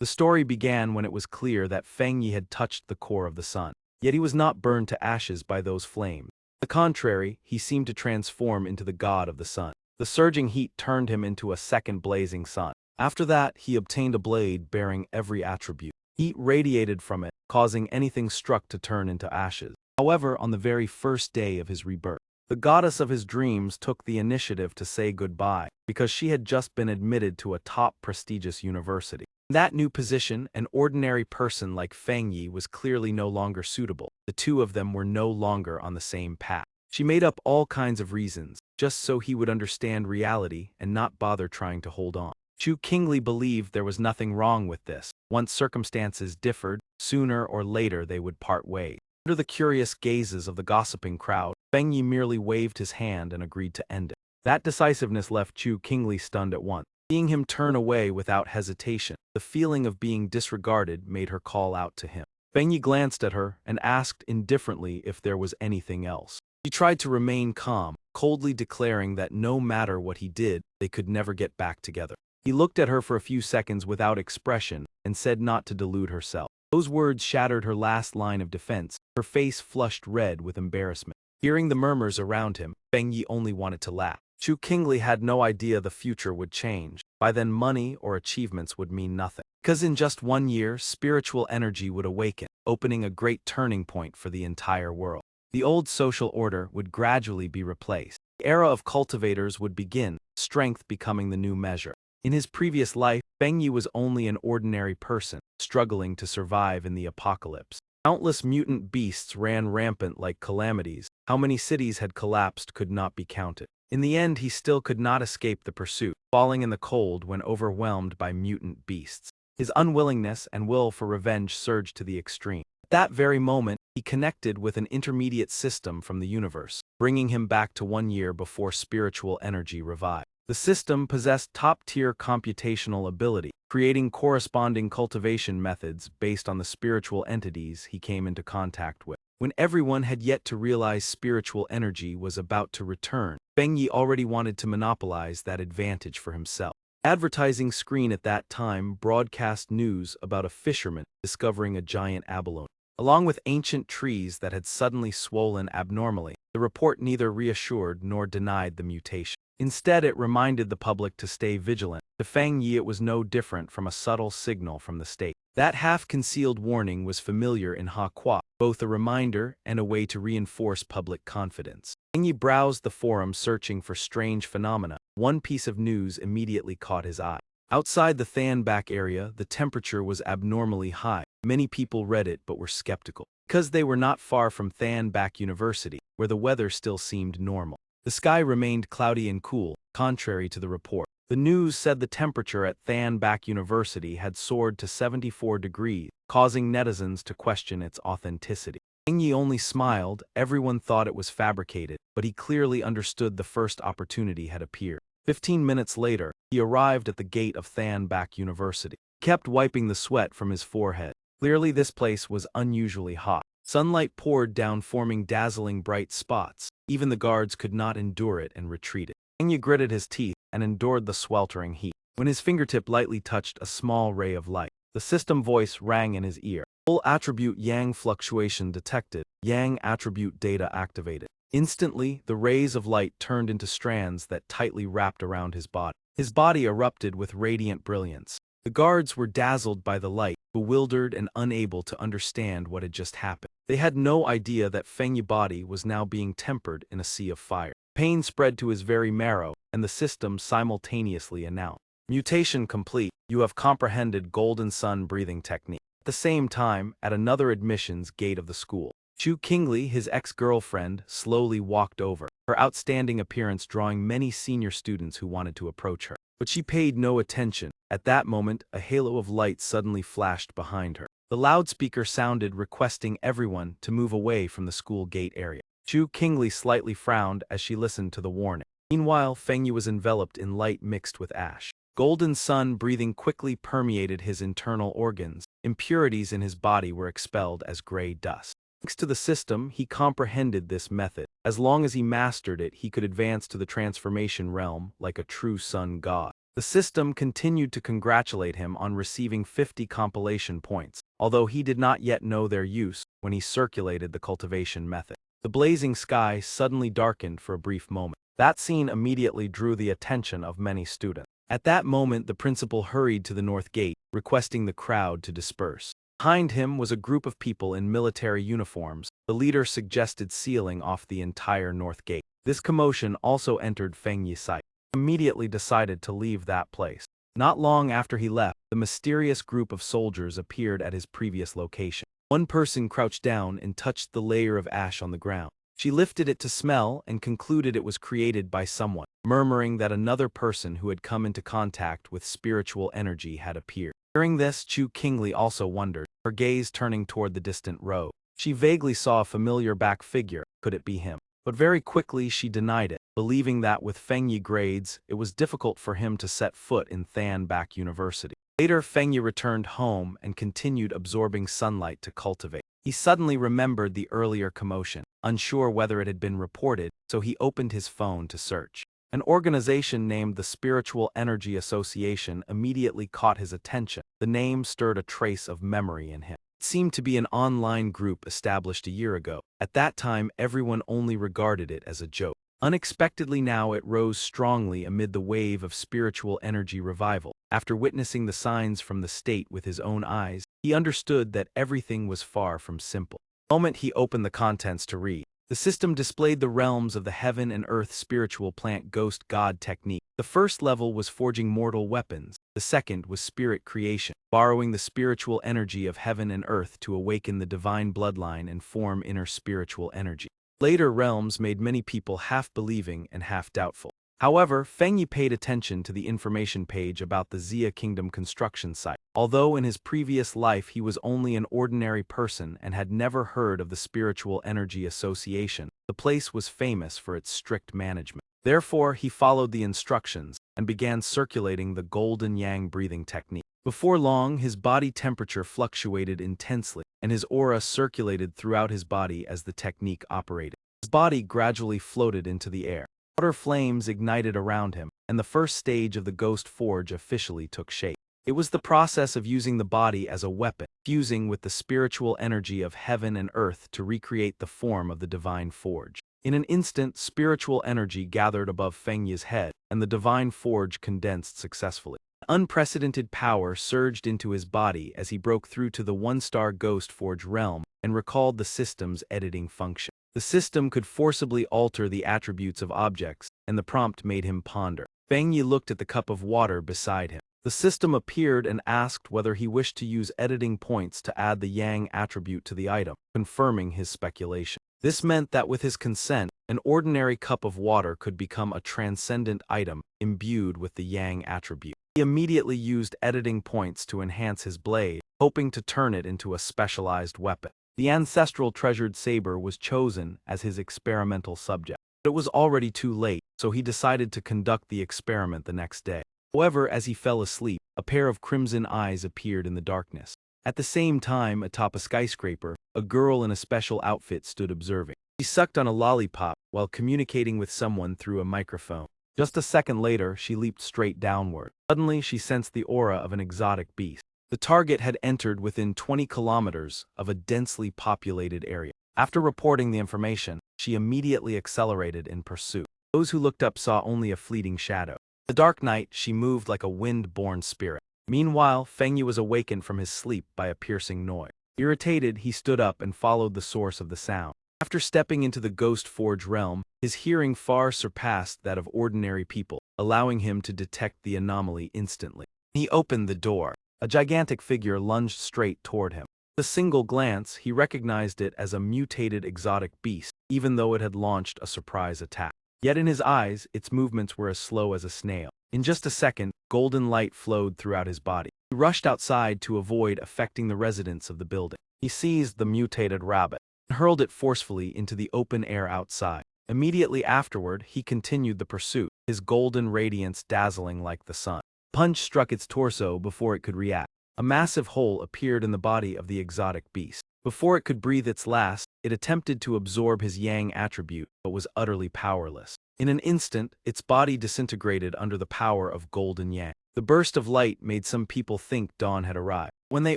The story began when it was clear that Fang Yi had touched the core of the sun. Yet he was not burned to ashes by those flames. On the contrary, he seemed to transform into the god of the sun. The surging heat turned him into a second blazing sun. After that, he obtained a blade bearing every attribute. Heat radiated from it, causing anything struck to turn into ashes. However, on the very first day of his rebirth, the goddess of his dreams took the initiative to say goodbye, because she had just been admitted to a top prestigious university. In that new position, an ordinary person like Fang Yi was clearly no longer suitable. The two of them were no longer on the same path. She made up all kinds of reasons, just so he would understand reality and not bother trying to hold on. Chu Qingli believed there was nothing wrong with this. Once circumstances differed, sooner or later they would part ways. Under the curious gazes of the gossiping crowd, Fang Yi merely waved his hand and agreed to end it. That decisiveness left Chu Qingli stunned at once. Seeing him turn away without hesitation, the feeling of being disregarded made her call out to him. Fang Yi glanced at her and asked indifferently if there was anything else. She tried to remain calm, coldly declaring that no matter what he did, they could never get back together. He looked at her for a few seconds without expression and said not to delude herself. Those words shattered her last line of defense. Her face flushed red with embarrassment. Hearing the murmurs around him, Fang Yi only wanted to laugh. Chu Qingli had no idea the future would change. By then money or achievements would mean nothing. Because in just 1 year, spiritual energy would awaken, opening a great turning point for the entire world. The old social order would gradually be replaced. The era of cultivators would begin, strength becoming the new measure. In his previous life, Fang Yi was only an ordinary person, struggling to survive in the apocalypse. Countless mutant beasts ran rampant like calamities. How many cities had collapsed could not be counted. In the end, he still could not escape the pursuit, falling in the cold when overwhelmed by mutant beasts. His unwillingness and will for revenge surged to the extreme. At that very moment, he connected with an intermediate system from the universe, bringing him back to 1 year before spiritual energy revived. The system possessed top-tier computational ability, creating corresponding cultivation methods based on the spiritual entities he came into contact with. When everyone had yet to realize spiritual energy was about to return, Fang Yi already wanted to monopolize that advantage for himself. Advertising screen at that time broadcast news about a fisherman discovering a giant abalone. Along with ancient trees that had suddenly swollen abnormally, the report neither reassured nor denied the mutation. Instead, it reminded the public to stay vigilant. To Fang Yi, it was no different from a subtle signal from the state. That half-concealed warning was familiar in Hakua, both a reminder and a way to reinforce public confidence. Fang Yi browsed the forum searching for strange phenomena. One piece of news immediately caught his eye. Outside the Thanbak area, the temperature was abnormally high. Many people read it but were skeptical, because they were not far from Thanbak University, where the weather still seemed normal. The sky remained cloudy and cool, contrary to the report. The news said the temperature at Thanbak University had soared to 74 degrees, causing netizens to question its authenticity. Fang Yi only smiled. Everyone thought it was fabricated, but he clearly understood the first opportunity had appeared. 15 minutes later, he arrived at the gate of Thanbak University. He kept wiping the sweat from his forehead. Clearly this place was unusually hot. Sunlight poured down, forming dazzling bright spots. Even the guards could not endure it and retreated. Fang Yi gritted his teeth and endured the sweltering heat. When his fingertip lightly touched a small ray of light, the system voice rang in his ear. Full attribute Yang fluctuation detected. Yang attribute data activated. Instantly, the rays of light turned into strands that tightly wrapped around his body. His body erupted with radiant brilliance. The guards were dazzled by the light, bewildered and unable to understand what had just happened. They had no idea that Fang Yi's body was now being tempered in a sea of fire. Pain spread to his very marrow, and the system simultaneously announced, "Mutation complete. You have comprehended Golden Sun breathing technique." At the same time, at another admissions gate of the school, Chu Qingli, his ex-girlfriend, slowly walked over, her outstanding appearance drawing many senior students who wanted to approach her. But she paid no attention. At that moment, a halo of light suddenly flashed behind her. The loudspeaker sounded requesting everyone to move away from the school gate area. Chu Qingli slightly frowned as she listened to the warning. Meanwhile, Fang Yi was enveloped in light mixed with ash. Golden sun breathing quickly permeated his internal organs. Impurities in his body were expelled as gray dust. Thanks to the system, he comprehended this method. As long as he mastered it, he could advance to the transformation realm like a true sun god. The system continued to congratulate him on receiving 50 compilation points, although he did not yet know their use when he circulated the cultivation method. The blazing sky suddenly darkened for a brief moment. That scene immediately drew the attention of many students. At that moment, the principal hurried to the north gate, requesting the crowd to disperse. Behind him was a group of people in military uniforms. The leader suggested sealing off the entire north gate. This commotion also entered Fang Yi's sight. He immediately decided to leave that place. Not long after he left, the mysterious group of soldiers appeared at his previous location. One person crouched down and touched the layer of ash on the ground. She lifted it to smell and concluded it was created by someone, murmuring that another person who had come into contact with spiritual energy had appeared. Hearing this, Chu Kingli also wondered, her gaze turning toward the distant road. She vaguely saw a familiar back figure. Could it be him? But very quickly she denied it, believing that with Fang Yi grades, it was difficult for him to set foot in Than Back University. Later, Fang Yi returned home and continued absorbing sunlight to cultivate. He suddenly remembered the earlier commotion, unsure whether it had been reported, so he opened his phone to search. An organization named the Spiritual Energy Association immediately caught his attention. The name stirred a trace of memory in him. It seemed to be an online group established a year ago. At that time, everyone only regarded it as a joke. Unexpectedly now it rose strongly amid the wave of spiritual energy revival. After witnessing the signs from the state with his own eyes, he understood that everything was far from simple. The moment he opened the contents to read, the system displayed the realms of the heaven and earth spiritual plant ghost god technique. The first level was forging mortal weapons. The second was spirit creation, borrowing the spiritual energy of heaven and earth to awaken the divine bloodline and form inner spiritual energy. Later realms made many people half believing and half doubtful. However, Fang Yi paid attention to the information page about the Xia Kingdom construction site. Although in his previous life he was only an ordinary person and had never heard of the Spiritual Energy Association, the place was famous for its strict management. Therefore, he followed the instructions and began circulating the golden yang breathing technique. Before long, his body temperature fluctuated intensely, and his aura circulated throughout his body as the technique operated. His body gradually floated into the air. Outer flames ignited around him, and the first stage of the Ghost Forge officially took shape. It was the process of using the body as a weapon, fusing with the spiritual energy of heaven and earth to recreate the form of the divine forge. In an instant, spiritual energy gathered above Fang Yi's head, and the divine forge condensed successfully. Unprecedented power surged into his body as he broke through to the one-star Ghost Forge realm and recalled the system's editing function. The system could forcibly alter the attributes of objects, and the prompt made him ponder. Fang Yi looked at the cup of water beside him. The system appeared and asked whether he wished to use editing points to add the yang attribute to the item, confirming his speculation. This meant that with his consent, an ordinary cup of water could become a transcendent item imbued with the yang attribute. He immediately used editing points to enhance his blade, hoping to turn it into a specialized weapon. The ancestral treasured saber was chosen as his experimental subject. But it was already too late, so he decided to conduct the experiment the next day. However, as he fell asleep, a pair of crimson eyes appeared in the darkness. At the same time, atop a skyscraper, a girl in a special outfit stood observing. She sucked on a lollipop while communicating with someone through a microphone. Just a second later, she leaped straight downward. Suddenly, she sensed the aura of an exotic beast. The target had entered within 20 kilometers of a densely populated area. After reporting the information, she immediately accelerated in pursuit. Those who looked up saw only a fleeting shadow. In the dark night, she moved like a wind-borne spirit. Meanwhile, Fang Yi was awakened from his sleep by a piercing noise. Irritated, he stood up and followed the source of the sound. After stepping into the Ghost Forge realm, his hearing far surpassed that of ordinary people, allowing him to detect the anomaly instantly. He opened the door. A gigantic figure lunged straight toward him. With a single glance, he recognized it as a mutated exotic beast, even though it had launched a surprise attack. Yet in his eyes, its movements were as slow as a snail. In just a second, golden light flowed throughout his body. He rushed outside to avoid affecting the residents of the building. He seized the mutated rabbit and hurled it forcefully into the open air outside. Immediately afterward, he continued the pursuit, his golden radiance dazzling like the sun. A punch struck its torso before it could react. A massive hole appeared in the body of the exotic beast. Before it could breathe its last, It attempted to absorb his yang attribute, but was utterly powerless. In an instant, its body disintegrated under the power of golden yang. The burst of light made some people think dawn had arrived. When they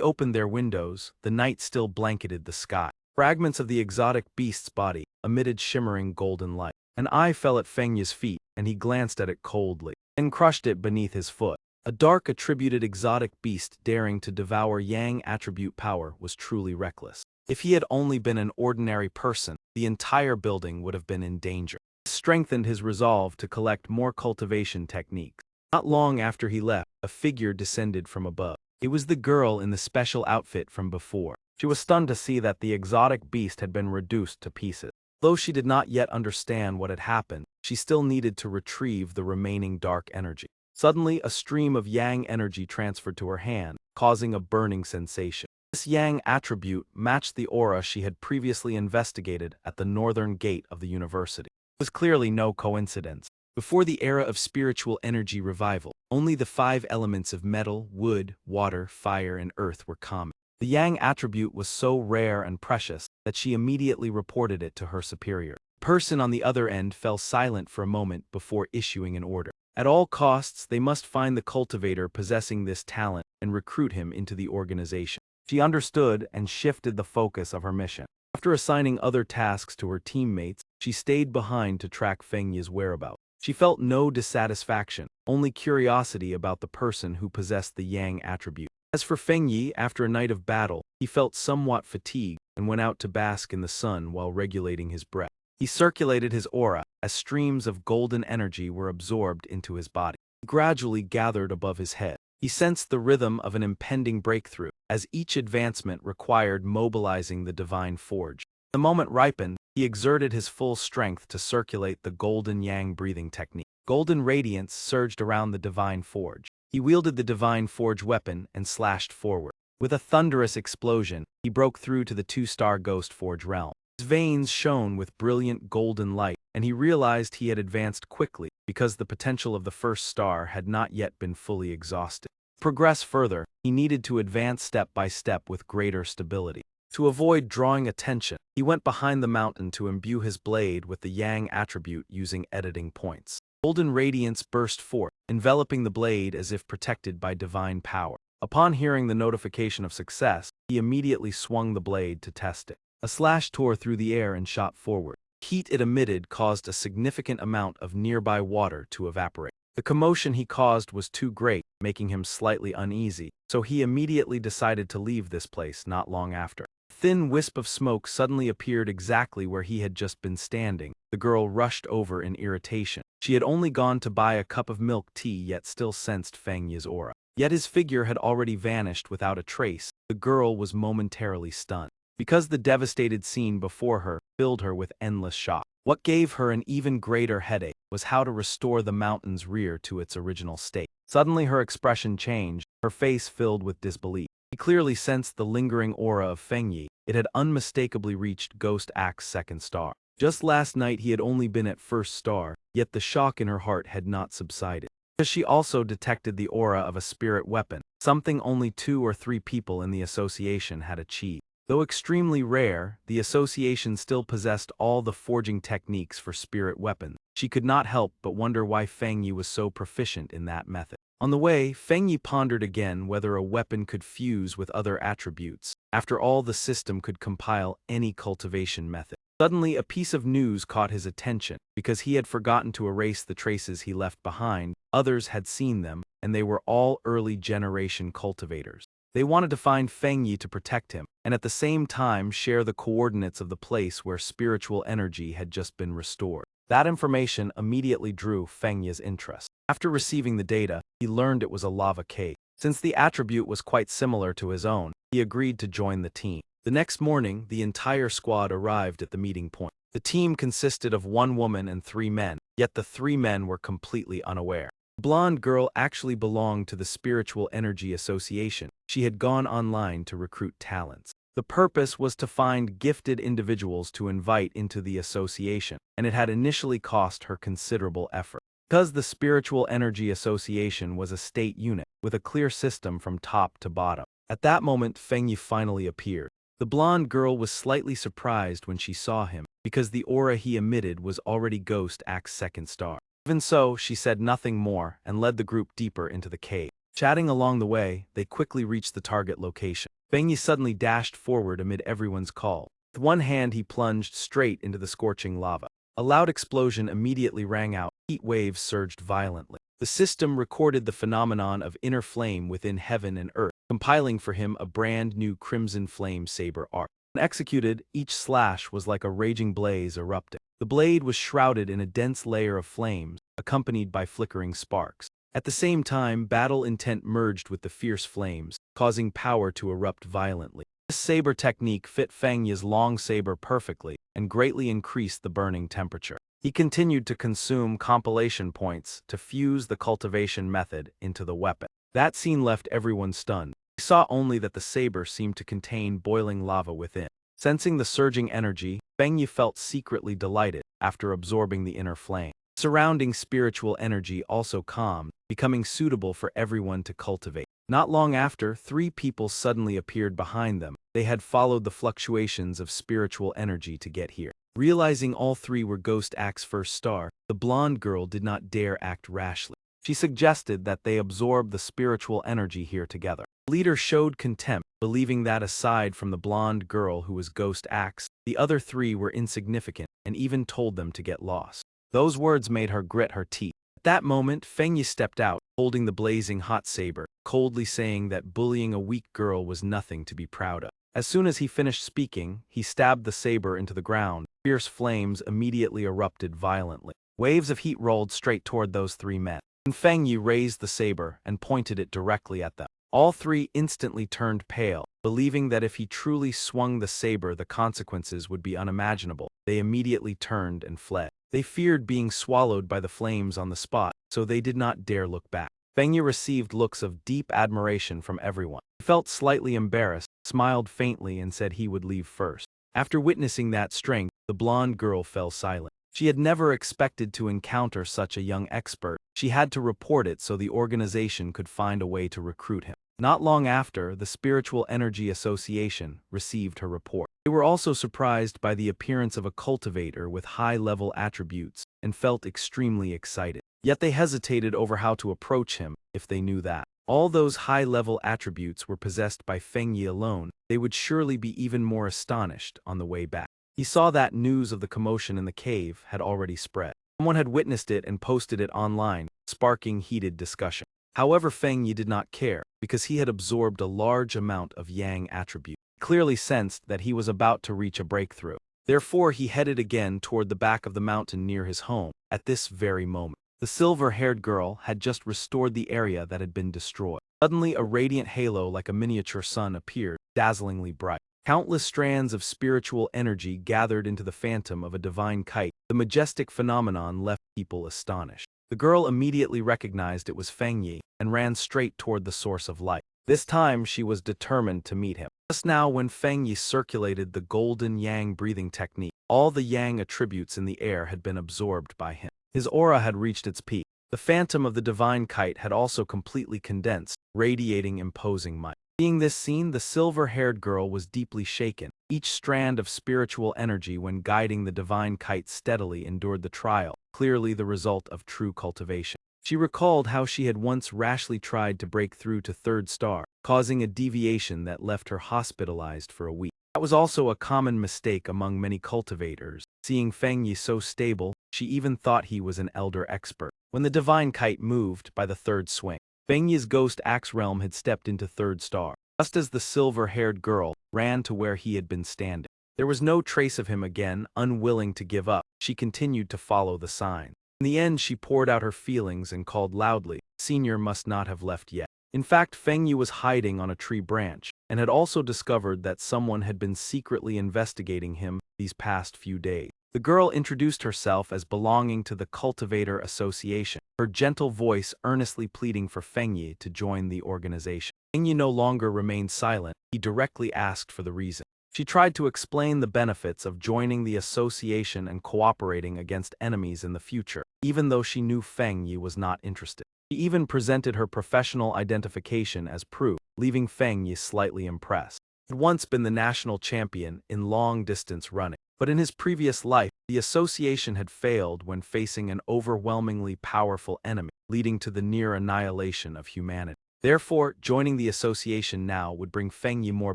opened their windows, the night still blanketed the sky. Fragments of the exotic beast's body emitted shimmering golden light. An eye fell at Fang Yi's feet, and he glanced at it coldly, then crushed it beneath his foot. A dark attributed exotic beast daring to devour yang attribute power was truly reckless. If he had only been an ordinary person, the entire building would have been in danger. This strengthened his resolve to collect more cultivation techniques. Not long after he left, a figure descended from above. It was the girl in the special outfit from before. She was stunned to see that the exotic beast had been reduced to pieces. Though she did not yet understand what had happened, she still needed to retrieve the remaining dark energy. Suddenly, a stream of yang energy transferred to her hand, causing a burning sensation. This yang attribute matched the aura she had previously investigated at the northern gate of the university. It was clearly no coincidence. Before the era of spiritual energy revival, only the 5 elements of metal, wood, water, fire, and earth were common. The yang attribute was so rare and precious that she immediately reported it to her superior. The person on the other end fell silent for a moment before issuing an order. At all costs, they must find the cultivator possessing this talent and recruit him into the organization. She understood and shifted the focus of her mission. After assigning other tasks to her teammates, she stayed behind to track Fang Yi's whereabouts. She felt no dissatisfaction, only curiosity about the person who possessed the yang attribute. As for Fang Yi, after a night of battle, he felt somewhat fatigued and went out to bask in the sun while regulating his breath. He circulated his aura as streams of golden energy were absorbed into his body. He gradually gathered above his head. He sensed the rhythm of an impending breakthrough, as each advancement required mobilizing the divine forge. The moment ripened, he exerted his full strength to circulate the golden yang breathing technique. Golden radiance surged around the divine forge. He wielded the divine forge weapon and slashed forward. With a thunderous explosion, he broke through to the 2-star ghost forge realm. His veins shone with brilliant golden light, and he realized he had advanced quickly because the potential of the first star had not yet been fully exhausted. To progress further, he needed to advance step by step with greater stability. To avoid drawing attention, he went behind the mountain to imbue his blade with the yang attribute using editing points. Golden radiance burst forth, enveloping the blade as if protected by divine power. Upon hearing the notification of success, he immediately swung the blade to test it. A slash tore through the air and shot forward. Heat it emitted caused a significant amount of nearby water to evaporate. The commotion he caused was too great, making him slightly uneasy, so he immediately decided to leave this place not long after. A thin wisp of smoke suddenly appeared exactly where he had just been standing. The girl rushed over in irritation. She had only gone to buy a cup of milk tea yet still sensed Fang Yi's aura. Yet his figure had already vanished without a trace. The girl was momentarily stunned, because the devastated scene before her filled her with endless shock. What gave her an even greater headache was how to restore the mountain's rear to its original state. Suddenly her expression changed, her face filled with disbelief. He clearly sensed the lingering aura of Fang Yi. It had unmistakably reached Ghost Act's 2nd star. Just last night he had only been at 1st star, yet the shock in her heart had not subsided. Because she also detected the aura of a spirit weapon, something only 2 or 3 people in the association had achieved. Though extremely rare, the association still possessed all the forging techniques for spirit weapons. She could not help but wonder why Fang Yi was so proficient in that method. On the way, Fang Yi pondered again whether a weapon could fuse with other attributes. After all, the system could compile any cultivation method. Suddenly, a piece of news caught his attention. Because he had forgotten to erase the traces he left behind, others had seen them, and they were all early-generation cultivators. They wanted to find Fang Yi to protect him, and at the same time share the coordinates of the place where spiritual energy had just been restored. That information immediately drew Fang Yi's interest. After receiving the data, he learned it was a lava cave. Since the attribute was quite similar to his own, he agreed to join the team. The next morning, the entire squad arrived at the meeting point. The team consisted of 1 woman and 3 men, yet the 3 men were completely unaware. The blonde girl actually belonged to the Spiritual Energy Association. She had gone online to recruit talents. The purpose was to find gifted individuals to invite into the association, and it had initially cost her considerable effort. Because the Spiritual Energy Association was a state unit, with a clear system from top to bottom. At that moment, Fang Yi finally appeared. The blonde girl was slightly surprised when she saw him, because the aura he emitted was already Ghost Axe's second star. Even so, she said nothing more and led the group deeper into the cave. Chatting along the way, they quickly reached the target location. Fang Yi suddenly dashed forward amid everyone's call. With one hand he plunged straight into the scorching lava. A loud explosion immediately rang out. Heat waves surged violently. The system recorded the phenomenon of inner flame within heaven and earth, compiling for him a brand new crimson flame saber arc. When executed, each slash was like a raging blaze erupting. The blade was shrouded in a dense layer of flames, accompanied by flickering sparks. At the same time, battle intent merged with the fierce flames, causing power to erupt violently. This saber technique fit Fang Yi's long saber perfectly and greatly increased the burning temperature. He continued to consume compilation points to fuse the cultivation method into the weapon. That scene left everyone stunned. He saw only that the saber seemed to contain boiling lava within. Sensing the surging energy, Fang Yi felt secretly delighted after absorbing the inner flame. Surrounding spiritual energy also calmed, becoming suitable for everyone to cultivate. Not long after, 3 people suddenly appeared behind them. They had followed the fluctuations of spiritual energy to get here. Realizing all 3 were Ghost Axe's first star, the blonde girl did not dare act rashly. She suggested that they absorb the spiritual energy here together. The leader showed contempt, believing that aside from the blonde girl who was Ghost Axe, the other 3 were insignificant, and even told them to get lost. Those words made her grit her teeth. At that moment, Fang Yi stepped out, holding the blazing hot saber, coldly saying that bullying a weak girl was nothing to be proud of. As soon as he finished speaking, he stabbed the saber into the ground. Fierce flames immediately erupted violently. Waves of heat rolled straight toward those 3 men. And Fang Yi raised the saber and pointed it directly at them. All 3 instantly turned pale, believing that if he truly swung the saber the consequences would be unimaginable. They immediately turned and fled. They feared being swallowed by the flames on the spot, so they did not dare look back. Fang Yi received looks of deep admiration from everyone. He felt slightly embarrassed, smiled faintly and said he would leave first. After witnessing that strength, the blonde girl fell silent. She had never expected to encounter such a young expert. She had to report it so the organization could find a way to recruit him. Not long after, the Spiritual Energy Association received her report. They were also surprised by the appearance of a cultivator with high-level attributes and felt extremely excited. Yet they hesitated over how to approach him if they knew that all those high-level attributes were possessed by Fang Yi alone. They would surely be even more astonished on the way back. He saw that news of the commotion in the cave had already spread. Someone had witnessed it and posted it online, sparking heated discussion. However, Fang Yi did not care, because he had absorbed a large amount of Yang attribute. He clearly sensed that he was about to reach a breakthrough. Therefore, he headed again toward the back of the mountain near his home. At this very moment, the silver-haired girl had just restored the area that had been destroyed. Suddenly, a radiant halo like a miniature sun appeared, dazzlingly bright. Countless strands of spiritual energy gathered into the phantom of a divine kite. The majestic phenomenon left people astonished. The girl immediately recognized it was Fang Yi and ran straight toward the source of light. This time she was determined to meet him. Just now when Fang Yi circulated the golden Yang breathing technique, all the Yang attributes in the air had been absorbed by him. His aura had reached its peak. The phantom of the divine kite had also completely condensed, radiating imposing might. Seeing this scene, the silver-haired girl was deeply shaken. Each strand of spiritual energy when guiding the divine kite steadily endured the trial, clearly the result of true cultivation. She recalled how she had once rashly tried to break through to 3rd star, causing a deviation that left her hospitalized for a week. That was also a common mistake among many cultivators. Seeing Fang Yi so stable, she even thought he was an elder expert. When the divine kite moved by the 3rd swing, Fang Yi's Ghost Axe realm had stepped into 3rd star. Just as the silver-haired girl ran to where he had been standing, there was no trace of him again. Unwilling to give up, she continued to follow the sign. In the end, she poured out her feelings and called loudly, "Senior must not have left yet." In fact, Fang Yi was hiding on a tree branch, and had also discovered that someone had been secretly investigating him these past few days. The girl introduced herself as belonging to the Cultivator Association, her gentle voice earnestly pleading for Fang Yi to join the organization. Fang Yi no longer remained silent. He directly asked for the reason. She tried to explain the benefits of joining the association and cooperating against enemies in the future, even though she knew Fang Yi was not interested. She even presented her professional identification as proof, leaving Fang Yi slightly impressed. had once been the national champion in long-distance running. But in his previous life, the association had failed when facing an overwhelmingly powerful enemy, leading to the near annihilation of humanity. Therefore, joining the association now would bring Fang Yi more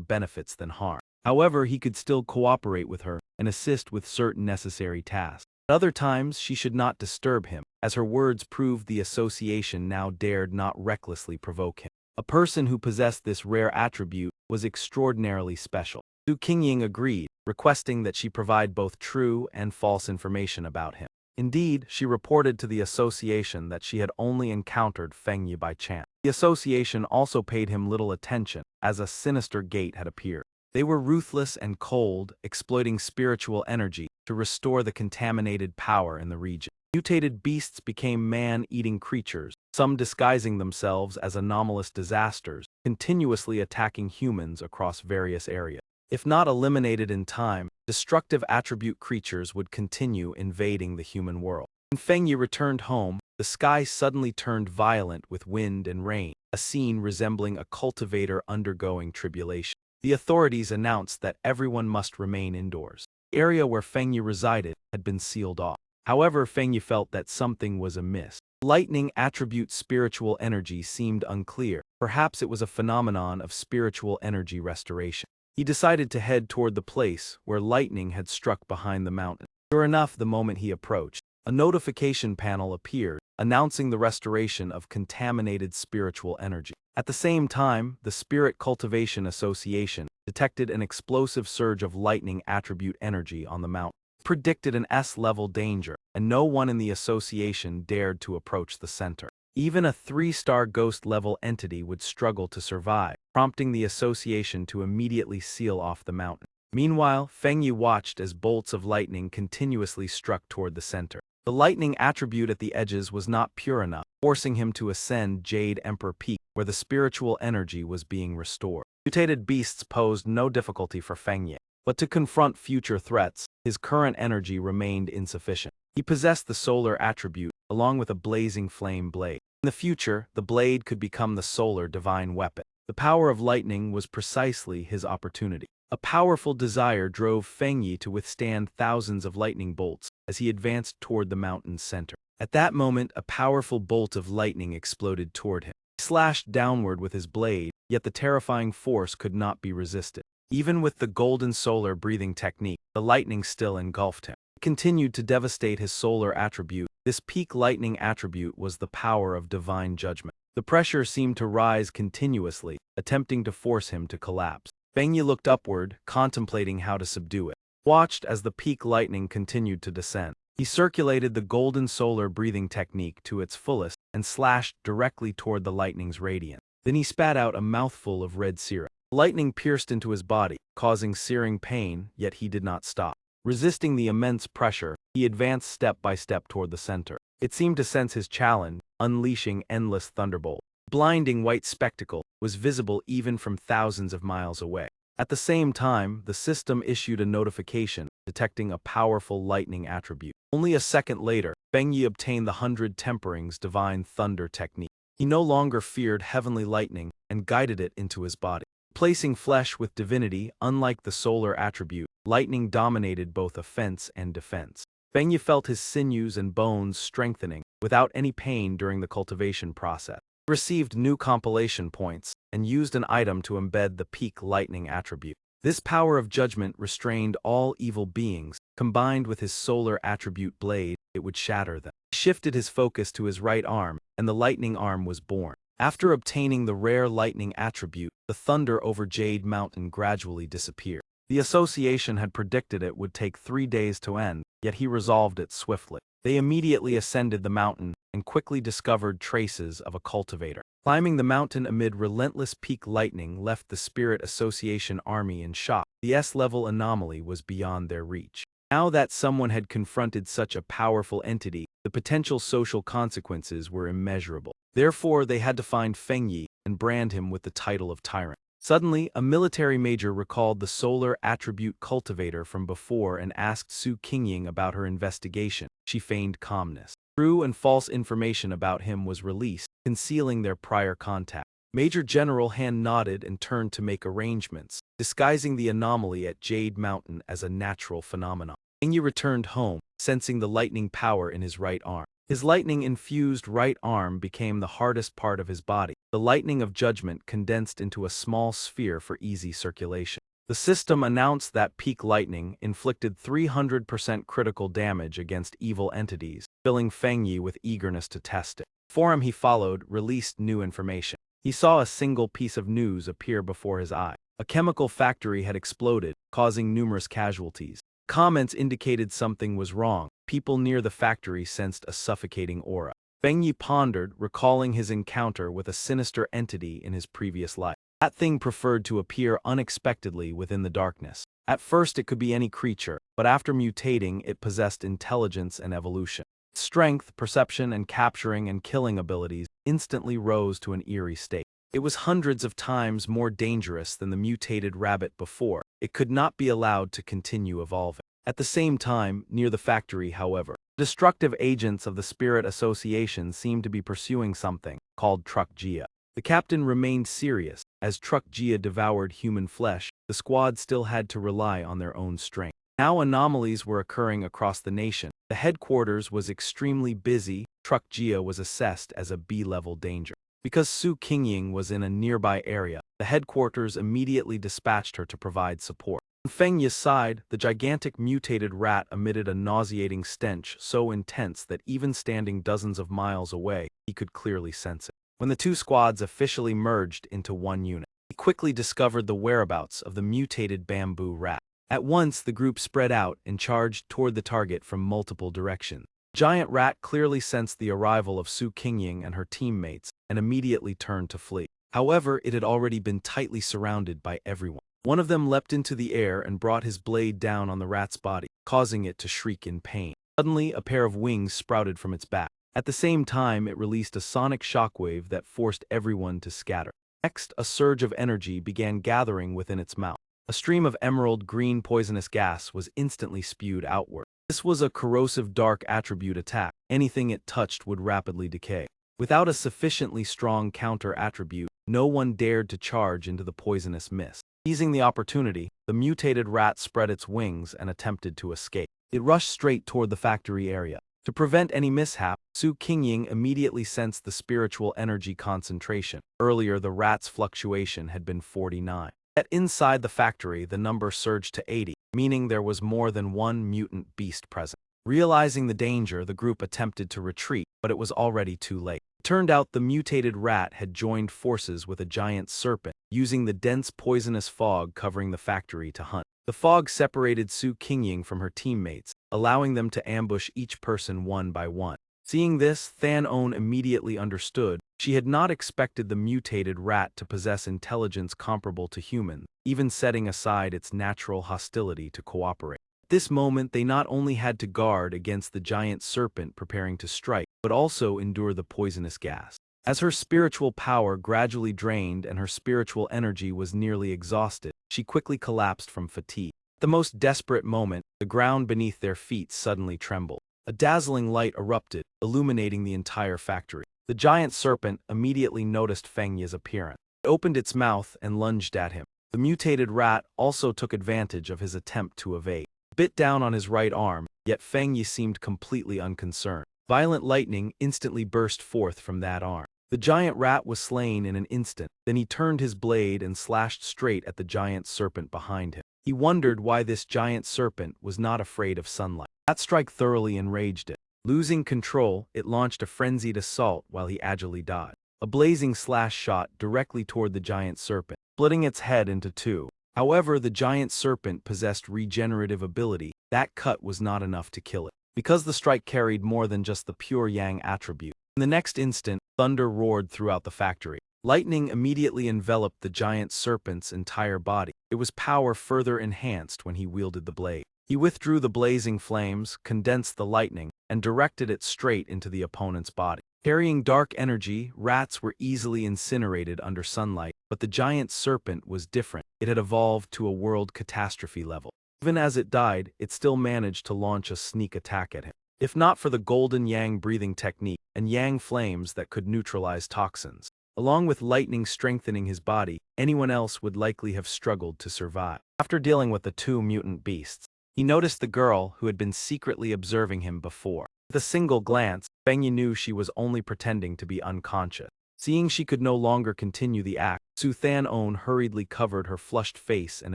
benefits than harm. However, he could still cooperate with her and assist with certain necessary tasks. At other times, she should not disturb him, as her words proved the association now dared not recklessly provoke him. A person who possessed this rare attribute was extraordinarily special. Su Qingying agreed, requesting that she provide both true and false information about him. Indeed, she reported to the association that she had only encountered Fang Yi by chance. The association also paid him little attention, as a sinister gate had appeared. They were ruthless and cold, exploiting spiritual energy to restore the contaminated power in the region. Mutated beasts became man-eating creatures, some disguising themselves as anomalous disasters, continuously attacking humans across various areas. If not eliminated in time, destructive attribute creatures would continue invading the human world. When Fang Yi returned home, the sky suddenly turned violent with wind and rain, a scene resembling a cultivator undergoing tribulation. The authorities announced that everyone must remain indoors. The area where Fang Yi resided had been sealed off. However, Fang Yi felt that something was amiss. Lightning attribute spiritual energy seemed unclear. Perhaps it was a phenomenon of spiritual energy restoration. He decided to head toward the place where lightning had struck behind the mountain. Sure enough, the moment he approached, a notification panel appeared, announcing the restoration of contaminated spiritual energy. At the same time, the Spirit Cultivation Association detected an explosive surge of lightning attribute energy on the mountain. It predicted an S-level danger, and no one in the association dared to approach the center. Even a 3-star ghost-level entity would struggle to survive, prompting the association to immediately seal off the mountain. Meanwhile, Fang Yi watched as bolts of lightning continuously struck toward the center. The lightning attribute at the edges was not pure enough, forcing him to ascend Jade Emperor Peak, where the spiritual energy was being restored. Mutated beasts posed no difficulty for Fang Yi, but to confront future threats, his current energy remained insufficient. He possessed the solar attribute, along with a blazing flame blade. In the future, the blade could become the solar divine weapon. The power of lightning was precisely his opportunity. A powerful desire drove Fang Yi to withstand thousands of lightning bolts as he advanced toward the mountain's center. At that moment, a powerful bolt of lightning exploded toward him. He slashed downward with his blade, yet the terrifying force could not be resisted. Even with the golden solar breathing technique, the lightning still engulfed him. It continued to devastate his solar attribute. This peak lightning attribute was the power of divine judgment. The pressure seemed to rise continuously, attempting to force him to collapse. Fang Yi looked upward, contemplating how to subdue it. Watched as the peak lightning continued to descend. He circulated the golden solar breathing technique to its fullest and slashed directly toward the lightning's radiance. Then he spat out a mouthful of red syrup. Lightning pierced into his body, causing searing pain, yet he did not stop. Resisting the immense pressure, he advanced step by step toward the center. It seemed to sense his challenge, unleashing endless thunderbolts. The blinding white spectacle was visible even from thousands of miles away. At the same time, the system issued a notification, detecting a powerful lightning attribute. Only a second later, Fang Yi obtained the 100 Temperings Divine Thunder technique. He no longer feared heavenly lightning and guided it into his body. Replacing flesh with divinity, unlike the solar attribute, lightning dominated both offense and defense. Fang Yi felt his sinews and bones strengthening, without any pain during the cultivation process. He received new compilation points, and used an item to embed the peak lightning attribute. This power of judgment restrained all evil beings. Combined with his solar attribute blade, it would shatter them. He shifted his focus to his right arm, and the lightning arm was born. After obtaining the rare lightning attribute, the thunder over Jade Mountain gradually disappeared. The association had predicted it would take 3 days to end, yet he resolved it swiftly. They immediately ascended the mountain and quickly discovered traces of a cultivator. Climbing the mountain amid relentless peak lightning left the Spirit Association army in shock. The S-level anomaly was beyond their reach. Now that someone had confronted such a powerful entity, the potential social consequences were immeasurable. Therefore, they had to find Fang Yi and brand him with the title of tyrant. Suddenly, a military major recalled the solar attribute cultivator from before and asked Su Qingying about her investigation. She feigned calmness. True and false information about him was released, concealing their prior contact. Major General Han nodded and turned to make arrangements, disguising the anomaly at Jade Mountain as a natural phenomenon. Fang Yi returned home, sensing the lightning power in his right arm. His lightning-infused right arm became the hardest part of his body. The lightning of judgment condensed into a small sphere for easy circulation. The system announced that peak lightning inflicted 300% critical damage against evil entities, filling Fang Yi with eagerness to test it. The forum he followed released new information. He saw a single piece of news appear before his eye. A chemical factory had exploded, causing numerous casualties. Comments indicated something was wrong. People near the factory sensed a suffocating aura. Fang Yi pondered, recalling his encounter with a sinister entity in his previous life. That thing preferred to appear unexpectedly within the darkness. At first it could be any creature, but after mutating it possessed intelligence and evolution. Strength, perception, and capturing and killing abilities instantly rose to an eerie state. It was hundreds of times more dangerous than the mutated rabbit before. It could not be allowed to continue evolving. At the same time, near the factory, however, destructive agents of the Spirit Association seemed to be pursuing something, called Truck Jia. The captain remained serious. As Truck Jia devoured human flesh, the squad still had to rely on their own strength. Now anomalies were occurring across the nation. The headquarters was extremely busy. Truck Jia was assessed as a B-level danger. Because Su Qingying was in a nearby area, the headquarters immediately dispatched her to provide support. On Feng Yi's side, the gigantic mutated rat emitted a nauseating stench so intense that even standing dozens of miles away, he could clearly sense it. When the two squads officially merged into one unit, he quickly discovered the whereabouts of the mutated bamboo rat. At once, the group spread out and charged toward the target from multiple directions. The giant rat clearly sensed the arrival of Su Qingying and her teammates and immediately turned to flee. However, it had already been tightly surrounded by everyone. One of them leapt into the air and brought his blade down on the rat's body, causing it to shriek in pain. Suddenly, a pair of wings sprouted from its back. At the same time, it released a sonic shockwave that forced everyone to scatter. Next, a surge of energy began gathering within its mouth. A stream of emerald green poisonous gas was instantly spewed outward. This was a corrosive dark attribute attack. Anything it touched would rapidly decay. Without a sufficiently strong counter-attribute, no one dared to charge into the poisonous mist. Seizing the opportunity, the mutated rat spread its wings and attempted to escape. It rushed straight toward the factory area. To prevent any mishap, Su Qingying immediately sensed the spiritual energy concentration. Earlier, the rat's fluctuation had been 49. Yet inside the factory, the number surged to 80, meaning there was more than one mutant beast present. Realizing the danger, the group attempted to retreat, but it was already too late. It turned out the mutated rat had joined forces with a giant serpent, using the dense poisonous fog covering the factory to hunt. The fog separated Su Qingying from her teammates, allowing them to ambush each person one by one. Seeing this, Than On immediately understood. She had not expected the mutated rat to possess intelligence comparable to humans, even setting aside its natural hostility to cooperate. At this moment, they not only had to guard against the giant serpent preparing to strike, but also endure the poisonous gas. As her spiritual power gradually drained and her spiritual energy was nearly exhausted, she quickly collapsed from fatigue. At the most desperate moment, the ground beneath their feet suddenly trembled. A dazzling light erupted, illuminating the entire factory. The giant serpent immediately noticed Fang Yi's appearance. It opened its mouth and lunged at him. The mutated rat also took advantage of his attempt to evade. It bit down on his right arm, yet Fang Yi seemed completely unconcerned. Violent lightning instantly burst forth from that arm. The giant rat was slain in an instant. Then he turned his blade and slashed straight at the giant serpent behind him. He wondered why this giant serpent was not afraid of sunlight. That strike thoroughly enraged it. Losing control, it launched a frenzied assault while he agilely dodged. A blazing slash shot directly toward the giant serpent, splitting its head into two. However, the giant serpent possessed regenerative ability. That cut was not enough to kill it, because the strike carried more than just the pure yang attribute. In the next instant, thunder roared throughout the factory. Lightning immediately enveloped the giant serpent's entire body. It was power further enhanced when he wielded the blade. He withdrew the blazing flames, condensed the lightning, and directed it straight into the opponent's body. Carrying dark energy, rats were easily incinerated under sunlight, but the giant serpent was different. It had evolved to a world catastrophe level. Even as it died, it still managed to launch a sneak attack at him. If not for the golden yang breathing technique and yang flames that could neutralize toxins, Along with lightning strengthening his body, anyone else would likely have struggled to survive. After dealing with the two mutant beasts, he noticed the girl who had been secretly observing him before. With a single glance, Fang Yi knew she was only pretending to be unconscious. Seeing she could no longer continue the act, Su Than-on hurriedly covered her flushed face and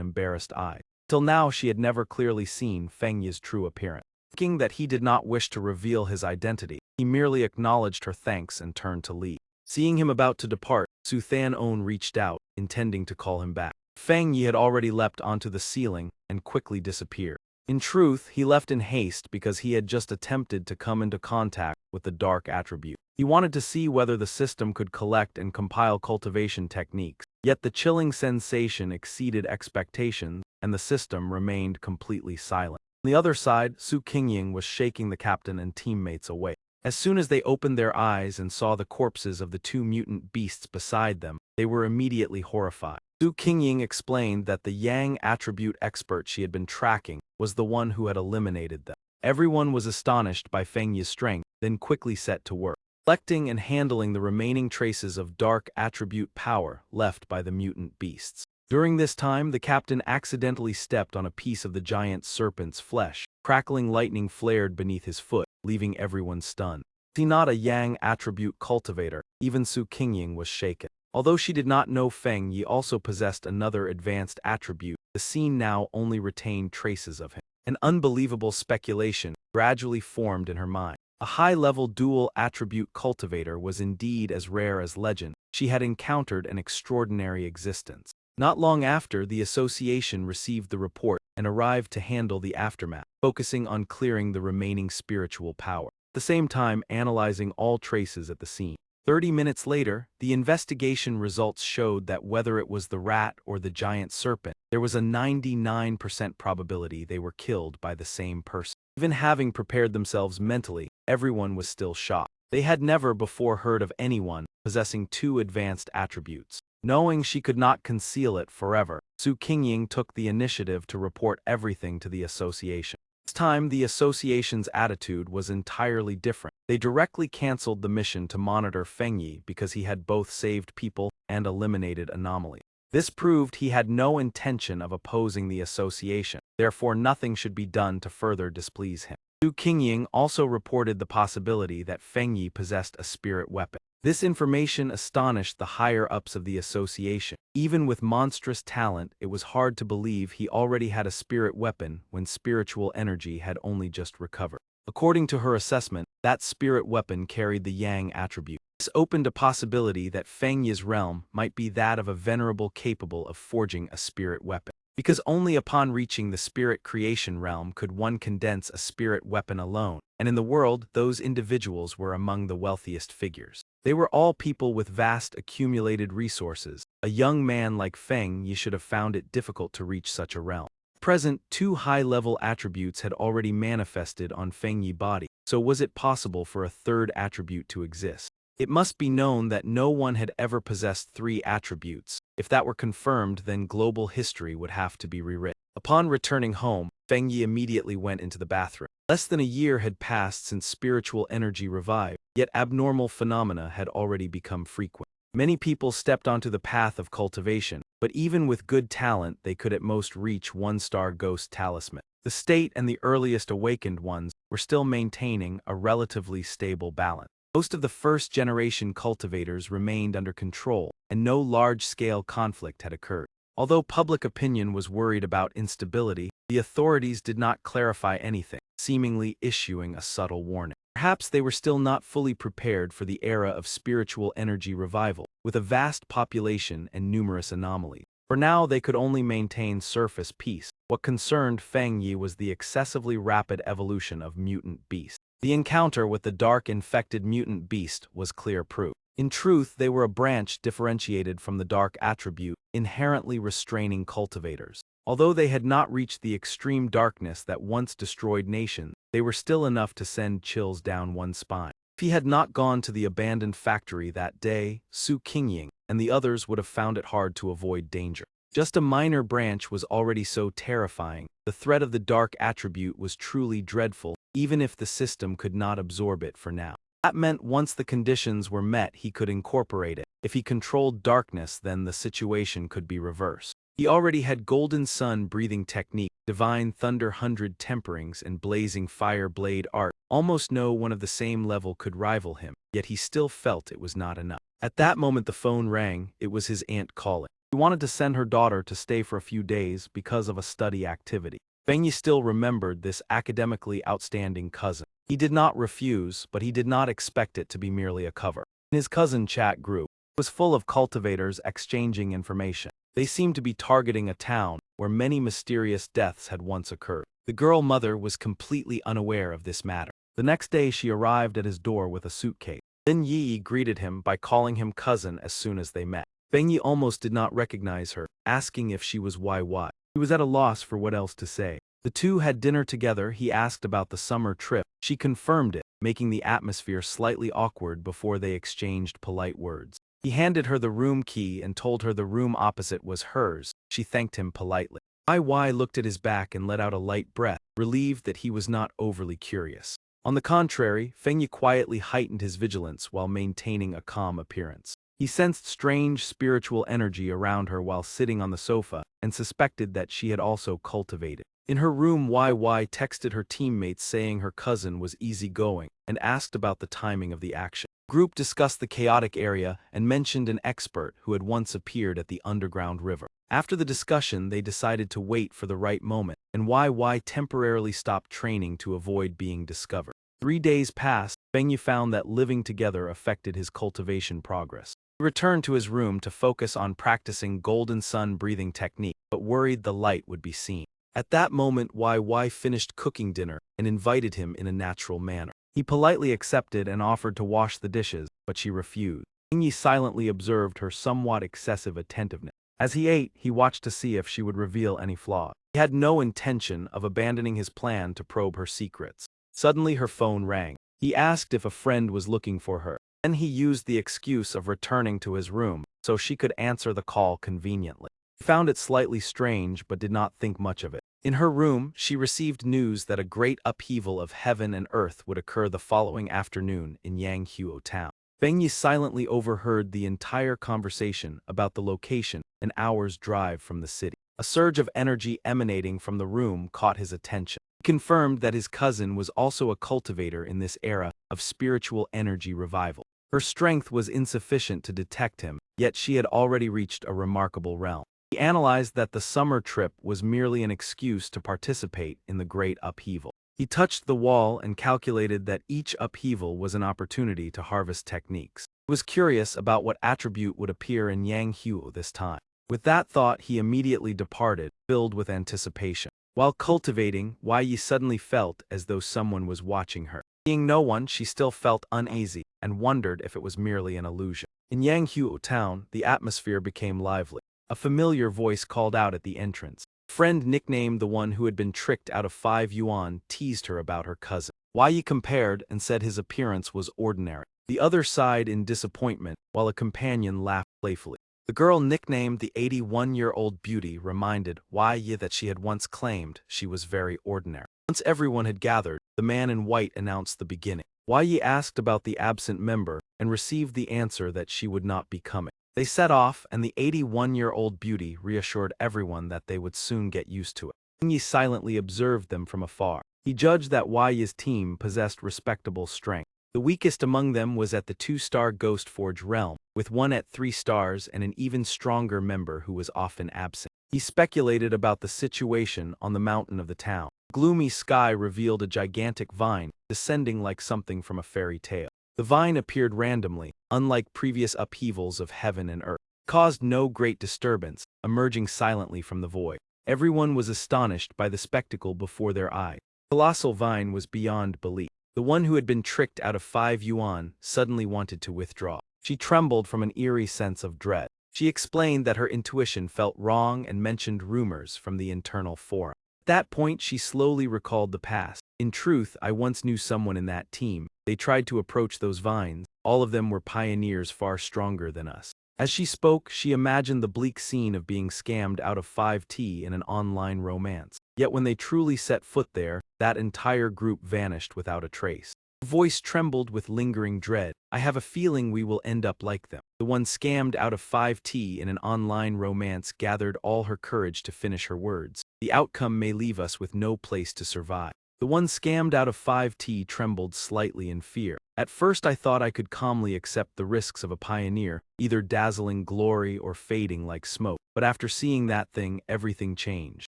embarrassed eyes. Till now she had never clearly seen Fang Yi's true appearance. Thinking that he did not wish to reveal his identity, he merely acknowledged her thanks and turned to leave. Seeing him about to depart, Su Than-on reached out, intending to call him back. Fang Yi had already leapt onto the ceiling and quickly disappeared. In truth, he left in haste because he had just attempted to come into contact with the dark attribute. He wanted to see whether the system could collect and compile cultivation techniques, yet the chilling sensation exceeded expectations, and the system remained completely silent. On the other side, Su Qingying was shaking the captain and teammates awake. As soon as they opened their eyes and saw the corpses of the two mutant beasts beside them, they were immediately horrified. Su Qingying explained that the Yang attribute expert she had been tracking was the one who had eliminated them. Everyone was astonished by Fang Yi's strength, then quickly set to work, collecting and handling the remaining traces of dark attribute power left by the mutant beasts. During this time, the captain accidentally stepped on a piece of the giant serpent's flesh. Crackling lightning flared beneath his foot, leaving everyone stunned. Was he not a Yang attribute cultivator? Even Su Qingying was shaken. Although she did not know Fang Yi also possessed another advanced attribute, the scene now only retained traces of him. An unbelievable speculation gradually formed in her mind. A high-level dual attribute cultivator was indeed as rare as legend. She had encountered an extraordinary existence. Not long after, the association received the report and arrived to handle the aftermath, focusing on clearing the remaining spiritual power, at the same time analyzing all traces at the scene. 30 minutes later, the investigation results showed that whether it was the rat or the giant serpent, there was a 99% probability they were killed by the same person. Even having prepared themselves mentally, everyone was still shocked. They had never before heard of anyone possessing two advanced attributes. Knowing she could not conceal it forever, Su Qingying took the initiative to report everything to the association. This time, the association's attitude was entirely different. They directly canceled the mission to monitor Fang Yi because he had both saved people and eliminated anomalies. This proved he had no intention of opposing the association, therefore nothing should be done to further displease him. Su Qingying also reported the possibility that Fang Yi possessed a spirit weapon. This information astonished the higher-ups of the association. Even with monstrous talent, it was hard to believe he already had a spirit weapon when spiritual energy had only just recovered. According to her assessment, that spirit weapon carried the Yang attribute. This opened a possibility that Fang Yi's realm might be that of a venerable capable of forging a spirit weapon. Because only upon reaching the spirit creation realm could one condense a spirit weapon alone, and in the world, those individuals were among the wealthiest figures. They were all people with vast accumulated resources. A young man like Fang Yi should have found it difficult to reach such a realm. At present, two high-level attributes had already manifested on Fang Yi's body, so was it possible for a third attribute to exist? It must be known that no one had ever possessed three attributes. If that were confirmed, then global history would have to be rewritten. Upon returning home, Fang Yi immediately went into the bathroom. Less than a year had passed since spiritual energy revived, yet abnormal phenomena had already become frequent. Many people stepped onto the path of cultivation, but even with good talent they could at most reach one-star ghost talisman. The state and the earliest awakened ones were still maintaining a relatively stable balance. Most of the first-generation cultivators remained under control, and no large-scale conflict had occurred. Although public opinion was worried about instability, the authorities did not clarify anything, seemingly issuing a subtle warning. Perhaps they were still not fully prepared for the era of spiritual energy revival, with a vast population and numerous anomalies. For now, they could only maintain surface peace. What concerned Fang Yi was the excessively rapid evolution of mutant beasts. The encounter with the dark infected mutant beast was clear proof. In truth, they were a branch differentiated from the dark attribute, inherently restraining cultivators. Although they had not reached the extreme darkness that once destroyed nations, they were still enough to send chills down one's spine. If he had not gone to the abandoned factory that day, Su Qingying and the others would have found it hard to avoid danger. Just a minor branch was already so terrifying. The threat of the dark attribute was truly dreadful, even if the system could not absorb it for now. That meant once the conditions were met he could incorporate it, If he controlled darkness, then the situation could be reversed. He already had Golden Sun breathing technique, Divine Thunder 100 temperings, and Blazing Fire blade art. Almost no one of the same level could rival him, yet he still felt it was not enough. At that moment the phone rang. It was his aunt calling. She wanted to send her daughter to stay for a few days because of a study activity. Fang Yi still remembered this academically outstanding cousin. He did not refuse, but he did not expect it to be merely a cover. In his cousin chat group, it was full of cultivators exchanging information. They seemed to be targeting a town where many mysterious deaths had once occurred. The girl mother was completely unaware of this matter. The next day she arrived at his door with a suitcase. Lin Yi greeted him by calling him cousin as soon as they met. Fang Yi almost did not recognize her, asking if she was YY. He was at a loss for what else to say. The two had dinner together. He asked about the summer trip. She confirmed it, making the atmosphere slightly awkward before they exchanged polite words. He handed her the room key and told her the room opposite was hers. She thanked him politely. YY looked at his back and let out a light breath, relieved that he was not overly curious. On the contrary, Fang Yi quietly heightened his vigilance while maintaining a calm appearance. He sensed strange spiritual energy around her while sitting on the sofa and suspected that she had also cultivated. In her room, YY texted her teammates saying her cousin was easygoing and asked about the timing of the action. The group discussed the chaotic area and mentioned an expert who had once appeared at the underground river. After the discussion, they decided to wait for the right moment, and YY temporarily stopped training to avoid being discovered. 3 days passed. Fang Yi found that living together affected his cultivation progress. He returned to his room to focus on practicing Golden Sun breathing technique, but worried the light would be seen. At that moment, YY finished cooking dinner and invited him in a natural manner. He politely accepted and offered to wash the dishes, but she refused. Fang Yi silently observed her somewhat excessive attentiveness. As he ate, he watched to see if she would reveal any flaws. He had no intention of abandoning his plan to probe her secrets. Suddenly her phone rang. He asked if a friend was looking for her. Then he used the excuse of returning to his room so she could answer the call conveniently. He found it slightly strange but did not think much of it. In her room, she received news that a great upheaval of heaven and earth would occur the following afternoon in Yahello town. Fang Yi silently overheard the entire conversation about the location an hour's drive from the city. A surge of energy emanating from the room caught his attention. He confirmed that his cousin was also a cultivator in this era of spiritual energy revival. Her strength was insufficient to detect him, yet she had already reached a remarkable realm. He analyzed that the summer trip was merely an excuse to participate in the great upheaval. He touched the wall and calculated that each upheaval was an opportunity to harvest techniques. He was curious about what attribute would appear in Yahello this time. With that thought, he immediately departed, filled with anticipation. While cultivating, Yi suddenly felt as though someone was watching her. Seeing no one, she still felt uneasy and wondered if it was merely an illusion. In Yahello town, the atmosphere became lively. A familiar voice called out at the entrance. A friend nicknamed the one who had been tricked out of 5 yuan teased her about her cousin. Yi compared and said his appearance was ordinary. The other sighed in disappointment, while a companion laughed playfully. The girl nicknamed the 81-year-old beauty reminded Yi that she had once claimed she was very ordinary. Once everyone had gathered, the man in white announced the beginning. Yi asked about the absent member and received the answer that she would not be coming. They set off, and the 81-year-old beauty reassured everyone that they would soon get used to it. Fang Yi silently observed them from afar. He judged that Yi's team possessed respectable strength. The weakest among them was at the 2-star Ghost Forge realm, with one at 3 stars and an even stronger member who was often absent. He speculated about the situation on the mountain of the town. The gloomy sky revealed a gigantic vine, descending like something from a fairy tale. The vine appeared randomly, unlike previous upheavals of heaven and earth. It caused no great disturbance, emerging silently from the void. Everyone was astonished by the spectacle before their eyes. The colossal vine was beyond belief. The one who had been tricked out of 5 yuan suddenly wanted to withdraw. She trembled from an eerie sense of dread. She explained that her intuition felt wrong and mentioned rumors from the internal forum. At that point, she slowly recalled the past. In truth, I once knew someone in that team. They tried to approach those vines. All of them were pioneers far stronger than us. As she spoke, she imagined the bleak scene of being scammed out of 5T in an online romance. Yet when they truly set foot there, that entire group vanished without a trace. Her voice trembled with lingering dread. I have a feeling we will end up like them. The one scammed out of 5T in an online romance gathered all her courage to finish her words. The outcome may leave us with no place to survive. The one scammed out of 5T trembled slightly in fear. At first I thought I could calmly accept the risks of a pioneer, either dazzling glory or fading like smoke. But after seeing that thing, everything changed.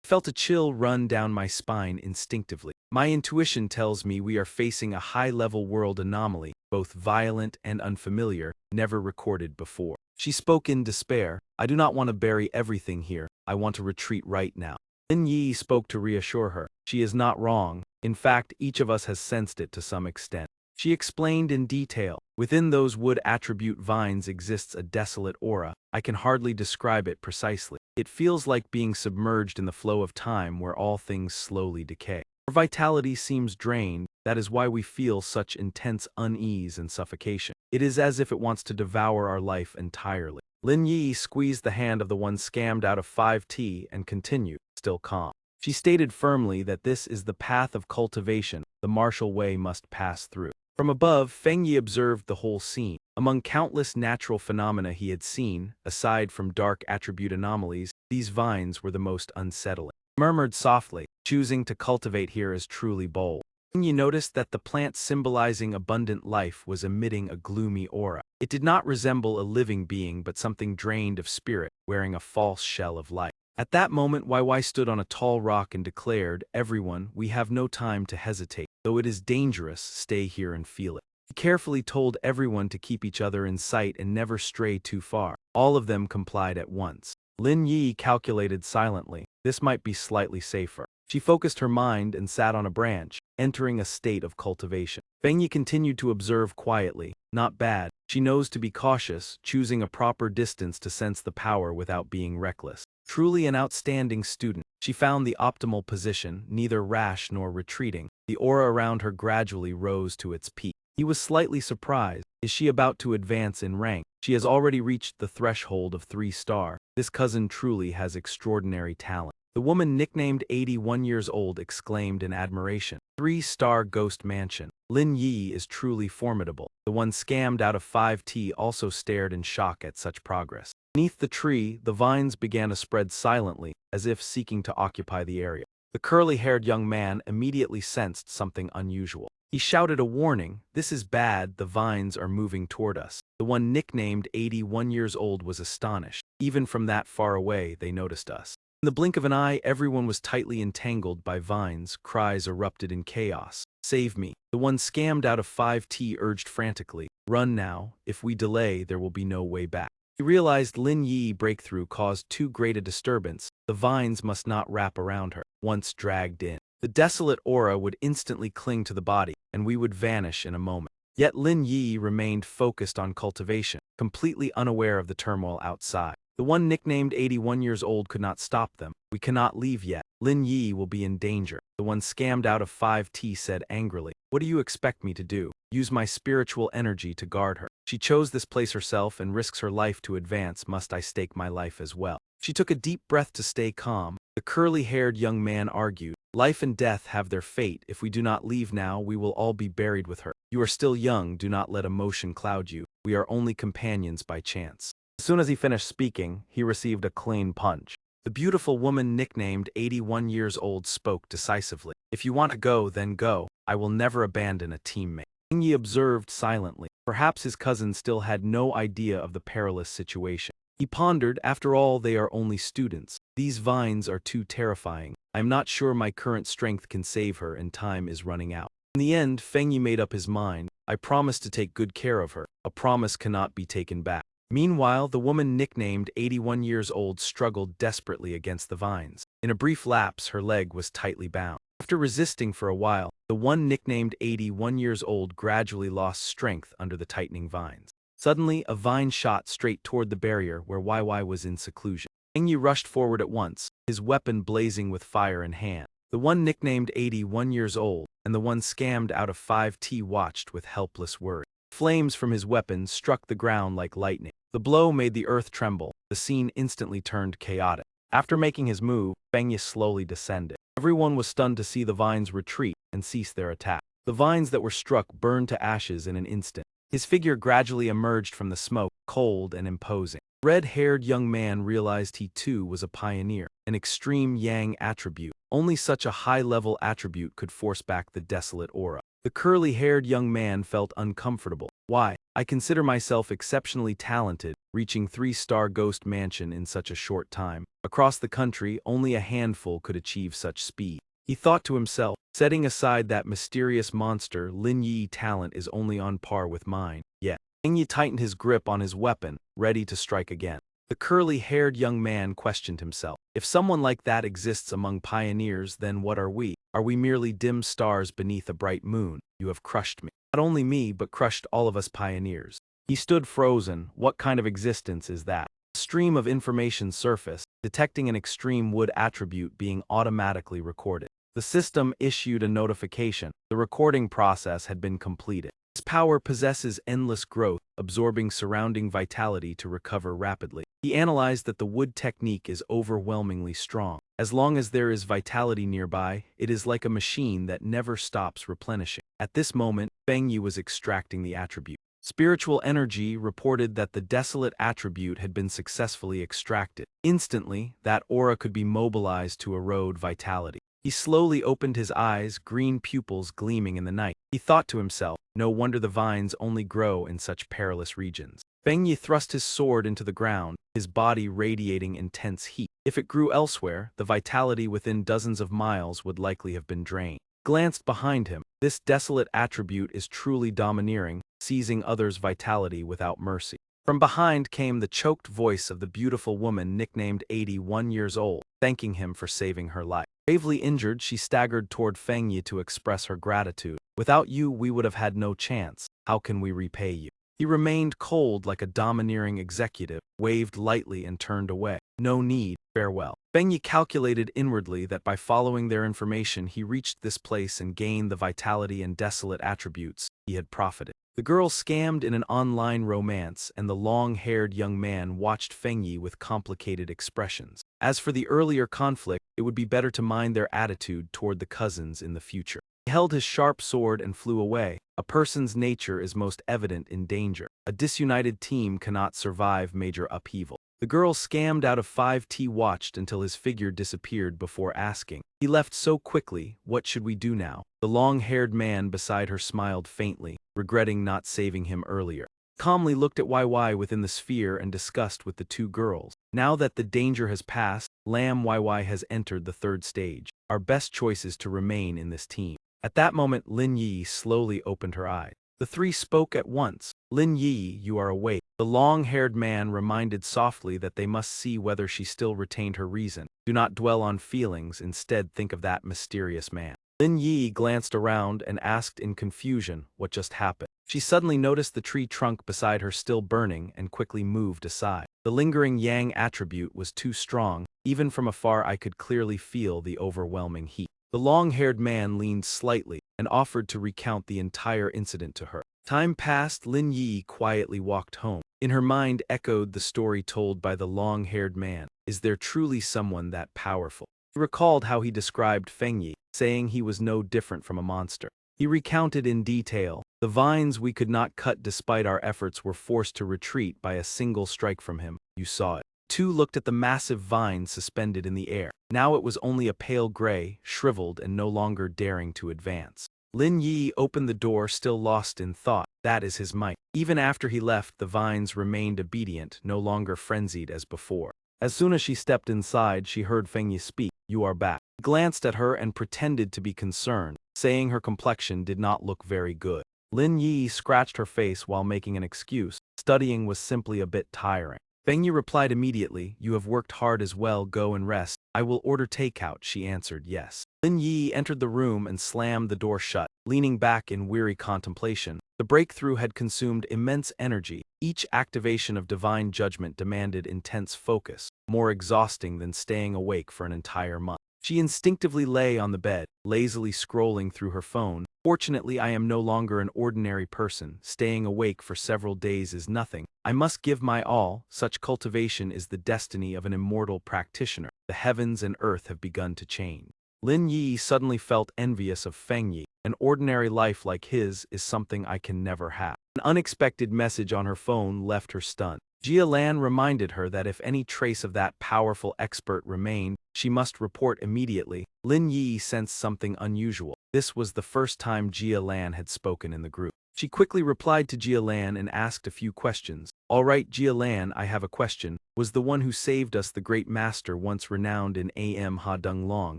I felt a chill run down my spine instinctively. My intuition tells me we are facing a high-level world anomaly, both violent and unfamiliar, never recorded before. She spoke in despair. I do not want to bury everything here. I want to retreat right now. Fang Yi spoke to reassure her. She is not wrong. In fact, each of us has sensed it to some extent. She explained in detail. Within those wood attribute vines exists a desolate aura. I can hardly describe it precisely. It feels like being submerged in the flow of time where all things slowly decay. Our vitality seems drained. That is why we feel such intense unease and suffocation. It is as if it wants to devour our life entirely. Fang Yi squeezed the hand of the one scammed out of 5T and continued, still calm. She stated firmly that this is the path of cultivation the martial way must pass through. From above, Fang Yi observed the whole scene. Among countless natural phenomena he had seen, aside from dark attribute anomalies, these vines were the most unsettling. He murmured softly, choosing to cultivate here is truly bold. Fang Yi noticed that the plant symbolizing abundant life was emitting a gloomy aura. It did not resemble a living being but something drained of spirit, wearing a false shell of light. At that moment YY stood on a tall rock and declared, "Everyone, we have no time to hesitate. Though it is dangerous, stay here and feel it." He carefully told everyone to keep each other in sight and never stray too far. All of them complied at once. Fang Yi calculated silently. This might be slightly safer. She focused her mind and sat on a branch, entering a state of cultivation. Fang Yi continued to observe quietly. Not bad. She knows to be cautious, choosing a proper distance to sense the power without being reckless. Truly an outstanding student. She found the optimal position, neither rash nor retreating. The aura around her gradually rose to its peak. He was slightly surprised. Is she about to advance in rank? She has already reached the threshold of 3-star. This cousin truly has extraordinary talent. The woman nicknamed 81 years old exclaimed in admiration. 3-star ghost mansion. Fang Yi is truly formidable. The one scammed out of 5T also stared in shock at such progress. Beneath the tree, the vines began to spread silently, as if seeking to occupy the area. The curly-haired young man immediately sensed something unusual. He shouted a warning, "This is bad, the vines are moving toward us." The one nicknamed 81 years old was astonished. Even from that far away, they noticed us. In the blink of an eye, everyone was tightly entangled by vines. Cries erupted in chaos. "Save me." The one scammed out of 5T urged frantically. "Run now. If we delay, there will be no way back." He realized Fang Yi's breakthrough caused too great a disturbance. The vines must not wrap around her. Once dragged in, the desolate aura would instantly cling to the body, and we would vanish in a moment. Yet Fang Yi remained focused on cultivation, completely unaware of the turmoil outside. The one nicknamed 81 years old could not stop them. "We cannot leave yet. Fang Yi will be in danger." The one scammed out of 5T said angrily. "What do you expect me to do? Use my spiritual energy to guard her. She chose this place herself and risks her life to advance. Must I stake my life as well?" She took a deep breath to stay calm. The curly-haired young man argued, "Life and death have their fate. If we do not leave now, we will all be buried with her. You are still young. Do not let emotion cloud you. We are only companions by chance." As soon as he finished speaking, he received a clean punch. The beautiful woman nicknamed 81 years old spoke decisively. "If you want to go, then go. I will never abandon a teammate." Fang Yi observed silently. Perhaps his cousin still had no idea of the perilous situation. He pondered, after all, they are only students. These vines are too terrifying. I am not sure my current strength can save her and time is running out. In the end, Fang Yi made up his mind. I promise to take good care of her. A promise cannot be taken back. Meanwhile, the woman nicknamed 81 years old struggled desperately against the vines. In a brief lapse, her leg was tightly bound. After resisting for a while, the one nicknamed 81 years old gradually lost strength under the tightening vines. Suddenly, a vine shot straight toward the barrier where YY was in seclusion. Fang Yi rushed forward at once, his weapon blazing with fire in hand. The one nicknamed 81 years old, and the one scammed out of 5T watched with helpless worry. Flames from his weapon struck the ground like lightning. The blow made the earth tremble. The scene instantly turned chaotic. After making his move, Fang Yi slowly descended. Everyone was stunned to see the vines retreat and cease their attack. The vines that were struck burned to ashes in an instant. His figure gradually emerged from the smoke, cold and imposing. The red-haired young man realized he too was a pioneer, an extreme yang attribute. Only such a high-level attribute could force back the desolate aura. The curly-haired young man felt uncomfortable. Why? I consider myself exceptionally talented, reaching 3-star ghost mansion in such a short time. Across the country, only a handful could achieve such speed. He thought to himself, setting aside that mysterious monster, Lin Yi's talent is only on par with mine. Yet, Fang Yi tightened his grip on his weapon, ready to strike again. The curly-haired young man questioned himself. If someone like that exists among pioneers, then what are we? Are we merely dim stars beneath a bright moon? You have crushed me. Not only me, but crushed all of us pioneers. He stood frozen. What kind of existence is that? A stream of information surfaced, detecting an extreme wood attribute being automatically recorded. The system issued a notification. The recording process had been completed. This power possesses endless growth, absorbing surrounding vitality to recover rapidly. He analyzed that the wood technique is overwhelmingly strong. As long as there is vitality nearby, it is like a machine that never stops replenishing. At this moment, Fang Yi was extracting the attribute. Spiritual energy reported that the desolate attribute had been successfully extracted. Instantly, that aura could be mobilized to erode vitality. He slowly opened his eyes, green pupils gleaming in the night. He thought to himself, no wonder the vines only grow in such perilous regions. Fang Yi thrust his sword into the ground, his body radiating intense heat. If it grew elsewhere, the vitality within dozens of miles would likely have been drained. Glanced behind him. This desolate attribute is truly domineering, seizing others' vitality without mercy. From behind came the choked voice of the beautiful woman nicknamed 81 years old, thanking him for saving her life. Gravely injured, she staggered toward Fang Yi to express her gratitude. Without you, we would have had no chance. How can we repay you? He remained cold like a domineering executive, waved lightly and turned away. No need, farewell. Fang Yi calculated inwardly that by following their information he reached this place and gained the vitality and desolate attributes he had profited. The girl scammed in an online romance, and the long-haired young man watched Fang Yi with complicated expressions. As for the earlier conflict, it would be better to mind their attitude toward the cousins in the future. He held his sharp sword and flew away. A person's nature is most evident in danger. A disunited team cannot survive major upheaval. The girl scammed out of 5T watched until his figure disappeared before asking. He left so quickly, what should we do now? The long-haired man beside her smiled faintly, regretting not saving him earlier. Calmly looked at YY within the sphere and discussed with the two girls. Now that the danger has passed, Lamb YY has entered the third stage. Our best choice is to remain in this team. At that moment, Lin Yi slowly opened her eyes. The three spoke at once. Lin Yi, you are awake. The long-haired man reminded softly that they must see whether she still retained her reason. Do not dwell on feelings, instead think of that mysterious man. Lin Yi glanced around and asked in confusion what just happened. She suddenly noticed the tree trunk beside her still burning and quickly moved aside. The lingering yang attribute was too strong. Even from afar I could clearly feel the overwhelming heat. The long-haired man leaned slightly and offered to recount the entire incident to her. Time passed. Lin Yi quietly walked home. In her mind echoed the story told by the long-haired man. Is there truly someone that powerful? He recalled how he described Fang Yi, saying he was no different from a monster. He recounted in detail. The vines we could not cut despite our efforts were forced to retreat by a single strike from him. You saw it. Two looked at the massive vine suspended in the air. Now it was only a pale gray, shriveled and no longer daring to advance. Lin Yi opened the door, still lost in thought. That is his might. Even after he left, the vines remained obedient, no longer frenzied as before. As soon as she stepped inside, she heard Fang Yi speak. You are back. He glanced at her and pretended to be concerned, saying her complexion did not look very good. Lin Yi scratched her face while making an excuse. Studying was simply a bit tiring. Fang Yi replied immediately, you have worked hard as well, go and rest. I will order takeout, she answered yes. Lin Yi entered the room and slammed the door shut, leaning back in weary contemplation. The breakthrough had consumed immense energy. Each activation of divine judgment demanded intense focus, more exhausting than staying awake for an entire month. She instinctively lay on the bed, lazily scrolling through her phone. Fortunately, I am no longer an ordinary person. Staying awake for several days is nothing. I must give my all. Such cultivation is the destiny of an immortal practitioner. The heavens and earth have begun to change. Lin Yi suddenly felt envious of Fang Yi. An ordinary life like his is something I can never have. An unexpected message on her phone left her stunned. Jia Lan reminded her that if any trace of that powerful expert remained, she must report immediately. Lin Yi sensed something unusual. This was the first time Jia Lan had spoken in the group. She quickly replied to Jia Lan and asked a few questions. "All right, Jia Lan, I have a question. Was the one who saved us the great master once renowned in Am Ha Dung Long?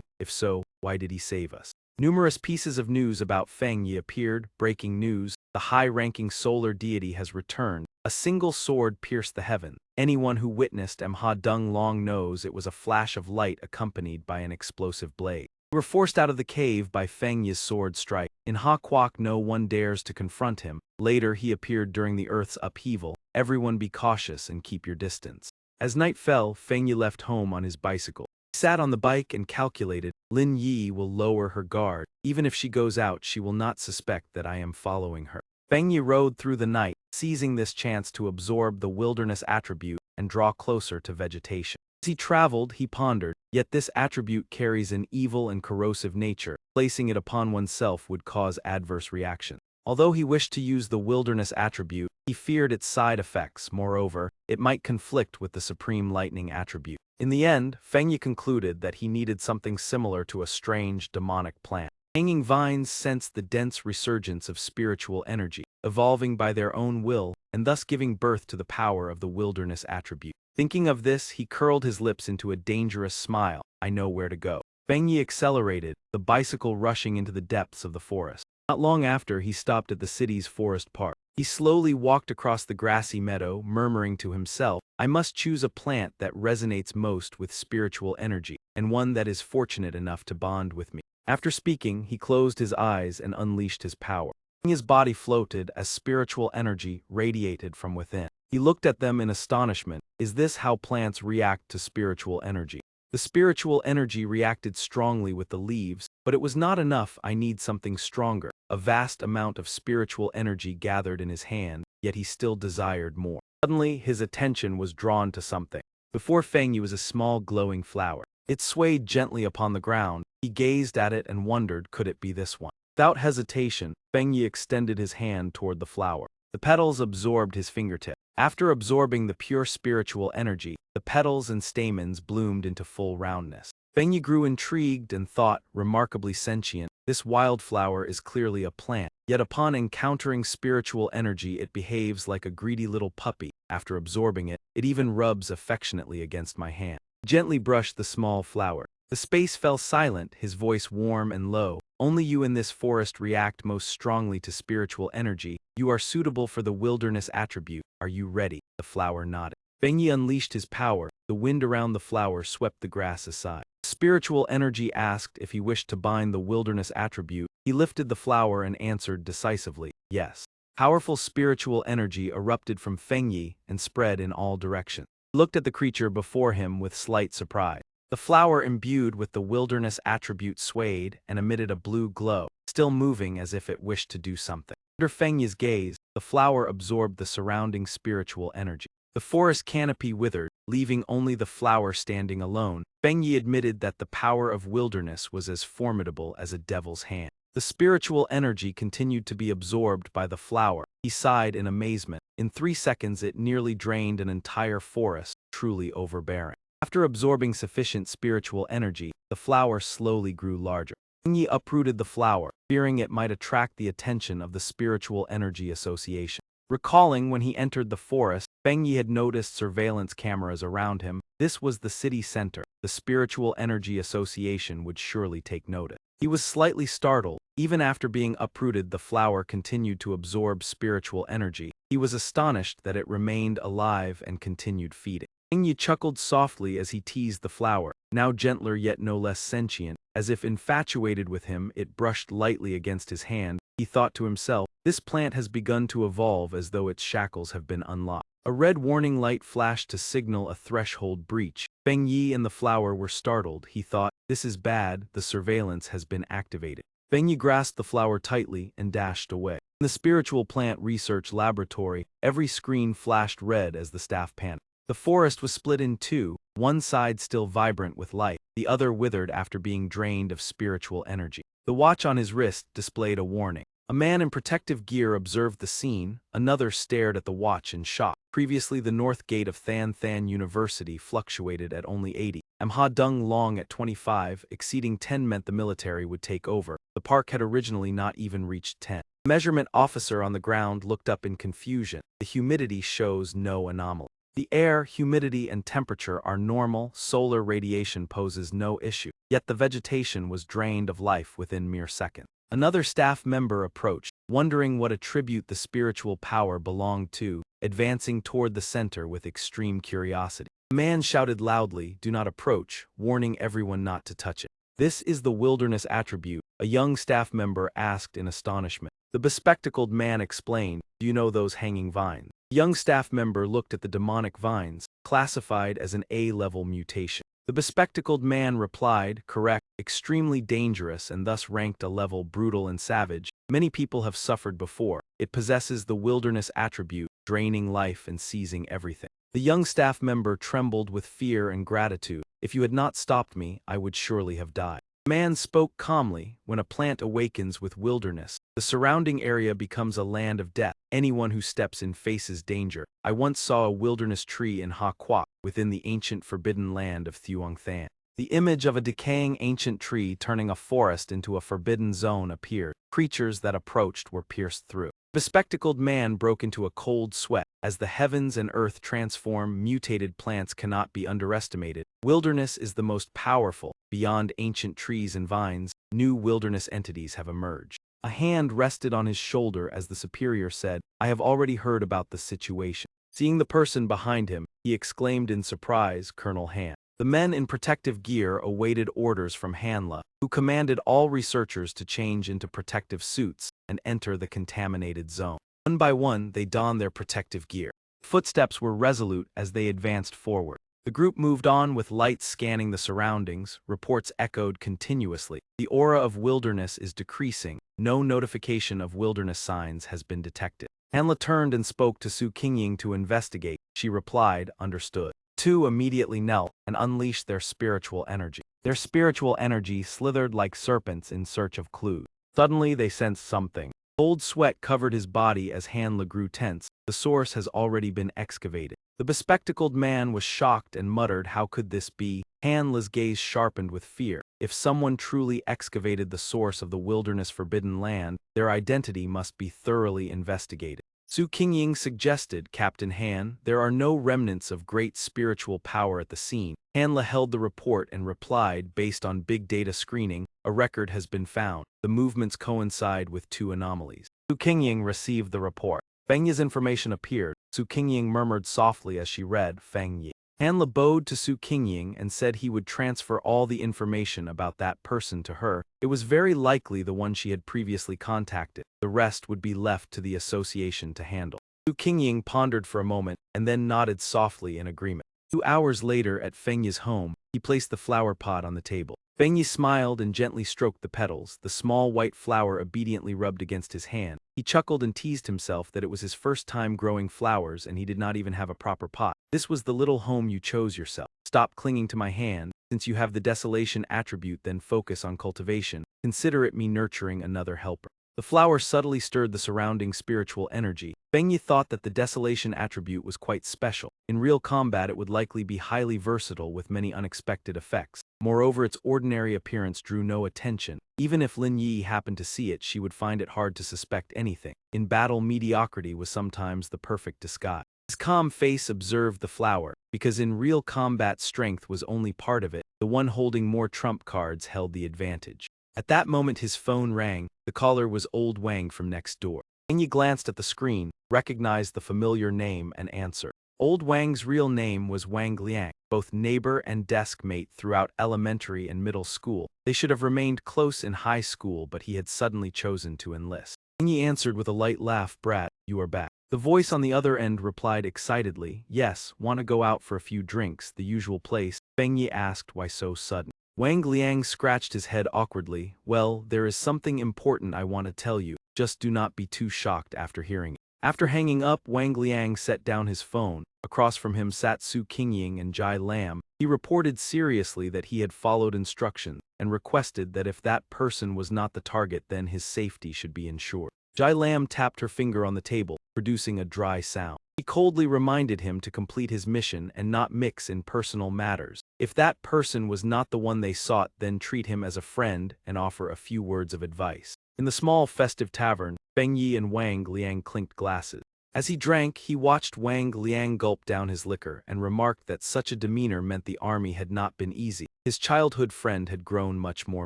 If so, why did he save us?" Numerous pieces of news about Fang Yi appeared. Breaking news: the high-ranking solar deity has returned. A single sword pierced the heaven. Anyone who witnessed Am Ha Dung Long knows it was a flash of light accompanied by an explosive blade. We were forced out of the cave by Fang Yi's sword strike. In Ha Kwok no one dares to confront him. Later he appeared during the Earth's upheaval. Everyone be cautious and keep your distance. As night fell, Fang Yi left home on his bicycle. He sat on the bike and calculated, Lin Yi will lower her guard. Even if she goes out, she will not suspect that I am following her. Fang Yi rode through the night, seizing this chance to absorb the wilderness attribute and draw closer to vegetation. As he traveled, he pondered, yet this attribute carries an evil and corrosive nature. Placing it upon oneself would cause adverse reaction. Although he wished to use the wilderness attribute, he feared its side effects. Moreover, it might conflict with the supreme lightning attribute. In the end, Fang Yi concluded that he needed something similar to a strange, demonic plant. Hanging vines sensed the dense resurgence of spiritual energy, evolving by their own will, and thus giving birth to the power of the wilderness attribute. Thinking of this, he curled his lips into a dangerous smile. I know where to go. Fang Yi accelerated, the bicycle rushing into the depths of the forest. Not long after, he stopped at the city's forest park. He slowly walked across the grassy meadow, murmuring to himself, I must choose a plant that resonates most with spiritual energy, and one that is fortunate enough to bond with me. After speaking, he closed his eyes and unleashed his power. His body floated as spiritual energy radiated from within. He looked at them in astonishment. Is this how plants react to spiritual energy? The spiritual energy reacted strongly with the leaves, but it was not enough. I need something stronger. A vast amount of spiritual energy gathered in his hand, yet he still desired more. Suddenly, his attention was drawn to something. Before Fang Yi was a small glowing flower. It swayed gently upon the ground. He gazed at it and wondered, could it be this one? Without hesitation, Fang Yi extended his hand toward the flower. The petals absorbed his fingertip. After absorbing the pure spiritual energy, the petals and stamens bloomed into full roundness. Fang Yi grew intrigued and thought, remarkably sentient, this wildflower is clearly a plant. Yet upon encountering spiritual energy it behaves like a greedy little puppy. After absorbing it, it even rubs affectionately against my hand. Gently brushed the small flower. The space fell silent, his voice warm and low. Only you in this forest react most strongly to spiritual energy. You are suitable for the wilderness attribute. Are you ready? The flower nodded. Fang Yi unleashed his power. The wind around the flower swept the grass aside. Spiritual energy asked if he wished to bind the wilderness attribute. He lifted the flower and answered decisively, yes. Powerful spiritual energy erupted from Fang Yi and spread in all directions. He looked at the creature before him with slight surprise. The flower imbued with the wilderness attribute swayed and emitted a blue glow, still moving as if it wished to do something. Under Fang Yi's gaze, the flower absorbed the surrounding spiritual energy. The forest canopy withered, leaving only the flower standing alone. Fang Yi admitted that the power of wilderness was as formidable as a devil's hand. The spiritual energy continued to be absorbed by the flower. He sighed in amazement. In 3 seconds it nearly drained an entire forest, truly overbearing. After absorbing sufficient spiritual energy, the flower slowly grew larger. Fang Yi uprooted the flower, fearing it might attract the attention of the Spiritual Energy Association. Recalling when he entered the forest, Fang Yi had noticed surveillance cameras around him. This was the city center. The Spiritual Energy Association would surely take notice. He was slightly startled. Even after being uprooted, the flower continued to absorb spiritual energy. He was astonished that it remained alive and continued feeding. Fang Yi chuckled softly as he teased the flower, now gentler yet no less sentient. As if infatuated with him, it brushed lightly against his hand. He thought to himself, this plant has begun to evolve as though its shackles have been unlocked. A red warning light flashed to signal a threshold breach. Fang Yi and the flower were startled. He thought, this is bad, the surveillance has been activated. Fang Yi grasped the flower tightly and dashed away. In the Spiritual Plant Research Laboratory, every screen flashed red as the staff panicked. The forest was split in two, one side still vibrant with life, the other withered after being drained of spiritual energy. The watch on his wrist displayed a warning. A man in protective gear observed the scene, another stared at the watch in shock. Previously, the north gate of Than Than University fluctuated at only 80. Ha Dung Long at 25, exceeding 10 meant the military would take over. The park had originally not even reached 10. The measurement officer on the ground looked up in confusion. The humidity shows no anomaly. The air, humidity, and temperature are normal, solar radiation poses no issue. Yet the vegetation was drained of life within mere seconds. Another staff member approached, wondering what attribute the spiritual power belonged to, advancing toward the center with extreme curiosity. The man shouted loudly, "Do not approach," warning everyone not to touch it. "This is the wilderness attribute," a young staff member asked in astonishment. The bespectacled man explained, "Do you know those hanging vines?" The young staff member looked at the demonic vines, classified as an A-level mutation. The bespectacled man replied, "Correct, extremely dangerous and thus ranked a level brutal and savage. Many people have suffered before. It possesses the wilderness attribute, draining life and seizing everything." The young staff member trembled with fear and gratitude. "If you had not stopped me, I would surely have died." The man spoke calmly, "When a plant awakens with wilderness, the surrounding area becomes a land of death. Anyone who steps in faces danger. I once saw a wilderness tree in Ha Kwak, within the ancient forbidden land of Thuong Than. The image of a decaying ancient tree turning a forest into a forbidden zone appeared. Creatures that approached were pierced through." The bespectacled man broke into a cold sweat. As the heavens and earth transform, mutated plants cannot be underestimated. Wilderness is the most powerful. Beyond ancient trees and vines, new wilderness entities have emerged. A hand rested on his shoulder as the superior said, "I have already heard about the situation." Seeing the person behind him, he exclaimed in surprise, "Colonel Han." The men in protective gear awaited orders from Hanla, who commanded all researchers to change into protective suits and enter the contaminated zone. One by one, they donned their protective gear. Footsteps were resolute as they advanced forward. The group moved on with lights scanning the surroundings. Reports echoed continuously. The aura of wilderness is decreasing. No notification of wilderness signs has been detected. Hanla turned and spoke to Su Qingying to investigate. She replied, "Understood." Two immediately knelt and unleashed their spiritual energy. Their spiritual energy slithered like serpents in search of clues. Suddenly they sensed something. Cold sweat covered his body as Hanla grew tense. The source has already been excavated. The bespectacled man was shocked and muttered, "How could this be?" Hanla's gaze sharpened with fear. If someone truly excavated the source of the wilderness forbidden land, their identity must be thoroughly investigated. Su Qingying suggested, "Captain Han, there are no remnants of great spiritual power at the scene." Hanla held the report and replied, "Based on big data screening, a record has been found. The movements coincide with two anomalies." Su Qingying received the report. Fang Yi's information appeared. Su Qingying murmured softly as she read, "Fang Yi." Hanla bowed to Su Qingying and said he would transfer all the information about that person to her. It was very likely the one she had previously contacted. The rest would be left to the association to handle. Su Qingying pondered for a moment and then nodded softly in agreement. 2 hours later at Feng Yi's home, he placed the flower pot on the table. Feng Yi smiled and gently stroked the petals. The small white flower obediently rubbed against his hand. He chuckled and teased himself that it was his first time growing flowers and he did not even have a proper pot. "This was the little home you chose yourself. Stop clinging to my hand. Since you have the desolation attribute, then focus on cultivation. Consider it me nurturing another helper." The flower subtly stirred the surrounding spiritual energy. Feng Yi thought that the desolation attribute was quite special. In real combat it would likely be highly versatile with many unexpected effects. Moreover, its ordinary appearance drew no attention. Even if Lin Yi happened to see it, she would find it hard to suspect anything. In battle, mediocrity was sometimes the perfect disguise. His calm face observed the flower, because in real combat strength was only part of it. The one holding more trump cards held the advantage. At that moment his phone rang. The caller was Old Wang from next door. Feng Yi glanced at the screen, recognized the familiar name, and answered. Old Wang's real name was Wang Liang, both neighbor and desk mate throughout elementary and middle school. They should have remained close in high school, but he had suddenly chosen to enlist. Feng Yi answered with a light laugh, "Brat, you are back." The voice on the other end replied excitedly, "Yes, want to go out for a few drinks, the usual place." Feng Yi asked, "Why so sudden?" Wang Liang scratched his head awkwardly. "Well, there is something important I want to tell you. Just do not be too shocked after hearing it." After hanging up, Wang Liang set down his phone. Across from him sat Su Qingying and Jai Lam. He reported seriously that he had followed instructions and requested that if that person was not the target, then his safety should be ensured. Jai Lam tapped her finger on the table, producing a dry sound. He coldly reminded him to complete his mission and not mix in personal matters. If that person was not the one they sought, then treat him as a friend and offer a few words of advice. In the small festive tavern, Fang Yi and Wang Liang clinked glasses. As he drank, he watched Wang Liang gulp down his liquor and remarked that such a demeanor meant the army had not been easy. His childhood friend had grown much more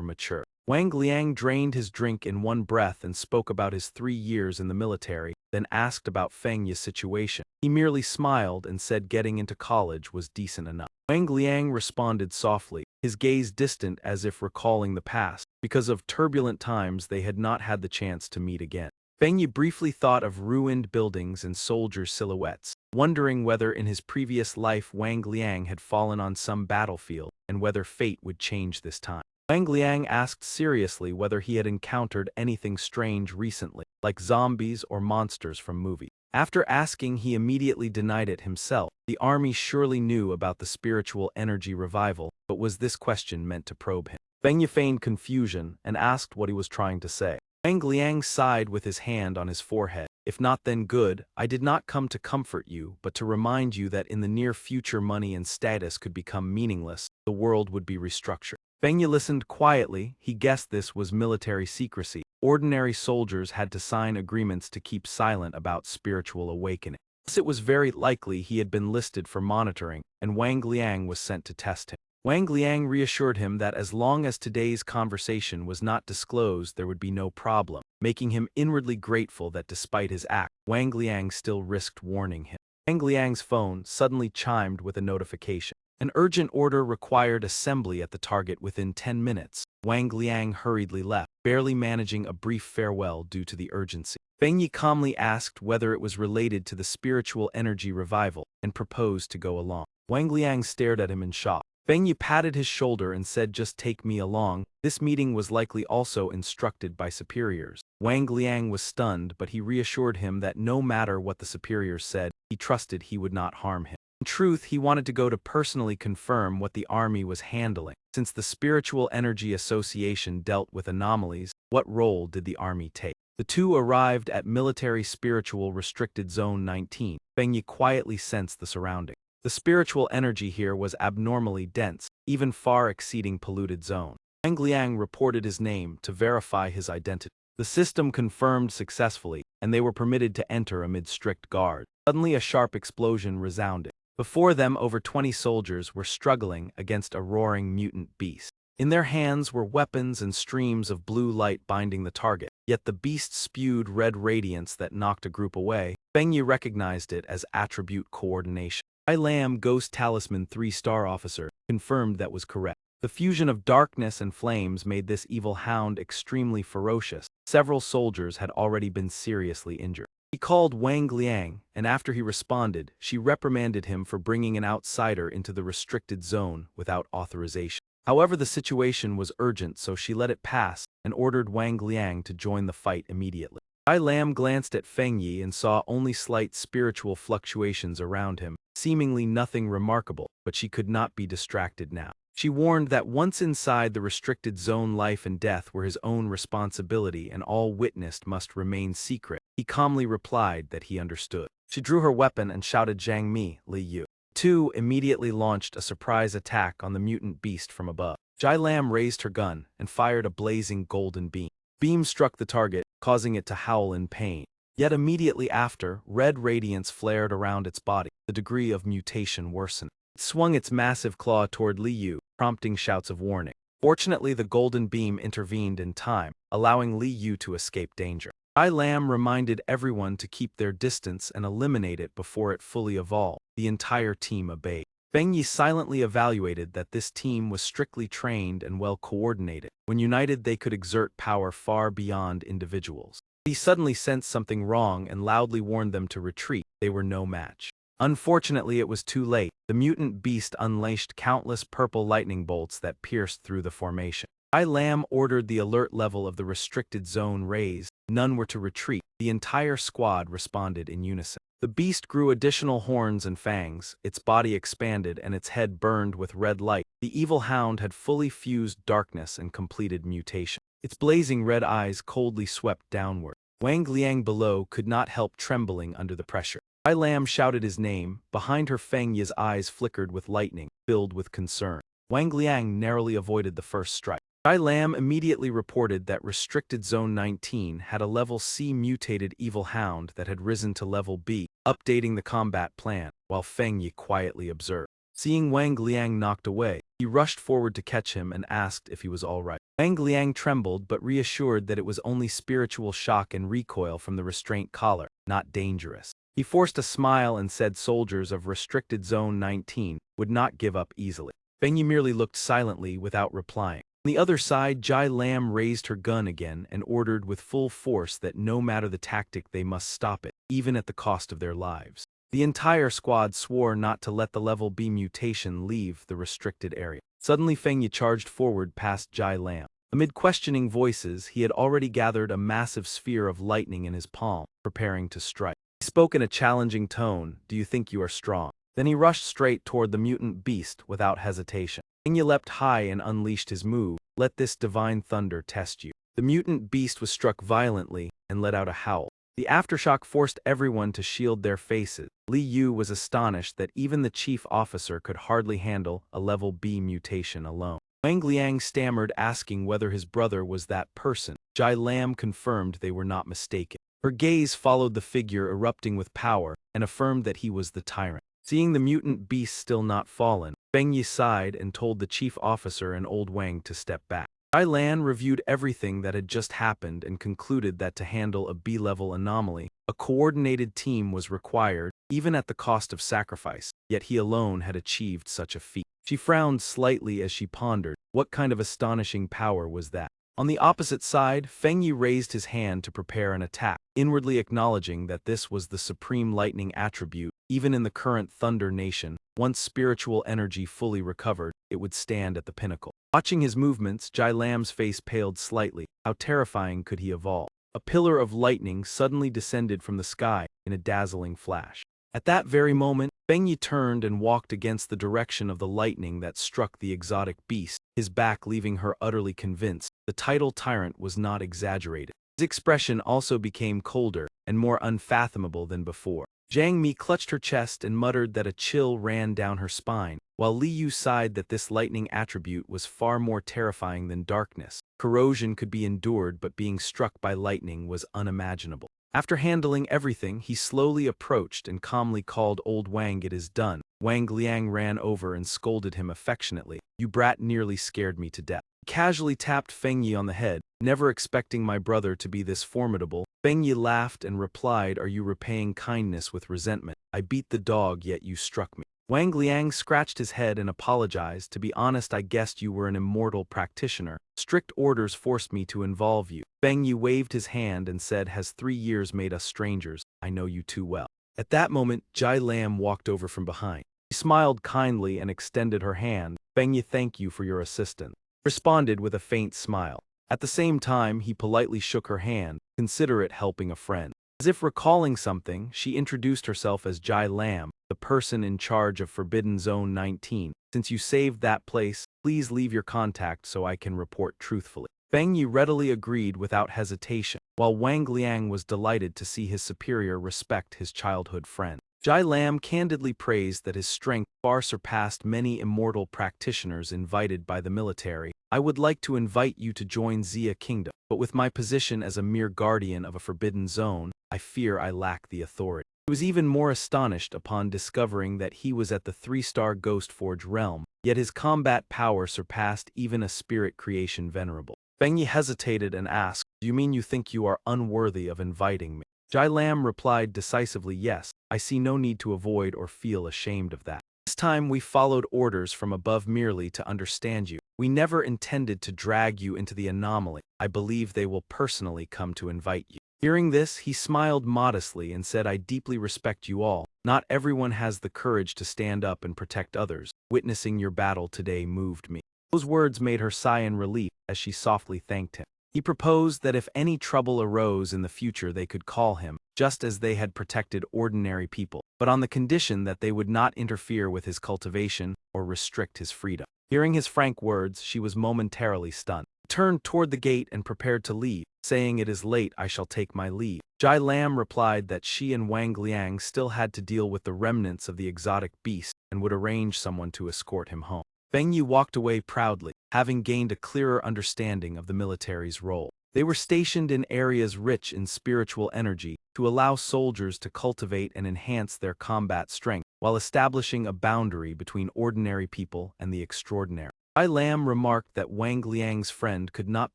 mature. Wang Liang drained his drink in one breath and spoke about his 3 years in the military, then asked about Fang Yi's situation. He merely smiled and said getting into college was decent enough. Wang Liang responded softly, his gaze distant as if recalling the past. Because of turbulent times, they had not had the chance to meet again. Fang Yi briefly thought of ruined buildings and soldier silhouettes, wondering whether in his previous life Wang Liang had fallen on some battlefield and whether fate would change this time. Wang Liang asked seriously whether he had encountered anything strange recently, like zombies or monsters from movies. After asking, he immediately denied it himself. The army surely knew about the spiritual energy revival, but was this question meant to probe him? Fang Yi feigned confusion and asked what he was trying to say. Wang Liang sighed with his hand on his forehead. If not, then good. I did not come to comfort you, but to remind you that in the near future money and status could become meaningless, the world would be restructured. Fang Yi listened quietly. He guessed this was military secrecy. Ordinary soldiers had to sign agreements to keep silent about spiritual awakening. Thus it was very likely he had been listed for monitoring, and Wang Liang was sent to test him. Wang Liang reassured him that as long as today's conversation was not disclosed, there would be no problem, making him inwardly grateful that despite his act, Wang Liang still risked warning him. Wang Liang's phone suddenly chimed with a notification. An urgent order required assembly at the target within 10 minutes. Wang Liang hurriedly left, barely managing a brief farewell due to the urgency. Fang Yi calmly asked whether it was related to the spiritual energy revival and proposed to go along. Wang Liang stared at him in shock. Fang Yi patted his shoulder and said, "Just take me along." This meeting was likely also instructed by superiors. Wang Liang was stunned, but he reassured him that no matter what the superiors said, he trusted he would not harm him. In truth, he wanted to go to personally confirm what the army was handling. Since the Spiritual Energy Association dealt with anomalies, what role did the army take? The two arrived at Military Spiritual Restricted Zone 19. Fang Yi quietly sensed the surrounding. The spiritual energy here was abnormally dense, even far exceeding polluted zone. Wang Liang reported his name to verify his identity. The system confirmed successfully, and they were permitted to enter amid strict guard. Suddenly a sharp explosion resounded. Before them, over 20 soldiers were struggling against a roaring mutant beast. In their hands were weapons and streams of blue light binding the target, yet the beast spewed red radiance that knocked a group away. Fang Yi recognized it as attribute coordination. Jai Lam, Ghost Talisman 3-star officer, confirmed that was correct. The fusion of darkness and flames made this evil hound extremely ferocious. Several soldiers had already been seriously injured. He called Wang Liang, and after he responded, she reprimanded him for bringing an outsider into the restricted zone without authorization. However, the situation was urgent, so she let it pass and ordered Wang Liang to join the fight immediately. Jai Lam glanced at Fang Yi and saw only slight spiritual fluctuations around him, seemingly nothing remarkable, but she could not be distracted now. She warned that once inside the restricted zone, life and death were his own responsibility and all witnessed must remain secret. He calmly replied that he understood. She drew her weapon and shouted, "Jiang Mi, Li Yu." Two immediately launched a surprise attack on the mutant beast from above. Jai Lam raised her gun and fired a blazing golden beam. Beam struck the target, causing it to howl in pain. Yet immediately after, red radiance flared around its body. The degree of mutation worsened. It swung its massive claw toward Li Yu, prompting shouts of warning. Fortunately, the golden beam intervened in time, allowing Li Yu to escape danger. Jai Lam reminded everyone to keep their distance and eliminate it before it fully evolved. The entire team obeyed. Fang Yi silently evaluated that this team was strictly trained and well coordinated. When united, they could exert power far beyond individuals. He suddenly sensed something wrong and loudly warned them to retreat. They were no match. Unfortunately, it was too late. The mutant beast unleashed countless purple lightning bolts that pierced through the formation. Jai Lam ordered the alert level of the restricted zone raised. None were to retreat. The entire squad responded in unison. The beast grew additional horns and fangs, its body expanded and its head burned with red light. The evil hound had fully fused darkness and completed mutation. Its blazing red eyes coldly swept downward. Wang Liang below could not help trembling under the pressure. Ai Lam shouted his name. Behind her, Fang Yi's eyes flickered with lightning, filled with concern. Wang Liang narrowly avoided the first strike. Ai Lam immediately reported that Restricted Zone 19 had a level C mutated evil hound that had risen to level B, updating the combat plan, while Feng Yi quietly observed. Seeing Wang Liang knocked away, he rushed forward to catch him and asked if he was all right. Wang Liang trembled but reassured that it was only spiritual shock and recoil from the restraint collar, not dangerous. He forced a smile and said soldiers of Restricted Zone 19 would not give up easily. Feng Yi merely looked silently without replying. On the other side, Jai Lam raised her gun again and ordered with full force that no matter the tactic they must stop it, even at the cost of their lives. The entire squad swore not to let the level B mutation leave the restricted area. Suddenly Feng Yi charged forward past Jai Lam. Amid questioning voices, he had already gathered a massive sphere of lightning in his palm, preparing to strike. He spoke in a challenging tone, "Do you think you are strong?" Then he rushed straight toward the mutant beast without hesitation. Feng Yi leapt high and unleashed his move, "Let this divine thunder test you." The mutant beast was struck violently and let out a howl. The aftershock forced everyone to shield their faces. Li Yu was astonished that even the chief officer could hardly handle a level B mutation alone. Wang Liang stammered, asking whether his brother was that person. Jai Lam confirmed they were not mistaken. Her gaze followed the figure erupting with power and affirmed that he was the tyrant. Seeing the mutant beast still not fallen, Feng Yi sighed and told the chief officer and old Wang to step back. Jai Lan reviewed everything that had just happened and concluded that to handle a B-level anomaly, a coordinated team was required, even at the cost of sacrifice, yet he alone had achieved such a feat. She frowned slightly as she pondered, what kind of astonishing power was that? On the opposite side, Feng Yi raised his hand to prepare an attack, inwardly acknowledging that this was the supreme lightning attribute. Even in the current Thunder Nation, once spiritual energy fully recovered, it would stand at the pinnacle. Watching his movements, Jai Lam's face paled slightly. How terrifying could he evolve? A pillar of lightning suddenly descended from the sky in a dazzling flash. At that very moment, Feng Yi turned and walked against the direction of the lightning that struck the exotic beast, his back leaving her utterly convinced the title tyrant was not exaggerated. His expression also became colder and more unfathomable than before. Zhang Mi clutched her chest and muttered that a chill ran down her spine, while Li Yu sighed that this lightning attribute was far more terrifying than darkness. Corrosion could be endured, but being struck by lightning was unimaginable. After handling everything, he slowly approached and calmly called old Wang, "It is done." Wang Liang ran over and scolded him affectionately. "You brat nearly scared me to death." He casually tapped Feng Yi on the head, never expecting my brother to be this formidable. Feng Yi laughed and replied, "Are you repaying kindness with resentment? I beat the dog, yet you struck me." Wang Liang scratched his head and apologized. "To be honest, I guessed you were an immortal practitioner. Strict orders forced me to involve you." Feng Yi waved his hand and said, "Has 3 years made us strangers? I know you too well." At that moment, Jai Lam walked over from behind. She smiled kindly and extended her hand. "Feng Yi, thank you for your assistance," responded with a faint smile. At the same time, he politely shook her hand, considerate helping a friend. As if recalling something, she introduced herself as Jai Lam, the person in charge of Forbidden Zone 19. "Since you saved that place, please leave your contact so I can report truthfully." Feng Yi readily agreed without hesitation, while Wang Liang was delighted to see his superior respect his childhood friend. Jai Lam candidly praised that his strength far surpassed many immortal practitioners invited by the military. "I would like to invite you to join Xia Kingdom, but with my position as a mere guardian of a forbidden zone, I fear I lack the authority." He was even more astonished upon discovering that he was at the 3-star Ghost Forge realm, yet his combat power surpassed even a spirit creation venerable. Feng Yi hesitated and asked, "Do you mean you think you are unworthy of inviting me?" Jai Lam replied decisively, "Yes, I see no need to avoid or feel ashamed of that. This time we followed orders from above merely to understand you. We never intended to drag you into the anomaly. I believe they will personally come to invite you." Hearing this, he smiled modestly and said, "I deeply respect you all. Not everyone has the courage to stand up and protect others. Witnessing your battle today moved me." Those words made her sigh in relief as she softly thanked him. He proposed that if any trouble arose in the future they could call him, just as they had protected ordinary people, but on the condition that they would not interfere with his cultivation or restrict his freedom. Hearing his frank words, she was momentarily stunned. She turned toward the gate and prepared to leave, saying, "It is late, I shall take my leave." Jai Lam replied that she and Wang Liang still had to deal with the remnants of the exotic beast and would arrange someone to escort him home. Fang Yi walked away proudly, having gained a clearer understanding of the military's role. They were stationed in areas rich in spiritual energy to allow soldiers to cultivate and enhance their combat strength, while establishing a boundary between ordinary people and the extraordinary. Ai Lam remarked that Wang Liang's friend could not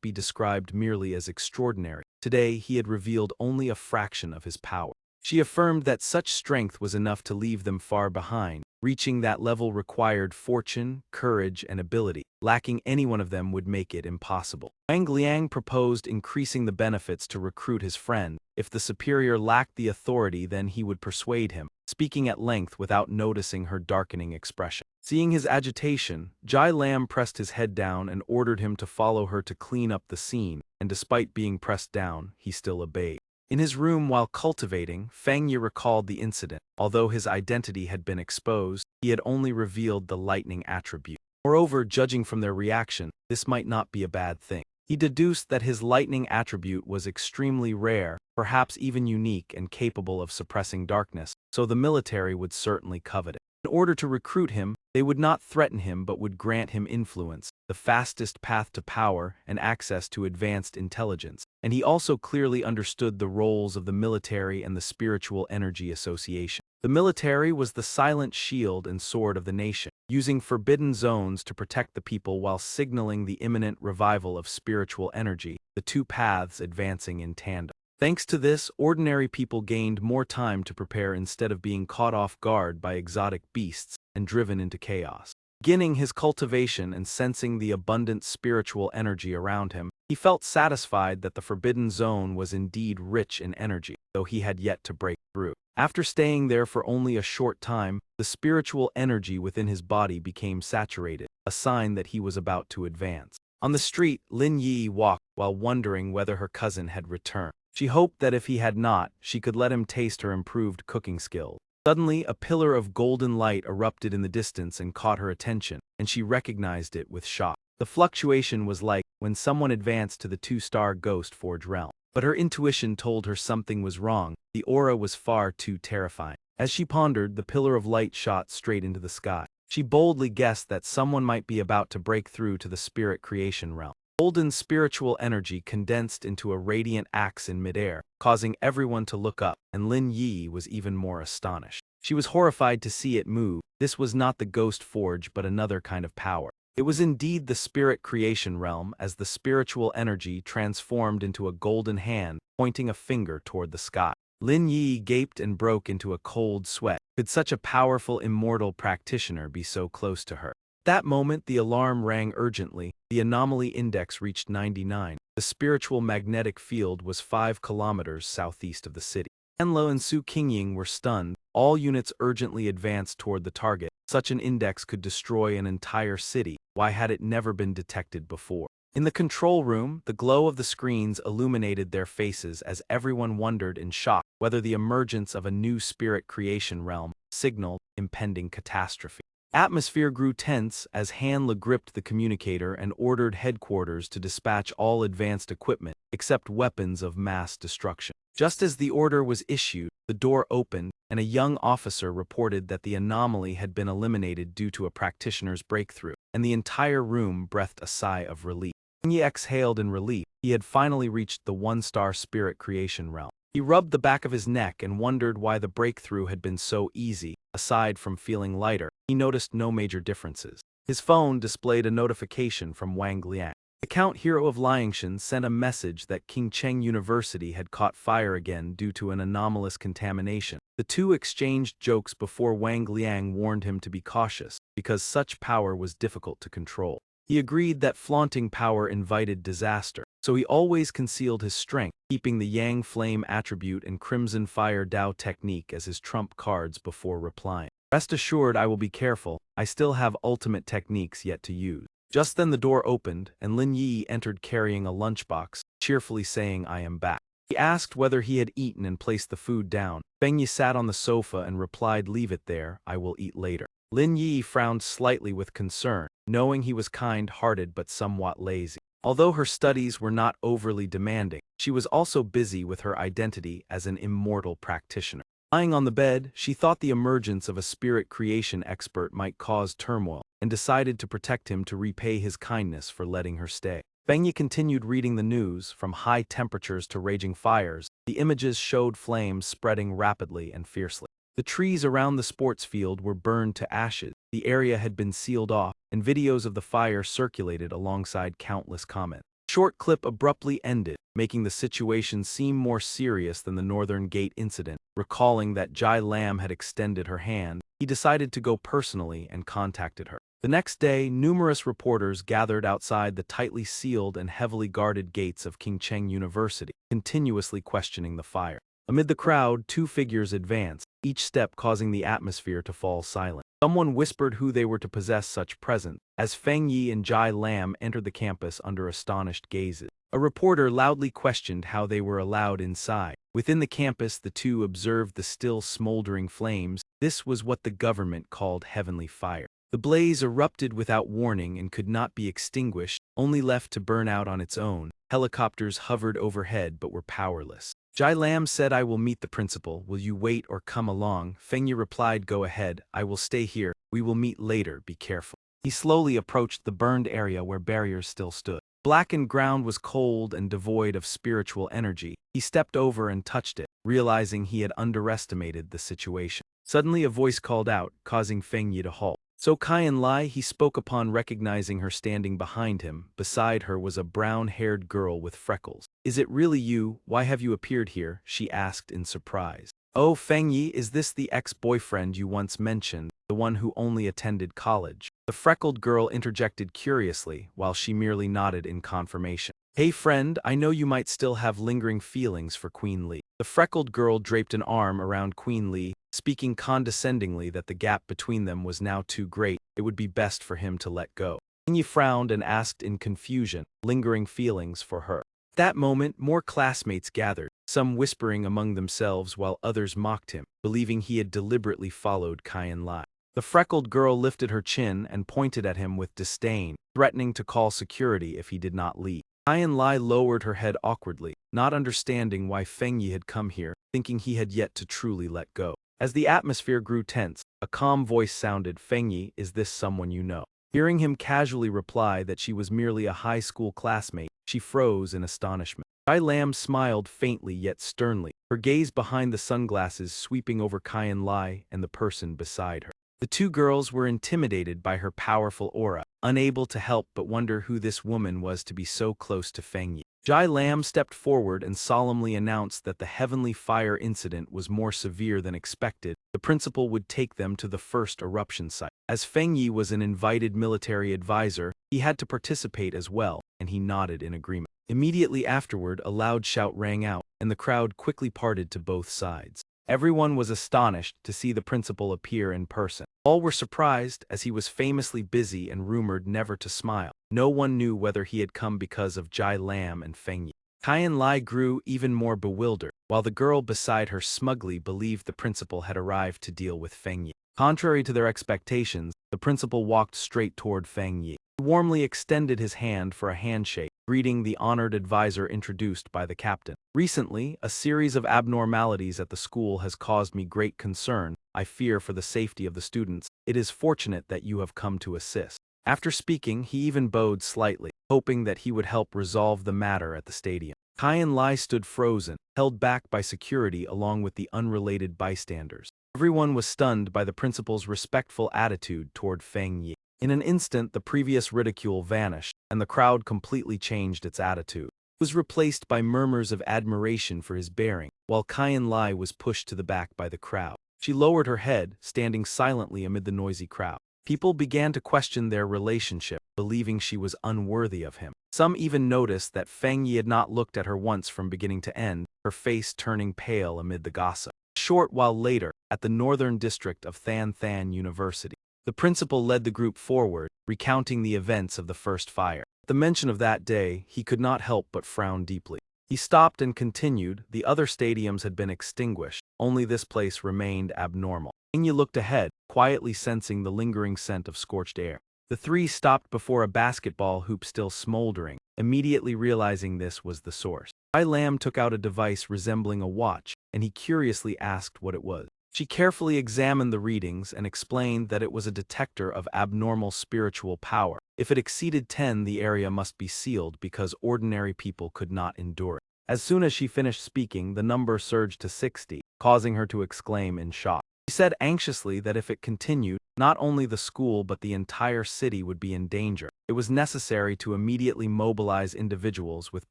be described merely as extraordinary. Today he had revealed only a fraction of his power. She affirmed that such strength was enough to leave them far behind. Reaching that level required fortune, courage, and ability. Lacking any one of them would make it impossible. Wang Liang proposed increasing the benefits to recruit his friend. If the superior lacked the authority, then he would persuade him, speaking at length without noticing her darkening expression. Seeing his agitation, Jai Lam pressed his head down and ordered him to follow her to clean up the scene, and despite being pressed down, he still obeyed. In his room while cultivating, Fang Yi recalled the incident. Although his identity had been exposed, he had only revealed the lightning attribute. Moreover, judging from their reaction, this might not be a bad thing. He deduced that his lightning attribute was extremely rare, perhaps even unique and capable of suppressing darkness, so the military would certainly covet it. In order to recruit him, they would not threaten him but would grant him influence, the fastest path to power and access to advanced intelligence. And he also clearly understood the roles of the military and the spiritual energy association. The military was the silent shield and sword of the nation, using forbidden zones to protect the people while signaling the imminent revival of spiritual energy, the two paths advancing in tandem. Thanks to this, ordinary people gained more time to prepare instead of being caught off guard by exotic beasts and driven into chaos. Beginning his cultivation and sensing the abundant spiritual energy around him, he felt satisfied that the forbidden zone was indeed rich in energy, though he had yet to break through. After staying there for only a short time, the spiritual energy within his body became saturated, a sign that he was about to advance. On the street, Lin Yi walked while wondering whether her cousin had returned. She hoped that if he had not, she could let him taste her improved cooking skills. Suddenly, a pillar of golden light erupted in the distance and caught her attention, and she recognized it with shock. The fluctuation was like when someone advanced to the two-star Ghost Forge realm. But her intuition told her something was wrong. The aura was far too terrifying. As she pondered, the pillar of light shot straight into the sky. She boldly guessed that someone might be about to break through to the spirit creation realm. Golden spiritual energy condensed into a radiant axe in midair, causing everyone to look up, and Lin Yi was even more astonished. She was horrified to see it move. This was not the Ghost Forge but another kind of power. It was indeed the spirit creation realm, as the spiritual energy transformed into a golden hand, pointing a finger toward the sky. Lin Yi gaped and broke into a cold sweat. Could such a powerful immortal practitioner be so close to her? At that moment, the alarm rang urgently. The anomaly index reached 99. The spiritual magnetic field was 5 kilometers southeast of the city. Yahello and Su Qingying were stunned. All units urgently advanced toward the target. Such an index could destroy an entire city. Why had it never been detected before? In the control room, the glow of the screens illuminated their faces as everyone wondered in shock whether the emergence of a new spirit creation realm signaled impending catastrophe. Atmosphere grew tense as Hanla gripped the communicator and ordered headquarters to dispatch all advanced equipment, except weapons of mass destruction. Just as the order was issued, the door opened, and a young officer reported that the anomaly had been eliminated due to a practitioner's breakthrough, and the entire room breathed a sigh of relief. He exhaled in relief. He had finally reached the one-star spirit creation realm. He rubbed the back of his neck and wondered why the breakthrough had been so easy. Aside from feeling lighter, he noticed no major differences. His phone displayed a notification from Wang Liang. The Count Hero of Liangshan sent a message that Qingcheng University had caught fire again due to an anomalous contamination. The two exchanged jokes before Wang Liang warned him to be cautious, because such power was difficult to control. He agreed that flaunting power invited disaster, so he always concealed his strength, keeping the Yang Flame attribute and Crimson Fire Dao technique as his trump cards before replying. Rest assured, I will be careful. I still have ultimate techniques yet to use. Just then the door opened, and Lin Yi entered carrying a lunchbox, cheerfully saying, "I am back." He asked whether he had eaten and placed the food down. Fang Yi sat on the sofa and replied, "Leave it there, I will eat later." Lin Yi frowned slightly with concern, knowing he was kind-hearted but somewhat lazy. Although her studies were not overly demanding, she was also busy with her identity as an immortal practitioner. Lying on the bed, she thought the emergence of a spirit creation expert might cause turmoil, and decided to protect him to repay his kindness for letting her stay. Fang Yi continued reading the news. From high temperatures to raging fires, the images showed flames spreading rapidly and fiercely. The trees around the sports field were burned to ashes, the area had been sealed off, and videos of the fire circulated alongside countless comments. The short clip abruptly ended, making the situation seem more serious than the Northern Gate incident. Recalling that Jai Lam had extended her hand, he decided to go personally and contacted her. The next day, numerous reporters gathered outside the tightly sealed and heavily guarded gates of King Cheng University, continuously questioning the fire. Amid the crowd, two figures advanced, each step causing the atmosphere to fall silent. Someone whispered who they were to possess such presence, as Fang Yi and Jai Lam entered the campus under astonished gazes. A reporter loudly questioned how they were allowed inside. Within the campus, the two observed the still smoldering flames. This was what the government called heavenly fire. The blaze erupted without warning and could not be extinguished, only left to burn out on its own. Helicopters hovered overhead but were powerless. Jai Lam said, "I will meet the principal. Will you wait or come along?" Feng Yi replied, "Go ahead. I will stay here. We will meet later. Be careful." He slowly approached the burned area where barriers still stood. Blackened ground was cold and devoid of spiritual energy. He stepped over and touched it, realizing he had underestimated the situation. Suddenly a voice called out, causing Feng Yi to halt. "So Kai Lai," he spoke upon recognizing her standing behind him. Beside her was a brown-haired girl with freckles. "Is it really you? Why have you appeared here?" she asked in surprise. "Oh, Feng Yi, is this the ex-boyfriend you once mentioned, the one who only attended college?" The freckled girl interjected curiously, while she merely nodded in confirmation. "Hey friend, I know you might still have lingering feelings for Queen Li." The freckled girl draped an arm around Queen Li, speaking condescendingly that the gap between them was now too great, it would be best for him to let go. Feng Yi frowned and asked in confusion, lingering feelings for her. At that moment, more classmates gathered, some whispering among themselves while others mocked him, believing he had deliberately followed Kai Lai. The freckled girl lifted her chin and pointed at him with disdain, threatening to call security if he did not leave. Kai Lai lowered her head awkwardly, not understanding why Feng Yi had come here, thinking he had yet to truly let go. As the atmosphere grew tense, a calm voice sounded, "Feng Yi, is this someone you know?" Hearing him casually reply that she was merely a high school classmate, she froze in astonishment. Jai Lam smiled faintly yet sternly, her gaze behind the sunglasses sweeping over Kai Lai and the person beside her. The two girls were intimidated by her powerful aura, unable to help but wonder who this woman was to be so close to Feng Yi. Jai Lam stepped forward and solemnly announced that the heavenly fire incident was more severe than expected. The principal would take them to the first eruption site. As Feng Yi was an invited military advisor, he had to participate as well, and he nodded in agreement. Immediately afterward, a loud shout rang out, and the crowd quickly parted to both sides. Everyone was astonished to see the principal appear in person. All were surprised, as he was famously busy and rumored never to smile. No one knew whether he had come because of Jai Lam and Feng Yi. Kai Lai grew even more bewildered, while the girl beside her smugly believed the principal had arrived to deal with Feng Yi. Contrary to their expectations, the principal walked straight toward Feng Yi. He warmly extended his hand for a handshake, greeting the honored advisor introduced by the captain. "Recently, a series of abnormalities at the school has caused me great concern. I fear for the safety of the students. It is fortunate that you have come to assist." After speaking, he even bowed slightly, hoping that he would help resolve the matter at the stadium. Kai Lai stood frozen, held back by security along with the unrelated bystanders. Everyone was stunned by the principal's respectful attitude toward Feng Yi. In an instant, the previous ridicule vanished, and the crowd completely changed its attitude. It was replaced by murmurs of admiration for his bearing, while Kai Lai was pushed to the back by the crowd. She lowered her head, standing silently amid the noisy crowd. People began to question their relationship, believing she was unworthy of him. Some even noticed that Feng Yi had not looked at her once from beginning to end, her face turning pale amid the gossip. A short while later, at the northern district of Than Than University, the principal led the group forward, recounting the events of the first fire. At the mention of that day, he could not help but frown deeply. He stopped and continued. The other stadiums had been extinguished. Only this place remained abnormal. Fang Yi looked ahead, quietly sensing the lingering scent of scorched air. The three stopped before a basketball hoop still smoldering, immediately realizing this was the source. Lam took out a device resembling a watch, and he curiously asked what it was. She carefully examined the readings and explained that it was a detector of abnormal spiritual power. If it exceeded 10, the area must be sealed because ordinary people could not endure it. As soon as she finished speaking, the number surged to 60, causing her to exclaim in shock. She said anxiously that if it continued, not only the school but the entire city would be in danger. It was necessary to immediately mobilize individuals with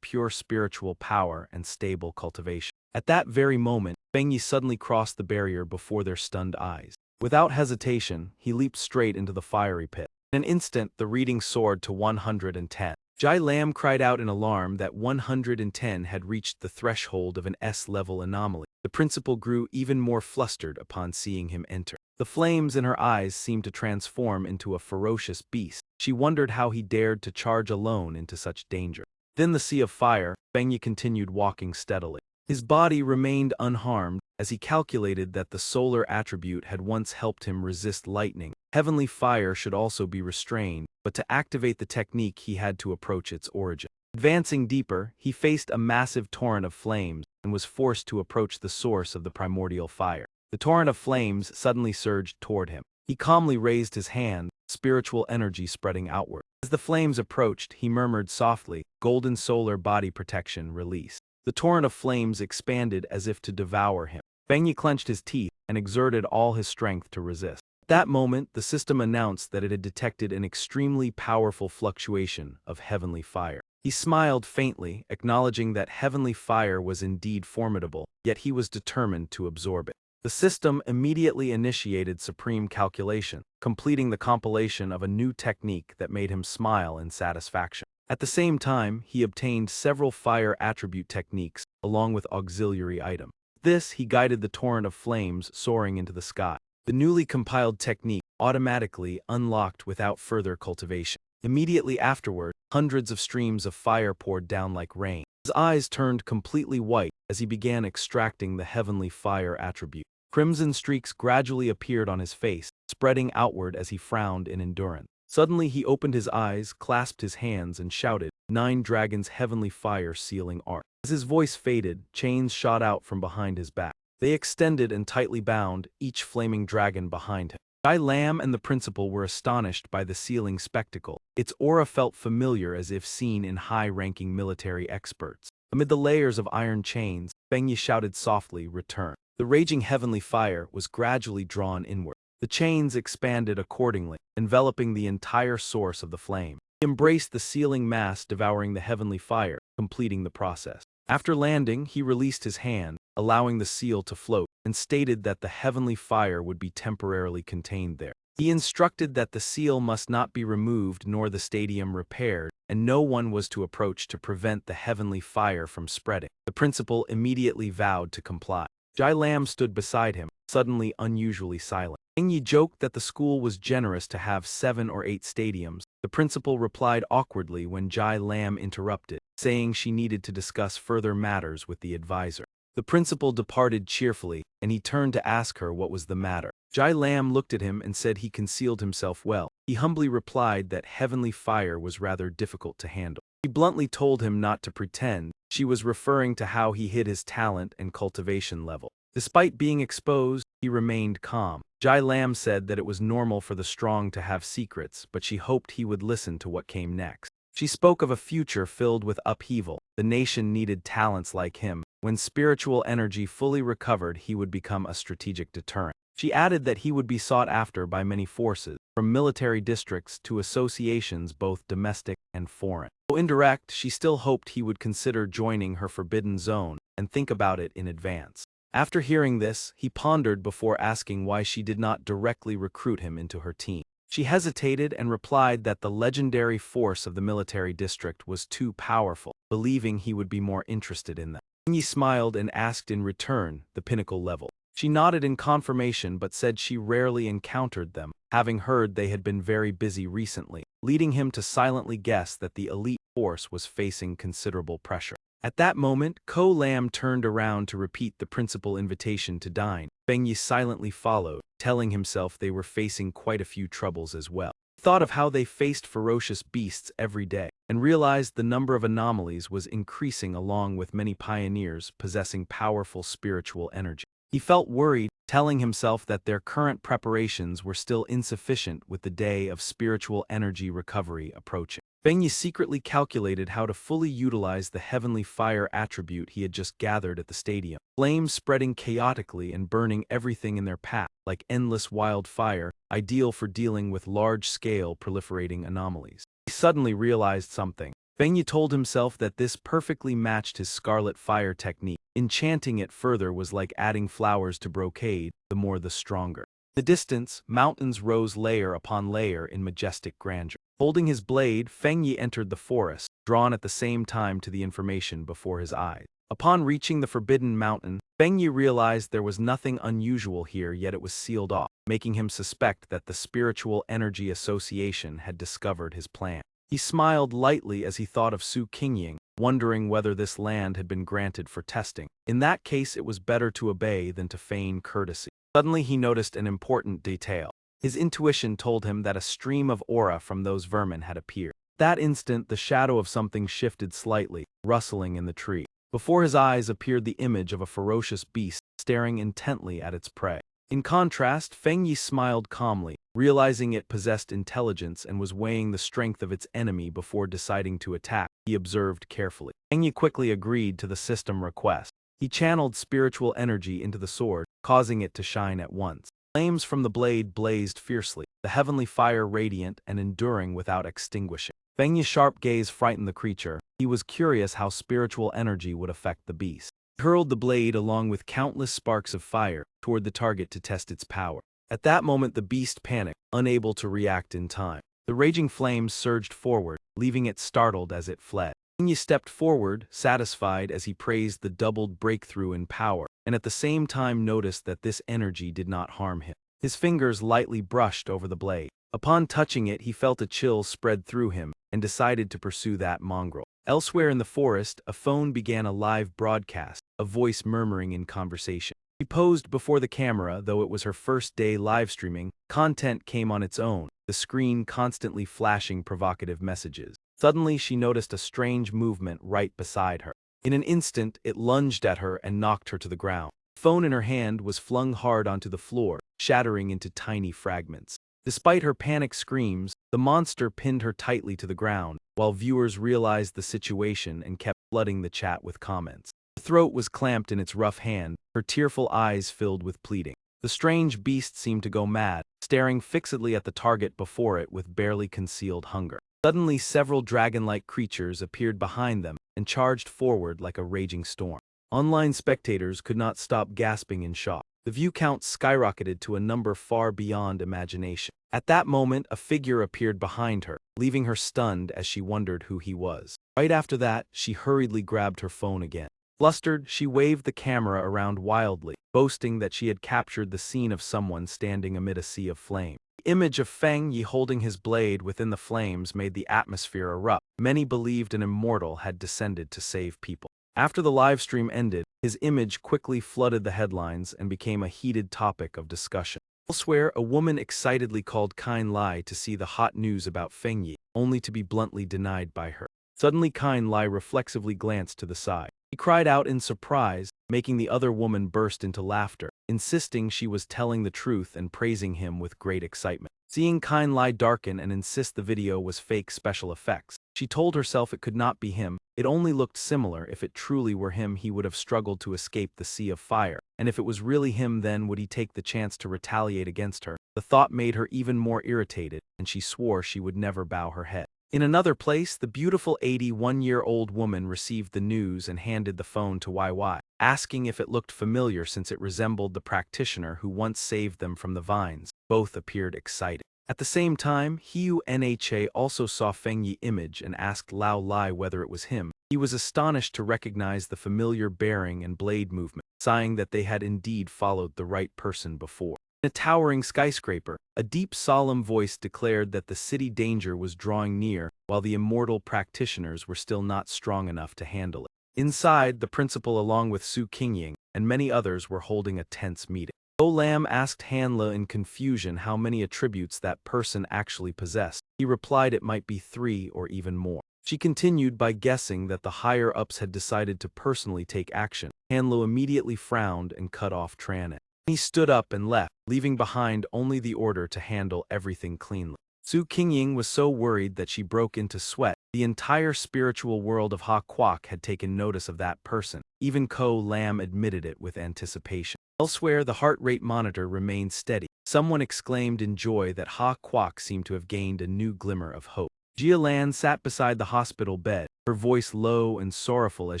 pure spiritual power and stable cultivation. At that very moment, Fang Yi suddenly crossed the barrier before their stunned eyes. Without hesitation, he leaped straight into the fiery pit. In an instant, the reading soared to 110. Lam cried out in alarm that 110 had reached the threshold of an S-level anomaly. The principal grew even more flustered upon seeing him enter. The flames in her eyes seemed to transform into a ferocious beast. She wondered how he dared to charge alone into such danger. Within the sea of fire, Fang Yi continued walking steadily. His body remained unharmed, as he calculated that the solar attribute had once helped him resist lightning. Heavenly fire should also be restrained, but to activate the technique he had to approach its origin. Advancing deeper, he faced a massive torrent of flames and was forced to approach the source of the primordial fire. The torrent of flames suddenly surged toward him. He calmly raised his hand, spiritual energy spreading outward. As the flames approached, he murmured softly, "Golden solar body protection release." The torrent of flames expanded as if to devour him. Fang Yi clenched his teeth and exerted all his strength to resist. At that moment, the system announced that it had detected an extremely powerful fluctuation of heavenly fire. He smiled faintly, acknowledging that heavenly fire was indeed formidable, yet he was determined to absorb it. The system immediately initiated supreme calculation, completing the compilation of a new technique that made him smile in satisfaction. At the same time, he obtained several fire attribute techniques, along with auxiliary items. This, he guided the torrent of flames soaring into the sky. The newly compiled technique automatically unlocked without further cultivation. Immediately afterward, hundreds of streams of fire poured down like rain. His eyes turned completely white as he began extracting the heavenly fire attribute. Crimson streaks gradually appeared on his face, spreading outward as he frowned in endurance. Suddenly he opened his eyes, clasped his hands, and shouted, "9 dragons heavenly fire sealing art." As his voice faded, chains shot out from behind his back. They extended and tightly bound, each flaming dragon behind him. Lam and the principal were astonished by the sealing spectacle. Its aura felt familiar as if seen in high-ranking military experts. Amid the layers of iron chains, Fang Yi shouted softly, "Return." The raging heavenly fire was gradually drawn inward. The chains expanded accordingly, enveloping the entire source of the flame. He embraced the sealing mass devouring the heavenly fire, completing the process. After landing, he released his hand, allowing the seal to float, and stated that the heavenly fire would be temporarily contained there. He instructed that the seal must not be removed nor the stadium repaired, and no one was to approach to prevent the heavenly fire from spreading. The principal immediately vowed to comply. Lam stood beside him, suddenly unusually silent. Fang Yi joked that the school was generous to have 7 or 8 stadiums. The principal replied awkwardly when Lam interrupted, saying she needed to discuss further matters with the advisor. The principal departed cheerfully, and he turned to ask her what was the matter. Lam looked at him and said he concealed himself well. He humbly replied that heavenly fire was rather difficult to handle. She bluntly told him not to pretend. She was referring to how he hid his talent and cultivation level. Despite being exposed, he remained calm. Lam said that it was normal for the strong to have secrets, but she hoped he would listen to what came next. She spoke of a future filled with upheaval. The nation needed talents like him. When spiritual energy fully recovered, he would become a strategic deterrent. She added that he would be sought after by many forces, from military districts to associations both domestic and foreign. Though indirect, she still hoped he would consider joining her forbidden zone and think about it in advance. After hearing this, he pondered before asking why she did not directly recruit him into her team. She hesitated and replied that the legendary force of the military district was too powerful, believing he would be more interested in them. He smiled and asked in return the pinnacle level. She nodded in confirmation but said she rarely encountered them, having heard they had been very busy recently, leading him to silently guess that the elite force was facing considerable pressure. At that moment, Ko Lam turned around to repeat the principal invitation to dine. Fang Yi silently followed, telling himself they were facing quite a few troubles as well. He thought of how they faced ferocious beasts every day, and realized the number of anomalies was increasing along with many pioneers possessing powerful spiritual energy. He felt worried, telling himself that their current preparations were still insufficient with the day of spiritual energy recovery approaching. Fang Yi secretly calculated how to fully utilize the heavenly fire attribute he had just gathered at the stadium. Flames spreading chaotically and burning everything in their path, like endless wildfire, ideal for dealing with large-scale proliferating anomalies. He suddenly realized something. Fang Yi told himself that this perfectly matched his scarlet fire technique. Enchanting it further was like adding flowers to brocade, the more the stronger. In the distance, mountains rose layer upon layer in majestic grandeur. Holding his blade, Fang Yi entered the forest, drawn at the same time to the information before his eyes. Upon reaching the forbidden mountain, Fang Yi realized there was nothing unusual here, yet it was sealed off, making him suspect that the Spiritual Energy Association had discovered his plan. He smiled lightly as he thought of Su Qingying, wondering whether this land had been granted for testing. In that case, it was better to obey than to feign courtesy. Suddenly he noticed an important detail. His intuition told him that a stream of aura from those vermin had appeared. That instant, the shadow of something shifted slightly, rustling in the tree. Before his eyes appeared the image of a ferocious beast staring intently at its prey. In contrast, Fang Yi smiled calmly, realizing it possessed intelligence and was weighing the strength of its enemy before deciding to attack. He observed carefully. Fang Yi quickly agreed to the system request. He channeled spiritual energy into the sword, causing it to shine at once. Flames from the blade blazed fiercely, the heavenly fire radiant and enduring without extinguishing. Fang Yi's sharp gaze frightened the creature. He was curious how spiritual energy would affect the beast. He hurled the blade along with countless sparks of fire toward the target to test its power. At that moment the beast panicked, unable to react in time. The raging flames surged forward, leaving it startled as it fled. Fang Yi stepped forward, satisfied as he praised the doubled breakthrough in power, and at the same time noticed that this energy did not harm him. His fingers lightly brushed over the blade. Upon touching it, he felt a chill spread through him, and decided to pursue that mongrel. Elsewhere in the forest, a phone began a live broadcast, a voice murmuring in conversation. She posed before the camera, though it was her first day live streaming. Content came on its own, the screen constantly flashing provocative messages. Suddenly she noticed a strange movement right beside her. In an instant, it lunged at her and knocked her to the ground. The phone in her hand was flung hard onto the floor, shattering into tiny fragments. Despite her panic screams, the monster pinned her tightly to the ground, while viewers realized the situation and kept flooding the chat with comments. Her throat was clamped in its rough hand, her tearful eyes filled with pleading. The strange beast seemed to go mad, staring fixedly at the target before it with barely concealed hunger. Suddenly, several dragon-like creatures appeared behind them and charged forward like a raging storm. Online spectators could not stop gasping in shock. The view count skyrocketed to a number far beyond imagination. At that moment, a figure appeared behind her, leaving her stunned as she wondered who he was. Right after that, she hurriedly grabbed her phone again. Flustered, she waved the camera around wildly, boasting that she had captured the scene of someone standing amid a sea of flame. The image of Fang Yi holding his blade within the flames made the atmosphere erupt. Many believed an immortal had descended to save people. After the live stream ended, his image quickly flooded the headlines and became a heated topic of discussion. Elsewhere, a woman excitedly called Kind Lai to see the hot news about Fang Yi, only to be bluntly denied by her. Suddenly Kind Lai reflexively glanced to the side. He cried out in surprise, making the other woman burst into laughter, insisting she was telling the truth and praising him with great excitement. Seeing Kind Lai darken and insist the video was fake special effects, she told herself it could not be him. It only looked similar. If it truly were him, he would have struggled to escape the sea of fire, and if it was really him, then would he take the chance to retaliate against her? The thought made her even more irritated, and she swore she would never bow her head. In another place, the beautiful 81-year-old woman received the news and handed the phone to YY, asking if it looked familiar since it resembled the practitioner who once saved them from the vines. Both appeared excited. At the same time, Hiu Nha also saw Fang Yi's image and asked Lao Lai whether it was him. He was astonished to recognize the familiar bearing and blade movement, sighing that they had indeed followed the right person before. In a towering skyscraper, a deep solemn voice declared that the city danger was drawing near, while the immortal practitioners were still not strong enough to handle it. Inside, the principal along with Su Qingying and many others were holding a tense meeting. Go Lam asked Hanle in confusion how many attributes that person actually possessed. He replied it might be 3 or even more. She continued by guessing that the higher-ups had decided to personally take action. Hanle immediately frowned and cut off Tran. He stood up and left, leaving behind only the order to handle everything cleanly. Su Qingying was so worried that she broke into sweat. The entire spiritual world of Ha Kwak had taken notice of that person. Even Ko Lam admitted it with anticipation. Elsewhere, the heart rate monitor remained steady. Someone exclaimed in joy that Ha Kwak seemed to have gained a new glimmer of hope. Jia Lan sat beside the hospital bed, her voice low and sorrowful as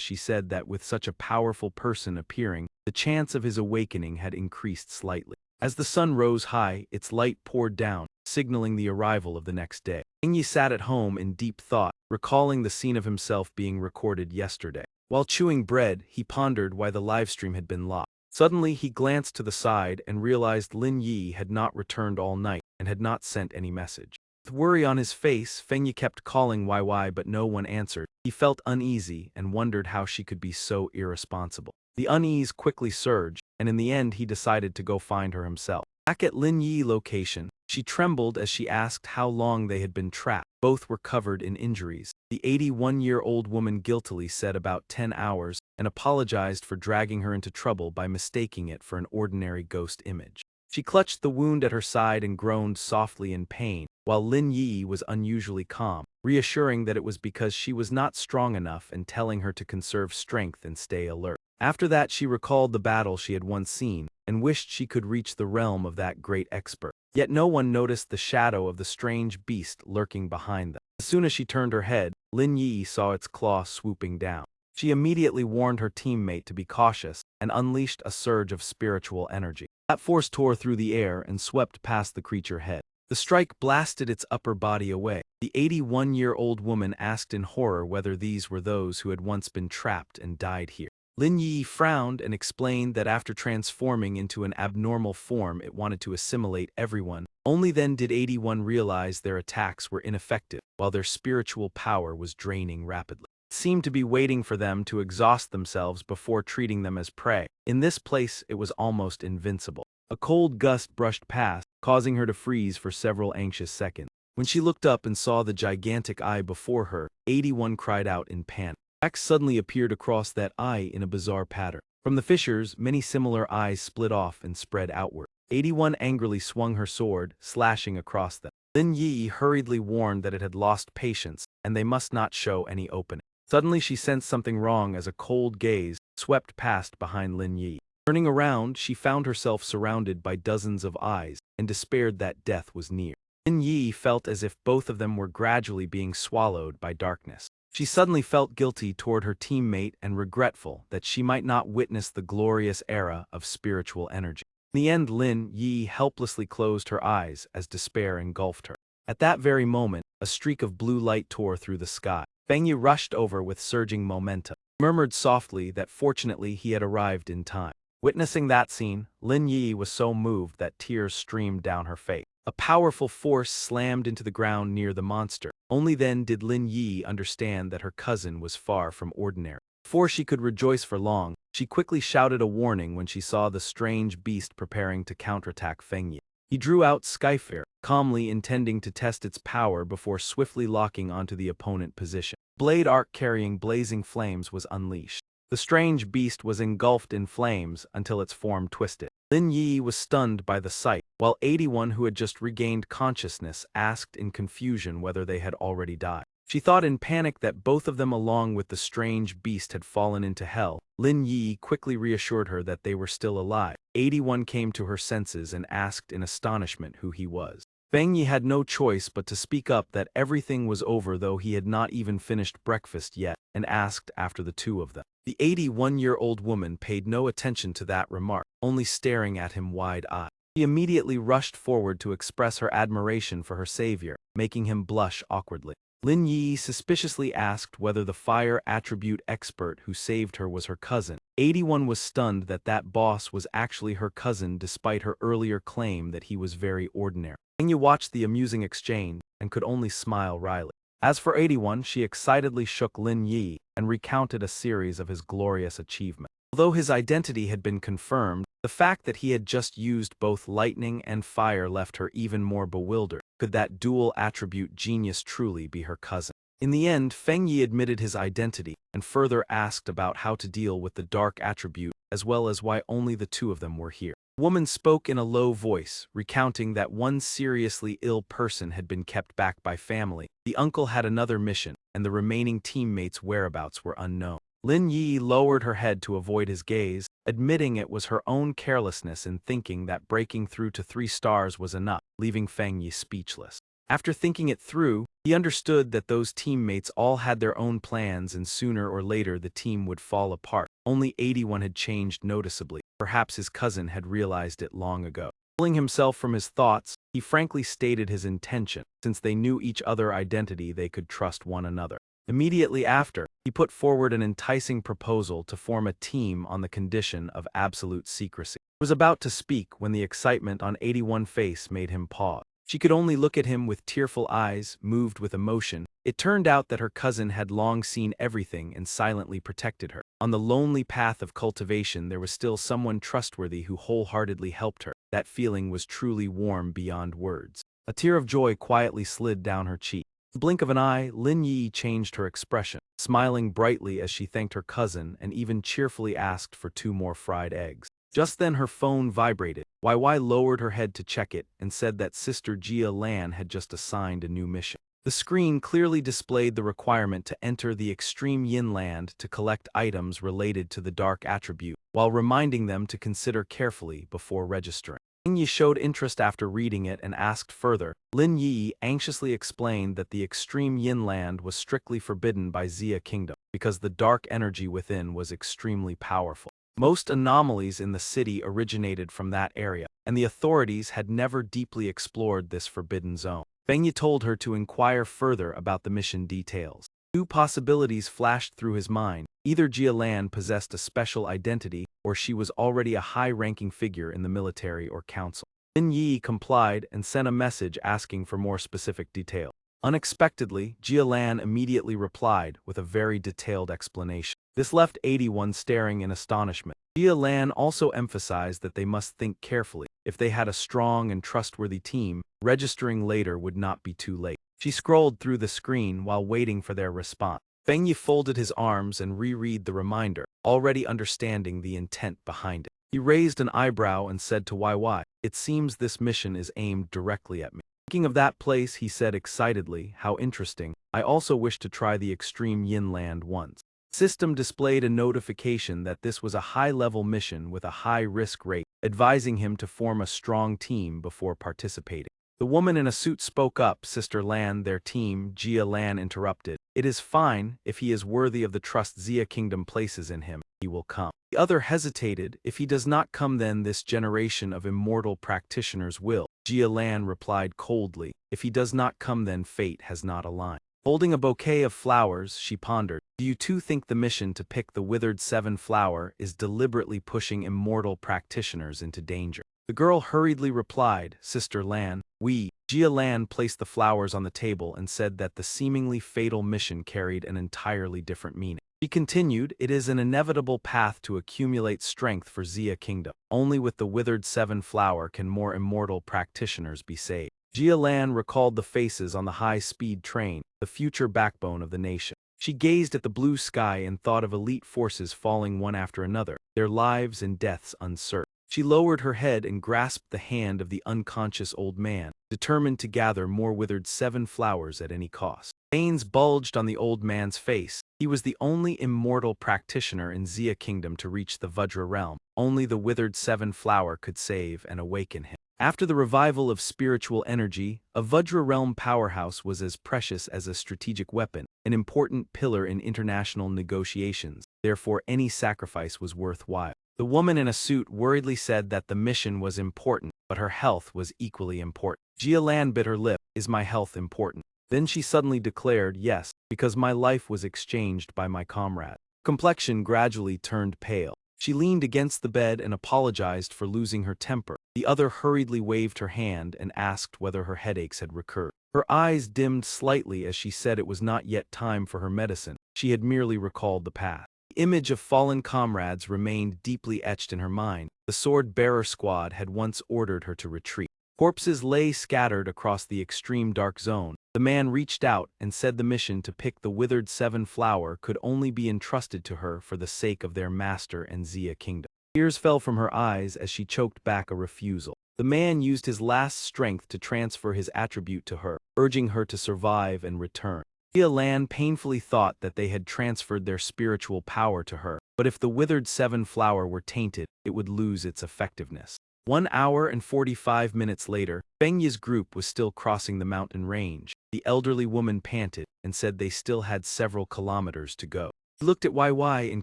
she said that with such a powerful person appearing, the chance of his awakening had increased slightly. As the sun rose high, its light poured down, signaling the arrival of the next day. Fang Yi sat at home in deep thought, recalling the scene of himself being recorded yesterday. While chewing bread, he pondered why the livestream had been locked. Suddenly, he glanced to the side and realized Lin Yi had not returned all night and had not sent any message. With worry on his face, Fang Yi kept calling YY but no one answered. He felt uneasy and wondered how she could be so irresponsible. The unease quickly surged, and in the end he decided to go find her himself. Back at Lin Yi's location, she trembled as she asked how long they had been trapped. Both were covered in injuries. The 81-year-old woman guiltily said about 10 hours and apologized for dragging her into trouble by mistaking it for an ordinary ghost image. She clutched the wound at her side and groaned softly in pain, while Lin Yi was unusually calm, reassuring that it was because she was not strong enough and telling her to conserve strength and stay alert. After that, she recalled the battle she had once seen and wished she could reach the realm of that great expert. Yet no one noticed the shadow of the strange beast lurking behind them. As soon as she turned her head, Lin Yi saw its claw swooping down. She immediately warned her teammate to be cautious and unleashed a surge of spiritual energy. That force tore through the air and swept past the creature's head. The strike blasted its upper body away. The 81-year-old woman asked in horror whether these were those who had once been trapped and died here. Lin Yi frowned and explained that after transforming into an abnormal form it wanted to assimilate everyone. Only then did 81 realize their attacks were ineffective, while their spiritual power was draining rapidly. It seemed to be waiting for them to exhaust themselves before treating them as prey. In this place it was almost invincible. A cold gust brushed past, causing her to freeze for several anxious seconds. When she looked up and saw the gigantic eye before her, 81 cried out in panic. Cracks suddenly appeared across that eye in a bizarre pattern. From the fissures, many similar eyes split off and spread outward. 81 angrily swung her sword, slashing across them. Lin Yi hurriedly warned that it had lost patience, and they must not show any opening. Suddenly she sensed something wrong as a cold gaze swept past behind Lin Yi. Turning around, she found herself surrounded by dozens of eyes, and despaired that death was near. Lin Yi felt as if both of them were gradually being swallowed by darkness. She suddenly felt guilty toward her teammate and regretful that she might not witness the glorious era of spiritual energy. In the end, Lin Yi helplessly closed her eyes as despair engulfed her. At that very moment, a streak of blue light tore through the sky. Fang Yi rushed over with surging momentum, murmured softly that fortunately he had arrived in time. Witnessing that scene, Lin Yi was so moved that tears streamed down her face. A powerful force slammed into the ground near the monster. Only then did Lin Yi understand that her cousin was far from ordinary. Before she could rejoice for long, she quickly shouted a warning when she saw the strange beast preparing to counterattack Fang Yi. He drew out Skyfire, calmly intending to test its power before swiftly locking onto the opponent position. Blade arc carrying blazing flames was unleashed. The strange beast was engulfed in flames until its form twisted. Lin Yi was stunned by the sight, while 81 who had just regained consciousness asked in confusion whether they had already died. She thought in panic that both of them along with the strange beast had fallen into hell. Lin Yi quickly reassured her that they were still alive. 81 came to her senses and asked in astonishment who he was. Fang Yi had no choice but to speak up that everything was over though he had not even finished breakfast yet, and asked after the two of them. The 81-year-old woman paid no attention to that remark, only staring at him wide-eyed. She immediately rushed forward to express her admiration for her savior, making him blush awkwardly. Lin Yi suspiciously asked whether the fire attribute expert who saved her was her cousin. 81 was stunned that that boss was actually her cousin despite her earlier claim that he was very ordinary. Fang Yi watched the amusing exchange and could only smile wryly. As for 81, she excitedly shook Lin Yi and recounted a series of his glorious achievements. Although his identity had been confirmed, the fact that he had just used both lightning and fire left her even more bewildered. Could that dual attribute genius truly be her cousin? In the end, Fang Yi admitted his identity, and further asked about how to deal with the dark attribute, as well as why only the two of them were here. The woman spoke in a low voice, recounting that one seriously ill person had been kept back by family. The uncle had another mission, and the remaining teammates' whereabouts were unknown. Lin Yi lowered her head to avoid his gaze, admitting it was her own carelessness in thinking that breaking through to 3 stars was enough, leaving Fang Yi speechless. After thinking it through, he understood that those teammates all had their own plans and sooner or later the team would fall apart. Only 81 had changed noticeably. Perhaps his cousin had realized it long ago. Pulling himself from his thoughts, he frankly stated his intention. Since they knew each other's identity, they could trust one another. Immediately after, he put forward an enticing proposal to form a team on the condition of absolute secrecy. He was about to speak when the excitement on 81's face made him pause. She could only look at him with tearful eyes, moved with emotion. It turned out that her cousin had long seen everything and silently protected her. On the lonely path of cultivation, there was still someone trustworthy who wholeheartedly helped her. That feeling was truly warm beyond words. A tear of joy quietly slid down her cheek. In the blink of an eye, Lin Yi changed her expression, smiling brightly as she thanked her cousin and even cheerfully asked for 2 more fried eggs. Just then her phone vibrated. YY lowered her head to check it and said that Sister Jia Lan had just assigned a new mission. The screen clearly displayed the requirement to enter the extreme yin land to collect items related to the dark attribute, while reminding them to consider carefully before registering. Fang Yi showed interest after reading it and asked further. Lin Yi anxiously explained that the extreme yin land was strictly forbidden by Xia Kingdom, because the dark energy within was extremely powerful. Most anomalies in the city originated from that area, and the authorities had never deeply explored this forbidden zone. Fang Yi told her to inquire further about the mission details. 2 possibilities flashed through his mind. Either Jia Lan possessed a special identity, or she was already a high-ranking figure in the military or council. Lin Yi complied and sent a message asking for more specific detail. Unexpectedly, Jia Lan immediately replied with a very detailed explanation. This left 81 staring in astonishment. Jia Lan also emphasized that they must think carefully. If they had a strong and trustworthy team, registering later would not be too late. She scrolled through the screen while waiting for their response. Fang Yi folded his arms and reread the reminder, already understanding the intent behind it. He raised an eyebrow and said to YY, "It seems this mission is aimed directly at me." Thinking of that place, he said excitedly, "How interesting. I also wish to try the extreme yin land once." System displayed a notification that this was a high-level mission with a high-risk rate, advising him to form a strong team before participating. The woman in a suit spoke up. "Sister Lan, their team," Jia Lan interrupted. "It is fine. If he is worthy of the trust Xia Kingdom places in him, he will come." The other hesitated. "If he does not come, then this generation of immortal practitioners will." Jia Lan replied coldly. "If he does not come, then fate has not aligned." Holding a bouquet of flowers, she pondered. "Do you too think the mission to pick the withered 7 flower is deliberately pushing immortal practitioners into danger?" The girl hurriedly replied, "Sister Lan, we." Jia Lan placed the flowers on the table and said that the seemingly fatal mission carried an entirely different meaning. She continued, "It is an inevitable path to accumulate strength for Xia Kingdom. Only with the withered 7 flower can more immortal practitioners be saved." Jia Lan recalled the faces on the high-speed train, the future backbone of the nation. She gazed at the blue sky and thought of elite forces falling one after another, their lives and deaths uncertain. She lowered her head and grasped the hand of the unconscious old man, determined to gather more withered 7 flowers at any cost. Veins bulged on the old man's face. He was the only immortal practitioner in Xia Kingdom to reach the Vajra realm. Only the withered 7 flower could save and awaken him. After the revival of spiritual energy, a Vajra realm powerhouse was as precious as a strategic weapon, an important pillar in international negotiations. Therefore, any sacrifice was worthwhile. The woman in a suit worriedly said that the mission was important, but her health was equally important. Jia Lan bit her lip. "Is my health important?" Then she suddenly declared, "Yes, because my life was exchanged by my comrade." Complexion gradually turned pale. She leaned against the bed and apologized for losing her temper. The other hurriedly waved her hand and asked whether her headaches had recurred. Her eyes dimmed slightly as she said it was not yet time for her medicine. She had merely recalled the past. The image of fallen comrades remained deeply etched in her mind. The sword-bearer squad had once ordered her to retreat. Corpses lay scattered across the extreme dark zone. The man reached out and said the mission to pick the withered 7 flower could only be entrusted to her for the sake of their master and Zia kingdom. Tears fell from her eyes as she choked back a refusal. The man used his last strength to transfer his attribute to her, urging her to survive and return. Yahello painfully thought that they had transferred their spiritual power to her, but if the withered 7 flower were tainted, it would lose its effectiveness. 1 hour and 45 minutes later, Fang Yi's group was still crossing the mountain range. The elderly woman panted and said they still had several kilometers to go. He looked at YY and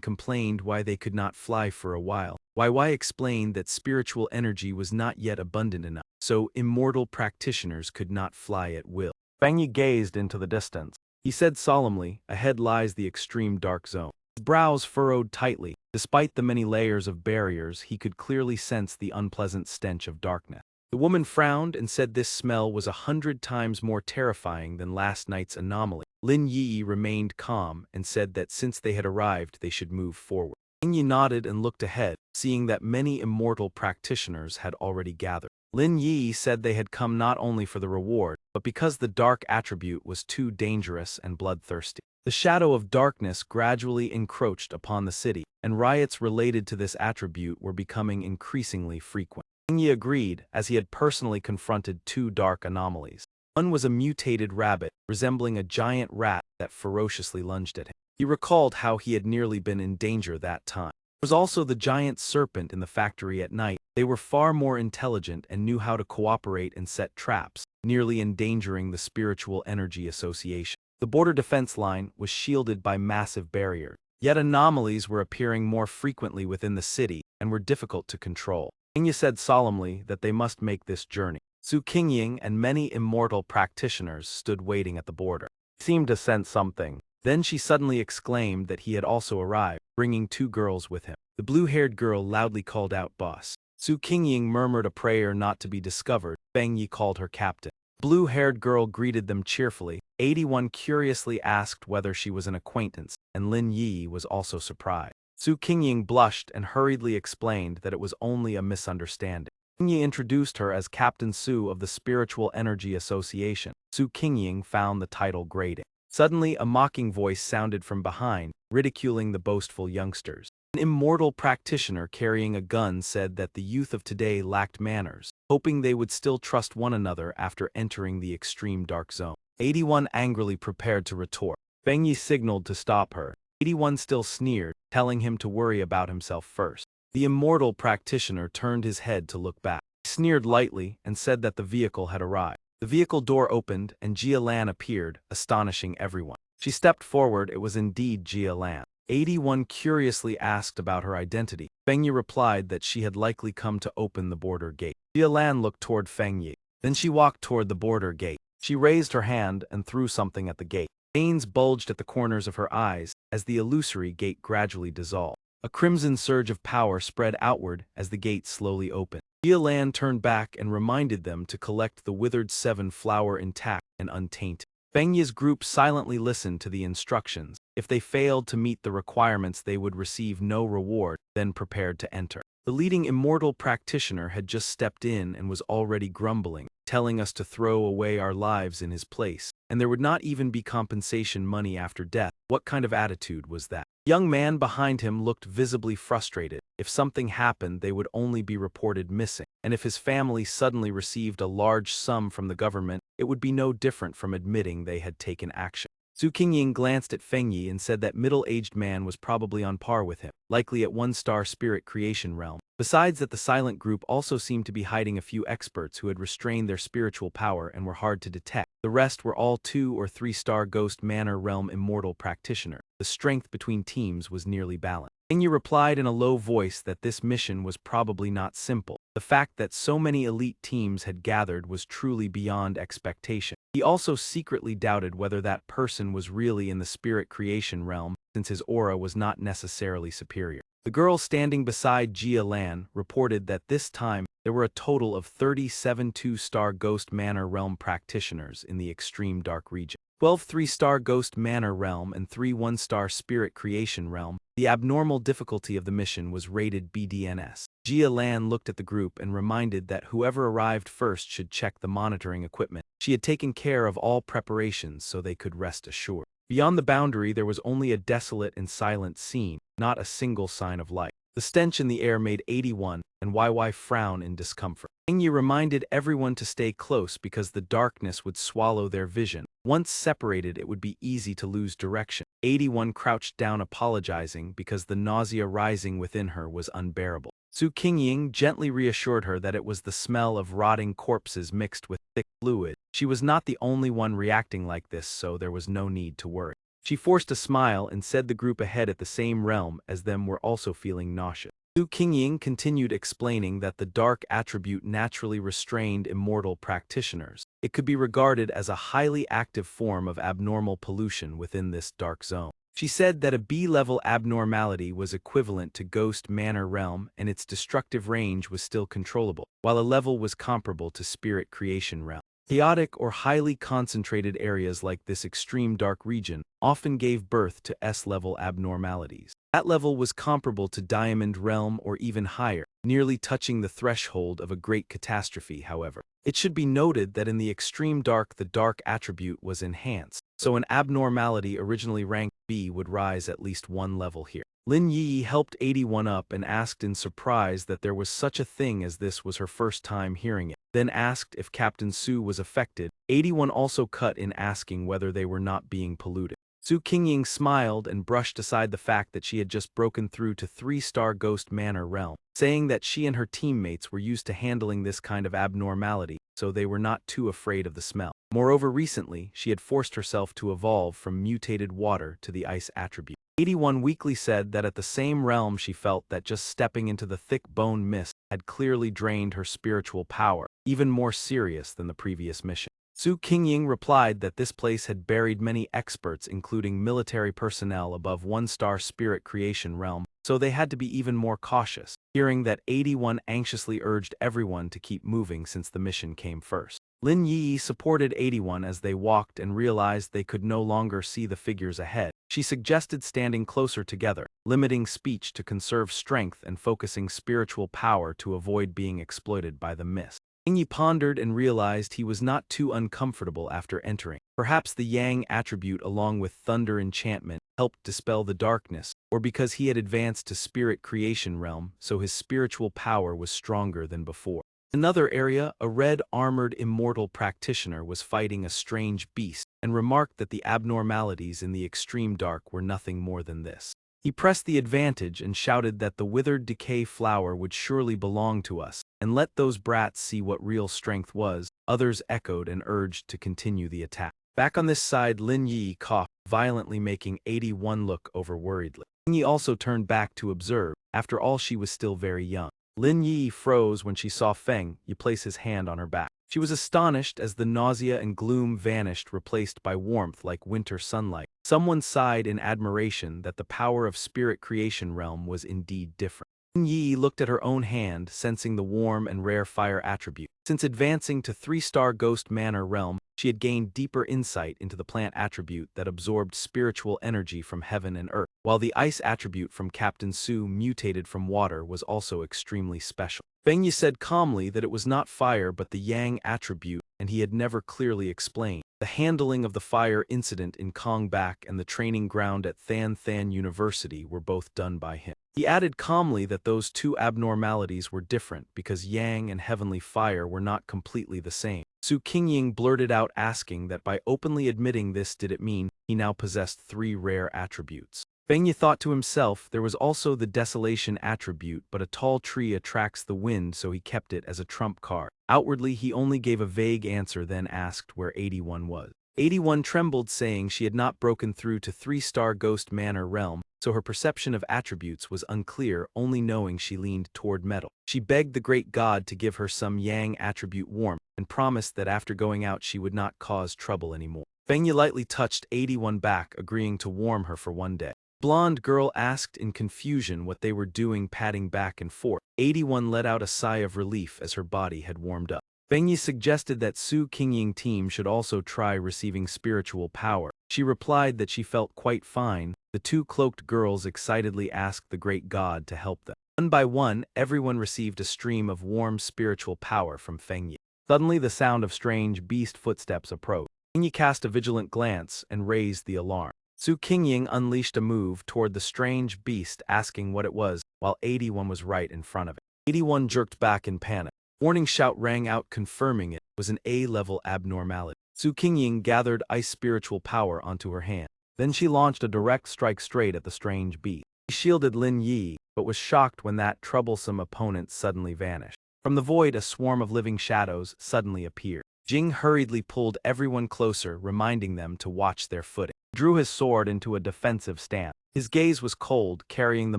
complained why they could not fly for a while. YY explained that spiritual energy was not yet abundant enough, so immortal practitioners could not fly at will. Fang Yi gazed into the distance. He said solemnly, ahead lies the extreme dark zone. His brows furrowed tightly. Despite the many layers of barriers, he could clearly sense the unpleasant stench of darkness. The woman frowned and said this smell was 100 times more terrifying than last night's anomaly. Lin Yi remained calm and said that since they had arrived, they should move forward. Fang Yi nodded and looked ahead, seeing that many immortal practitioners had already gathered. Lin Yi said they had come not only for the reward, but because the dark attribute was too dangerous and bloodthirsty. The shadow of darkness gradually encroached upon the city, and riots related to this attribute were becoming increasingly frequent. Fang Yi agreed, as he had personally confronted 2 dark anomalies. One was a mutated rabbit, resembling a giant rat that ferociously lunged at him. He recalled how he had nearly been in danger that time. There was also the giant serpent in the factory at night. They were far more intelligent and knew how to cooperate and set traps, nearly endangering the spiritual energy association. The border defense line was shielded by massive barriers. Yet anomalies were appearing more frequently within the city and were difficult to control. Fang Yi said solemnly that they must make this journey. Su Qingying and many immortal practitioners stood waiting at the border. He seemed to sense something. Then she suddenly exclaimed that he had also arrived, bringing 2 girls with him. The blue-haired girl loudly called out, "Boss." Su Qingying murmured a prayer not to be discovered. Fang Yi called her captain. The blue-haired girl greeted them cheerfully. 81 curiously asked whether she was an acquaintance, and Lin Yi was also surprised. Su Qingying blushed and hurriedly explained that it was only a misunderstanding. Fang Yi introduced her as Captain Su of the Spiritual Energy Association. Su Qingying found the title grating. Suddenly, a mocking voice sounded from behind, ridiculing the boastful youngsters. An immortal practitioner carrying a gun said that the youth of today lacked manners, hoping they would still trust one another after entering the extreme dark zone. 81 angrily prepared to retort. Fang Yi signaled to stop her. 81 still sneered, telling him to worry about himself first. The immortal practitioner turned his head to look back. He sneered lightly and said that the vehicle had arrived. The vehicle door opened and Yahello appeared, astonishing everyone. She stepped forward. It was indeed Yahello. 81 curiously asked about her identity. Fang Yi replied that she had likely come to open the border gate. Yahello looked toward Fang Yi. Then she walked toward the border gate. She raised her hand and threw something at the gate. Veins bulged at the corners of her eyes as the illusory gate gradually dissolved. A crimson surge of power spread outward as the gate slowly opened. Yahello turned back and reminded them to collect the withered 7 flower intact and untainted. Fang Yi's group silently listened to the instructions. If they failed to meet the requirements, they would receive no reward, then prepared to enter. The leading immortal practitioner had just stepped in and was already grumbling, telling us to throw away our lives in his place, and there would not even be compensation money after death. What kind of attitude was that? The young man behind him looked visibly frustrated. If something happened, they would only be reported missing, and if his family suddenly received a large sum from the government, it would be no different from admitting they had taken action. Su Qingying glanced at Fang Yi and said that middle-aged man was probably on par with him, likely at 1-star spirit creation realm. Besides that, the silent group also seemed to be hiding a few experts who had restrained their spiritual power and were hard to detect. The rest were all 2- or 3-star ghost manor realm immortal practitioner. The strength between teams was nearly balanced. Fang Yi replied in a low voice that this mission was probably not simple. The fact that so many elite teams had gathered was truly beyond expectation. He also secretly doubted whether that person was really in the spirit creation realm, since his aura was not necessarily superior. The girl standing beside Jia Lan reported that this time there were a total of 37 2-star Ghost Manor Realm practitioners in the extreme dark region. 12 3-star Ghost Manor Realm and 3 1-star Spirit Creation Realm. The abnormal difficulty of the mission was rated BDNS. Jia Lan looked at the group and reminded that whoever arrived first should check the monitoring equipment. She had taken care of all preparations so they could rest assured. Beyond the boundary there was only a desolate and silent scene, not a single sign of life. The stench in the air made 81 and YY frown in discomfort. Fang Yi reminded everyone to stay close because the darkness would swallow their vision. Once separated, it would be easy to lose direction. 81 crouched down apologizing because the nausea rising within her was unbearable. Su Qingying gently reassured her that it was the smell of rotting corpses mixed with thick fluid. She was not the only one reacting like this, so there was no need to worry. She forced a smile and said the group ahead at the same realm as them were also feeling nauseous. Su Qingying continued explaining that the dark attribute naturally restrained immortal practitioners. It could be regarded as a highly active form of abnormal pollution within this dark zone. She said that a B-level abnormality was equivalent to Ghost Manor Realm and its destructive range was still controllable, while a level was comparable to Spirit Creation Realm. Chaotic or highly concentrated areas like this extreme dark region often gave birth to S-level abnormalities. That level was comparable to Diamond Realm or even higher, nearly touching the threshold of a great catastrophe, however. It should be noted that in the extreme dark the dark attribute was enhanced, so an abnormality originally ranked B would rise at least one level here. Lin Yi helped 81 up and asked in surprise that there was such a thing as this was her first time hearing it, then asked if Captain Su was affected. 81 also cut in asking whether they were not being polluted. Su Qingying smiled and brushed aside the fact that she had just broken through to 3-star Ghost Manor Realm, saying that she and her teammates were used to handling this kind of abnormality, so they were not too afraid of the smell. Moreover, recently, she had forced herself to evolve from mutated water to the ice attribute. 81 weakly said that at the same realm she felt that just stepping into the thick bone mist had clearly drained her spiritual power, even more serious than the previous mission. Su Qingying replied that this place had buried many experts including military personnel above 1-star Spirit Creation Realm, so they had to be even more cautious. Hearing that, 81 anxiously urged everyone to keep moving since the mission came first. Lin Yi supported 81 as they walked and realized they could no longer see the figures ahead. She suggested standing closer together, limiting speech to conserve strength and focusing spiritual power to avoid being exploited by the mist. Fang Yi pondered and realized he was not too uncomfortable after entering. Perhaps the Yang attribute along with Thunder Enchantment helped dispel the darkness, or because he had advanced to Spirit Creation Realm, so his spiritual power was stronger than before. Another area, a red-armored immortal practitioner was fighting a strange beast, and remarked that the abnormalities in the extreme dark were nothing more than this. He pressed the advantage and shouted that the withered decay flower would surely belong to us, and let those brats see what real strength was. Others echoed and urged to continue the attack. Back on this side, Lin Yi coughed, violently making 81 look over worriedly. Fang Yi also turned back to observe. After all, she was still very young. Lin Yi froze when she saw Fang Yi place his hand on her back. She was astonished as the nausea and gloom vanished, replaced by warmth like winter sunlight. Someone sighed in admiration that the power of Spirit Creation Realm was indeed different. Fang Yi looked at her own hand, sensing the warm and rare fire attribute. Since advancing to 3-star Ghost Manor Realm, she had gained deeper insight into the plant attribute that absorbed spiritual energy from heaven and earth, while the ice attribute from Captain Su mutated from water was also extremely special. Fang Yi said calmly that it was not fire but the Yang attribute, and he had never clearly explained. The handling of the fire incident in Kongbak and the training ground at Than Than University were both done by him. He added calmly that those two abnormalities were different because Yang and heavenly fire were not completely the same. Su Qingying blurted out asking that by openly admitting this did it mean he now possessed 3 rare attributes. Fang Yi thought to himself there was also the desolation attribute, but a tall tree attracts the wind, so he kept it as a trump card. Outwardly he only gave a vague answer, then asked where 81 was. 81 trembled, saying she had not broken through to 3-star Ghost Manor Realm, so her perception of attributes was unclear, only knowing she leaned toward metal. She begged the great god to give her some Yang attribute warmth, and promised that after going out she would not cause trouble anymore. Fang Yi lightly touched 81 back, agreeing to warm her for one day. Blonde girl asked in confusion what they were doing, padding back and forth. 81 let out a sigh of relief as her body had warmed up. Fang Yi suggested that Su Qingying team should also try receiving spiritual power. She replied that she felt quite fine. The two cloaked girls excitedly asked the great god to help them. One by one, everyone received a stream of warm spiritual power from Fang Yi. Suddenly the sound of strange beast footsteps approached. Fang Yi cast a vigilant glance and raised the alarm. Su Qingying unleashed a move toward the strange beast, asking what it was, while 81 was right in front of it. 81 jerked back in panic. Warning shout rang out confirming it was an A-level abnormality. Su Qingying gathered ice spiritual power onto her hand. Then she launched a direct strike straight at the strange beast. She shielded Lin Yi, but was shocked when that troublesome opponent suddenly vanished. From the void, a swarm of living shadows suddenly appeared. Jing hurriedly pulled everyone closer, reminding them to watch their footing. He drew his sword into a defensive stance. His gaze was cold, carrying the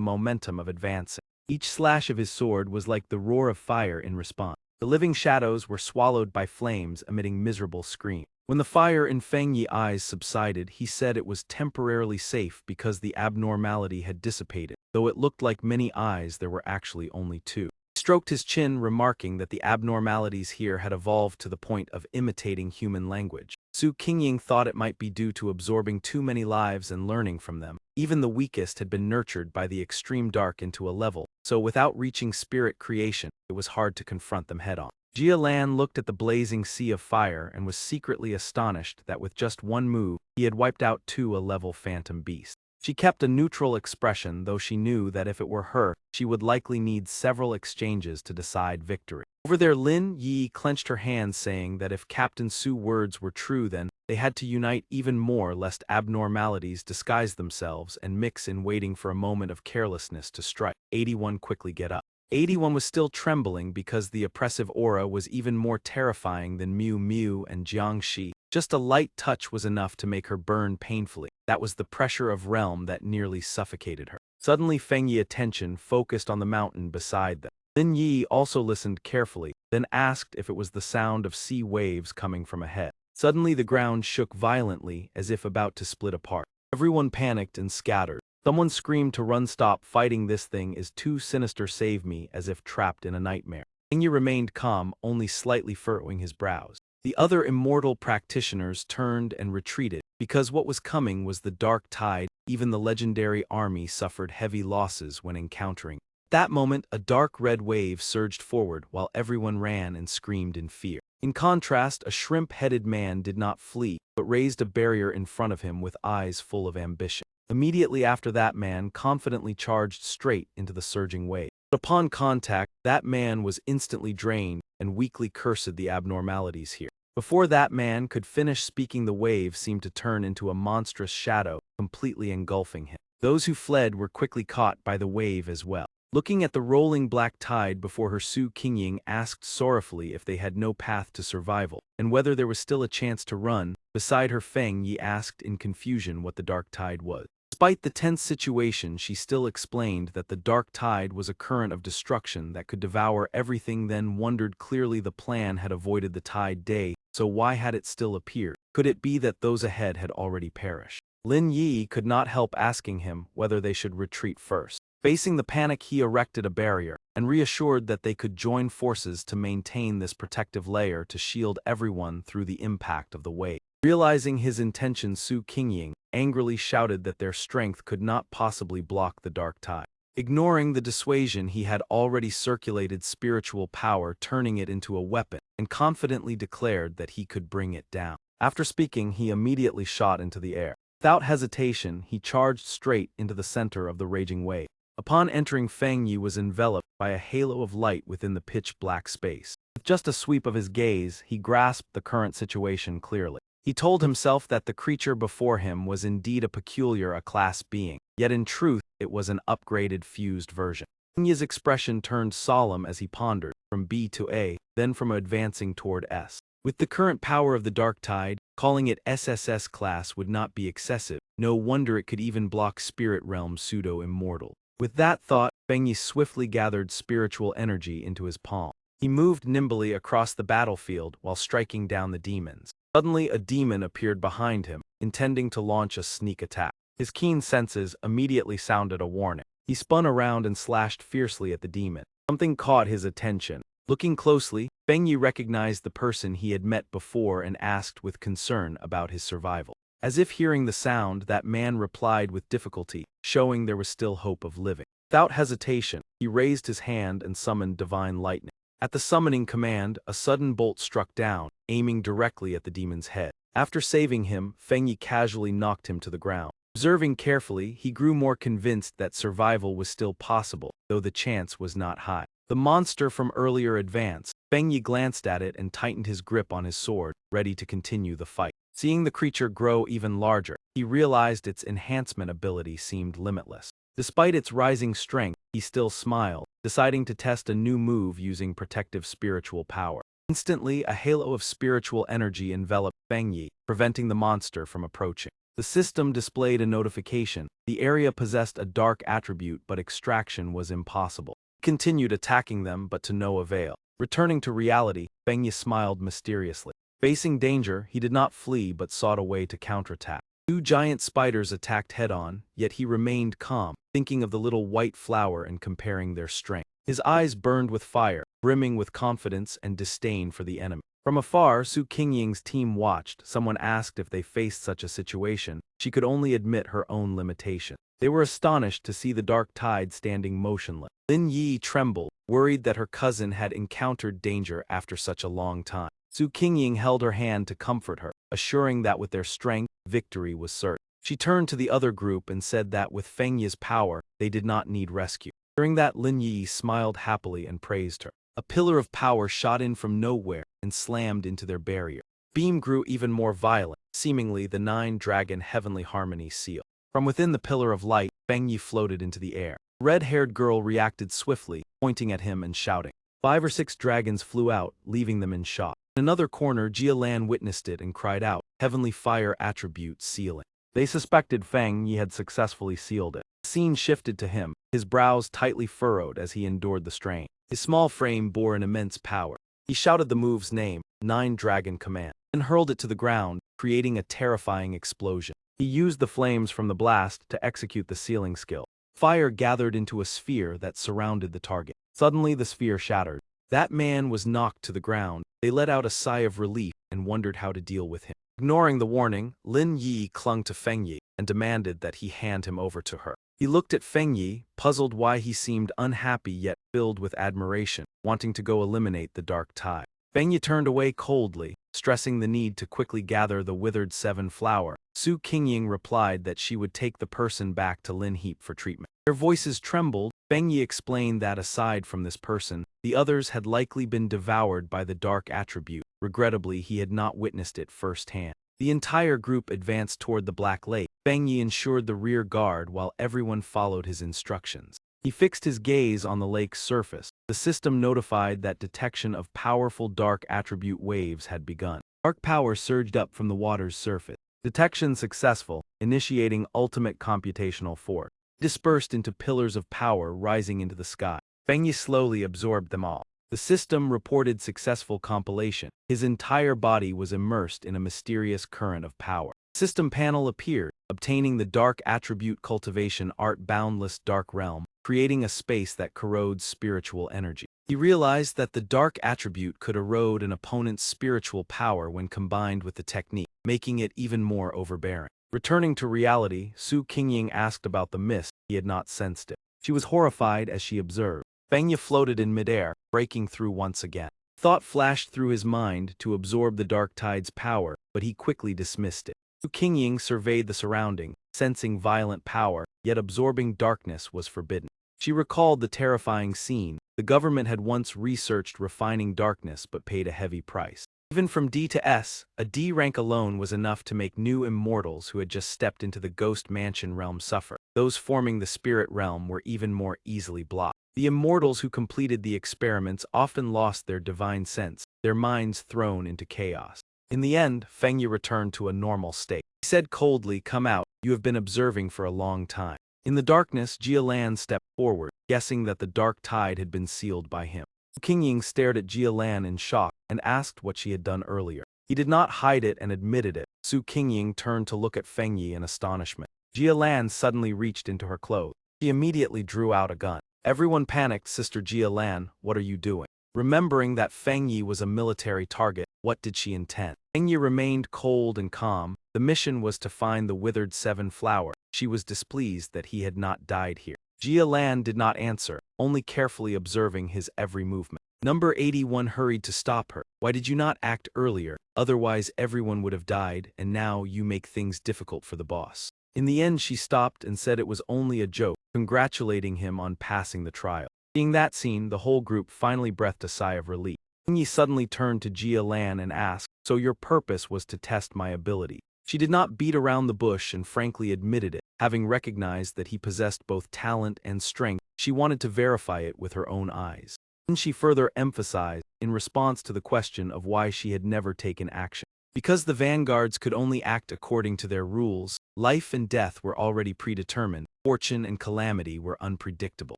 momentum of advancing. Each slash of his sword was like the roar of fire in response. The living shadows were swallowed by flames, emitting miserable screams. When the fire in Fang Yi's eyes subsided, he said it was temporarily safe because the abnormality had dissipated. Though it looked like many eyes, there were actually only two. He stroked his chin, remarking that the abnormalities here had evolved to the point of imitating human language. Su Qingying thought it might be due to absorbing too many lives and learning from them. Even the weakest had been nurtured by the extreme dark into a level, so without reaching spirit creation, it was hard to confront them head-on. Jia Lan looked at the blazing sea of fire and was secretly astonished that with just one move, he had wiped out two A-level phantom beasts. She kept a neutral expression, though she knew that if it were her, she would likely need several exchanges to decide victory. Over there, Lin Yi clenched her hands, saying that if Captain Su's words were true, then they had to unite even more lest abnormalities disguise themselves and mix in, waiting for a moment of carelessness to strike. 81 quickly get up. 81 was still trembling because the oppressive aura was even more terrifying than Miu Miu and Jiangxi. Just a light touch was enough to make her burn painfully. That was the pressure of realm that nearly suffocated her. Suddenly Fang Yi's attention focused on the mountain beside them. Lin Yi also listened carefully, then asked if it was the sound of sea waves coming from ahead. Suddenly the ground shook violently as if about to split apart. Everyone panicked and scattered. Someone screamed to run. Stop fighting, this thing is too sinister, save me, as if trapped in a nightmare. Fang Yi remained calm, only slightly furrowing his brows. The other immortal practitioners turned and retreated, because what was coming was the dark tide. Even the legendary army suffered heavy losses when encountering. At that moment, a dark red wave surged forward while everyone ran and screamed in fear. In contrast, a shrimp-headed man did not flee, but raised a barrier in front of him with eyes full of ambition. Immediately after, that man confidently charged straight into the surging wave. But upon contact, that man was instantly drained and weakly cursed the abnormalities here. Before that man could finish speaking, the wave seemed to turn into a monstrous shadow, completely engulfing him. Those who fled were quickly caught by the wave as well. Looking at the rolling black tide before her, Su Qingying asked sorrowfully if they had no path to survival, and whether there was still a chance to run. Beside her, Fang Yi asked in confusion what the dark tide was. Despite the tense situation, she still explained that the dark tide was a current of destruction that could devour everything, then wondered clearly the plan had avoided the tide day, so why had it still appeared? Could it be that those ahead had already perished? Lin Yi could not help asking him whether they should retreat first. Facing the panic, he erected a barrier, and reassured that they could join forces to maintain this protective layer to shield everyone through the impact of the wave. Realizing his intention, Su Qingying angrily shouted that their strength could not possibly block the dark tide. Ignoring the dissuasion, he had already circulated spiritual power, turning it into a weapon, and confidently declared that he could bring it down. After speaking, he immediately shot into the air. Without hesitation, he charged straight into the center of the raging wave. Upon entering, Fang Yi was enveloped by a halo of light within the pitch-black space. With just a sweep of his gaze, he grasped the current situation clearly. He told himself that the creature before him was indeed a peculiar A-class being, yet in truth, it was an upgraded fused version. Fang Yi's expression turned solemn as he pondered, from B to A, then from advancing toward S. With the current power of the dark tide, calling it SSS class would not be excessive. No wonder it could even block spirit realm pseudo-immortal. With that thought, Fang Yi swiftly gathered spiritual energy into his palm. He moved nimbly across the battlefield while striking down the demons. Suddenly, a demon appeared behind him, intending to launch a sneak attack. His keen senses immediately sounded a warning. He spun around and slashed fiercely at the demon. Something caught his attention. Looking closely, Fang Yi recognized the person he had met before and asked with concern about his survival. As if hearing the sound, that man replied with difficulty, showing there was still hope of living. Without hesitation, he raised his hand and summoned divine lightning. At the summoning command, a sudden bolt struck down, aiming directly at the demon's head. After saving him, Fang Yi casually knocked him to the ground. Observing carefully, he grew more convinced that survival was still possible, though the chance was not high. The monster from earlier advanced. Fang Yi glanced at it and tightened his grip on his sword, ready to continue the fight. Seeing the creature grow even larger, he realized its enhancement ability seemed limitless. Despite its rising strength, he still smiled, deciding to test a new move using protective spiritual power. Instantly, a halo of spiritual energy enveloped Fang Yi, preventing the monster from approaching. The system displayed a notification. The area possessed a dark attribute, but extraction was impossible. He continued attacking them, but to no avail. Returning to reality, Fang Yi smiled mysteriously. Facing danger, he did not flee but sought a way to counterattack. Two giant spiders attacked head-on, yet he remained calm, thinking of the little white flower and comparing their strength. His eyes burned with fire, brimming with confidence and disdain for the enemy. From afar, Su Qingying's team watched. Someone asked if they faced such a situation. She could only admit her own limitation. They were astonished to see the dark tide standing motionless. Lin Yi trembled, worried that her cousin had encountered danger after such a long time. Su Qingying held her hand to comfort her, assuring that with their strength, victory was certain. She turned to the other group and said that with Fang Yi's power, they did not need rescue. During that, Lin Yi smiled happily and praised her. A pillar of power shot in from nowhere and slammed into their barrier. Beam grew even more violent, seemingly the 9-dragon heavenly harmony seal. From within the pillar of light, Fang Yi floated into the air. The red-haired girl reacted swiftly, pointing at him and shouting. 5 or 6 dragons flew out, leaving them in shock. In another corner, Jialan witnessed it and cried out, "Heavenly fire attribute sealing." They suspected Fang Yi had successfully sealed it. The scene shifted to him, his brows tightly furrowed as he endured the strain. His small frame bore an immense power. He shouted the move's name, 9-dragon command, and hurled it to the ground, creating a terrifying explosion. He used the flames from the blast to execute the sealing skill. Fire gathered into a sphere that surrounded the target. Suddenly the sphere shattered. That man was knocked to the ground. They let out a sigh of relief and wondered how to deal with him. Ignoring the warning, Lin Yi clung to Fang Yi and demanded that he hand him over to her. He looked at Fang Yi, puzzled why he seemed unhappy yet filled with admiration, wanting to go eliminate the dark tide. Fang Yi turned away coldly, stressing the need to quickly gather the withered 7 flower. Su Qingying replied that she would take the person back to Lin Heap for treatment. Their voices trembled. Fang Yi explained that aside from this person, the others had likely been devoured by the dark attribute. Regrettably, he had not witnessed it firsthand. The entire group advanced toward the Black Lake. Fang Yi ensured the rear guard while everyone followed his instructions. He fixed his gaze on the lake's surface. The system notified that detection of powerful dark attribute waves had begun. Dark power surged up from the water's surface. Detection successful, initiating ultimate computational force. Dispersed into pillars of power rising into the sky. Fang Yi slowly absorbed them all. The system reported successful compilation. His entire body was immersed in a mysterious current of power. System panel appeared, obtaining the dark attribute cultivation art boundless dark realm, creating a space that corrodes spiritual energy. He realized that the dark attribute could erode an opponent's spiritual power when combined with the technique, making it even more overbearing. Returning to reality, Su Qingying asked about the mist. He had not sensed it. She was horrified as she observed. Fang Yi floated in midair, breaking through once again. Thought flashed through his mind to absorb the dark tide's power, but he quickly dismissed it. Su Qingying surveyed the surrounding, sensing violent power, yet absorbing darkness was forbidden. She recalled the terrifying scene. The government had once researched refining darkness but paid a heavy price. Even from D to S, a D rank alone was enough to make new immortals who had just stepped into the ghost mansion realm suffer. Those forming the spirit realm were even more easily blocked. The immortals who completed the experiments often lost their divine sense, their minds thrown into chaos. In the end, Fang Yi returned to a normal state. He said coldly, "Come out, you have been observing for a long time." In the darkness, Jialan stepped forward, guessing that the dark tide had been sealed by him. Qingying stared at Jialan in shock and asked what she had done earlier. He did not hide it and admitted it. Su Qingying turned to look at Fang Yi in astonishment. Jia Lan suddenly reached into her clothes. She immediately drew out a gun. Everyone panicked. Sister Jia Lan, what are you doing? Remembering that Fang Yi was a military target, what did she intend? Fang Yi remained cold and calm. The mission was to find the withered seven flower. She was displeased that he had not died here. Jia Lan did not answer, only carefully observing his every movement. Number 81 hurried to stop her. Why did you not act earlier? Otherwise everyone would have died, and now you make things difficult for the boss. In the end she stopped and said it was only a joke, congratulating him on passing the trial. Seeing that scene, the whole group finally breathed a sigh of relief. Fang Yi suddenly turned to Jia Lan and asked, so your purpose was to test my ability? She did not beat around the bush and frankly admitted it. Having recognized that he possessed both talent and strength, she wanted to verify it with her own eyes. Then she further emphasized, in response to the question of why she had never taken action. Because the vanguards could only act according to their rules, life and death were already predetermined, fortune and calamity were unpredictable.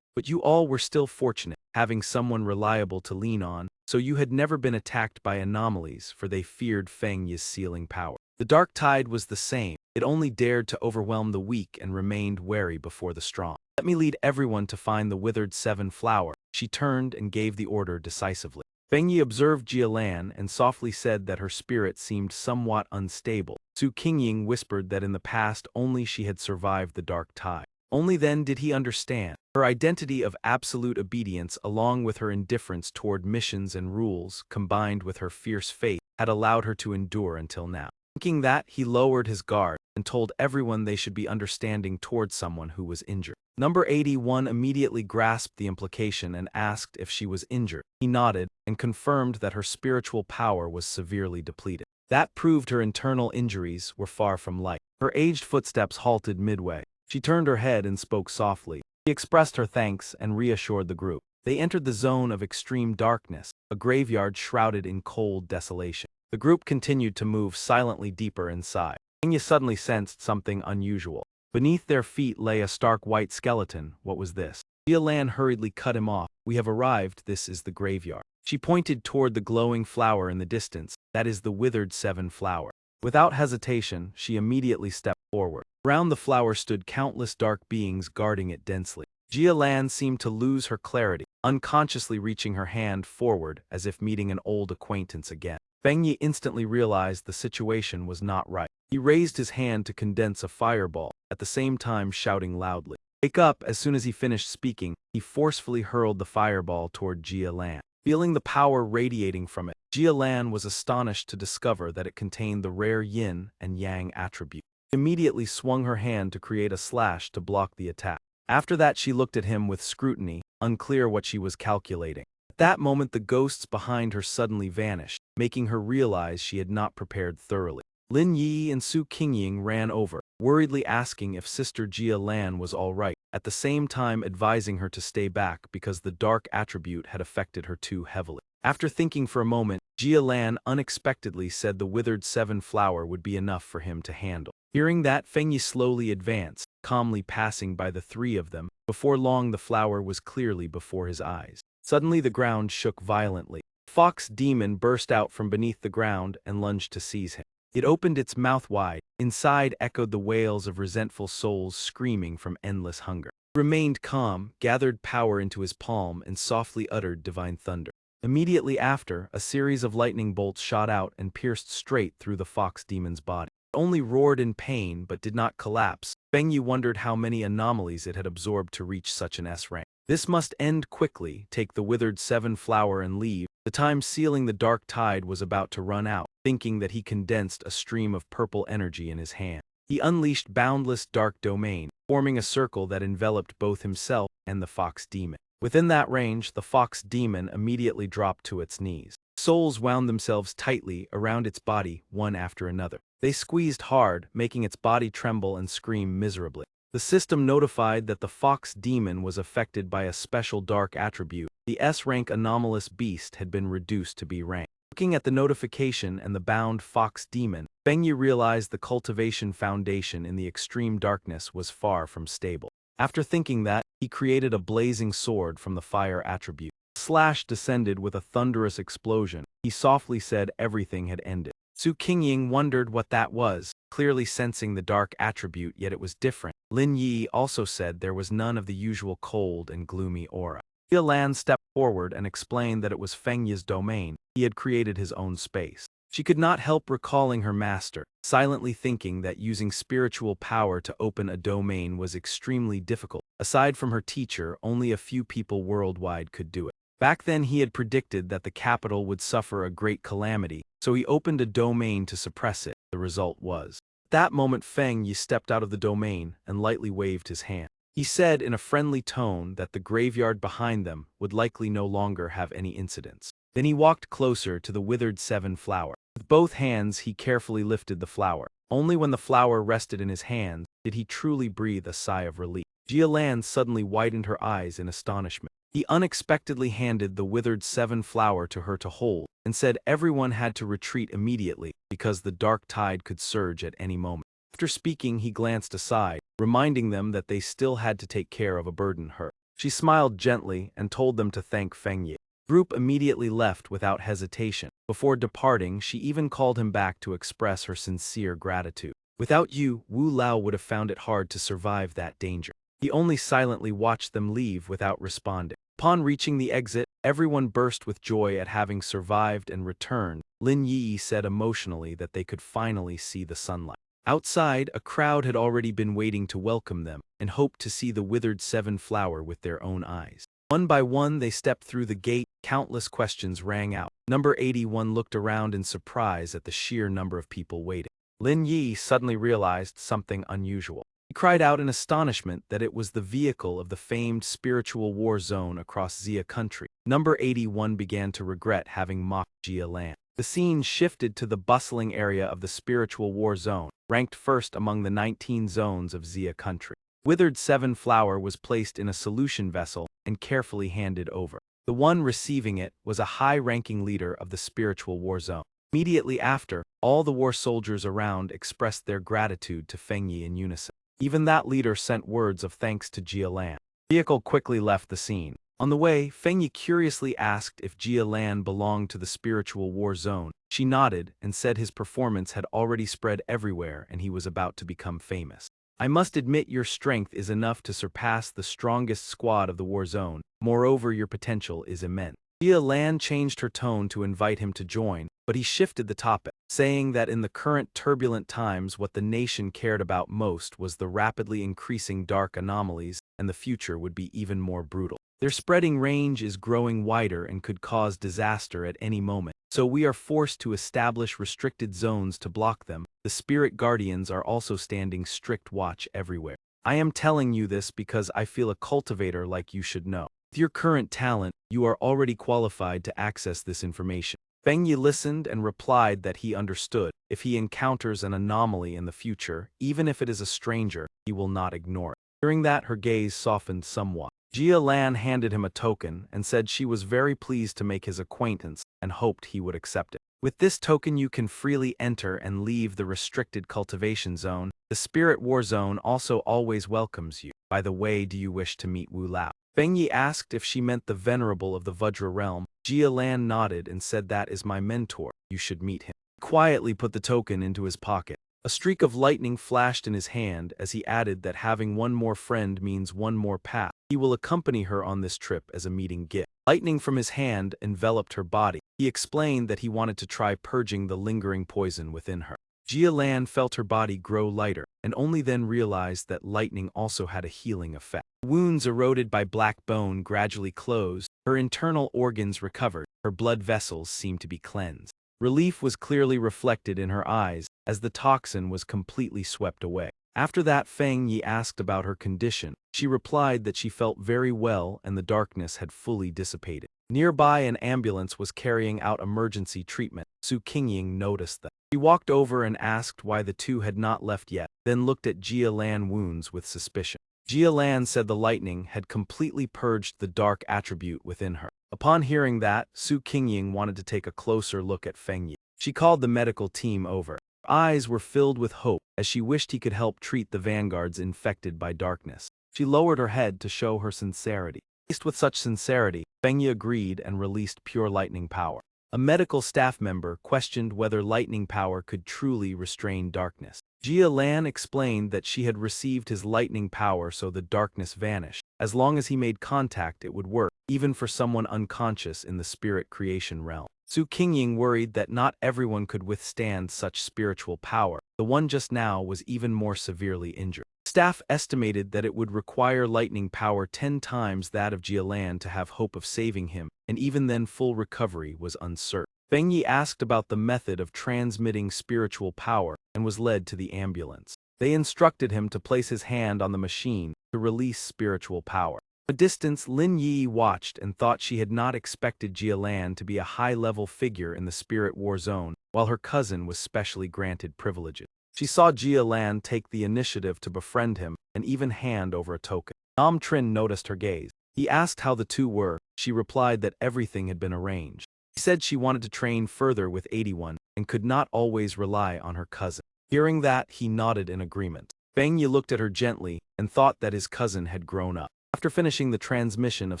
But you all were still fortunate, having someone reliable to lean on, so you had never been attacked by anomalies, for they feared Fang Yi's sealing power. The dark tide was the same, it only dared to overwhelm the weak and remained wary before the strong. Let me lead everyone to find the withered seven flower. She turned and gave the order decisively. Fang Yi observed Jia Lan and softly said that her spirit seemed somewhat unstable. Su Qingying whispered that in the past only she had survived the dark tide. Only then did he understand. Her identity of absolute obedience along with her indifference toward missions and rules, combined with her fierce faith, had allowed her to endure until now. Thinking that, he lowered his guard and told everyone they should be understanding towards someone who was injured. Number 81 immediately grasped the implication and asked if she was injured. He nodded and confirmed that her spiritual power was severely depleted. That proved her internal injuries were far from light. Her aged footsteps halted midway. She turned her head and spoke softly. She expressed her thanks and reassured the group. They entered the zone of extreme darkness, a graveyard shrouded in cold desolation. The group continued to move silently deeper inside. Fang Yi suddenly sensed something unusual. Beneath their feet lay a stark white skeleton. What was this? Jia Lan hurriedly cut him off. We have arrived, this is the graveyard. She pointed toward the glowing flower in the distance. That is the withered seven flower. Without hesitation, she immediately stepped forward. Around the flower stood countless dark beings guarding it densely. Jia Lan seemed to lose her clarity, unconsciously reaching her hand forward as if meeting an old acquaintance again. Fang Yi instantly realized the situation was not right. He raised his hand to condense a fireball, at the same time shouting loudly. Wake up! As soon as he finished speaking, he forcefully hurled the fireball toward Jia Lan. Feeling the power radiating from it, Jia Lan was astonished to discover that it contained the rare yin and yang attribute. She immediately swung her hand to create a slash to block the attack. After that she looked at him with scrutiny, unclear what she was calculating. At that moment the ghosts behind her suddenly vanished, making her realize she had not prepared thoroughly. Lin Yi and Su Qingying ran over, worriedly asking if Sister Jia Lan was all right, at the same time advising her to stay back because the dark attribute had affected her too heavily. After thinking for a moment, Jia Lan unexpectedly said the withered seven flower would be enough for him to handle. Hearing that, Fang Yi slowly advanced, calmly passing by the three of them. Before long the flower was clearly before his eyes. Suddenly the ground shook violently. A fox demon burst out from beneath the ground and lunged to seize him. It opened its mouth wide. Inside echoed the wails of resentful souls screaming from endless hunger. He remained calm, gathered power into his palm, and softly uttered divine thunder. Immediately after, a series of lightning bolts shot out and pierced straight through the fox demon's body. It only roared in pain but did not collapse. Fang Yi wondered how many anomalies it had absorbed to reach such an S rank. This must end quickly. Take the withered seven flower and leave. The time sealing the dark tide was about to run out. Thinking that he condensed a stream of purple energy in his hand. He unleashed boundless dark domain, forming a circle that enveloped both himself and the fox demon. Within that range, the fox demon immediately dropped to its knees. Souls wound themselves tightly around its body, one after another. They squeezed hard, making its body tremble and scream miserably. The system notified that the fox demon was affected by a special dark attribute. The S-rank anomalous beast had been reduced to B rank. Looking at the notification and the bound fox demon, Fang Yi realized the cultivation foundation in the extreme darkness was far from stable. After thinking that, he created a blazing sword from the fire attribute. The slash descended with a thunderous explosion. He softly said everything had ended. Su Qingying wondered what that was, clearly sensing the dark attribute, yet it was different. Lin Yi also said there was none of the usual cold and gloomy aura. Jia Lan stepped forward and explained that it was Feng Yi's domain. He had created his own space. She could not help recalling her master, silently thinking that using spiritual power to open a domain was extremely difficult. Aside from her teacher, only a few people worldwide could do it. Back then he had predicted that the capital would suffer a great calamity, so he opened a domain to suppress it. The result was. At that moment Feng Yi stepped out of the domain and lightly waved his hand. He said in a friendly tone that the graveyard behind them would likely no longer have any incidents. Then he walked closer to the withered 7 flower. With both hands he carefully lifted the flower. Only when the flower rested in his hands did he truly breathe a sigh of relief. Jia Lan suddenly widened her eyes in astonishment. He unexpectedly handed the withered 7 flower to her to hold, and said everyone had to retreat immediately because the dark tide could surge at any moment. After speaking, he glanced aside, reminding them that they still had to take care of a burden her. She smiled gently and told them to thank Feng Yi. The group immediately left without hesitation. Before departing, she even called him back to express her sincere gratitude. Without you, Wu Lao would have found it hard to survive that danger. He only silently watched them leave without responding. Upon reaching the exit, everyone burst with joy at having survived and returned. Lin Yi said emotionally that they could finally see the sunlight. Outside, a crowd had already been waiting to welcome them and hoped to see the withered 7 flower with their own eyes. One by one they stepped through the gate. Countless questions rang out. Number 81 looked around in surprise at the sheer number of people waiting. Lin Yi suddenly realized something unusual. He cried out in astonishment that it was the vehicle of the famed spiritual war zone across Xia country. Number 81 began to regret having mocked Jia Lan. The scene shifted to the bustling area of the spiritual war zone, ranked first among the 19 zones of Xia country. Withered 7 flower was placed in a solution vessel and carefully handed over. The one receiving it was a high-ranking leader of the spiritual war zone. Immediately after, all the war soldiers around expressed their gratitude to Feng Yi in unison. Even that leader sent words of thanks to Jia Lan. The vehicle quickly left the scene. On the way, Feng Yi curiously asked if Jia Lan belonged to the spiritual war zone. She nodded and said his performance had already spread everywhere and he was about to become famous. I must admit your strength is enough to surpass the strongest squad of the war zone. Moreover, your potential is immense. Jia Lan changed her tone to invite him to join, but he shifted the topic, saying that in the current turbulent times what the nation cared about most was the rapidly increasing dark anomalies, and the future would be even more brutal. Their spreading range is growing wider and could cause disaster at any moment, so we are forced to establish restricted zones to block them. The spirit guardians are also standing strict watch everywhere. I am telling you this because I feel a cultivator like you should know. With your current talent, you are already qualified to access this information. Feng Yi listened and replied that he understood. If he encounters an anomaly in the future, even if it is a stranger, he will not ignore it. Hearing that, her gaze softened somewhat. Jia Lan handed him a token and said she was very pleased to make his acquaintance and hoped he would accept it. With this token you can freely enter and leave the restricted cultivation zone. The Spirit War Zone also always welcomes you. By the way, do you wish to meet Wu Lao? Feng Yi asked if she meant the Venerable of the Vajra realm. Jia Lan nodded and said that is my mentor. You should meet him. He quietly put the token into his pocket. A streak of lightning flashed in his hand as he added that having one more friend means one more path. He will accompany her on this trip as a meeting gift. Lightning from his hand enveloped her body. He explained that he wanted to try purging the lingering poison within her. Jia Lan felt her body grow lighter, and only then realized that lightning also had a healing effect. Wounds eroded by black bone gradually closed, her internal organs recovered, her blood vessels seemed to be cleansed. Relief was clearly reflected in her eyes, as the toxin was completely swept away. After that, Feng Yi asked about her condition. She replied that she felt very well and the darkness had fully dissipated. Nearby, an ambulance was carrying out emergency treatment. Su Qingying noticed them. She walked over and asked why the two had not left yet, then looked at Jia Lan wounds with suspicion. Jia Lan said the lightning had completely purged the dark attribute within her. Upon hearing that, Su Qingying wanted to take a closer look at Feng Yi. She called the medical team over. Her eyes were filled with hope as she wished he could help treat the vanguards infected by darkness. She lowered her head to show her sincerity. Faced with such sincerity, Feng Yi agreed and released pure lightning power. A medical staff member questioned whether lightning power could truly restrain darkness. Jia Lan explained that she had received his lightning power so the darkness vanished. As long as he made contact, it would work, even for someone unconscious in the spirit creation realm. Su Qingying worried that not everyone could withstand such spiritual power. The one just now was even more severely injured. Staff estimated that it would require lightning power 10 times that of Jialan to have hope of saving him, and even then full recovery was uncertain. Fang Yi asked about the method of transmitting spiritual power and was led to the ambulance. They instructed him to place his hand on the machine to release spiritual power. From a distance, Lin Yi watched and thought she had not expected Jialan to be a high-level figure in the spirit war zone, while her cousin was specially granted privileges. She saw Jialan take the initiative to befriend him and even hand over a token. Nam Trin noticed her gaze. He asked how the two were. She replied that everything had been arranged. He said she wanted to train further with 81 and could not always rely on her cousin. Hearing that, he nodded in agreement. Fang Yi looked at her gently and thought that his cousin had grown up. After finishing the transmission of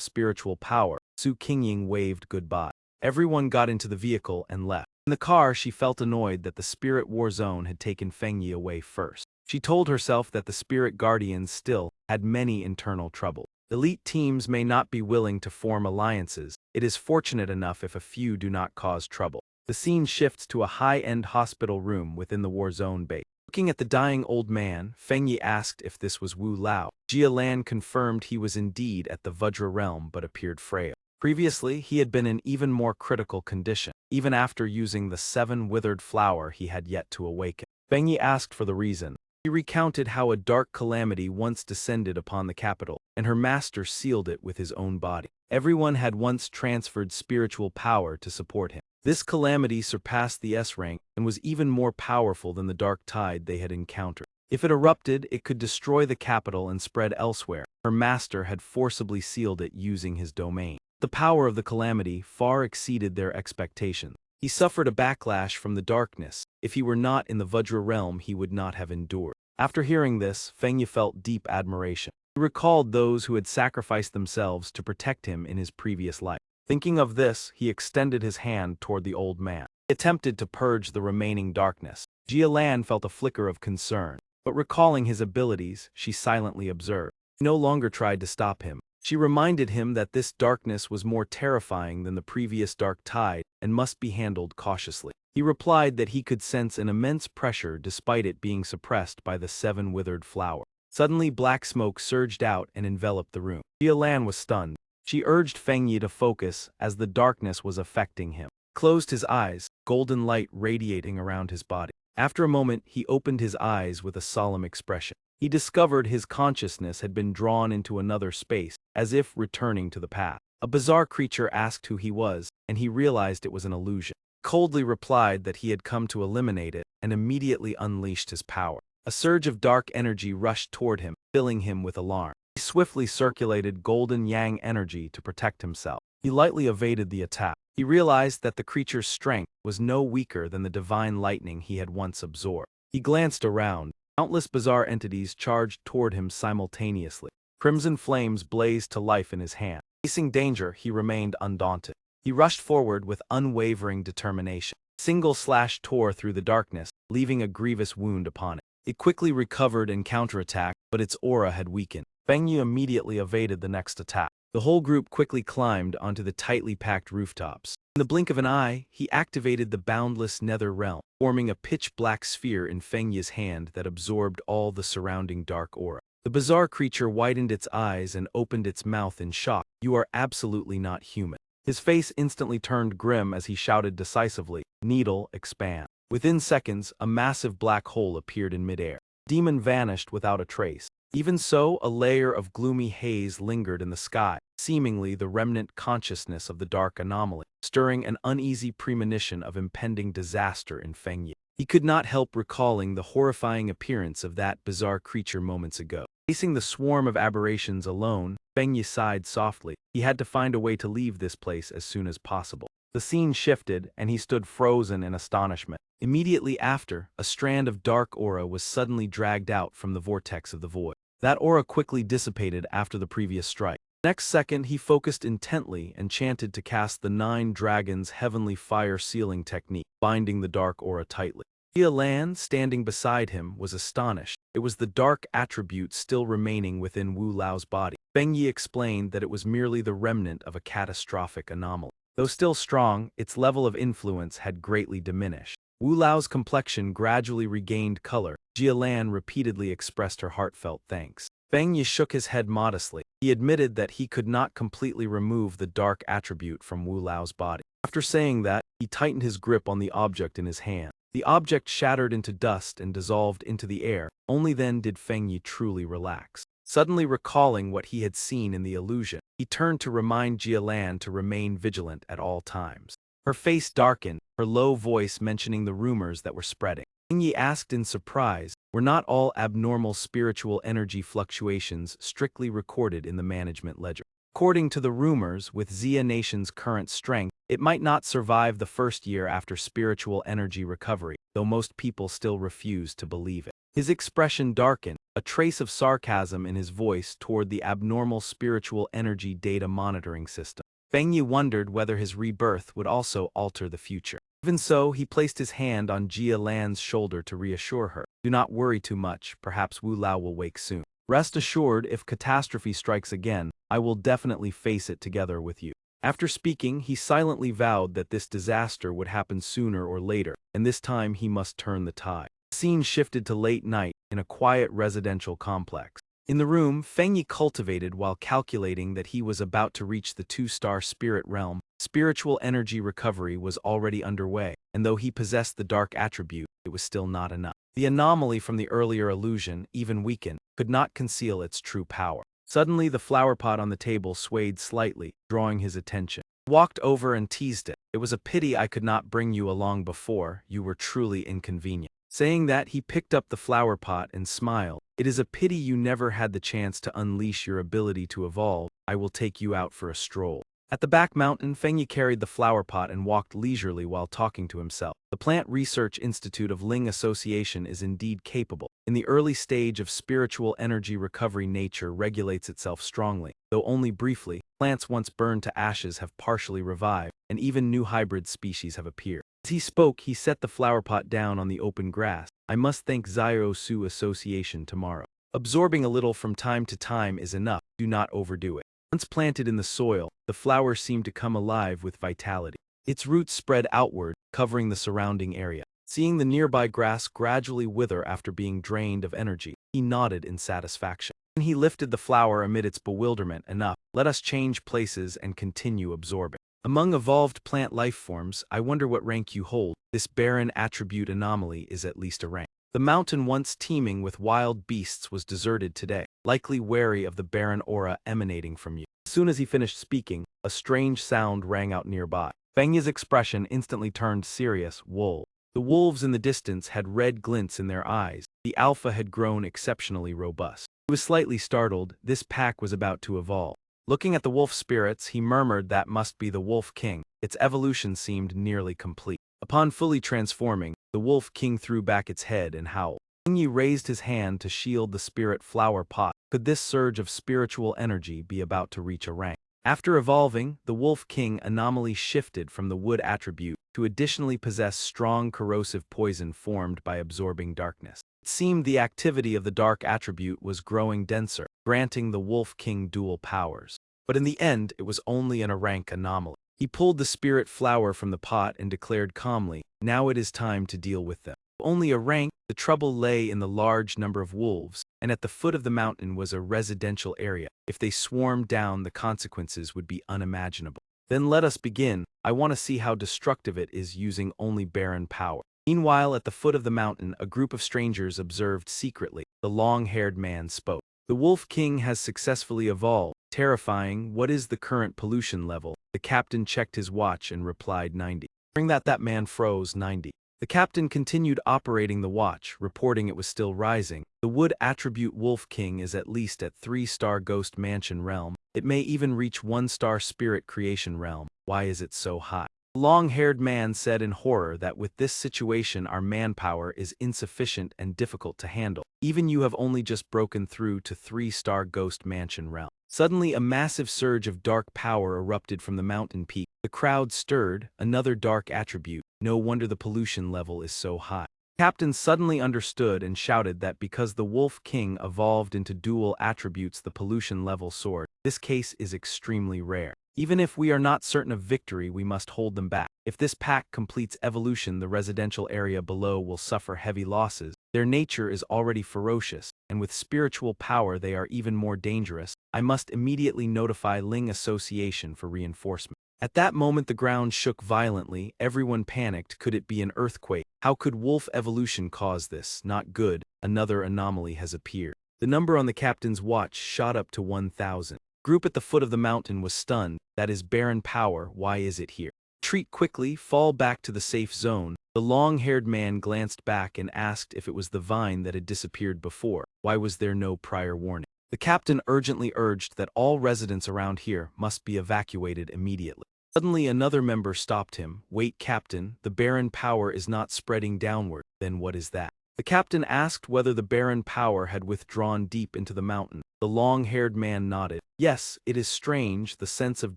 spiritual power, Su Qingying waved goodbye. Everyone got into the vehicle and left. In the car, she felt annoyed that the spirit war zone had taken Fang Yi away first. She told herself that the spirit guardians still had many internal troubles. Elite teams may not be willing to form alliances. It is fortunate enough if a few do not cause trouble. The scene shifts to a high-end hospital room within the war zone base. Looking at the dying old man, Fang Yi asked if this was Wu Lao. Jia Lan confirmed he was indeed at the Vajra realm but appeared frail. Previously, he had been in even more critical condition. Even after using the 7 withered flower, he had yet to awaken. Fang Yi asked for the reason. He recounted how a dark calamity once descended upon the capital, and her master sealed it with his own body. Everyone had once transferred spiritual power to support him. This calamity surpassed the S rank and was even more powerful than the dark tide they had encountered. If it erupted, it could destroy the capital and spread elsewhere. Her master had forcibly sealed it using his domain. The power of the calamity far exceeded their expectations. He suffered a backlash from the darkness. If he were not in the Vajra realm, he would not have endured. After hearing this, Fang Yi felt deep admiration. He recalled those who had sacrificed themselves to protect him in his previous life. Thinking of this, he extended his hand toward the old man. He attempted to purge the remaining darkness. Jia Lan felt a flicker of concern, but recalling his abilities, she silently observed. He no longer tried to stop him. She reminded him that this darkness was more terrifying than the previous dark tide and must be handled cautiously. He replied that he could sense an immense pressure despite it being suppressed by the 7 withered flower. Suddenly, black smoke surged out and enveloped the room. Jia Lan was stunned. She urged Fang Yi to focus as the darkness was affecting him. He closed his eyes, golden light radiating around his body. After a moment, he opened his eyes with a solemn expression. He discovered his consciousness had been drawn into another space, as if returning to the past. A bizarre creature asked who he was, and he realized it was an illusion. He coldly replied that he had come to eliminate it, and immediately unleashed his power. A surge of dark energy rushed toward him, filling him with alarm. He swiftly circulated golden yang energy to protect himself. He lightly evaded the attack. He realized that the creature's strength was no weaker than the divine lightning he had once absorbed. He glanced around. Countless bizarre entities charged toward him simultaneously. Crimson flames blazed to life in his hand. Facing danger, he remained undaunted. He rushed forward with unwavering determination. A single slash tore through the darkness, leaving a grievous wound upon it. It quickly recovered and counterattacked, but its aura had weakened. Fang Yi immediately evaded the next attack. The whole group quickly climbed onto the tightly packed rooftops. In the blink of an eye, he activated the boundless nether realm, forming a pitch-black sphere in Fang Yi's hand that absorbed all the surrounding dark aura. The bizarre creature widened its eyes and opened its mouth in shock. "You are absolutely not human." His face instantly turned grim as he shouted decisively, "Needle, expand." Within seconds, a massive black hole appeared in midair. The demon vanished without a trace. Even so, a layer of gloomy haze lingered in the sky, seemingly the remnant consciousness of the dark anomaly, stirring an uneasy premonition of impending disaster in Fang Yi. He could not help recalling the horrifying appearance of that bizarre creature moments ago. Facing the swarm of aberrations alone, Fang Yi sighed softly. He had to find a way to leave this place as soon as possible. The scene shifted, and he stood frozen in astonishment. Immediately after, a strand of dark aura was suddenly dragged out from the vortex of the void. That aura quickly dissipated after the previous strike. Next second, he focused intently and chanted to cast the 9 dragons' heavenly fire sealing technique, binding the dark aura tightly. Lan, standing beside him, was astonished. It was the dark attribute still remaining within Wu Lao's body. Fang Yi explained that it was merely the remnant of a catastrophic anomaly. Though still strong, its level of influence had greatly diminished. Wu Lao's complexion gradually regained color. Lan repeatedly expressed her heartfelt thanks. Fang Yi shook his head modestly. He admitted that he could not completely remove the dark attribute from Wu Lao's body. After saying that, he tightened his grip on the object in his hand. The object shattered into dust and dissolved into the air. Only then did Fang Yi truly relax. Suddenly recalling what he had seen in the illusion, he turned to remind Lan to remain vigilant at all times. Her face darkened, her low voice mentioning the rumors that were spreading. Fang Yi asked in surprise, were not all abnormal spiritual energy fluctuations strictly recorded in the management ledger? According to the rumors, with Xia Nation's current strength, it might not survive the first year after spiritual energy recovery, though most people still refuse to believe it. His expression darkened, a trace of sarcasm in his voice toward the abnormal spiritual energy data monitoring system. Fang Yi wondered whether his rebirth would also alter the future. Even so, he placed his hand on Lan's shoulder to reassure her. Do not worry too much, perhaps Wu Lao will wake soon. Rest assured, if catastrophe strikes again, I will definitely face it together with you. After speaking, he silently vowed that this disaster would happen sooner or later, and this time he must turn the tide. The scene shifted to late night in a quiet residential complex. In the room, Fang Yi cultivated while calculating that he was about to reach the 2-star spirit realm. Spiritual energy recovery was already underway, and though he possessed the dark attribute, it was still not enough. The anomaly from the earlier illusion, even weakened, could not conceal its true power. Suddenly, the flower pot on the table swayed slightly, drawing his attention. He walked over and teased it. It was a pity I could not bring you along before, you were truly inconvenient. Saying that, he picked up the flower pot and smiled. It is a pity you never had the chance to unleash your ability to evolve. I will take you out for a stroll. At the back mountain, Fang Yi carried the flower pot and walked leisurely while talking to himself. The Plant Research Institute of Ling Association is indeed capable. In the early stage of spiritual energy recovery, nature regulates itself strongly. Though only briefly, plants once burned to ashes have partially revived, and even new hybrid species have appeared. As he spoke, he set the flower pot down on the open grass. I must thank Zio Su Association tomorrow. Absorbing a little from time to time is enough. Do not overdo it. Once planted in the soil, the flower seemed to come alive with vitality. Its roots spread outward, covering the surrounding area. Seeing the nearby grass gradually wither after being drained of energy, he nodded in satisfaction. Then he lifted the flower amid its bewilderment. Enough. Let us change places and continue absorbing. Among evolved plant life forms, I wonder what rank you hold. This barren attribute anomaly is at least a rank. The mountain once teeming with wild beasts was deserted today, likely wary of the barren aura emanating from you. As soon as he finished speaking, a strange sound rang out nearby. Fang Yi's expression instantly turned serious. Wolves. The wolves in the distance had red glints in their eyes. The alpha had grown exceptionally robust. He was slightly startled. This pack was about to evolve. Looking at the wolf spirits, he murmured that must be the Wolf King. Its evolution seemed nearly complete. Upon fully transforming, the Wolf King threw back its head and howled. Fang Yi raised his hand to shield the spirit flower pot. Could this surge of spiritual energy be about to reach a rank? After evolving, the Wolf King anomaly shifted from the wood attribute to additionally possess strong corrosive poison formed by absorbing darkness. It seemed the activity of the dark attribute was growing denser, granting the Wolf King dual powers. But in the end, it was only a rank anomaly. He pulled the spirit flower from the pot and declared calmly, now it is time to deal with them. Only a rank, the trouble lay in the large number of wolves, and at the foot of the mountain was a residential area. If they swarmed down, the consequences would be unimaginable. Then let us begin. I want to see how destructive it is using only barren power. Meanwhile, at the foot of the mountain, a group of strangers observed secretly. The long-haired man spoke. The Wolf King has successfully evolved. Terrifying. What is the current pollution level? The captain checked his watch and replied 90. During that man froze. 90. The captain continued operating the watch, reporting it was still rising. The wood attribute Wolf King is at least at 3-star Ghost Mansion realm. It may even reach 1-star Spirit Creation realm. Why is it so high? The long-haired man said in horror that with this situation our manpower is insufficient and difficult to handle. Even you have only just broken through to 3-star Ghost Mansion realm. Suddenly, a massive surge of dark power erupted from the mountain peak. The crowd stirred, another dark attribute. No wonder the pollution level is so high. Captain suddenly understood and shouted that because the Wolf King evolved into dual attributes, the pollution level soared. This case is extremely rare. Even if we are not certain of victory, we must hold them back. If this pack completes evolution, the residential area below will suffer heavy losses. Their nature is already ferocious, and with spiritual power they are even more dangerous. I must immediately notify Ling Association for reinforcement. At that moment the ground shook violently, everyone panicked. Could it be an earthquake? How could wolf evolution cause this? Not good, another anomaly has appeared. The number on the captain's watch shot up to 1,000. Group at the foot of the mountain was stunned. That is barren power, why is it here? Retreat quickly, fall back to the safe zone. The long-haired man glanced back and asked if it was the vine that had disappeared before. Why was there no prior warning? The captain urgently urged that all residents around here must be evacuated immediately. Suddenly another member stopped him. Wait, Captain, the barren power is not spreading downward. Then what is that? The captain asked whether the barren power had withdrawn deep into the mountain. The long-haired man nodded. Yes, it is strange, the sense of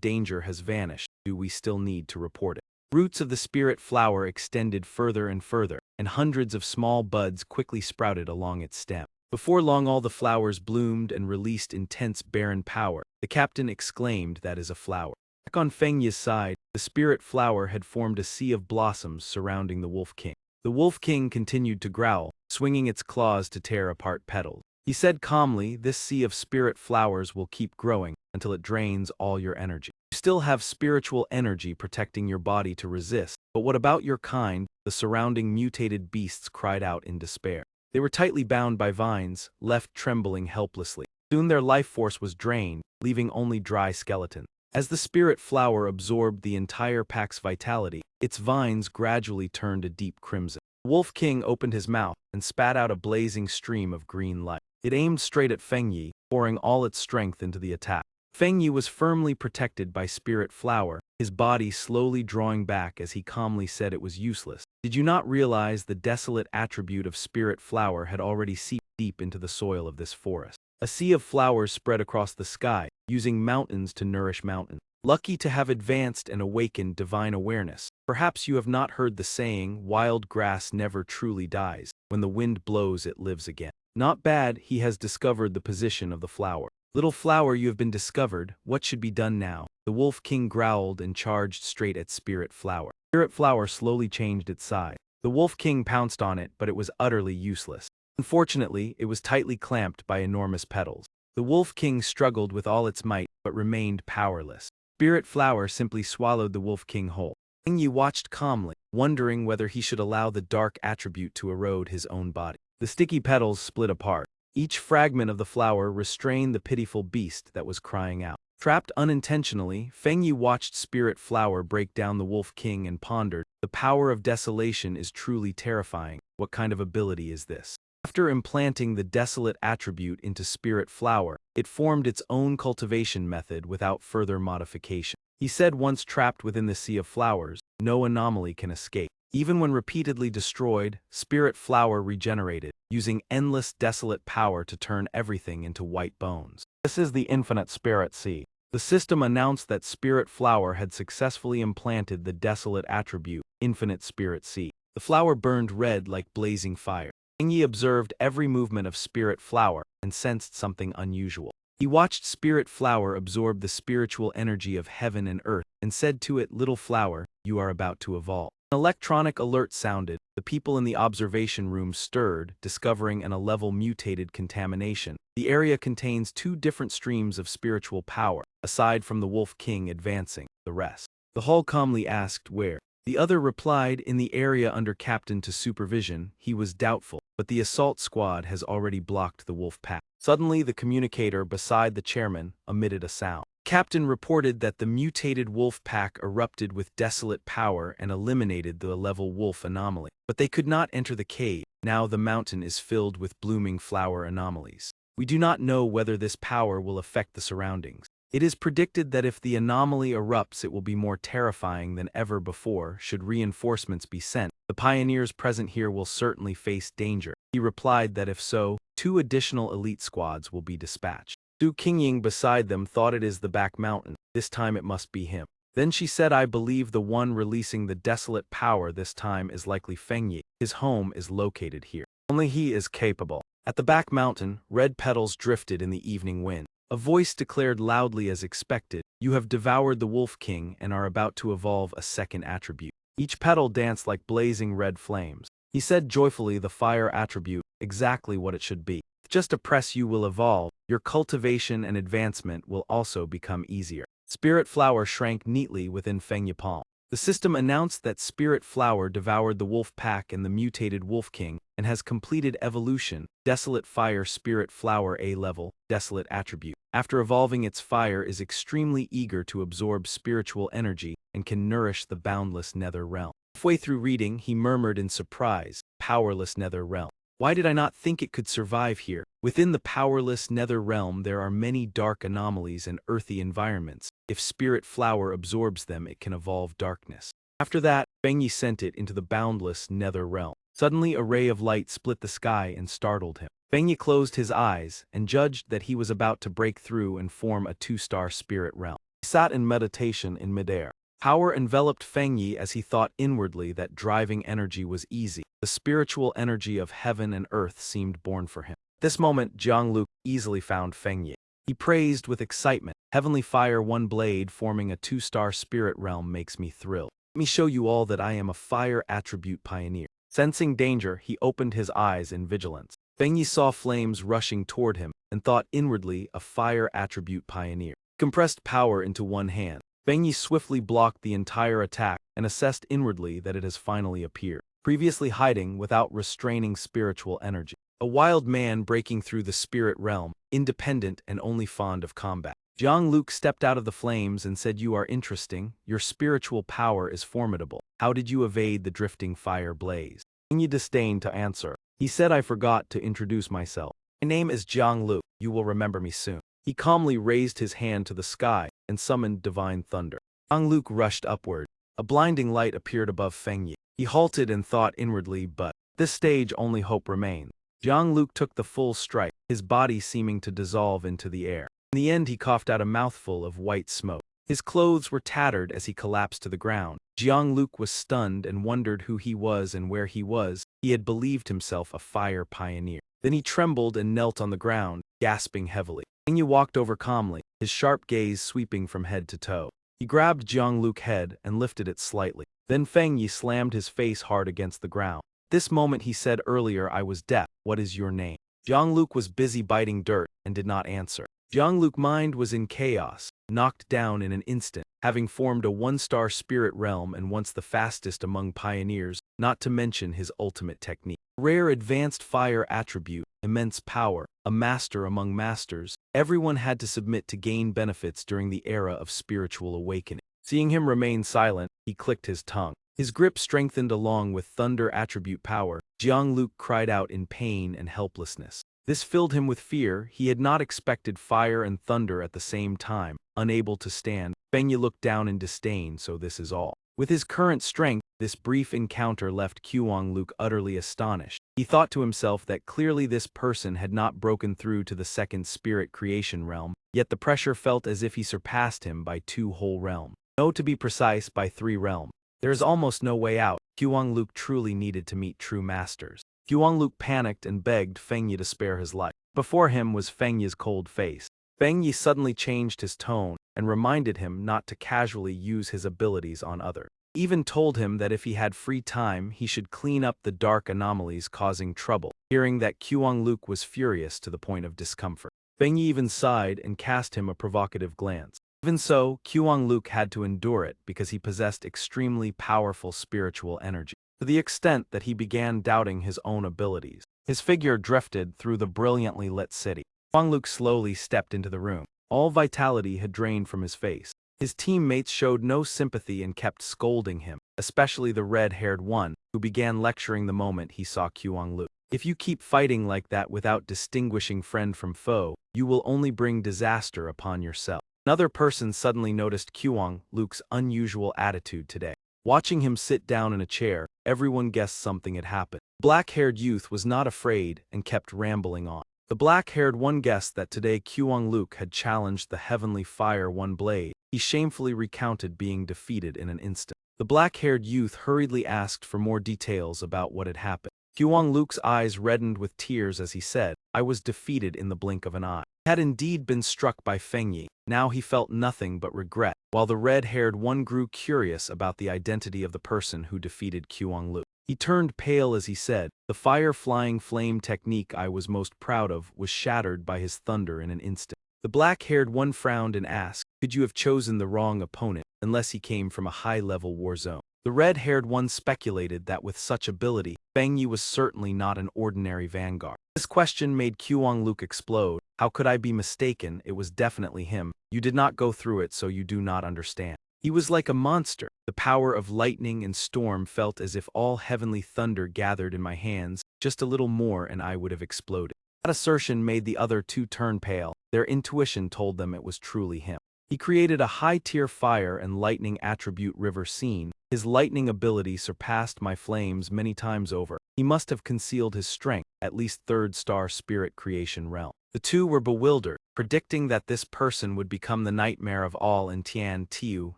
danger has vanished. Do we still need to report it? Roots of the spirit flower extended further and further, and hundreds of small buds quickly sprouted along its stem. Before long all the flowers bloomed and released intense barren power. The captain exclaimed, that is a flower. Back on Fang Yi's side, the spirit flower had formed a sea of blossoms surrounding the Wolf King. The Wolf King continued to growl, swinging its claws to tear apart petals. He said calmly, this sea of spirit flowers will keep growing until it drains all your energy. You still have spiritual energy protecting your body to resist, but what about your kind? The surrounding mutated beasts cried out in despair. They were tightly bound by vines, left trembling helplessly. Soon their life force was drained, leaving only dry skeletons. As the spirit flower absorbed the entire pack's vitality, its vines gradually turned a deep crimson. The Wolf King opened his mouth and spat out a blazing stream of green light. It aimed straight at Fang Yi, pouring all its strength into the attack. Fang Yi was firmly protected by Spirit Flower, his body slowly drawing back as he calmly said it was useless. Did you not realize the desolate attribute of Spirit Flower had already seeped deep into the soil of this forest? A sea of flowers spread across the sky, using mountains to nourish mountains. Lucky to have advanced and awakened divine awareness. Perhaps you have not heard the saying, wild grass never truly dies. When the wind blows, it lives again. Not bad, he has discovered the position of the flower. Little flower, you have been discovered. What should be done now? The Wolf King growled and charged straight at Spirit Flower. Spirit Flower slowly changed its size. The Wolf King pounced on it, but it was utterly useless. Unfortunately, it was tightly clamped by enormous petals. The Wolf King struggled with all its might, but remained powerless. Spirit Flower simply swallowed the Wolf King whole. Fang Yi watched calmly, wondering whether he should allow the dark attribute to erode his own body. The sticky petals split apart. Each fragment of the flower restrained the pitiful beast that was crying out. Trapped unintentionally, Fang Yi watched Spirit Flower break down the Wolf King and pondered, the power of desolation is truly terrifying. What kind of ability is this? After implanting the desolate attribute into Spirit Flower, it formed its own cultivation method without further modification. He said once trapped within the sea of flowers, no anomaly can escape. Even when repeatedly destroyed, Spirit Flower regenerated, using endless desolate power to turn everything into white bones. This is the Infinite Spirit Sea. The system announced that Spirit Flower had successfully implanted the desolate attribute, Infinite Spirit Sea. The flower burned red like blazing fire. Fang Yi observed every movement of Spirit Flower and sensed something unusual. He watched Spirit Flower absorb the spiritual energy of heaven and earth and said to it, little flower, you are about to evolve. An electronic alert sounded. The people in the observation room stirred, discovering an 11 mutated contamination. The area contains 2 different streams of spiritual power, aside from the Wolf King advancing, the rest. The hall calmly asked where. The other replied, in the area under captain to supervision. He was doubtful, but the assault squad has already blocked the wolf pack. Suddenly the communicator beside the chairman emitted a sound. Captain reported that the mutated wolf pack erupted with desolate power and eliminated the level wolf anomaly. But they could not enter the cave. Now the mountain is filled with blooming flower anomalies. We do not know whether this power will affect the surroundings. It is predicted that if the anomaly erupts, it will be more terrifying than ever before. Should reinforcements be sent, the pioneers present here will certainly face danger. He replied that if so, 2 additional elite squads will be dispatched. Su Qingying beside them thought it is the back mountain. This time it must be him. Then she said, I believe the one releasing the desolate power this time is likely Fang Yi. His home is located here. Only he is capable. At the back mountain, red petals drifted in the evening wind. A voice declared loudly as expected, you have devoured the Wolf King and are about to evolve a second attribute. Each petal danced like blazing red flames. He said joyfully, the fire attribute, exactly what it should be. Just a press you will evolve, your cultivation and advancement will also become easier. Spirit Flower shrank neatly within Fang Yi palm. The system announced that Spirit Flower devoured the Wolf Pack and the mutated Wolf King, and has completed evolution. Desolate Fire Spirit Flower A level, Desolate attribute. After evolving, its fire is extremely eager to absorb spiritual energy and can nourish the boundless nether realm. Halfway through reading, he murmured in surprise, powerless nether realm. Why did I not think it could survive here? Within the powerless nether realm there are many dark anomalies and earthy environments. If Spirit Flower absorbs them, it can evolve darkness. After that, Fang Yi sent it into the boundless nether realm. Suddenly a ray of light split the sky and startled him. Fang Yi closed his eyes and judged that he was about to break through and form a 2-star spirit realm. He sat in meditation in midair. Power enveloped Fang Yi as he thought inwardly that driving energy was easy. The spiritual energy of heaven and earth seemed born for him. At this moment, Jiang Luke easily found Fang Yi. He praised with excitement, heavenly fire, one blade forming a 2-star spirit realm makes me thrill. Let me show you all that I am a fire attribute pioneer. Sensing danger, he opened his eyes in vigilance. Fang Yi saw flames rushing toward him and thought inwardly, a fire attribute pioneer. He compressed power into one hand. Fang Yi swiftly blocked the entire attack and assessed inwardly that it has finally appeared, previously hiding without restraining spiritual energy. A wild man breaking through the spirit realm, independent and only fond of combat. Jiang Luke stepped out of the flames and said, you are interesting, your spiritual power is formidable. How did you evade the drifting fire blaze? Fang Yi disdained to answer. He said, I forgot to introduce myself. My name is Jiang Luke, you will remember me soon. He calmly raised his hand to the sky and summoned divine thunder. Jiang Luke rushed upward. A blinding light appeared above Fang Yi. He halted and thought inwardly, but at this stage only hope remained. Jiang Luke took the full strike, his body seeming to dissolve into the air. In the end, he coughed out a mouthful of white smoke. His clothes were tattered as he collapsed to the ground. Jiang Luke was stunned and wondered who he was and where he was. He had believed himself a fire pioneer. Then he trembled and knelt on the ground, gasping heavily. Fang Yi walked over calmly, his sharp gaze sweeping from head to toe. He grabbed Jiang Luke's head and lifted it slightly. Then Fang Yi slammed his face hard against the ground. This moment he said, earlier I was deaf. What is your name? Jiang Luke was busy biting dirt and did not answer. Jiang Luke's mind was in chaos, knocked down in an instant, having formed a 1-star spirit realm and once the fastest among pioneers, not to mention his ultimate technique. Rare advanced fire attribute, immense power, a master among masters. Everyone had to submit to gain benefits during the era of spiritual awakening. Seeing him remain silent, he clicked his tongue. His grip strengthened along with thunder attribute power. Jiang Luke cried out in pain and helplessness. This filled him with fear. He had not expected fire and thunder at the same time. Unable to stand, Fang Yi looked down in disdain, so this is all. With his current strength, this brief encounter left Jiang Luke utterly astonished. He thought to himself that clearly this person had not broken through to the second spirit creation realm, yet the pressure felt as if he surpassed him by 2 whole realms. No, to be precise, by 3 realms. There is almost no way out. Jiang Luke truly needed to meet true masters. Jiang Luke panicked and begged Fang Yi to spare his life. Before him was Fang Yi's cold face. Fang Yi suddenly changed his tone and reminded him not to casually use his abilities on others. He even told him that if he had free time, he should clean up the dark anomalies causing trouble. Hearing that, Jiang Luke was furious to the point of discomfort. Fang Yi even sighed and cast him a provocative glance. Even so, Jiang Luke had to endure it because he possessed extremely powerful spiritual energy, to the extent that he began doubting his own abilities. His figure drifted through the brilliantly lit city. Jiang Luke slowly stepped into the room. All vitality had drained from his face. His teammates showed no sympathy and kept scolding him, especially the red-haired one, who began lecturing the moment he saw Jiang Luke. If you keep fighting like that without distinguishing friend from foe, you will only bring disaster upon yourself. Another person suddenly noticed Jiang Luke's unusual attitude today. Watching him sit down in a chair, everyone guessed something had happened. The black-haired youth was not afraid and kept rambling on. The black-haired one guessed that today Luke had challenged the heavenly fire one blade. He shamefully recounted being defeated in an instant. The black-haired youth hurriedly asked for more details about what had happened. Luke's eyes reddened with tears as he said, "I was defeated in the blink of an eye." He had indeed been struck by Fang Yi. Now he felt nothing but regret, while the red-haired one grew curious about the identity of the person who defeated Luke. He turned pale as he said, "The fire-flying flame technique I was most proud of was shattered by his thunder in an instant." The black-haired one frowned and asked, "Could you have chosen the wrong opponent, unless he came from a high-level war zone?" The red-haired one speculated that with such ability, Fang Yi was certainly not an ordinary vanguard. This question made Luke explode. "How could I be mistaken? It was definitely him. You did not go through it, so you do not understand. He was like a monster. The power of lightning and storm felt as if all heavenly thunder gathered in my hands. Just a little more and I would have exploded." That assertion made the other two turn pale. Their intuition told them it was truly him. He created a high-tier fire and lightning attribute river scene. His lightning ability surpassed my flames many times over. He must have concealed his strength, at least third-star spirit creation realm. The two were bewildered, predicting that this person would become the nightmare of all in Tian Tiu,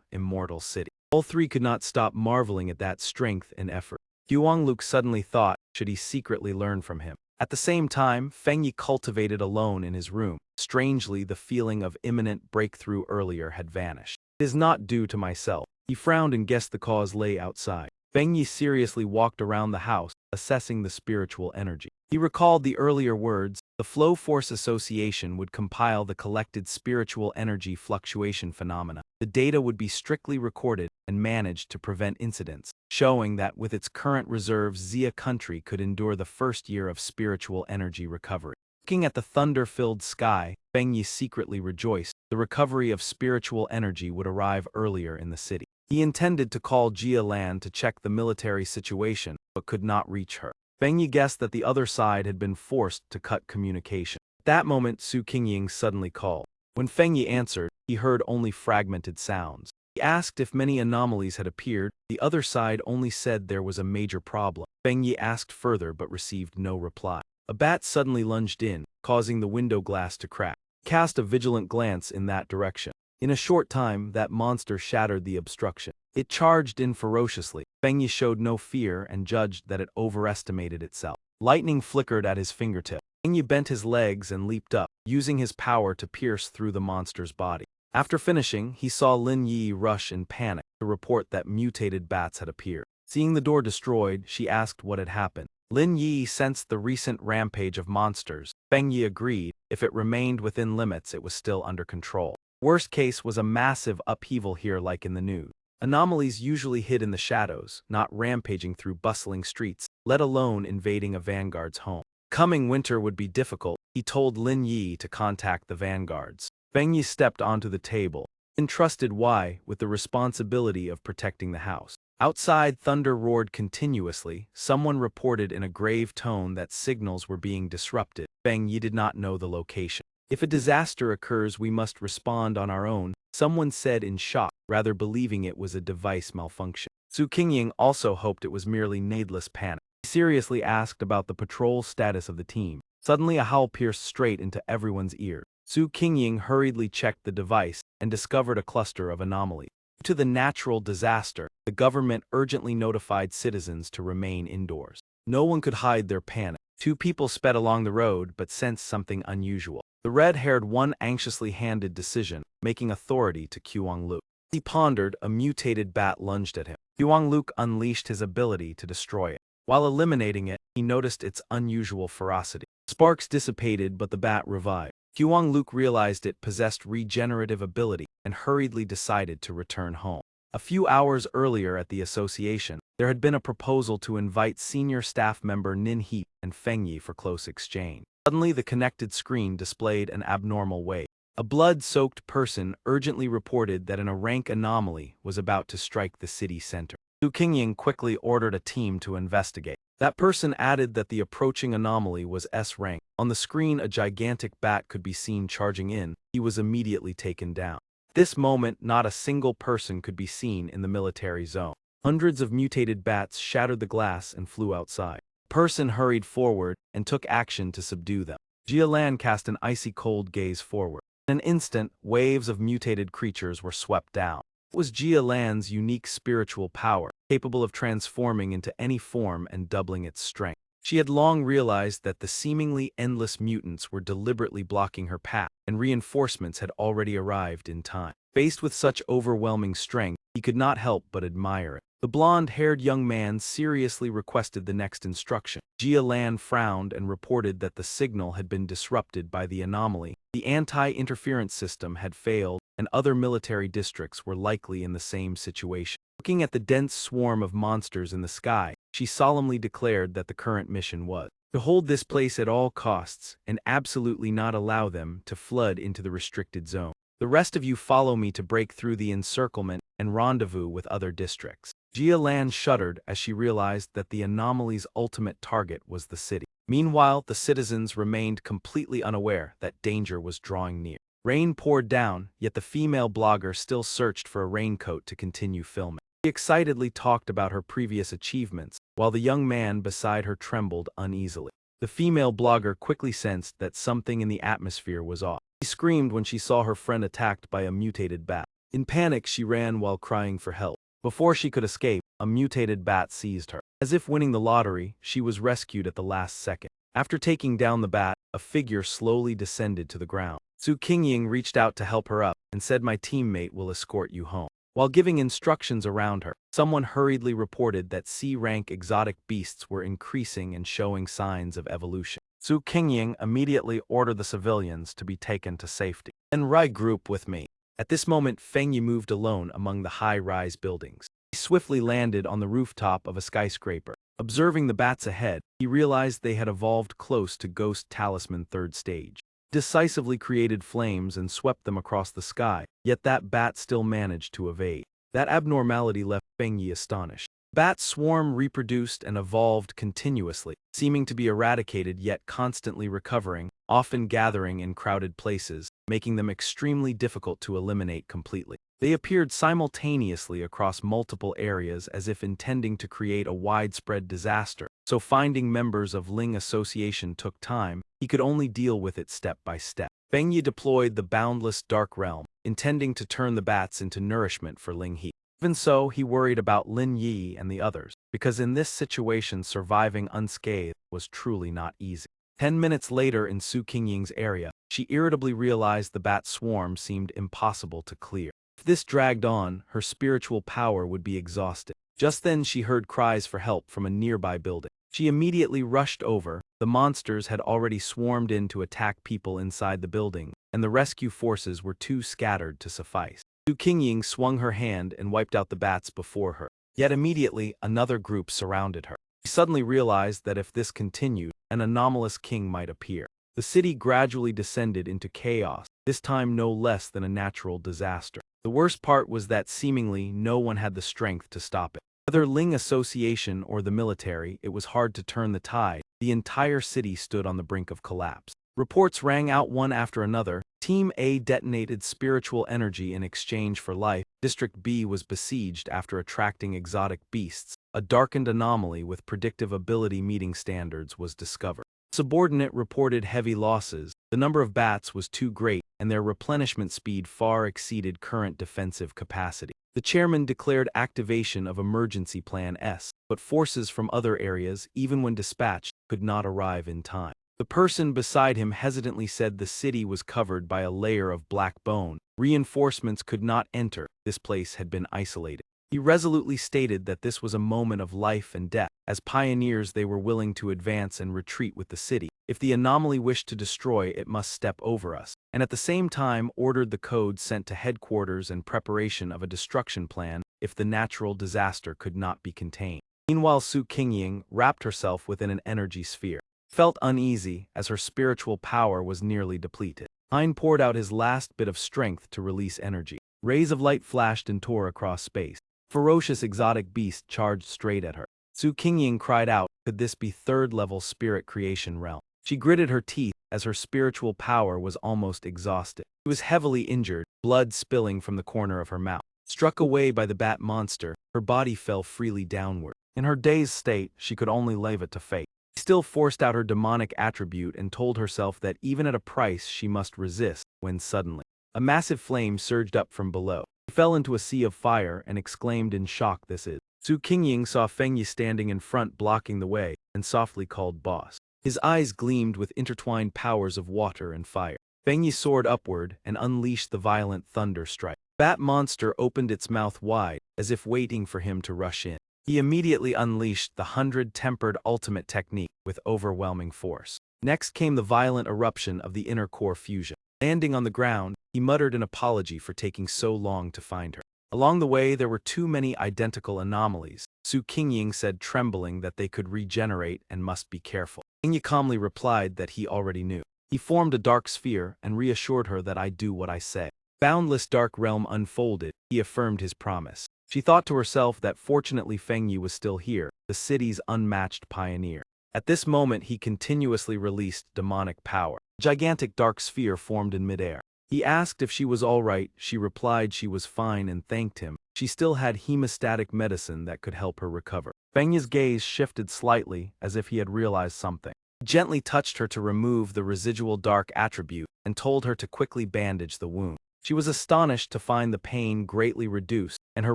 Immortal City. All three could not stop marveling at that strength and effort. Luke suddenly thought, should he secretly learn from him? At the same time, Fang Yi cultivated alone in his room. Strangely, the feeling of imminent breakthrough earlier had vanished. "It is not due to myself." He frowned and guessed the cause lay outside. Fang Yi seriously walked around the house, assessing the spiritual energy. He recalled the earlier words. The Flow Force Association would compile the collected spiritual energy fluctuation phenomena. The data would be strictly recorded and managed to prevent incidents, showing that with its current reserves Zia country could endure the first year of spiritual energy recovery. Looking at the thunder-filled sky, Fang Yi secretly rejoiced. The recovery of spiritual energy would arrive earlier in the city. He intended to call Jia Lan to check the military situation, but could not reach her. Fang Yi guessed that the other side had been forced to cut communication. At that moment, Su Qingying suddenly called. When Fang Yi answered, he heard only fragmented sounds. He asked if many anomalies had appeared. The other side only said there was a major problem. Fang Yi asked further but received no reply. A bat suddenly lunged in, causing the window glass to crack. He cast a vigilant glance in that direction. In a short time, that monster shattered the obstruction. It charged in ferociously. Fang Yi showed no fear and judged that it overestimated itself. Lightning flickered at his fingertip. Fang Yi bent his legs and leaped up, using his power to pierce through the monster's body. After finishing, he saw Lin Yi rush in panic to report that mutated bats had appeared. Seeing the door destroyed, she asked what had happened. Lin Yi sensed the recent rampage of monsters. Fang Yi agreed. If it remained within limits, it was still under control. Worst case was a massive upheaval here like in the news. Anomalies usually hid in the shadows, not rampaging through bustling streets, let alone invading a vanguard's home. Coming winter would be difficult. He told Lin Yi to contact the vanguards. Fang Yi stepped onto the table, entrusted Wei with the responsibility of protecting the house. Outside, thunder roared continuously. Someone reported in a grave tone that signals were being disrupted. Fang Yi did not know the location. "If a disaster occurs, we must respond on our own," someone said in shock, rather believing it was a device malfunction. Su Qingying also hoped it was merely needless panic. He seriously asked about the patrol status of the team. Suddenly a howl pierced straight into everyone's ear. Su Qingying hurriedly checked the device and discovered a cluster of anomalies. Due to the natural disaster, the government urgently notified citizens to remain indoors. No one could hide their panic. Two people sped along the road but sensed something unusual. The red-haired one anxiously handed decision, making authority to Luke. As he pondered, a mutated bat lunged at him. Luke unleashed his ability to destroy it. While eliminating it, he noticed its unusual ferocity. Sparks dissipated but the bat revived. Luke realized it possessed regenerative ability and hurriedly decided to return home. A few hours earlier at the association, there had been a proposal to invite senior staff member Nin He and Feng Yi for close exchange. Suddenly, the connected screen displayed an abnormal wave. A blood-soaked person urgently reported that a rank anomaly was about to strike the city center. Su Qingying quickly ordered a team to investigate. That person added that the approaching anomaly was S rank. On the screen, a gigantic bat could be seen charging in. He was immediately taken down. At this moment, not a single person could be seen in the military zone. Hundreds of mutated bats shattered the glass and flew outside. The person hurried forward and took action to subdue them. Lan cast an icy cold gaze forward. In an instant, waves of mutated creatures were swept down. It was Lan's unique spiritual power, capable of transforming into any form and doubling its strength. She had long realized that the seemingly endless mutants were deliberately blocking her path, and reinforcements had already arrived in time. Faced with such overwhelming strength, he could not help but admire it. The blonde-haired young man seriously requested the next instruction. Lan frowned and reported that the signal had been disrupted by the anomaly. The anti-interference system had failed, and other military districts were likely in the same situation. Looking at the dense swarm of monsters in the sky, she solemnly declared that the current mission was to hold this place at all costs and absolutely not allow them to flood into the restricted zone. The rest of you follow me to break through the encirclement and rendezvous with other districts. Lan shuddered as she realized that the anomaly's ultimate target was the city. Meanwhile, the citizens remained completely unaware that danger was drawing near. Rain poured down, yet the female blogger still searched for a raincoat to continue filming. She excitedly talked about her previous achievements, while the young man beside her trembled uneasily. The female blogger quickly sensed that something in the atmosphere was off. She screamed when she saw her friend attacked by a mutated bat. In panic, she ran while crying for help. Before she could escape, a mutated bat seized her. As if winning the lottery, she was rescued at the last second. After taking down the bat, a figure slowly descended to the ground. Su Qingying reached out to help her up and said, "My teammate will escort you home." While giving instructions around her, someone hurriedly reported that C-rank exotic beasts were increasing and showing signs of evolution. Su Qingying immediately ordered the civilians to be taken to safety. "Then regroup with me." At this moment, Fang Yi moved alone among the high-rise buildings. He swiftly landed on the rooftop of a skyscraper. Observing the bats ahead, he realized they had evolved close to Ghost Talisman 3rd stage. Decisively created flames and swept them across the sky, yet that bat still managed to evade. That abnormality left Fang Yi astonished. Bat swarm reproduced and evolved continuously, seeming to be eradicated yet constantly recovering, often gathering in crowded places, making them extremely difficult to eliminate completely. They appeared simultaneously across multiple areas as if intending to create a widespread disaster, so finding members of Ling Association took time. He could only deal with it step by step. Fang Yi deployed the boundless Dark Realm, intending to turn the bats into nourishment for Ling He. Even so, he worried about Lin Yi and the others, because in this situation surviving unscathed was truly not easy. 10 minutes later in Su Qingying's area, she irritably realized the bat swarm seemed impossible to clear. If this dragged on, her spiritual power would be exhausted. Just then she heard cries for help from a nearby building. She immediately rushed over. The monsters had already swarmed in to attack people inside the building, and the rescue forces were too scattered to suffice. Su Qingying swung her hand and wiped out the bats before her. Yet immediately, another group surrounded her. She suddenly realized that if this continued, an anomalous king might appear. The city gradually descended into chaos, this time no less than a natural disaster. The worst part was that seemingly no one had the strength to stop it. Whether Ling Association or the military, it was hard to turn the tide. The entire city stood on the brink of collapse. Reports rang out one after another. Team A detonated spiritual energy in exchange for life. District B was besieged after attracting exotic beasts. A darkened anomaly with predictive ability meeting standards was discovered. Subordinate reported heavy losses. The number of bats was too great, and their replenishment speed far exceeded current defensive capacity. The chairman declared activation of Emergency Plan S, but forces from other areas, even when dispatched, could not arrive in time. The person beside him hesitantly said the city was covered by a layer of black bone. Reinforcements could not enter. This place had been isolated. He resolutely stated that this was a moment of life and death. As pioneers, they were willing to advance and retreat with the city. If the anomaly wished to destroy, it must step over us. And at the same time, ordered the code sent to headquarters and preparation of a destruction plan if the natural disaster could not be contained. Meanwhile, Su Qingying wrapped herself within an energy sphere. Felt uneasy as her spiritual power was nearly depleted. Hein poured out his last bit of strength to release energy. Rays of light flashed and tore across space. Ferocious exotic beast charged straight at her. Su Qingying cried out, could this be third-level spirit creation realm? She gritted her teeth as her spiritual power was almost exhausted. She was heavily injured, blood spilling from the corner of her mouth. Struck away by the bat monster, her body fell freely downward. In her dazed state, she could only leave it to fate. She still forced out her demonic attribute and told herself that even at a price she must resist, when suddenly, a massive flame surged up from below. He fell into a sea of fire and exclaimed in shock, "This is." Su Qingying saw Fang Yi standing in front blocking the way, and softly called boss. His eyes gleamed with intertwined powers of water and fire. Fang Yi soared upward and unleashed the violent thunder strike. Bat monster opened its mouth wide, as if waiting for him to rush in. He immediately unleashed the 100-tempered ultimate technique with overwhelming force. Next came the violent eruption of the inner core fusion. Landing on the ground, he muttered an apology for taking so long to find her. Along the way there were too many identical anomalies. Su Qingying said trembling that they could regenerate and must be careful. Fang Yi calmly replied that he already knew. He formed a dark sphere and reassured her that I do what I say. Boundless dark realm unfolded, he affirmed his promise. She thought to herself that fortunately Fang Yi was still here, the city's unmatched pioneer. At this moment he continuously released demonic power. A gigantic dark sphere formed in midair. He asked if she was all right, she replied she was fine and thanked him. She still had hemostatic medicine that could help her recover. Fang Yi's gaze shifted slightly, as if he had realized something. He gently touched her to remove the residual dark attribute and told her to quickly bandage the wound. She was astonished to find the pain greatly reduced and her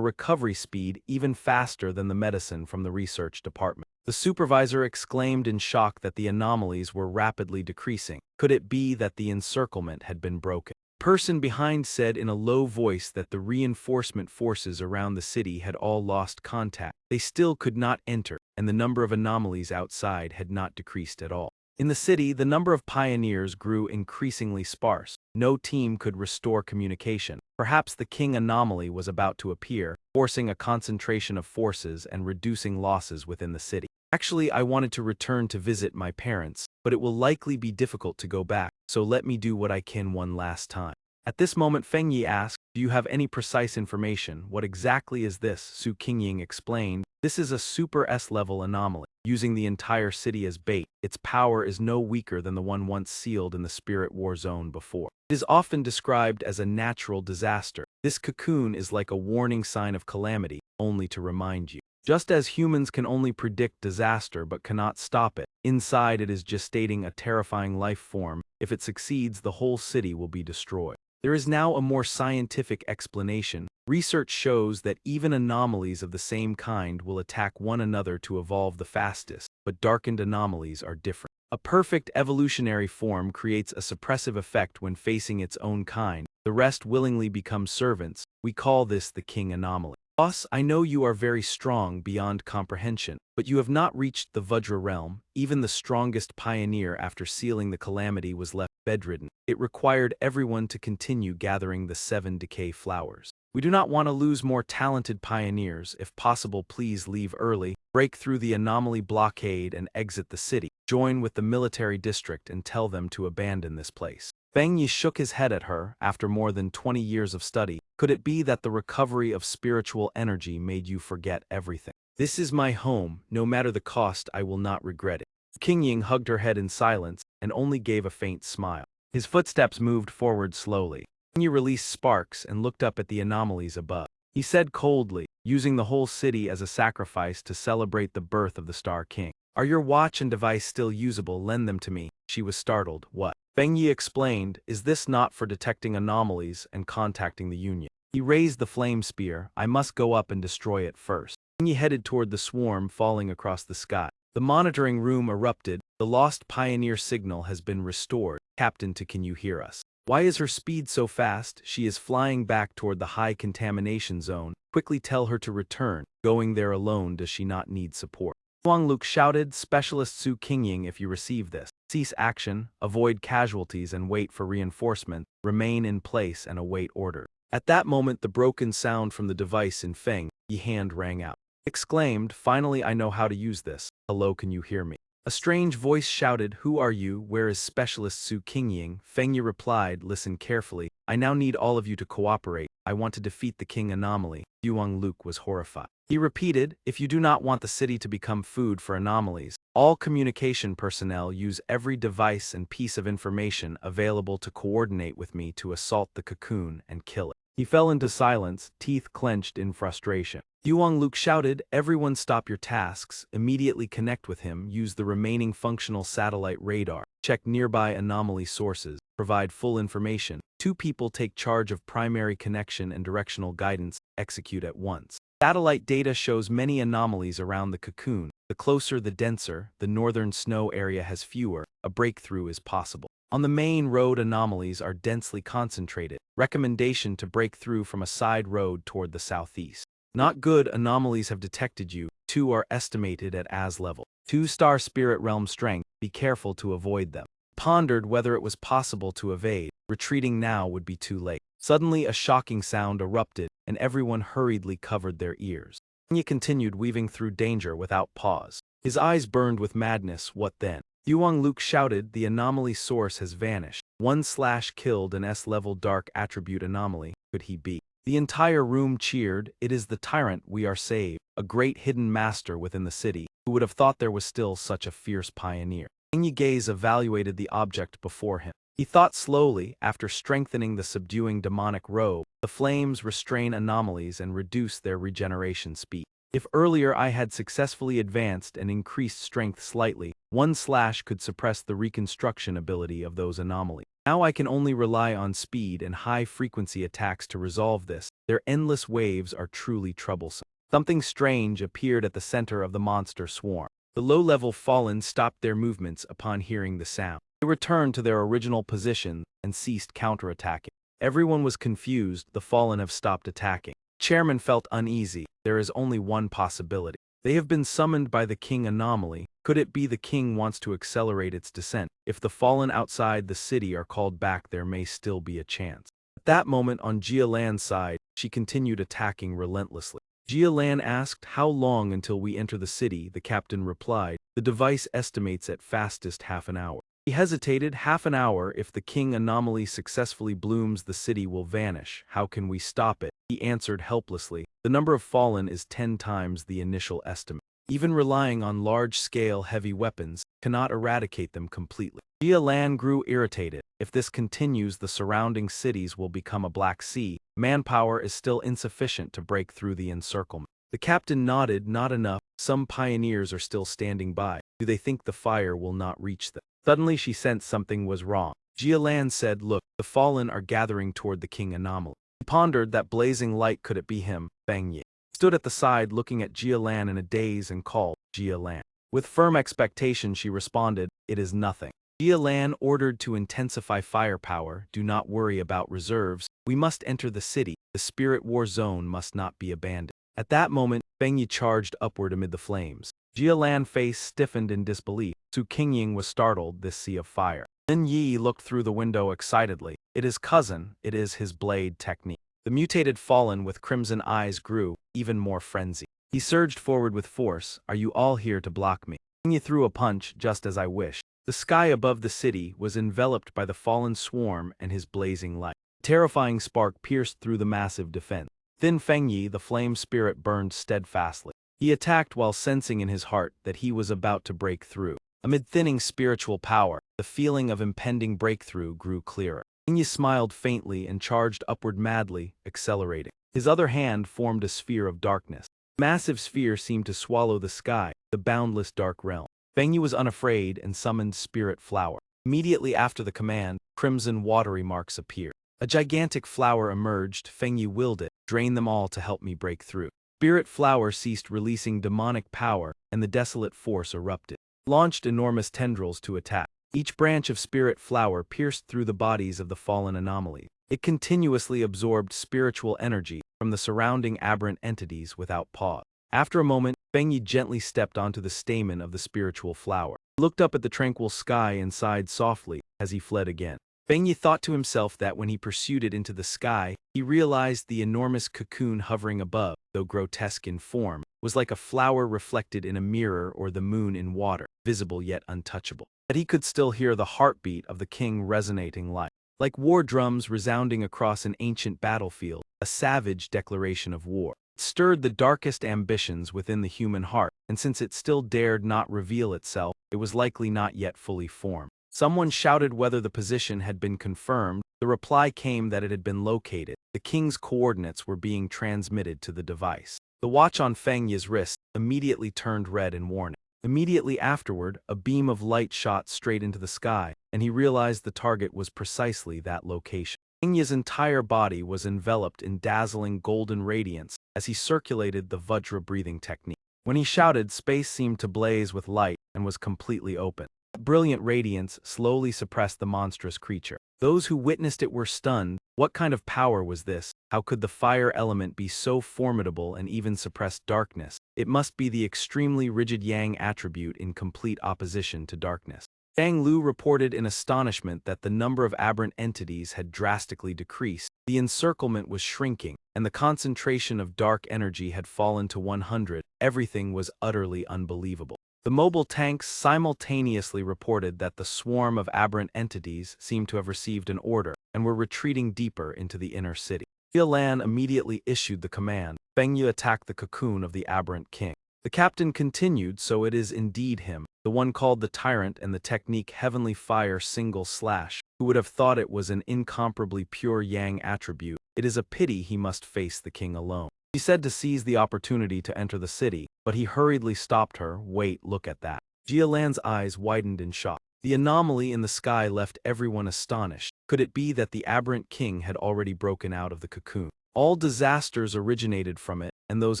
recovery speed even faster than the medicine from the research department. The supervisor exclaimed in shock that the anomalies were rapidly decreasing. Could it be that the encirclement had been broken? The person behind said in a low voice that the reinforcement forces around the city had all lost contact. They still could not enter, and the number of anomalies outside had not decreased at all. In the city, the number of pioneers grew increasingly sparse. No team could restore communication. Perhaps the king anomaly was about to appear, forcing a concentration of forces and reducing losses within the city. Actually, I wanted to return to visit my parents, but it will likely be difficult to go back, so let me do what I can one last time. At this moment Fang Yi asked, "Do you have any precise information? What exactly is this?" Su Qingying explained, "This is a Super S-level anomaly, using the entire city as bait. Its power is no weaker than the one once sealed in the Spirit War Zone before. It is often described as a natural disaster. This cocoon is like a warning sign of calamity, only to remind you. Just as humans can only predict disaster but cannot stop it, inside it is gestating a terrifying life form. If it succeeds, the whole city will be destroyed." There is now a more scientific explanation. Research shows that even anomalies of the same kind will attack one another to evolve the fastest, but darkened anomalies are different. A perfect evolutionary form creates a suppressive effect when facing its own kind. The rest willingly become servants. We call this the king anomaly. Boss, I know you are very strong beyond comprehension, but you have not reached the Vajra realm. Even the strongest pioneer after sealing the calamity was left bedridden. It required everyone to continue gathering the 7 decay flowers. We do not want to lose more talented pioneers. If possible, please leave early, break through the anomaly blockade and exit the city. Join with the military district and tell them to abandon this place. Fang Yi shook his head at her. After more than 20 years of study, could it be that the recovery of spiritual energy made you forget everything? This is my home. No matter the cost, I will not regret it. Qingying hugged her head in silence and only gave a faint smile. His footsteps moved forward slowly. Fang Yi released sparks and looked up at the anomalies above. He said coldly, "Using the whole city as a sacrifice to celebrate the birth of the Star King. Are your watch and device still usable? Lend them to me." She was startled. "What?" Fang Yi explained, "Is this not for detecting anomalies and contacting the Union?" He raised the flame spear. "I must go up and destroy it first." Fang Yi headed toward the swarm falling across the sky. The monitoring room erupted. "The lost pioneer signal has been restored. Captain, can you hear us? Why is her speed so fast? She is flying back toward the high contamination zone. Quickly tell her to return. Going there alone, does she not need support?" Huang Luke shouted, "Specialist Su Qingying, if you receive this, cease action, avoid casualties and wait for reinforcement, remain in place and await order." At that moment the broken sound from the device in Fang Yi's hand rang out. He exclaimed, "Finally I know how to use this. Hello, can you hear me?" A strange voice shouted, "Who are you? Where is Specialist Su Qingying?" Fang Yi replied, "Listen carefully. I now need all of you to cooperate. I want to defeat the king anomaly." Huang Luke was horrified. He repeated, "If you do not want the city to become food for anomalies, all communication personnel use every device and piece of information available to coordinate with me to assault the cocoon and kill it." He fell into silence, teeth clenched in frustration. Yuang Luke shouted, "Everyone stop your tasks, immediately connect with him, use the remaining functional satellite radar, check nearby anomaly sources, provide full information. 2 people take charge of primary connection and directional guidance, execute at once." Satellite data shows many anomalies around the cocoon. The closer the denser, the northern snow area has fewer, a breakthrough is possible. On the main road, anomalies are densely concentrated. Recommendation to break through from a side road toward the southeast. Not good, anomalies have detected you. 2 are estimated at AS level. 2-star spirit realm strength, be careful to avoid them. Pondered whether it was possible to evade. Retreating now would be too late. Suddenly a shocking sound erupted, and everyone hurriedly covered their ears. Fang Yi continued weaving through danger without pause. His eyes burned with madness. What then? Yuang Luke shouted, "The anomaly source has vanished. 1/killed an S-level dark attribute anomaly. Could he be?" The entire room cheered. "It is the tyrant, we are saved. A great hidden master within the city. Who would have thought there was still such a fierce pioneer?" Fang Yi's gaze evaluated the object before him. He thought slowly. After strengthening the subduing demonic robe, the flames restrain anomalies and reduce their regeneration speed. If earlier I had successfully advanced and increased strength slightly, 1/ could suppress the reconstruction ability of those anomalies. Now I can only rely on speed and high-frequency attacks to resolve this. Their endless waves are truly troublesome. Something strange appeared at the center of the monster swarm. The low-level fallen stopped their movements upon hearing the sound. They returned to their original position and ceased counterattacking. Everyone was confused. The fallen have stopped attacking. Chairman felt uneasy. There is only one possibility. They have been summoned by the king anomaly. Could it be the king wants to accelerate its descent? If the fallen outside the city are called back, there may still be a chance. At that moment, on Jia Lan's side, she continued attacking relentlessly. Jia Lan asked, "How long until we enter the city?" The captain replied, "The device estimates at fastest half an hour." He hesitated. "Half an hour. If the king anomaly successfully blooms, the city will vanish. How can we stop it?" He answered helplessly, "The number of fallen is 10 times the initial estimate. Even relying on large-scale heavy weapons cannot eradicate them completely." Jia Lan grew irritated. If this continues, the surrounding cities will become a black sea. Manpower is still insufficient to break through the encirclement. The captain nodded. "Not enough. Some pioneers are still standing by. Do they think the fire will not reach them?" Suddenly she sensed something was wrong. Jia Lan said, "Look, the fallen are gathering toward the king anomaly." He pondered. That blazing light, could it be him? Fang Yi stood at the side looking at Jia Lan in a daze and called, "Jia Lan." With firm expectation she responded, "It is nothing." Jia Lan ordered to intensify firepower. "Do not worry about reserves. We must enter the city. The spirit war zone must not be abandoned." At that moment, Fang Yi charged upward amid the flames. Jia Lan's face stiffened in disbelief. Su Qingying was startled. This sea of fire. Lin Yi looked through the window excitedly. "It is cousin. It is his blade technique." The mutated fallen with crimson eyes grew even more frenzied. He surged forward with force. "Are you all here to block me?" Fang Yi threw a punch, just as I wished. The sky above the city was enveloped by the fallen swarm and his blazing light. A terrifying spark pierced through the massive defense. Within Fang Yi, the flame spirit burned steadfastly. He attacked while sensing in his heart that he was about to break through. Amid thinning spiritual power, the feeling of impending breakthrough grew clearer. Fang Yi smiled faintly and charged upward madly, accelerating. His other hand formed a sphere of darkness. The massive sphere seemed to swallow the sky, the boundless dark realm. Fang Yi was unafraid and summoned Spirit Flower. Immediately after the command, crimson watery marks appeared. A gigantic flower emerged. Fang Yi willed it, "Drain them all to help me break through." Spirit Flower ceased releasing demonic power, and the desolate force erupted. Launched enormous tendrils to attack. Each branch of Spirit Flower pierced through the bodies of the fallen anomalies. It continuously absorbed spiritual energy from the surrounding aberrant entities without pause. After a moment, Fang Yi gently stepped onto the stamen of the spiritual flower. He looked up at the tranquil sky and sighed softly as he fled again. Fang Yi thought to himself that when he pursued it into the sky, he realized the enormous cocoon hovering above, though grotesque in form, was like a flower reflected in a mirror or the moon in water, visible yet untouchable. That he could still hear the heartbeat of the king resonating like war drums resounding across an ancient battlefield, a savage declaration of war. It stirred the darkest ambitions within the human heart, and since it still dared not reveal itself, it was likely not yet fully formed. Someone shouted whether the position had been confirmed. The reply came that it had been located. The king's coordinates were being transmitted to the device. The watch on Fang Yi's wrist immediately turned red in warning. Immediately afterward, a beam of light shot straight into the sky, and he realized the target was precisely that location. Fang Yi's entire body was enveloped in dazzling golden radiance as he circulated the Vajra breathing technique. When he shouted, space seemed to blaze with light and was completely open. Brilliant radiance slowly suppressed the monstrous creature. Those who witnessed it were stunned. What kind of power was this? How could the fire element be so formidable and even suppress darkness? It must be the extremely rigid yang attribute in complete opposition to darkness. Fang Lu reported in astonishment that the number of aberrant entities had drastically decreased. The encirclement was shrinking, and the concentration of dark energy had fallen to 100. Everything was utterly unbelievable. The mobile tanks simultaneously reported that the swarm of aberrant entities seemed to have received an order and were retreating deeper into the inner city. Yahello immediately issued the command. Fang Yi attacked the cocoon of the aberrant king. The captain continued, so it is indeed him, the one called the tyrant and the technique heavenly fire single slash. Who would have thought it was an incomparably pure yang attribute? It is a pity he must face the king alone. She said to seize the opportunity to enter the city, but he hurriedly stopped her. Wait, look at that. Yahello's eyes widened in shock. The anomaly in the sky left everyone astonished. Could it be that the aberrant king had already broken out of the cocoon? All disasters originated from it, and those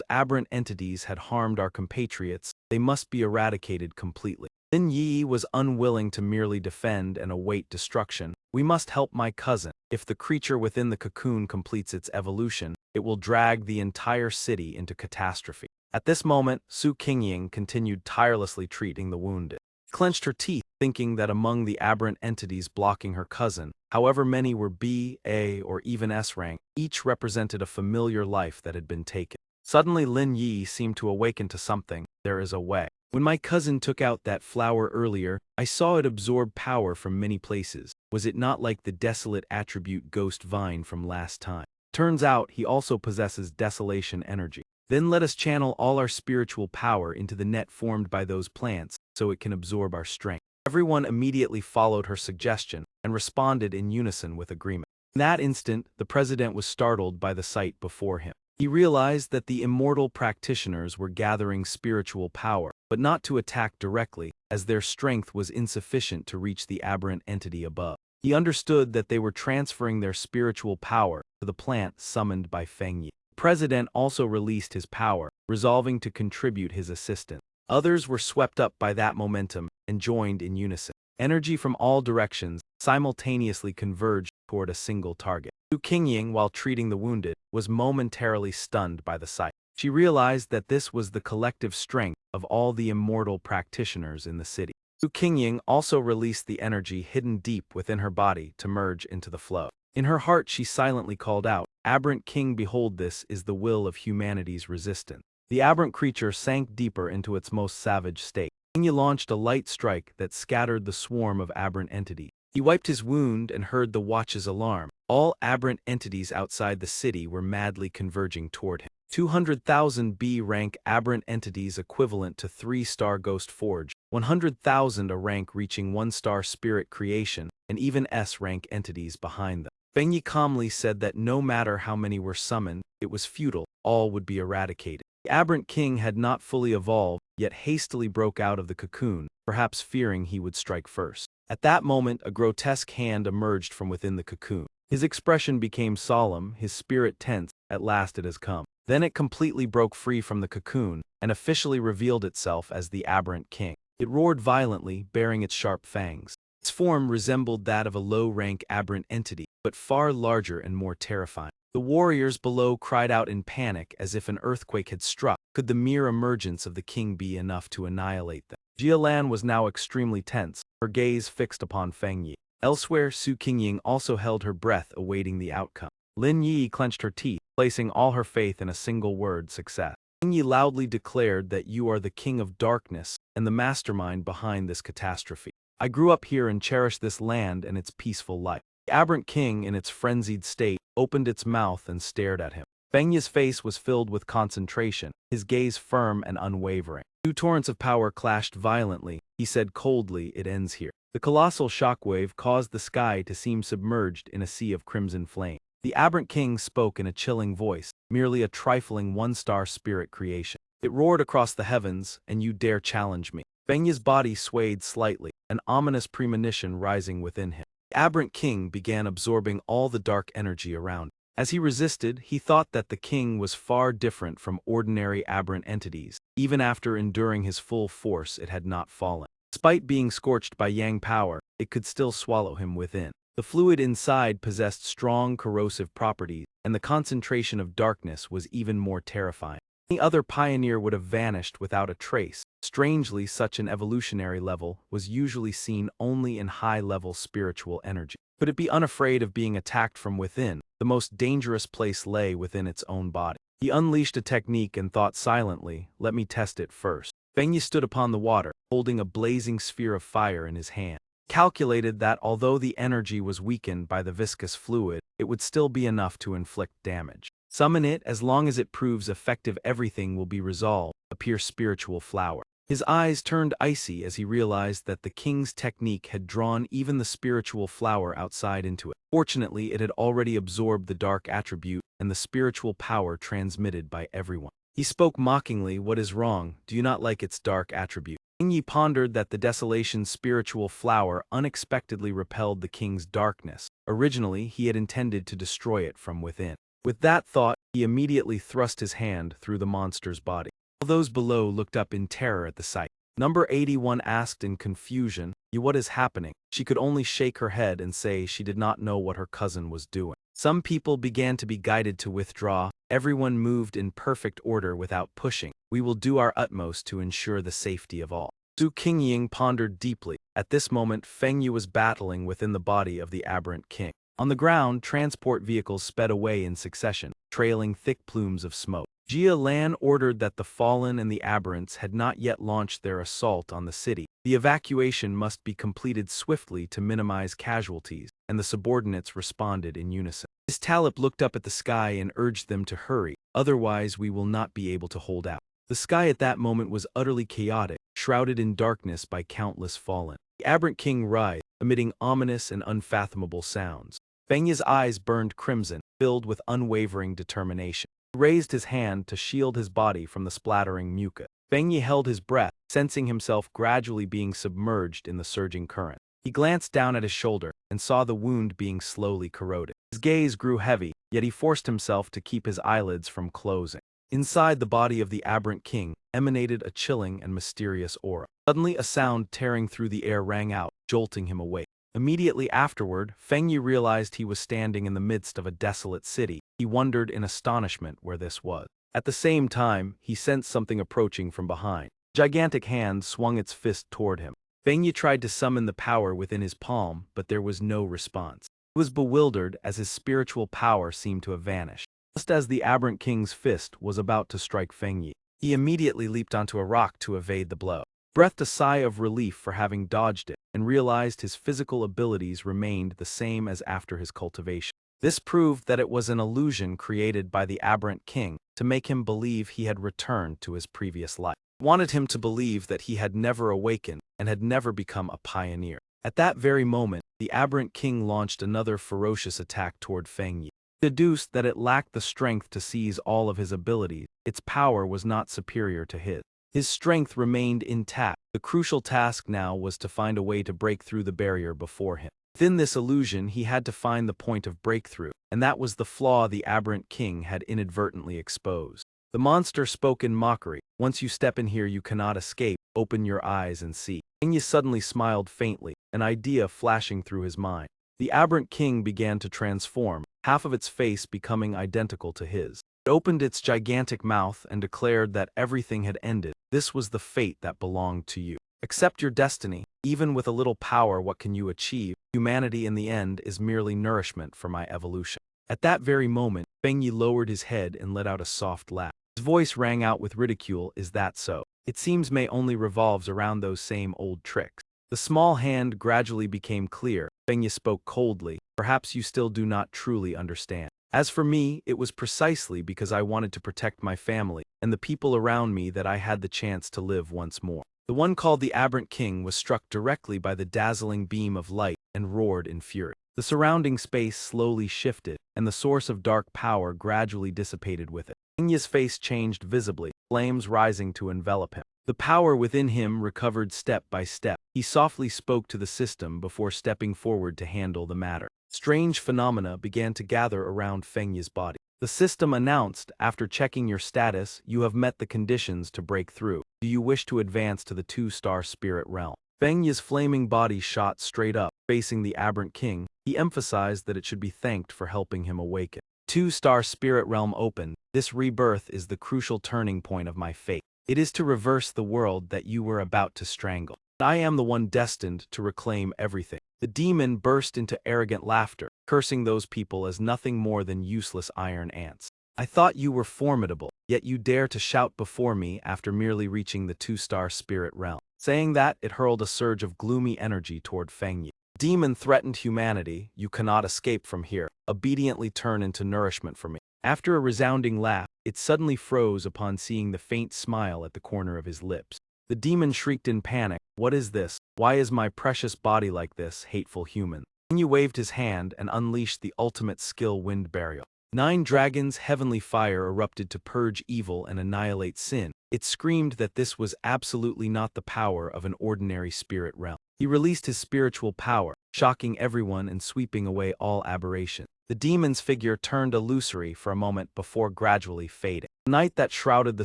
aberrant entities had harmed our compatriots. They must be eradicated completely. Lin Yi was unwilling to merely defend and await destruction. We must help my cousin. If the creature within the cocoon completes its evolution, it will drag the entire city into catastrophe. At this moment, Su Qingying continued tirelessly treating the wounded. She clenched her teeth, thinking that among the aberrant entities blocking her cousin, however many were B, A, or even S rank, each represented a familiar life that had been taken. Suddenly Lin Yi seemed to awaken to something. There is a way. When my cousin took out that flower earlier, I saw it absorb power from many places. Was it not like the desolate attribute ghost vine from last time? Turns out he also possesses desolation energy. Then let us channel all our spiritual power into the net formed by those plants, so it can absorb our strength. Everyone immediately followed her suggestion and responded in unison with agreement. In that instant, the president was startled by the sight before him. He realized that the immortal practitioners were gathering spiritual power, but not to attack directly, as their strength was insufficient to reach the aberrant entity above. He understood that they were transferring their spiritual power to the plant summoned by Fang Yi. The president also released his power, resolving to contribute his assistance. Others were swept up by that momentum and joined in unison. Energy from all directions simultaneously converged toward a single target. Su Qingying, while treating the wounded, was momentarily stunned by the sight. She realized that this was the collective strength of all the immortal practitioners in the city. Su Qingying also released the energy hidden deep within her body to merge into the flow. In her heart she silently called out, "Aberrant King, behold, this is the will of humanity's resistance." The aberrant creature sank deeper into its most savage state. Fang Yi launched a light strike that scattered the swarm of aberrant entities. He wiped his wound and heard the watch's alarm. All aberrant entities outside the city were madly converging toward him. 200,000 B-rank aberrant entities equivalent to 3-star Ghost Forge, 100,000 a rank reaching 1-star Spirit Creation, and even S-rank entities behind them. Fang Yi calmly said that no matter how many were summoned, it was futile, all would be eradicated. The aberrant king had not fully evolved, yet hastily broke out of the cocoon, perhaps fearing he would strike first. At that moment, a grotesque hand emerged from within the cocoon. His expression became solemn, his spirit tense. At last it has come. Then it completely broke free from the cocoon and officially revealed itself as the aberrant king. It roared violently, baring its sharp fangs. Its form resembled that of a low-rank aberrant entity, but far larger and more terrifying. The warriors below cried out in panic as if an earthquake had struck. Could the mere emergence of the king be enough to annihilate them? Yahello was now extremely tense, her gaze fixed upon Fang Yi. Elsewhere, Su Qingying also held her breath awaiting the outcome. Lin Yi clenched her teeth, placing all her faith in a single word: success. Fang Yi loudly declared that you are the king of darkness and the mastermind behind this catastrophe. I grew up here and cherish this land and its peaceful life. The aberrant king, in its frenzied state, opened its mouth and stared at him. Fang Yi's face was filled with concentration, his gaze firm and unwavering. Two torrents of power clashed violently. He said coldly, "It ends here." The colossal shockwave caused the sky to seem submerged in a sea of crimson flame. The aberrant king spoke in a chilling voice, merely a trifling one-star spirit creation. It roared across the heavens, "And you dare challenge me?" Fang Yi's body swayed slightly, an ominous premonition rising within him. The aberrant king began absorbing all the dark energy around him. As he resisted, he thought that the king was far different from ordinary aberrant entities. Even after enduring his full force, it had not fallen. Despite being scorched by yang power, it could still swallow him within. The fluid inside possessed strong corrosive properties, and the concentration of darkness was even more terrifying. Any other pioneer would have vanished without a trace. Strangely, such an evolutionary level was usually seen only in high-level spiritual energy. Could it be unafraid of being attacked from within? The most dangerous place lay within its own body. He unleashed a technique and thought silently, "Let me test it first." Fang Yi stood upon the water, holding a blazing sphere of fire in his hand. Calculated that although the energy was weakened by the viscous fluid, it would still be enough to inflict damage. Summon it, as long as it proves effective, everything will be resolved. A pure spiritual flower. His eyes turned icy as he realized that the king's technique had drawn even the spiritual flower outside into it. Fortunately, it had already absorbed the dark attribute and the spiritual power transmitted by everyone. He spoke mockingly, "What is wrong? Do you not like its dark attribute?" Fang Yi pondered that the desolation's spiritual flower unexpectedly repelled the king's darkness. Originally, he had intended to destroy it from within. With that thought, he immediately thrust his hand through the monster's body. All those below looked up in terror at the sight. Number 81 asked in confusion, "What is happening?" She could only shake her head and say she did not know what her cousin was doing. Some people began to be guided to withdraw. Everyone moved in perfect order without pushing. "We will do our utmost to ensure the safety of all." Su Qingying pondered deeply. At this moment, Feng Yi was battling within the body of the aberrant king. On the ground, transport vehicles sped away in succession, trailing thick plumes of smoke. Jia Lan ordered that the fallen and the aberrants had not yet launched their assault on the city. The evacuation must be completed swiftly to minimize casualties, and the subordinates responded in unison. His Talib looked up at the sky and urged them to hurry, "Otherwise we will not be able to hold out." The sky at that moment was utterly chaotic, shrouded in darkness by countless fallen. The aberrant king writhed, emitting ominous and unfathomable sounds. Feng Yi's eyes burned crimson, filled with unwavering determination. He raised his hand to shield his body from the splattering mucus. Feng Yi held his breath, sensing himself gradually being submerged in the surging current. He glanced down at his shoulder and saw the wound being slowly corroded. His gaze grew heavy, yet he forced himself to keep his eyelids from closing. Inside the body of the aberrant king emanated a chilling and mysterious aura. Suddenly, a sound tearing through the air rang out, jolting him awake. Immediately afterward, Feng Yi realized he was standing in the midst of a desolate city. He wondered in astonishment where this was. At the same time, he sensed something approaching from behind. A gigantic hand swung its fist toward him. Feng Yi tried to summon the power within his palm, but there was no response. He was bewildered as his spiritual power seemed to have vanished. Just as the aberrant king's fist was about to strike Feng Yi, he immediately leaped onto a rock to evade the blow. He breathed a sigh of relief for having dodged it, and realized his physical abilities remained the same as after his cultivation. This proved that it was an illusion created by the aberrant king to make him believe he had returned to his previous life. He wanted him to believe that he had never awakened and had never become a pioneer. At that very moment, the aberrant king launched another ferocious attack toward Feng Yi. He deduced that it lacked the strength to seize all of his abilities. Its power was not superior to his. His strength remained intact. The crucial task now was to find a way to break through the barrier before him. Within this illusion, he had to find the point of breakthrough, and that was the flaw the aberrant king had inadvertently exposed. The monster spoke in mockery. "Once you step in here, you cannot escape. Open your eyes and see." Feng Yi suddenly smiled faintly, an idea flashing through his mind. The aberrant king began to transform, half of its face becoming identical to his. It opened its gigantic mouth and declared that everything had ended. "This was the fate that belonged to you. Accept your destiny. Even with a little power, what can you achieve? Humanity in the end is merely nourishment for my evolution." At that very moment, Feng Yi lowered his head and let out a soft laugh. His voice rang out with ridicule. "Is that so? It seems May only revolves around those same old tricks." The small hand gradually became clear. Feng Yi spoke coldly. "Perhaps you still do not truly understand. As for me, it was precisely because I wanted to protect my family and the people around me that I had the chance to live once more. The one called the Aberrant King was struck directly by the dazzling beam of light and roared in fury. The surrounding space slowly shifted, and the source of dark power gradually dissipated with it. Fang Yi's face changed visibly, flames rising to envelop him. The power within him recovered step by step. He softly spoke to the system before stepping forward to handle the matter. Strange phenomena began to gather around Fang Yi's body. The system announced, after checking your status, you have met the conditions to break through. Do you wish to advance to the 2-star spirit realm? Fang Yi's flaming body shot straight up, facing the Aberrant King. He emphasized that it should be thanked for helping him awaken. 2-star spirit realm opened. This rebirth is the crucial turning point of my fate. It is to reverse the world that you were about to strangle. I am the one destined to reclaim everything. The demon burst into arrogant laughter, cursing those people as nothing more than useless iron ants. I thought you were formidable, yet you dare to shout before me after merely reaching the 2-star spirit realm. Saying that, it hurled a surge of gloomy energy toward Fang Yi. Demon threatened humanity, you cannot escape from here. Obediently turn into nourishment for me. After a resounding laugh, it suddenly froze upon seeing the faint smile at the corner of his lips. The demon shrieked in panic, "What is this? Why is my precious body like this, hateful human?" Fang Yi waved his hand and unleashed the ultimate skill wind burial. 9 dragons' heavenly fire erupted to purge evil and annihilate sin. It screamed that this was absolutely not the power of an ordinary spirit realm. He released his spiritual power, shocking everyone and sweeping away all aberration. The demon's figure turned illusory for a moment before gradually fading. The night that shrouded the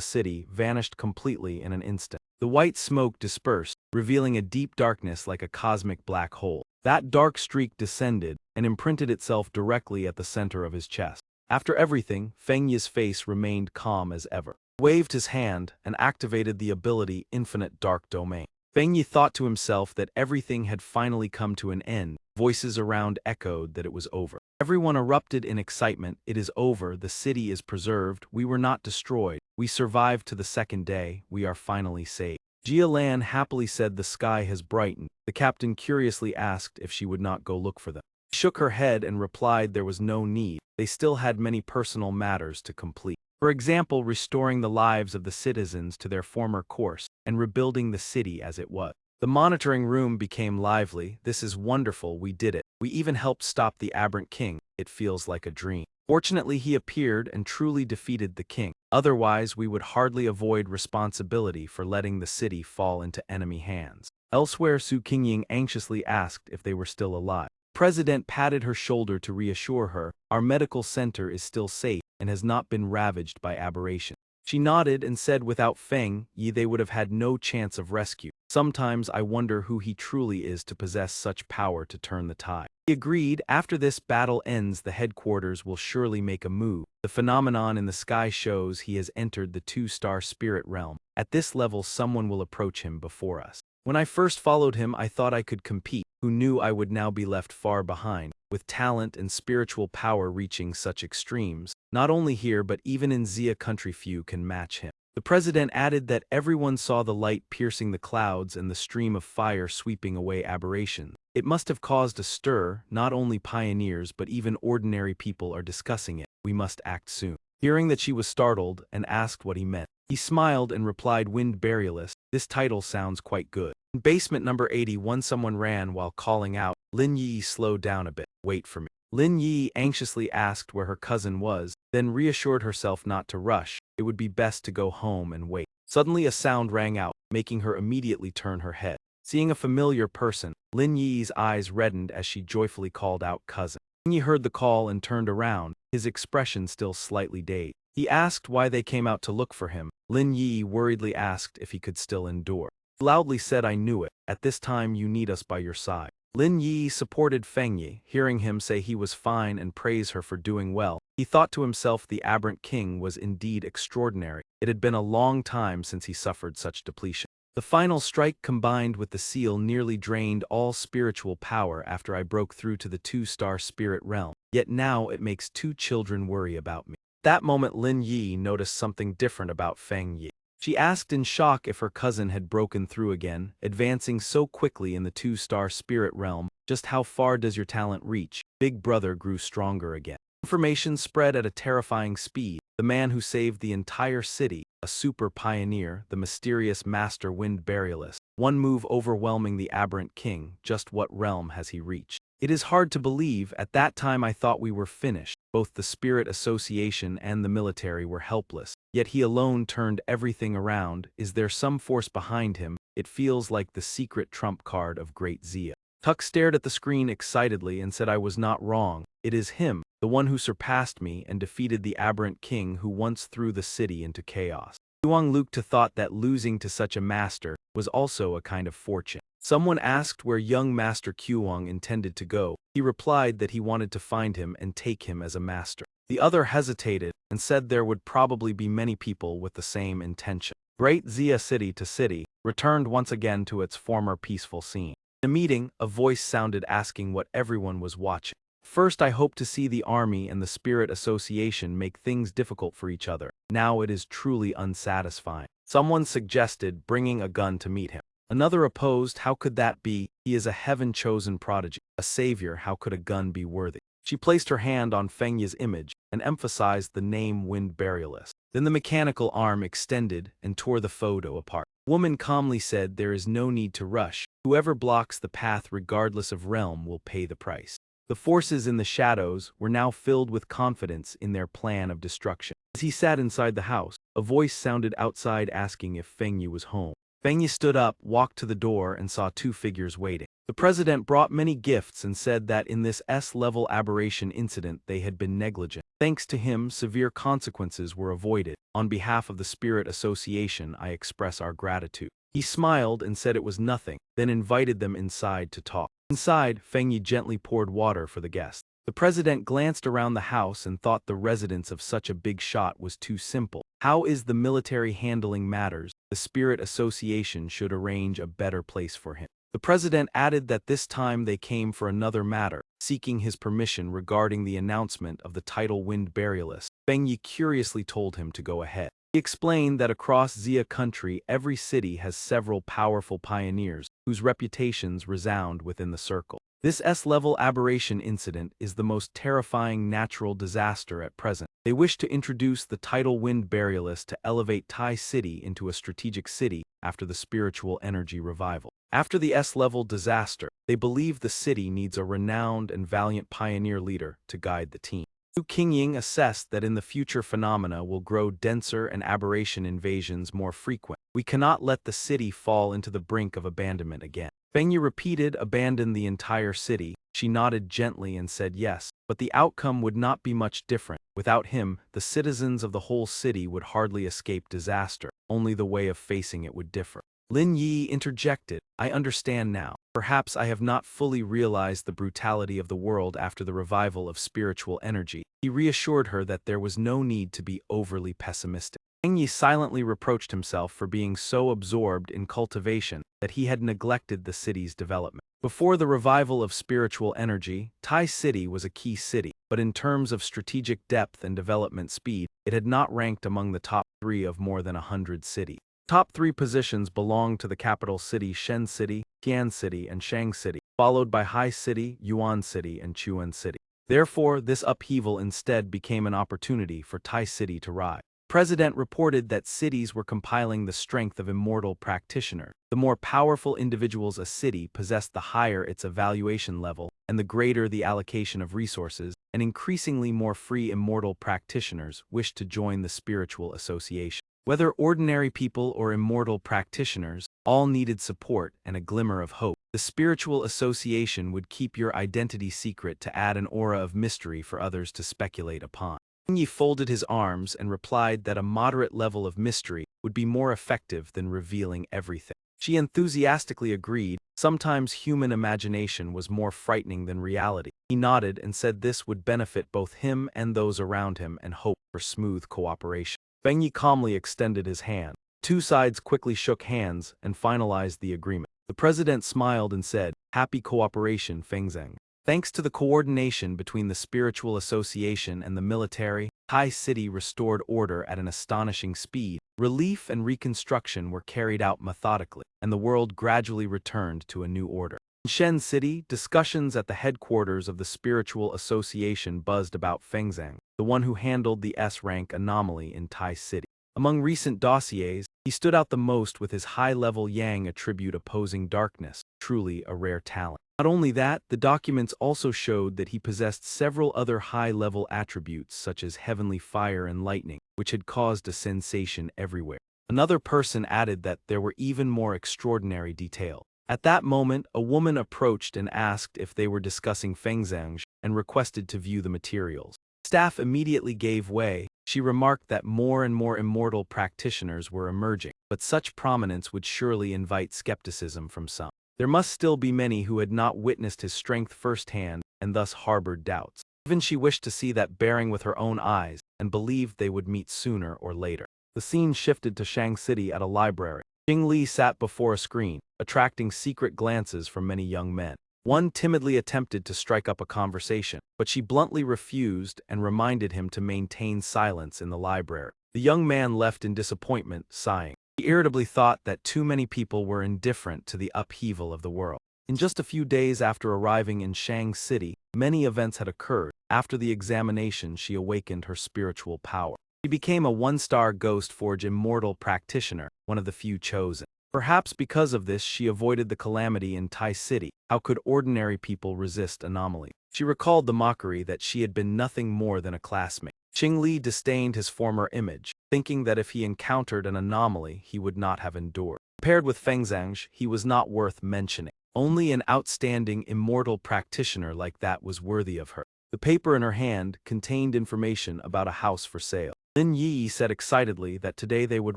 city vanished completely in an instant. The white smoke dispersed, revealing a deep darkness like a cosmic black hole. That dark streak descended and imprinted itself directly at the center of his chest. After everything, Fang Yi's face remained calm as ever. He waved his hand and activated the ability Infinite Dark Domain. Fang Yi thought to himself that everything had finally come to an end. Voices around echoed that it was over. Everyone erupted in excitement. It is over, the city is preserved, we were not destroyed, we survived to the second day, we are finally saved. Jia Lan happily said the sky has brightened. The captain curiously asked if she would not go look for them. She shook her head and replied there was no need, they still had many personal matters to complete. For example, restoring the lives of the citizens to their former course, and rebuilding the city as it was. The monitoring room became lively. This is wonderful, we did it. We even helped stop the Aberrant King. It feels like a dream. Fortunately, he appeared and truly defeated the king. Otherwise, we would hardly avoid responsibility for letting the city fall into enemy hands. Elsewhere, Su Qingying anxiously asked if they were still alive. The president patted her shoulder to reassure her, our medical center is still safe and has not been ravaged by aberration. She nodded and said without Fang Yi they would have had no chance of rescue. Sometimes I wonder who he truly is to possess such power to turn the tide. He agreed, after this battle ends the headquarters will surely make a move. The phenomenon in the sky shows he has entered the 2-star spirit realm. At this level someone will approach him before us. When I first followed him I thought I could compete. Who knew I would now be left far behind? With talent and spiritual power reaching such extremes, not only here but even in Xia country few can match him. The president added that everyone saw the light piercing the clouds and the stream of fire sweeping away aberration. It must have caused a stir, not only pioneers but even ordinary people are discussing it. We must act soon. Hearing that she was startled and asked what he meant, he smiled and replied wind burialist, this title sounds quite good. In basement number 81 someone ran while calling out, Lin Yi slowed down a bit, wait for me. Lin Yi anxiously asked where her cousin was, then reassured herself not to rush, it would be best to go home and wait. Suddenly a sound rang out, making her immediately turn her head. Seeing a familiar person, Lin Yi's eyes reddened as she joyfully called out cousin. Fang Yi heard the call and turned around, his expression still slightly dazed. He asked why they came out to look for him. Lin Yi worriedly asked if he could still endure. He loudly said I knew it, at this time you need us by your side. Lin Yi supported Fang Yi, hearing him say he was fine and praise her for doing well. He thought to himself the Aberrant King was indeed extraordinary. It had been a long time since he suffered such depletion. The final strike combined with the seal nearly drained all spiritual power after I broke through to the 2-star spirit realm. Yet now it makes 2 children worry about me. That moment Lin Yi noticed something different about Fang Yi. She asked in shock if her cousin had broken through again, advancing so quickly in the 2-star spirit realm. Just how far does your talent reach? Big brother grew stronger again. Information spread at a terrifying speed. The man who saved the entire city, a super pioneer, the mysterious master wind burialist. One move overwhelming the aberrant king. Just what realm has he reached? It is hard to believe. At that time I thought we were finished. Both the Spirit Association and the military were helpless. Yet he alone turned everything around. Is there some force behind him? It feels like the secret trump card of Great Zia. Tuck stared at the screen excitedly and said I was not wrong. It is him, the one who surpassed me and defeated the aberrant king who once threw the city into chaos. Huang Luke thought that losing to such a master was also a kind of fortune. Someone asked where young Master Kuang intended to go. He replied that he wanted to find him and take him as a master. The other hesitated and said there would probably be many people with the same intention. Great Zia City to City returned once again to its former peaceful scene. In a meeting, a voice sounded asking what everyone was watching. First, I hope to see the army and the Spirit Association make things difficult for each other. Now it is truly unsatisfying. Someone suggested bringing a gun to meet him. Another opposed, how could that be? He is a heaven-chosen prodigy, a savior, how could a gun be worthy? She placed her hand on Fang Yi's image and emphasized the name Wind Burialist. Then the mechanical arm extended and tore the photo apart. The woman calmly said there is no need to rush. Whoever blocks the path regardless of realm will pay the price. The forces in the shadows were now filled with confidence in their plan of destruction. As he sat inside the house, a voice sounded outside asking if Fang Yi was home. Fang Yi stood up, walked to the door, and saw two figures waiting. The president brought many gifts and said that in this S-level aberration incident they had been negligent. Thanks to him, severe consequences were avoided. On behalf of the Spirit Association, I express our gratitude. He smiled and said it was nothing, then invited them inside to talk. Inside, Fang Yi gently poured water for the guest. The president glanced around the house and thought the residence of such a big shot was too simple. How is the military handling matters? The Spirit Association should arrange a better place for him. The president added that this time they came for another matter, seeking his permission regarding the announcement of the title Wind Burialist. Fang Yi curiously told him to go ahead. He explained that across Zia country every city has several powerful pioneers whose reputations resound within the circle. This S-level aberration incident is the most terrifying natural disaster at present. They wish to introduce the title Wind Burialist to elevate Tai City into a strategic city after the spiritual energy revival. After the S-level disaster, they believe the city needs a renowned and valiant pioneer leader to guide the team. King Ying assessed that in the future phenomena will grow denser and aberration invasions more frequent. We cannot let the city fall into the brink of abandonment again. Fang Yi repeated, abandon the entire city. She nodded gently and said yes, but the outcome would not be much different. Without him, the citizens of the whole city would hardly escape disaster. Only the way of facing it would differ. Lin Yi interjected, I understand now. Perhaps I have not fully realized the brutality of the world after the revival of spiritual energy. He reassured her that there was no need to be overly pessimistic. Fang Yi silently reproached himself for being so absorbed in cultivation that he had neglected the city's development. Before the revival of spiritual energy, Tai City was a key city, but in terms of strategic depth and development speed, it had not ranked among the top 3 of more than 100 cities. Top 3 positions belonged to the capital city Shen City, Tian City, and Shang City, followed by Hai City, Yuan City, and Chuan City. Therefore, this upheaval instead became an opportunity for Tai City to rise. The president reported that cities were compiling the strength of immortal practitioners. The more powerful individuals a city possessed, the higher its evaluation level, and the greater the allocation of resources, and increasingly more free immortal practitioners wished to join the spiritual association. Whether ordinary people or immortal practitioners, all needed support and a glimmer of hope. The spiritual association would keep your identity secret to add an aura of mystery for others to speculate upon. Fang Yi folded his arms and replied that a moderate level of mystery would be more effective than revealing everything. She enthusiastically agreed. Sometimes human imagination was more frightening than reality. He nodded and said this would benefit both him and those around him and hoped for smooth cooperation. Fang Yi calmly extended his hand. Two sides quickly shook hands and finalized the agreement. The president smiled and said, happy cooperation, Feng Zheng. Thanks to the coordination between the spiritual association and the military, Tai City restored order at an astonishing speed. Relief and reconstruction were carried out methodically, and the world gradually returned to a new order. In Shen City, discussions at the headquarters of the Spiritual Association buzzed about Feng Zhang, the one who handled the S-rank anomaly in Tai City. Among recent dossiers, he stood out the most with his high-level Yang attribute opposing darkness, truly a rare talent. Not only that, the documents also showed that he possessed several other high-level attributes such as heavenly fire and lightning, which had caused a sensation everywhere. Another person added that there were even more extraordinary details. At that moment, a woman approached and asked if they were discussing Feng Zhang and requested to view the materials. Staff immediately gave way. She remarked that more and more immortal practitioners were emerging, but such prominence would surely invite skepticism from some. There must still be many who had not witnessed his strength firsthand and thus harbored doubts. Even she wished to see that bearing with her own eyes and believed they would meet sooner or later. The scene shifted to Shang City at a library. Jing Li sat before a screen, attracting secret glances from many young men. One timidly attempted to strike up a conversation, but she bluntly refused and reminded him to maintain silence in the library. The young man left in disappointment, sighing. He irritably thought that too many people were indifferent to the upheaval of the world. In just a few days after arriving in Shang City, many events had occurred. After the examination, she awakened her spiritual power. She became a one-star Ghost Forge immortal practitioner, one of the few chosen. Perhaps because of this she avoided the calamity in Tai City. How could ordinary people resist anomaly? She recalled the mockery that she had been nothing more than a classmate. Qing Li disdained his former image, thinking that if he encountered an anomaly he would not have endured. Compared with Feng Zhang, he was not worth mentioning. Only an outstanding immortal practitioner like that was worthy of her. The paper in her hand contained information about a house for sale. Lin Yi said excitedly that today they would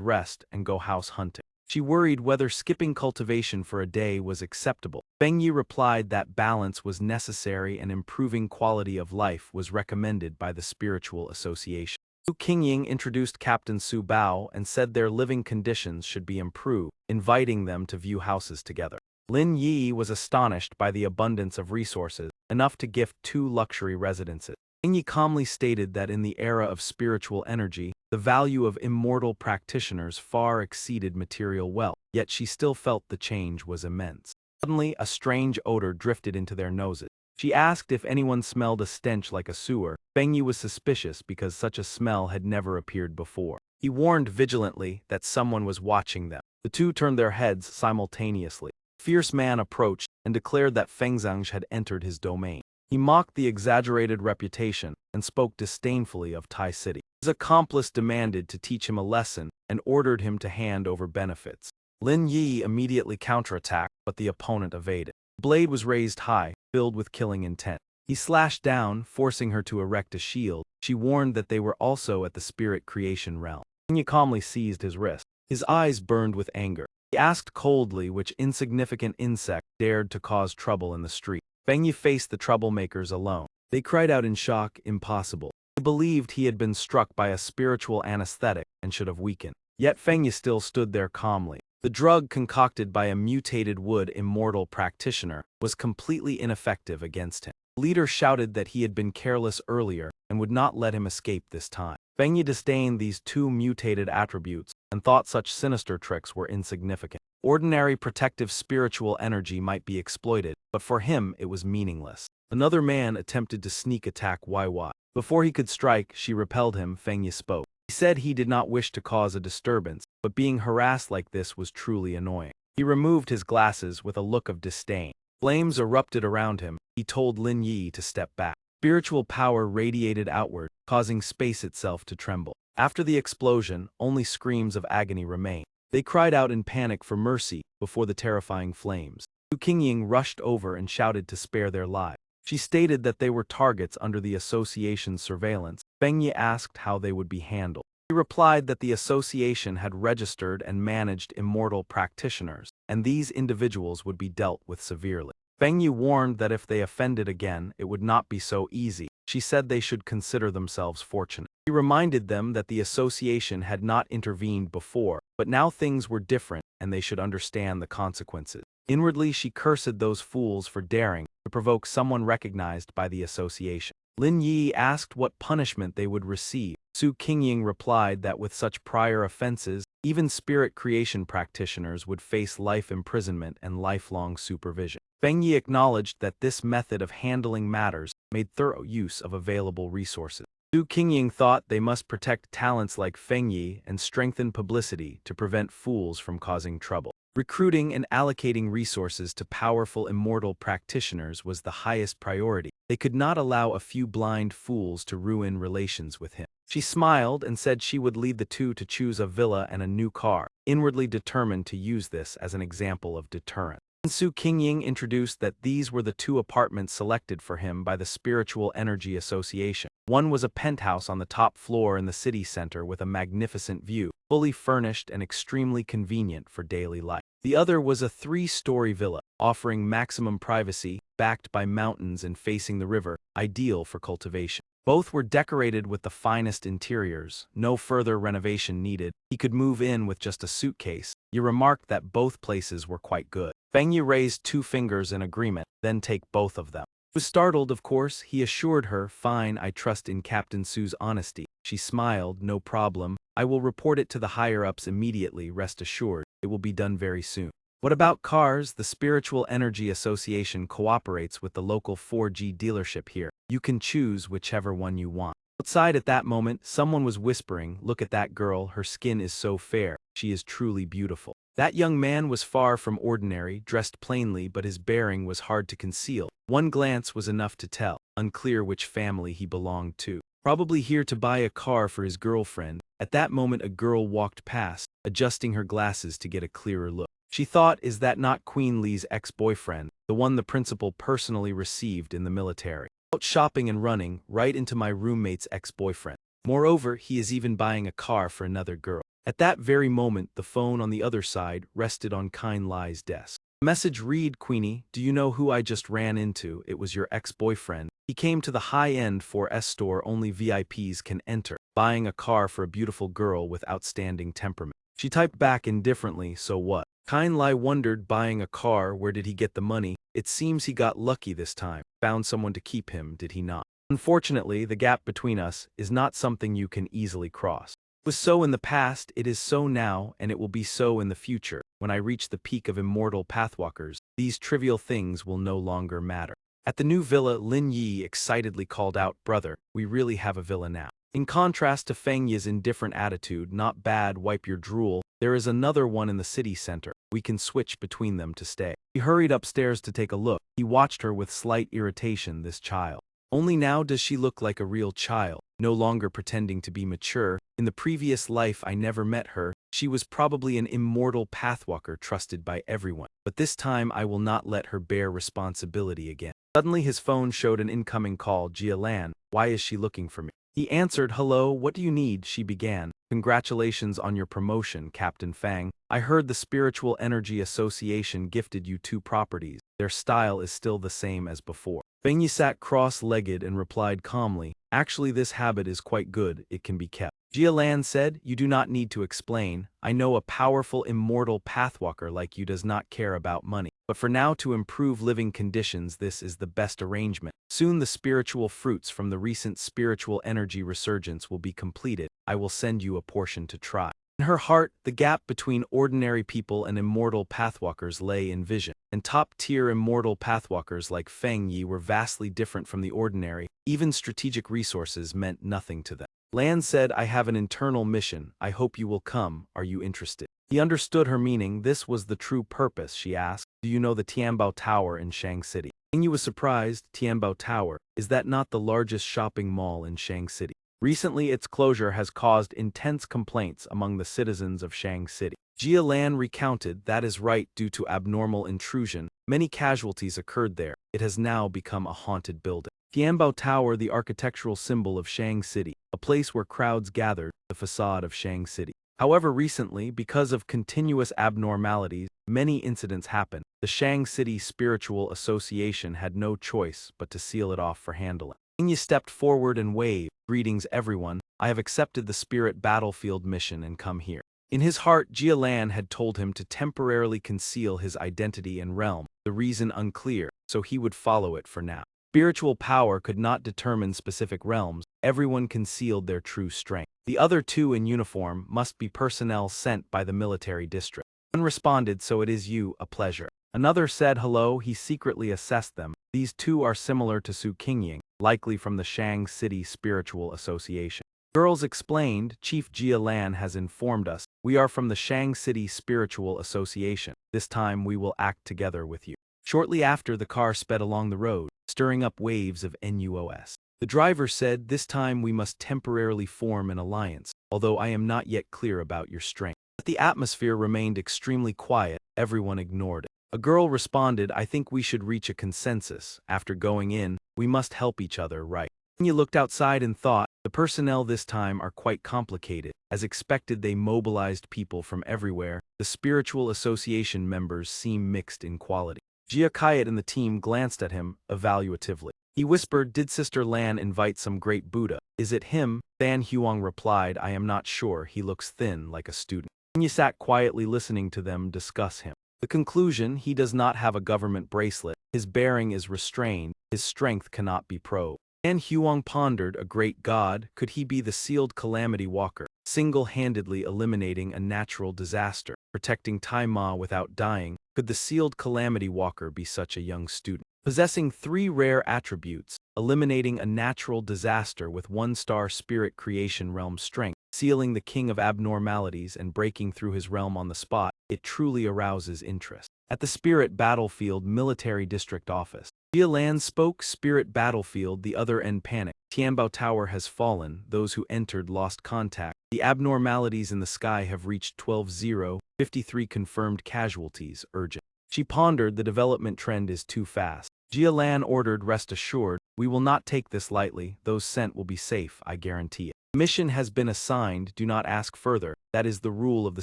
rest and go house hunting. She worried whether skipping cultivation for a day was acceptable. Fang Yi replied that balance was necessary and improving quality of life was recommended by the Spiritual Association. Su Qingying introduced Captain Su Bao and said their living conditions should be improved, inviting them to view houses together. Lin Yi was astonished by the abundance of resources, enough to gift 2 luxury residences. Fang Yi calmly stated that in the era of spiritual energy, the value of immortal practitioners far exceeded material wealth, yet she still felt the change was immense. Suddenly, a strange odor drifted into their noses. She asked if anyone smelled a stench like a sewer. Fang Yi was suspicious because such a smell had never appeared before. He warned vigilantly that someone was watching them. The two turned their heads simultaneously. A fierce man approached and declared that Feng Zhang had entered his domain. He mocked the exaggerated reputation and spoke disdainfully of Tai City. His accomplice demanded to teach him a lesson and ordered him to hand over benefits. Lin Yi immediately counterattacked, but the opponent evaded. The blade was raised high, filled with killing intent. He slashed down, forcing her to erect a shield. She warned that they were also at the spirit creation realm. Fang Yi calmly seized his wrist. His eyes burned with anger. He asked coldly which insignificant insect dared to cause trouble in the street. Fang Yi faced the troublemakers alone. They cried out in shock, impossible. They believed he had been struck by a spiritual anesthetic and should have weakened. Yet Fang Yi still stood there calmly. The drug concocted by a mutated wood immortal practitioner was completely ineffective against him. The leader shouted that he had been careless earlier and would not let him escape this time. Fang Yi disdained these 2 mutated attributes and thought such sinister tricks were insignificant. Ordinary protective spiritual energy might be exploited, but for him it was meaningless. Another man attempted to sneak attack YY. Before he could strike, she repelled him. Fang Yi spoke. He said he did not wish to cause a disturbance, but being harassed like this was truly annoying. He removed his glasses with a look of disdain. Flames erupted around him. He told Lin Yi to step back. Spiritual power radiated outward, causing space itself to tremble. After the explosion, only screams of agony remained. They cried out in panic for mercy before the terrifying flames. Su Qingying rushed over and shouted to spare their lives. She stated that they were targets under the association's surveillance. Fang Yi asked how they would be handled. He replied that the association had registered and managed immortal practitioners, and these individuals would be dealt with severely. Fang Yi warned that if they offended again, it would not be so easy. She said they should consider themselves fortunate. He reminded them that the association had not intervened before, but now things were different and they should understand the consequences. Inwardly she cursed those fools for daring to provoke someone recognized by the association. Lin Yi asked what punishment they would receive. Su Qingying replied that with such prior offenses, Even spirit creation practitioners would face life imprisonment and lifelong supervision. Fang Yi acknowledged that this method of handling matters made thorough use of available resources. Su Qingying thought they must protect talents like Feng Yi and strengthen publicity to prevent fools from causing trouble. Recruiting and allocating resources to powerful immortal practitioners was the highest priority. They could not allow a few blind fools to ruin relations with him. She smiled and said she would lead the two to choose a villa and a new car, inwardly determined to use this as an example of deterrence. Su Qingying introduced that these were the two apartments selected for him by the Spiritual Energy Association. One was a penthouse on the top floor in the city center with a magnificent view, fully furnished and extremely convenient for daily life. The other was a 3-story villa, offering maximum privacy, backed by mountains and facing the river, ideal for cultivation. Both were decorated with the finest interiors, no further renovation needed. He could move in with just a suitcase. He remarked that both places were quite good. Fang Yi raised 2 fingers in agreement, then take both of them. She was startled, of course. He assured her, "Fine, I trust in Captain Su's honesty." She smiled, "No problem. I will report it to the higher-ups immediately, rest assured. It will be done very soon." What about cars? The Spiritual Energy Association cooperates with the local 4G dealership here. You can choose whichever one you want. Outside at that moment, someone was whispering, "Look at that girl, her skin is so fair, she is truly beautiful." That young man was far from ordinary, dressed plainly, but his bearing was hard to conceal. One glance was enough to tell, unclear which family he belonged to. Probably here to buy a car for his girlfriend. At that moment a girl walked past, adjusting her glasses to get a clearer look. She thought, is that not Queen Lee's ex-boyfriend, the one the principal personally received in the military? Out shopping and running, right into my roommate's ex-boyfriend. Moreover, he is even buying a car for another girl. At that very moment, the phone on the other side rested on Kind Lie's desk. Message read, "Queenie, do you know who I just ran into? It was your ex-boyfriend. He came to the high-end 4S store only VIPs can enter, buying a car for a beautiful girl with outstanding temperament." She typed back indifferently, "So what?" Kind Lie wondered, buying a car, where did he get the money? It seems he got lucky this time. Found someone to keep him, did he not? Unfortunately, the gap between us is not something you can easily cross. It was so in the past, it is so now, and it will be so in the future. When I reach the peak of immortal pathwalkers, these trivial things will no longer matter. At the new villa, Lin Yi excitedly called out, "Brother, we really have a villa now." In contrast to Feng Yi's indifferent attitude, "Not bad, wipe your drool, there is another one in the city center. We can switch between them to stay." He hurried upstairs to take a look. He watched her with slight irritation, this child. Only now does she look like a real child, no longer pretending to be mature. In the previous life I never met her. She was probably an immortal pathwalker trusted by everyone. But this time I will not let her bear responsibility again. Suddenly his phone showed an incoming call. "Jialan, why is she looking for me?" He answered, "Hello, what do you need?" She began, "Congratulations on your promotion, Captain Fang. I heard the Spiritual Energy Association gifted you 2 properties. Their style is still the same as before." Feng Yi sat cross-legged and replied calmly, "Actually, this habit is quite good, it can be kept." Jialan said, "You do not need to explain. I know a powerful immortal pathwalker like you does not care about money. But for now, to improve living conditions, this is the best arrangement. Soon the spiritual fruits from the recent spiritual energy resurgence will be completed. I will send you a portion to try." In her heart, the gap between ordinary people and immortal pathwalkers lay in vision, and top-tier immortal pathwalkers like Feng Yi were vastly different from the ordinary. Even strategic resources meant nothing to them. Lan said, "I have an internal mission. I hope you will come. Are you interested?" He understood her meaning. This was the true purpose. She asked, "Do you know the Tianbao Tower in Shang City?" Feng Yi was surprised. Tianbao Tower, is that not the largest shopping mall in Shang City? Recently, its closure has caused intense complaints among the citizens of Shang City. Jia Lan recounted, "That is right, due to abnormal intrusion. Many casualties occurred there. It has now become a haunted building." Tianbao Tower, the architectural symbol of Shang City, a place where crowds gathered, the facade of Shang City. However, recently, because of continuous abnormalities, many incidents happened. The Shang City Spiritual Association had no choice but to seal it off for handling. Feng Yi stepped forward and waved, "Greetings everyone, I have accepted the Spirit Battlefield mission and come here." In his heart, Jia Lan had told him to temporarily conceal his identity and realm, the reason unclear, so he would follow it for now. Spiritual power could not determine specific realms, everyone concealed their true strength. The other two in uniform must be personnel sent by the military district. One responded, so it is you, a pleasure. Another said hello, he secretly assessed them. These two are similar to Su Qingying, likely from the Shang City Spiritual Association. Girls explained, Chief Jia Lan has informed us, we are from the Shang City Spiritual Association. This time we will act together with you. Shortly after, the car sped along the road, stirring up waves of NUOS. The driver said, this time we must temporarily form an alliance, although I am not yet clear about your strength. But the atmosphere remained extremely quiet, everyone ignored it. A girl responded, I think we should reach a consensus. After going in, we must help each other, right? Fang Yi looked outside and thought, the personnel this time are quite complicated. As expected, they mobilized people from everywhere. The spiritual association members seem mixed in quality. Jia Kayat and the team glanced at him, evaluatively. He whispered, did Sister Lan invite some great Buddha? Is it him? Fan Huang replied, I am not sure, he looks thin like a student. Fang Yi sat quietly listening to them discuss him. The conclusion, he does not have a government bracelet, his bearing is restrained, his strength cannot be probed. Fan Huang pondered, a great god, could he be the sealed calamity walker, single-handedly eliminating a natural disaster, protecting Tai Ma without dying? Could the sealed calamity walker be such a young student? Possessing 3 rare attributes, eliminating a natural disaster with 1-star spirit creation realm strength, sealing the king of abnormalities and breaking through his realm on the spot, it truly arouses interest. At the Spirit Battlefield Military District Office, Jia Lan spoke, Spirit Battlefield, the other end panicked. Tianbao Tower has fallen, those who entered lost contact. The abnormalities in the sky have reached 12-0, 53 confirmed casualties, urgent. She pondered, the development trend is too fast. Jia Lan ordered, rest assured, we will not take this lightly, those sent will be safe, I guarantee it. Mission has been assigned, do not ask further, that is the rule of the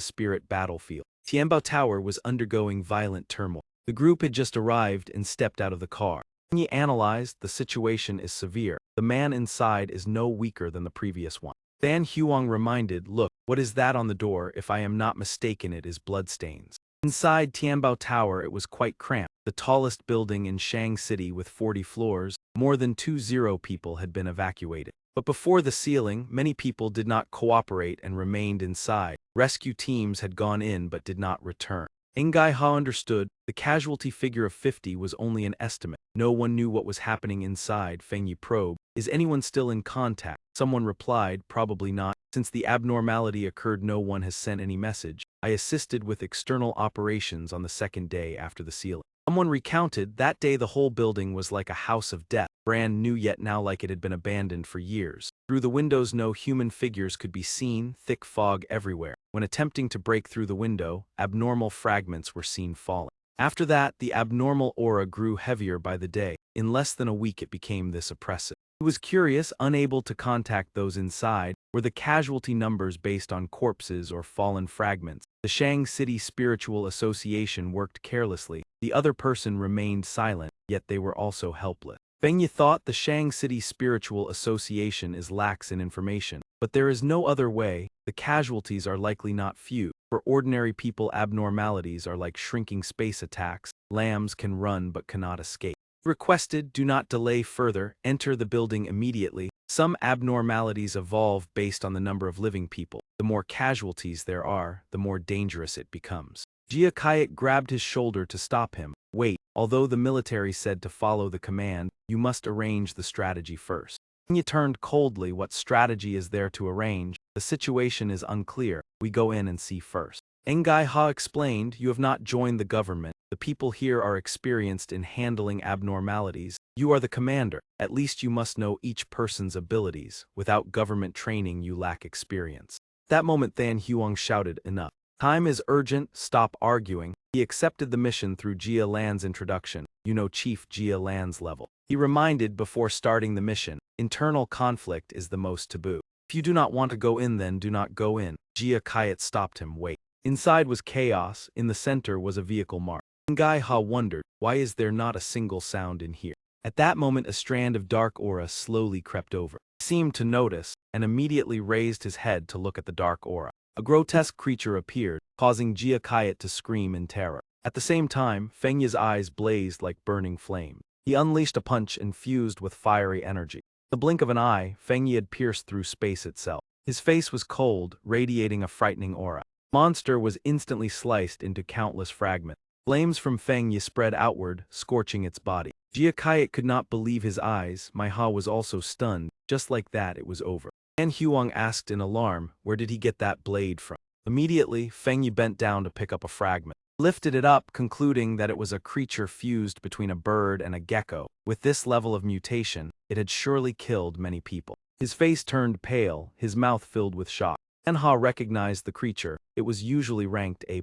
Spirit Battlefield. Tianbao Tower was undergoing violent turmoil. The group had just arrived and stepped out of the car. Fang Yi analyzed, the situation is severe. The man inside is no weaker than the previous one. Fan Huang reminded, look, what is that on the door? If I am not mistaken, it is bloodstains. Inside Tianbao Tower it was quite cramped, the tallest building in Shang City with 40 floors, more than 20 people had been evacuated. But before the ceiling, many people did not cooperate and remained inside. Rescue teams had gone in but did not return. Ngai Ha understood, the casualty figure of 50 was only an estimate. No one knew what was happening inside. Fang Yi probed, is anyone still in contact? Someone replied, probably not. Since the abnormality occurred, no one has sent any message. I assisted with external operations on the second day after the sealing. Someone recounted, that day the whole building was like a house of death, brand new yet now like it had been abandoned for years. Through the windows no human figures could be seen, thick fog everywhere. When attempting to break through the window, abnormal fragments were seen falling. After that, the abnormal aura grew heavier by the day. In less than a week it became this oppressive. He was curious, unable to contact those inside. Were the casualty numbers based on corpses or fallen fragments? The Shang City Spiritual Association worked carelessly. The other person remained silent, yet they were also helpless. Fang Yi thought the Shang City Spiritual Association is lax in information, but there is no other way. The casualties are likely not few. For ordinary people, abnormalities are like shrinking space attacks. Lambs can run but cannot escape. Requested, do not delay further, enter the building immediately. Some abnormalities evolve based on the number of living people. The more casualties there are, the more dangerous it becomes. Jia Kayat grabbed his shoulder to stop him. Wait, although the military said to follow the command, you must arrange the strategy first. Fang Yi turned coldly, what strategy is there to arrange? The situation is unclear, we go in and see first. Ngai Ha explained, you have not joined the government. The people here are experienced in handling abnormalities. You are the commander. At least you must know each person's abilities. Without government training, you lack experience. At that moment, Fan Huang shouted, enough. Time is urgent, stop arguing. He accepted the mission through Jia Lan's introduction. You know Chief Jia Lan's level. He reminded before starting the mission, internal conflict is the most taboo. If you do not want to go in, then do not go in. Jia Kayat stopped him, wait. Inside was chaos, in the center was a vehicle marked. Ngai Ha wondered, why is there not a single sound in here? At that moment a strand of dark aura slowly crept over. He seemed to notice, and immediately raised his head to look at the dark aura. A grotesque creature appeared, causing Jia Kayat to scream in terror. At the same time, Feng Yi's eyes blazed like burning flames. He unleashed a punch infused with fiery energy. In the blink of an eye, Fang Yi had pierced through space itself. His face was cold, radiating a frightening aura. The monster was instantly sliced into countless fragments. Flames from Fang Yi spread outward, scorching its body. Jiakayat could not believe his eyes. Manhwa was also stunned. Just like that, it was over. An Huang asked in alarm, where did he get that blade from? Immediately, Fang Yi bent down to pick up a fragment. He lifted it up, concluding that it was a creature fused between a bird and a gecko. With this level of mutation, it had surely killed many people. His face turned pale, his mouth filled with shock. Manhwa recognized the creature. It was usually ranked A+.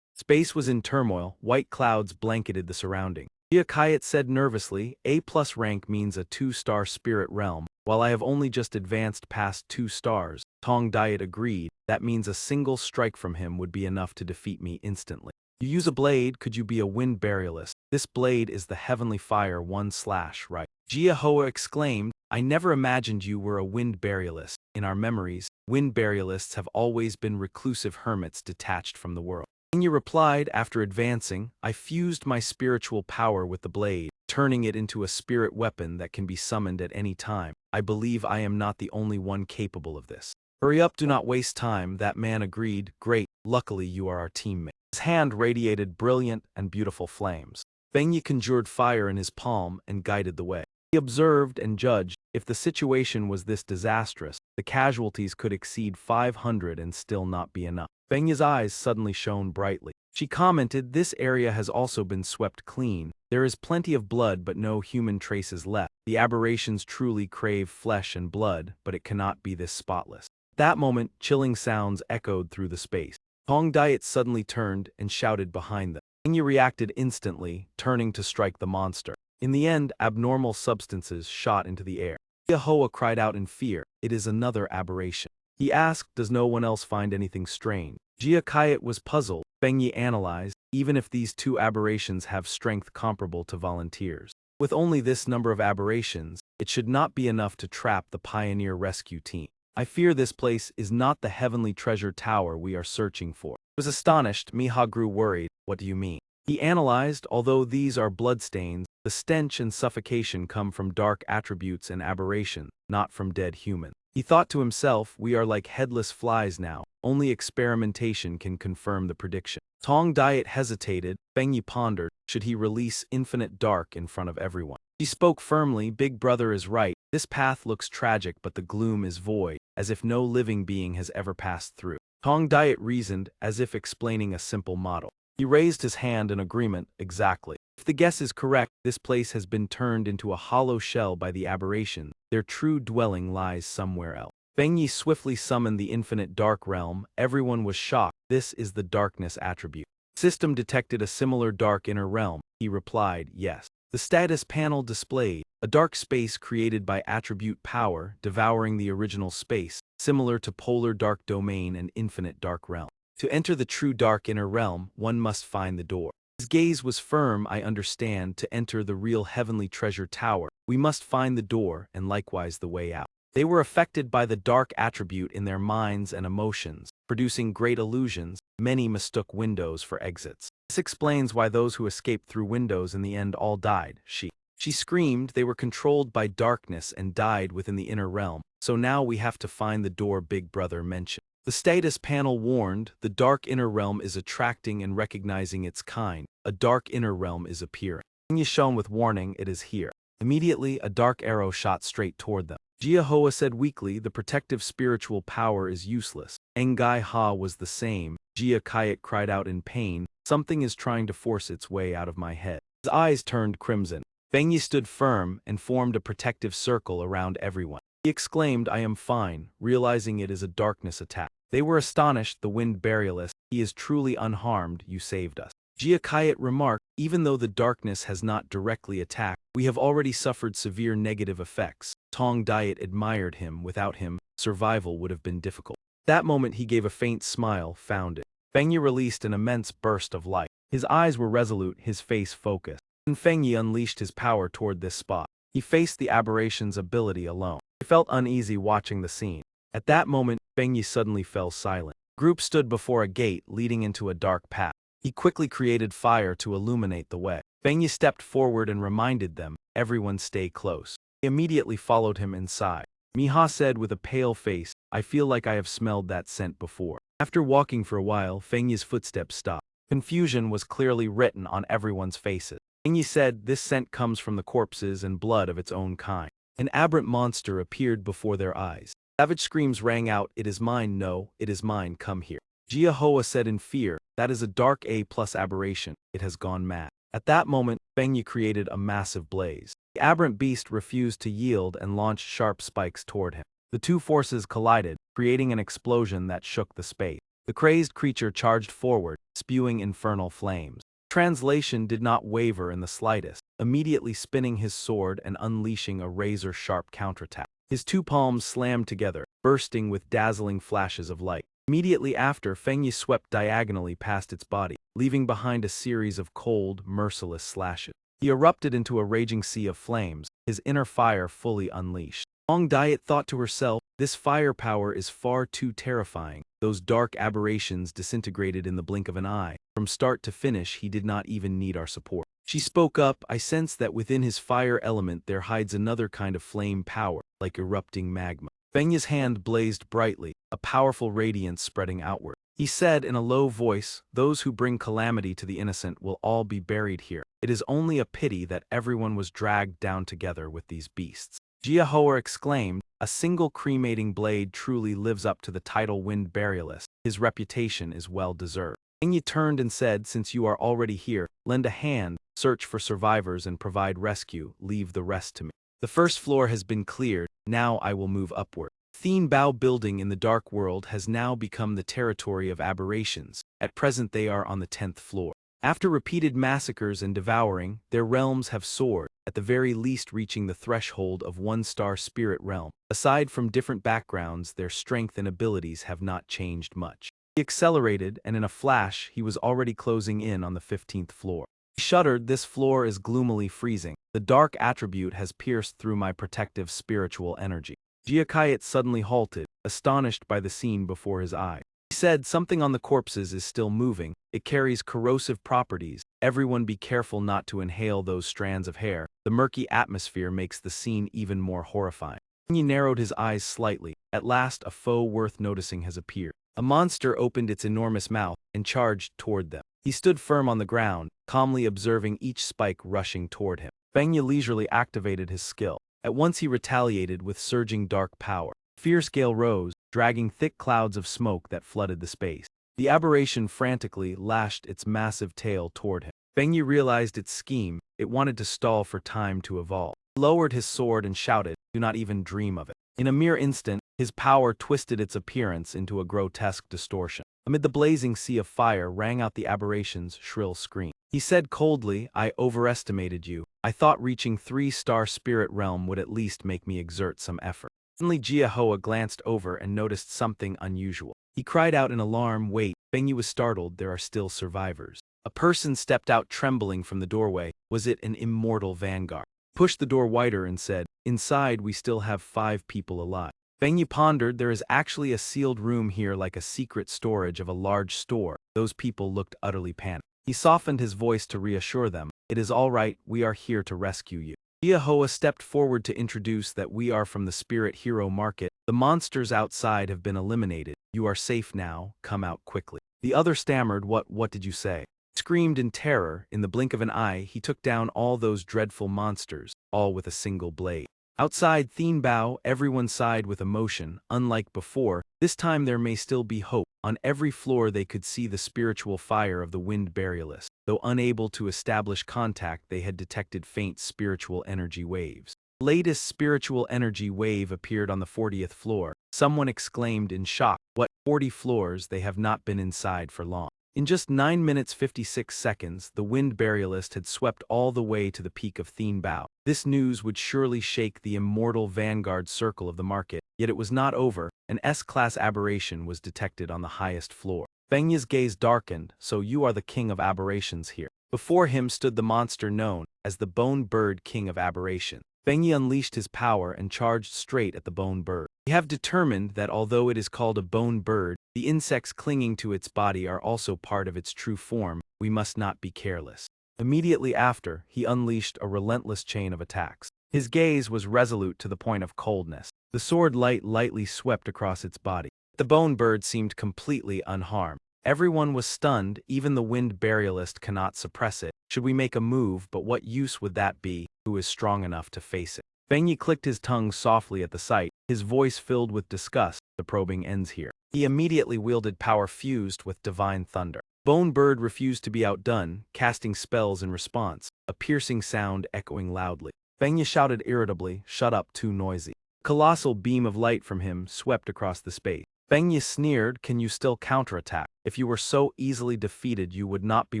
Space was in turmoil, white clouds blanketed the surrounding. Jiakayat said nervously, A+ rank means a 2-star spirit realm. While I have only just advanced past 2 stars, Tong Diet agreed, that means a single strike from him would be enough to defeat me instantly. You use a blade, could you be a wind burialist? This blade is the heavenly fire 1/right. Yahello exclaimed, I never imagined you were a wind burialist. In our memories, wind burialists have always been reclusive hermits detached from the world. Fang Yi replied, after advancing, I fused my spiritual power with the blade, turning it into a spirit weapon that can be summoned at any time. I believe I am not the only one capable of this. Hurry up, do not waste time, that man agreed. Great, luckily you are our teammate. His hand radiated brilliant and beautiful flames. Fang Yi conjured fire in his palm and guided the way. He observed and judged, if the situation was this disastrous, the casualties could exceed 500 and still not be enough. Fang Yi's eyes suddenly shone brightly. She commented, this area has also been swept clean. There is plenty of blood but no human traces left. The aberrations truly crave flesh and blood, but it cannot be this spotless. At that moment, chilling sounds echoed through the space. Tong Diet suddenly turned and shouted behind them. Fang Yi reacted instantly, turning to strike the monster. In the end, abnormal substances shot into the air. Yahello cried out in fear, it is another aberration. He asked, does no one else find anything strange? Jiakayat was puzzled. Fang Yi analyzed, even if these 2 aberrations have strength comparable to volunteers. With only this number of aberrations, it should not be enough to trap the pioneer rescue team. I fear this place is not the heavenly treasure tower we are searching for. I was astonished. Manhwa grew worried. What do you mean? He analyzed, although these are bloodstains, the stench and suffocation come from dark attributes and aberration, not from dead humans. He thought to himself, we are like headless flies now, only experimentation can confirm the prediction. Tong Diet hesitated. Fang Yi pondered, should he release infinite dark in front of everyone? He spoke firmly, Big Brother is right, this path looks tragic but the gloom is void, as if no living being has ever passed through. Tong Diet reasoned, as if explaining a simple model. He raised his hand in agreement, exactly. If the guess is correct, this place has been turned into a hollow shell by the aberration. Their true dwelling lies somewhere else. Fang Yi swiftly summoned the infinite dark realm. Everyone was shocked. This is the darkness attribute. System detected a similar dark inner realm. He replied, yes. The status panel displayed a dark space created by attribute power, devouring the original space, similar to polar dark domain and infinite dark realm. To enter the true dark inner realm, one must find the door. His gaze was firm. I understand, to enter the real heavenly treasure tower, we must find the door and likewise the way out. They were affected by the dark attribute in their minds and emotions, producing great illusions. Many mistook windows for exits. This explains why those who escaped through windows in the end all died. She screamed. They were controlled by darkness and died within the inner realm. So now we have to find the door Big Brother mentioned. The status panel warned, the dark inner realm is attracting and recognizing its kind. A dark inner realm is appearing. Fang Yi shone with warning, it is here. Immediately, a dark arrow shot straight toward them. Jiahoa said weakly, the protective spiritual power is useless. Engai Ha was the same. Jia Kayat cried out in pain, something is trying to force its way out of my head. His eyes turned crimson. Fang Yi stood firm and formed a protective circle around everyone. He exclaimed, I am fine, realizing it is a darkness attack. They were astonished. The wind burialist, he is truly unharmed, you saved us. Jia Kayat remarked, even though the darkness has not directly attacked, we have already suffered severe negative effects. Tong Diet admired him. Without him, survival would have been difficult. That moment he gave a faint smile, found it. Fang Yi released an immense burst of light. His eyes were resolute, his face focused. And Fang Yi unleashed his power toward this spot. He faced the aberration's ability alone. He felt uneasy watching the scene. At that moment, Fang Yi suddenly fell silent. The group stood before a gate leading into a dark path. He quickly created fire to illuminate the way. Fang Yi stepped forward and reminded them, everyone stay close. They immediately followed him inside. Miha said with a pale face, I feel like I have smelled that scent before. After walking for a while, Fang Yi's footsteps stopped. Confusion was clearly written on everyone's faces. Fang Yi said this scent comes from the corpses and blood of its own kind. An aberrant monster appeared before their eyes. Savage screams rang out, it is mine, no, it is mine, come here. Yahello said in fear, that is a dark A+ aberration, it has gone mad. At that moment, Fang Yi created a massive blaze. The aberrant beast refused to yield and launched sharp spikes toward him. The two forces collided, creating an explosion that shook the space. The crazed creature charged forward, spewing infernal flames. Translation did not waver in the slightest, immediately spinning his sword and unleashing a razor-sharp counterattack. His two palms slammed together, bursting with dazzling flashes of light. Immediately after, Fang Yi swept diagonally past its body, leaving behind a series of cold, merciless slashes. He erupted into a raging sea of flames, his inner fire fully unleashed. Long Diet thought to herself, this firepower is far too terrifying. Those dark aberrations disintegrated in the blink of an eye. From start to finish, he did not even need our support. She spoke up, I sense that within his fire element there hides another kind of flame power, like erupting magma. Fang Yi's hand blazed brightly, a powerful radiance spreading outward. He said in a low voice, those who bring calamity to the innocent will all be buried here. It is only a pity that everyone was dragged down together with these beasts. Yahello exclaimed, a single cremating blade truly lives up to the title Wind Burialist. His reputation is well deserved. Fang Yi turned and said, since you are already here, lend a hand, search for survivors and provide rescue, leave the rest to me. The first floor has been cleared, now I will move upward. Thien Bao building in the Dark World has now become the territory of aberrations. At present they are on the 10th floor. After repeated massacres and devouring, their realms have soared, at the very least reaching the threshold of 1-star spirit realm. Aside from different backgrounds, their strength and abilities have not changed much. He accelerated, and in a flash, he was already closing in on the 15th floor. He shuddered, this floor is gloomily freezing. The dark attribute has pierced through my protective spiritual energy. Jiakayat suddenly halted, astonished by the scene before his eyes. He said, something on the corpses is still moving. It carries corrosive properties. Everyone be careful not to inhale those strands of hair. The murky atmosphere makes the scene even more horrifying. He narrowed his eyes slightly. At last, a foe worth noticing has appeared. A monster opened its enormous mouth and charged toward them. He stood firm on the ground, calmly observing each spike rushing toward him. Fang Yi leisurely activated his skill. At once he retaliated with surging dark power. Fierce gale rose, dragging thick clouds of smoke that flooded the space. The aberration frantically lashed its massive tail toward him. Fang Yi realized its scheme. It wanted to stall for time to evolve. He lowered his sword and shouted, do not even dream of it. In a mere instant, his power twisted its appearance into a grotesque distortion. Amid the blazing sea of fire rang out the aberration's shrill scream. He said coldly, I overestimated you. I thought reaching 3-star spirit realm would at least make me exert some effort. Suddenly Jiahoa glanced over and noticed something unusual. He cried out in alarm, wait. Fang Yi was startled, there are still survivors. A person stepped out trembling from the doorway. Was it an immortal vanguard? Pushed the door wider and said, inside we still have 5 people alive. Fang Yi pondered, there is actually a sealed room here like a secret storage of a large store. Those people looked utterly panicked. He softened his voice to reassure them, it is all right, we are here to rescue you. Jiahoa stepped forward to introduce that we are from the Spirit Hero Market. The monsters outside have been eliminated. You are safe now, come out quickly. The other stammered, what did you say? Screamed in terror. In the blink of an eye, he took down all those dreadful monsters, all with a single blade. Outside Thien Bao, everyone sighed with emotion. Unlike before, this time there may still be hope. On every floor they could see the spiritual fire of the Wind Burialist. Though unable to establish contact, they had detected faint spiritual energy waves. The latest spiritual energy wave appeared on the 40th floor. Someone exclaimed in shock, what, 40 floors, they have not been inside for long. In just 9 minutes 56 seconds, the Wind Burialist had swept all the way to the peak of Thien Bao. This news would surely shake the immortal vanguard circle of the market, yet it was not over. An S-class aberration was detected on the highest floor. Fang Yi's gaze darkened, so you are the king of aberrations here. Before him stood the monster known as the Bone Bird King of Aberration. Fang Yi unleashed his power and charged straight at the bone bird. We have determined that although it is called a bone bird, the insects clinging to its body are also part of its true form. we must not be careless. Immediately after, he unleashed a relentless chain of attacks. His gaze was resolute to the point of coldness. The sword light lightly swept across its body. The bone bird seemed completely unharmed. Everyone was stunned, even the wind burialist cannot suppress it. Should we make a move, but what use would that be, who is strong enough to face it? Fang Yi clicked his tongue softly at the sight, his voice filled with disgust. The probing ends here. He immediately wielded power fused with divine thunder. Bone Bird refused to be outdone, casting spells in response, a piercing sound echoing loudly. Fang Yi shouted irritably, "Shut up, too noisy." Colossal beam of light from him swept across the space. Fang Yi sneered, "Can you still counterattack? If you were so easily defeated, you would not be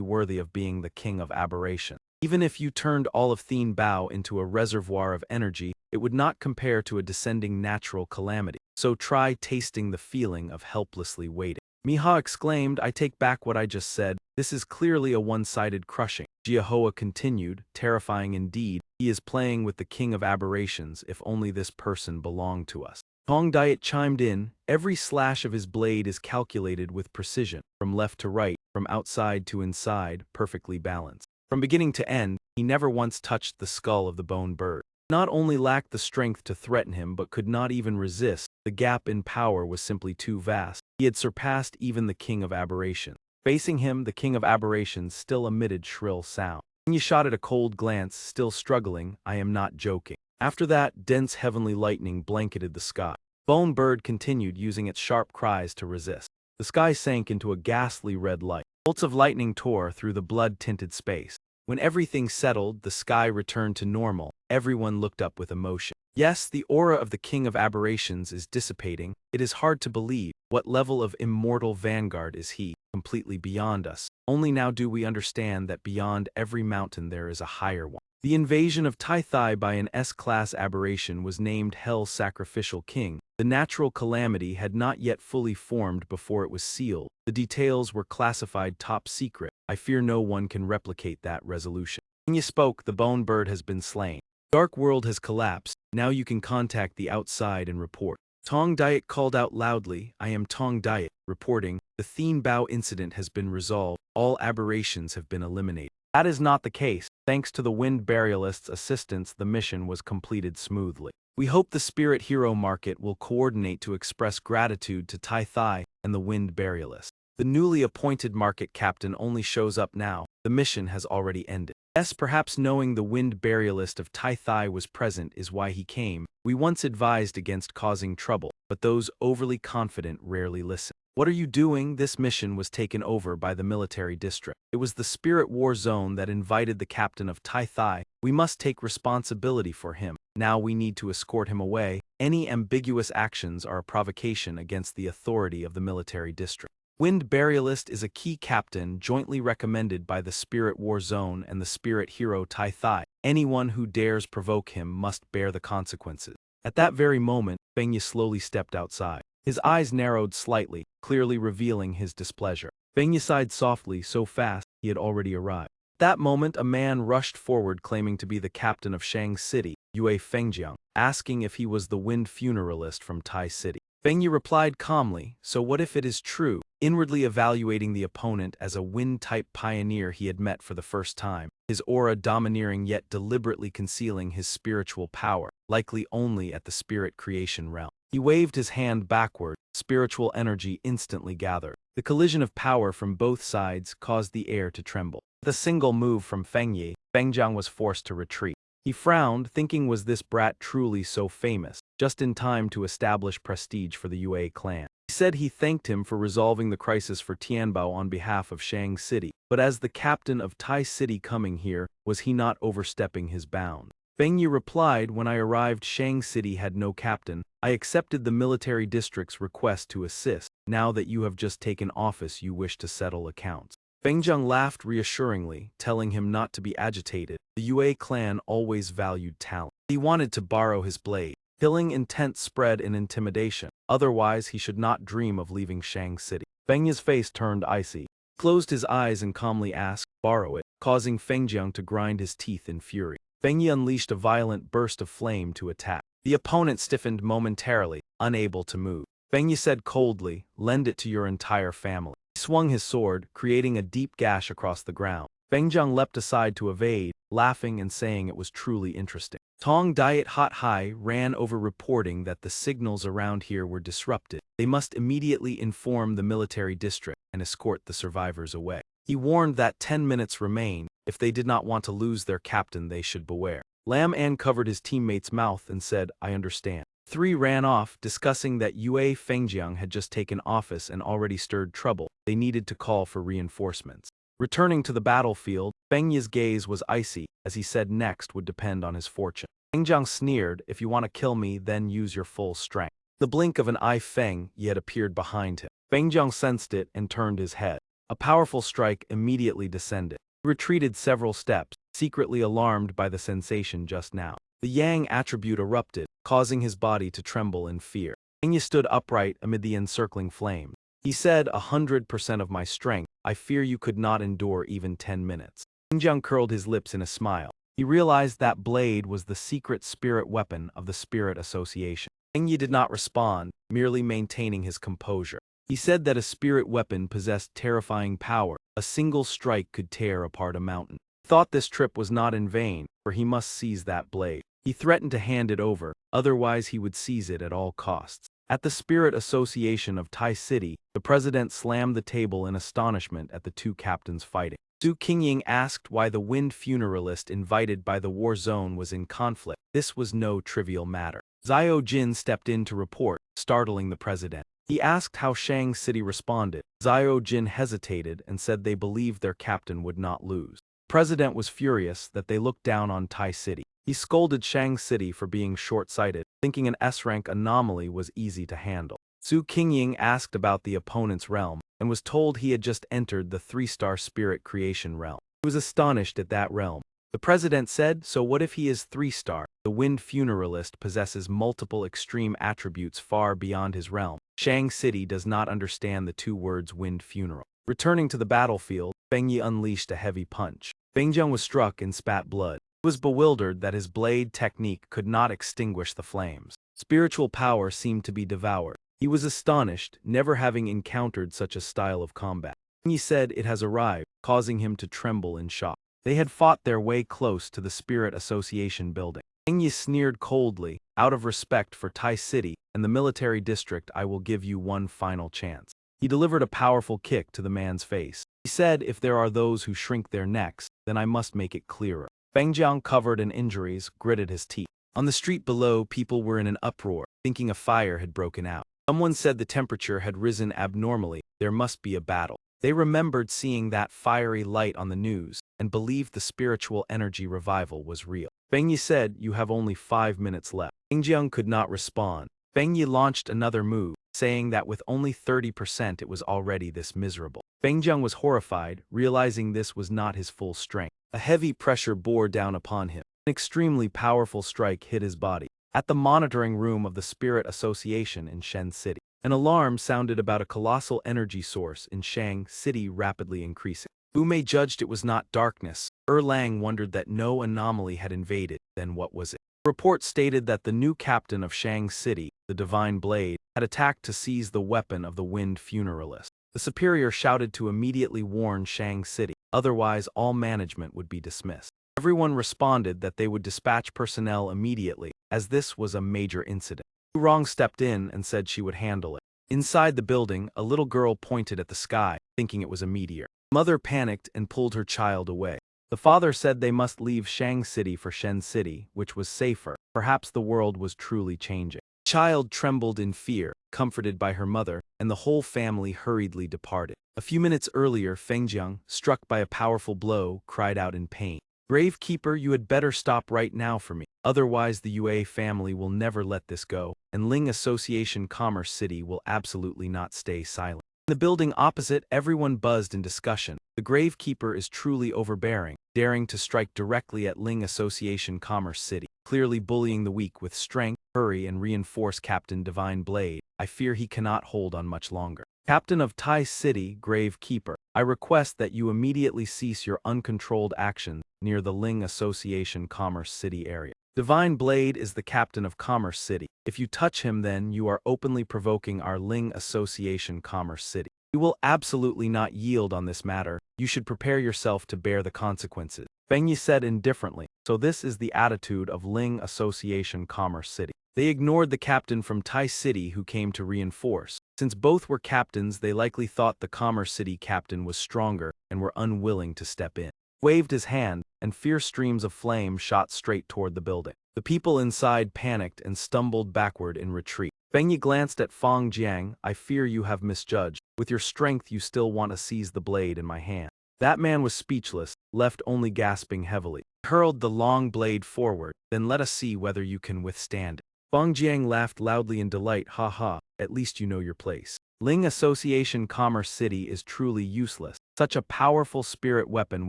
worthy of being the king of aberration. Even if you turned all of Thien Bao into a reservoir of energy, it would not compare to a descending natural calamity. So try tasting the feeling of helplessly waiting." Miha exclaimed, "I take back what I just said. This is clearly a one-sided crushing." Yahello continued, "Terrifying indeed. He is playing with the king of aberrations. If only this person belonged to us." Tong Diet chimed in, "Every slash of his blade is calculated with precision, from left to right, from outside to inside, perfectly balanced. From beginning to end, he never once touched the skull of the bone bird. Not only lacked the strength to threaten him but could not even resist. The gap in power was simply too vast. He had surpassed even the king of aberration. Facing him, the king of aberrations still emitted shrill sound. He shot at a cold glance, still struggling. "I am not joking." After that, dense heavenly lightning blanketed the sky. Bone Bird continued using its sharp cries to resist. The sky sank into a ghastly red light. Bolts of lightning tore through the blood-tinted space. When everything settled, the sky returned to normal. Everyone looked up with emotion. Yes, the aura of the king of aberrations is dissipating. It is hard to believe. What level of immortal vanguard is he? Completely beyond us. Only now do we understand that beyond every mountain there is a higher one. The invasion of Taithai by an S-class aberration was named Hell's Sacrificial King. The natural calamity had not yet fully formed before it was sealed. The details were classified top secret. I fear no one can replicate that resolution. When you spoke, the bone bird has been slain. Dark world has collapsed. Now you can contact the outside and report. Tong Diet called out loudly, "I am Tong Diet, reporting. The Thien Bao incident has been resolved. All aberrations have been eliminated." That is not the case. Thanks to the Wind Burialist's assistance, the mission was completed smoothly. We hope the Spirit Hero Market will coordinate to express gratitude to Taithai and the Wind Burialist. The newly appointed market captain only shows up now. The mission has already ended. Yes, perhaps knowing the Wind Burialist of Taithai was present is why he came. We once advised against causing trouble, but those overly confident rarely listen. What are you doing? This mission was taken over by the military district. It was the Spirit War Zone that invited the captain of Taithai. We must take responsibility for him. Now we need to escort him away. Any ambiguous actions are a provocation against the authority of the military district. Wind Burialist is a key captain jointly recommended by the Spirit War Zone and the Spirit Hero Taithai. Anyone who dares provoke him must bear the consequences. At that very moment, Fang Yi slowly stepped outside. His eyes narrowed slightly, clearly revealing his displeasure. Fang Yi sighed softly, so fast he had already arrived. At that moment, a man rushed forward claiming to be the captain of Shang City, Yue Fengjiang, asking if he was the wind funeralist from Tai City. Fang Yi replied calmly, "So what if it is true?" Inwardly evaluating the opponent as a wind-type pioneer he had met for the first time, his aura domineering yet deliberately concealing his spiritual power, likely only at the spirit creation realm. He waved his hand backward, spiritual energy instantly gathered. The collision of power from both sides caused the air to tremble. With a single move from Fang Yi, Fengjiang was forced to retreat. He frowned, thinking, was this brat truly so famous, just in time to establish prestige for the Yue clan. He said he thanked him for resolving the crisis for Tianbao on behalf of Shang City, but as the captain of Tai City coming here, was he not overstepping his bound? Fang Yi replied, "When I arrived, Shang City had no captain. I accepted the military district's request to assist. Now that you have just taken office, you wish to settle accounts." Fengjiang laughed reassuringly, telling him not to be agitated. The Yue clan always valued talent. He wanted to borrow his blade. Killing intent spread in intimidation. Otherwise, he should not dream of leaving Shang City. Feng Yi's face turned icy. He closed his eyes and calmly asked, "Borrow it," causing Fengjiang to grind his teeth in fury. Feng Yi unleashed a violent burst of flame to attack. The opponent stiffened momentarily, unable to move. Feng Yi said coldly, "Lend it to your entire family." He swung his sword, creating a deep gash across the ground. Feng Jiang leapt aside to evade, laughing and saying it was truly interesting. Tong Diet Hot Hai ran over reporting that the signals around here were disrupted. They must immediately inform the military district and escort the survivors away. He warned that 10 minutes remained. If they did not want to lose their captain, they should beware. Lam An covered his teammate's mouth and said, "I understand." 3 ran off, discussing that Yue Fengjiang had just taken office and already stirred trouble. They needed to call for reinforcements. Returning to the battlefield, Feng Yi's gaze was icy, as he said next would depend on his fortune. Feng Jiang sneered, "If you want to kill me, then use your full strength." The blink of an eye, Feng Yi had appeared behind him. Feng Jiang sensed it and turned his head. A powerful strike immediately descended. He retreated several steps, secretly alarmed by the sensation just now. The Yang attribute erupted, causing his body to tremble in fear. Feng Yi stood upright amid the encircling flames. He said, 100% of my strength. I fear you could not endure even 10 minutes. Feng Jiang curled his lips in a smile. He realized that blade was the secret spirit weapon of the Spirit Association. Feng Yi did not respond, merely maintaining his composure. He said that a spirit weapon possessed terrifying power. A single strike could tear apart a mountain. He thought this trip was not in vain, for he must seize that blade. He threatened to hand it over, otherwise he would seize it at all costs. At the Spirit Association of Tai City, the president slammed the table in astonishment at the 2 captains fighting. Zhu Qingying asked why the wind funeralist invited by the war zone was in conflict. This was no trivial matter. Zhao Jin stepped in to report, startling the president. He asked how Shang City responded. Zhao Jin hesitated and said they believed their captain would not lose. The president was furious that they looked down on Tai City. He scolded Shang City for being short-sighted, thinking an S-rank anomaly was easy to handle. Zhu Qingying asked about the opponent's realm, and was told he had just entered the 3-star spirit creation realm. He was astonished at that realm. The president said, "So what if he is 3-star? The wind funeralist possesses multiple extreme attributes far beyond his realm." Shang City does not understand the 2 words wind funeral. Returning to the battlefield, Feng Yi unleashed a heavy punch. Feng Jiang was struck and spat blood. He was bewildered that his blade technique could not extinguish the flames. Spiritual power seemed to be devoured. He was astonished, never having encountered such a style of combat. Feng Yi said it has arrived, causing him to tremble in shock. They had fought their way close to the Spirit Association building. Feng Yi sneered coldly, "Out of respect for Tai City and the military district, I will give you one final chance." He delivered a powerful kick to the man's face. He said, "If there are those who shrink their necks, then I must make it clearer." Feng Jiang, covered in injuries, gritted his teeth. On the street below, people were in an uproar, thinking a fire had broken out. Someone said the temperature had risen abnormally. There must be a battle. They remembered seeing that fiery light on the news, and believed the spiritual energy revival was real. Feng Yi said, "You have only 5 minutes left." Feng Jiang could not respond. Feng Yi launched another move, saying that with only 30% it was already this miserable. Feng Jiang was horrified, realizing this was not his full strength. A heavy pressure bore down upon him. An extremely powerful strike hit his body. At the monitoring room of the Spirit Association in Shen City, an alarm sounded about a colossal energy source in Shang City rapidly increasing. Umei judged it was not darkness. Lang wondered that no anomaly had invaded. Then what was it? The report stated that the new captain of Shang City, the Divine Blade, had attacked to seize the weapon of the Wind Funeralist. The superior shouted to immediately warn Shang City, otherwise all management would be dismissed. Everyone responded that they would dispatch personnel immediately, as this was a major incident. Rong stepped in and said she would handle it. Inside the building, a little girl pointed at the sky, thinking it was a meteor. Mother panicked and pulled her child away. The father said they must leave Shang City for Shen City, which was safer. Perhaps the world was truly changing. The child trembled in fear, comforted by her mother, and the whole family hurriedly departed. A few minutes earlier, Feng Jiang, struck by a powerful blow, cried out in pain. "Gravekeeper, you had better stop right now for me. Otherwise the Yue family will never let this go, and Ling Association Commerce City will absolutely not stay silent." In the building opposite, everyone buzzed in discussion. The Gravekeeper is truly overbearing, daring to strike directly at Ling Association Commerce City, clearly bullying the weak with strength. Hurry and reinforce Captain Divine Blade. I fear he cannot hold on much longer. Captain of Tai City, Gravekeeper, I request that you immediately cease your uncontrolled actions near the Ling Association Commerce City area. Divine Blade is the captain of Commerce City. If you touch him, then you are openly provoking our Ling Association Commerce City. We will absolutely not yield on this matter. You should prepare yourself to bear the consequences. Fang Yi said indifferently. So this is the attitude of Ling Association Commerce City. They ignored the captain from Tai City who came to reinforce. Since both were captains, they likely thought the Commerce City captain was stronger and were unwilling to step in. Waved his hand, and fierce streams of flame shot straight toward the building. The people inside panicked and stumbled backward in retreat. Fang Yi glanced at Fang Jiang. I fear you have misjudged. With your strength you still want to seize the blade in my hand. That man was speechless, left only gasping heavily. He hurled the long blade forward. Then let us see whether you can withstand it. Fang Jiang laughed loudly in delight. Ha ha, at least you know your place. Ling Association Commerce City is truly useless. Such a powerful spirit weapon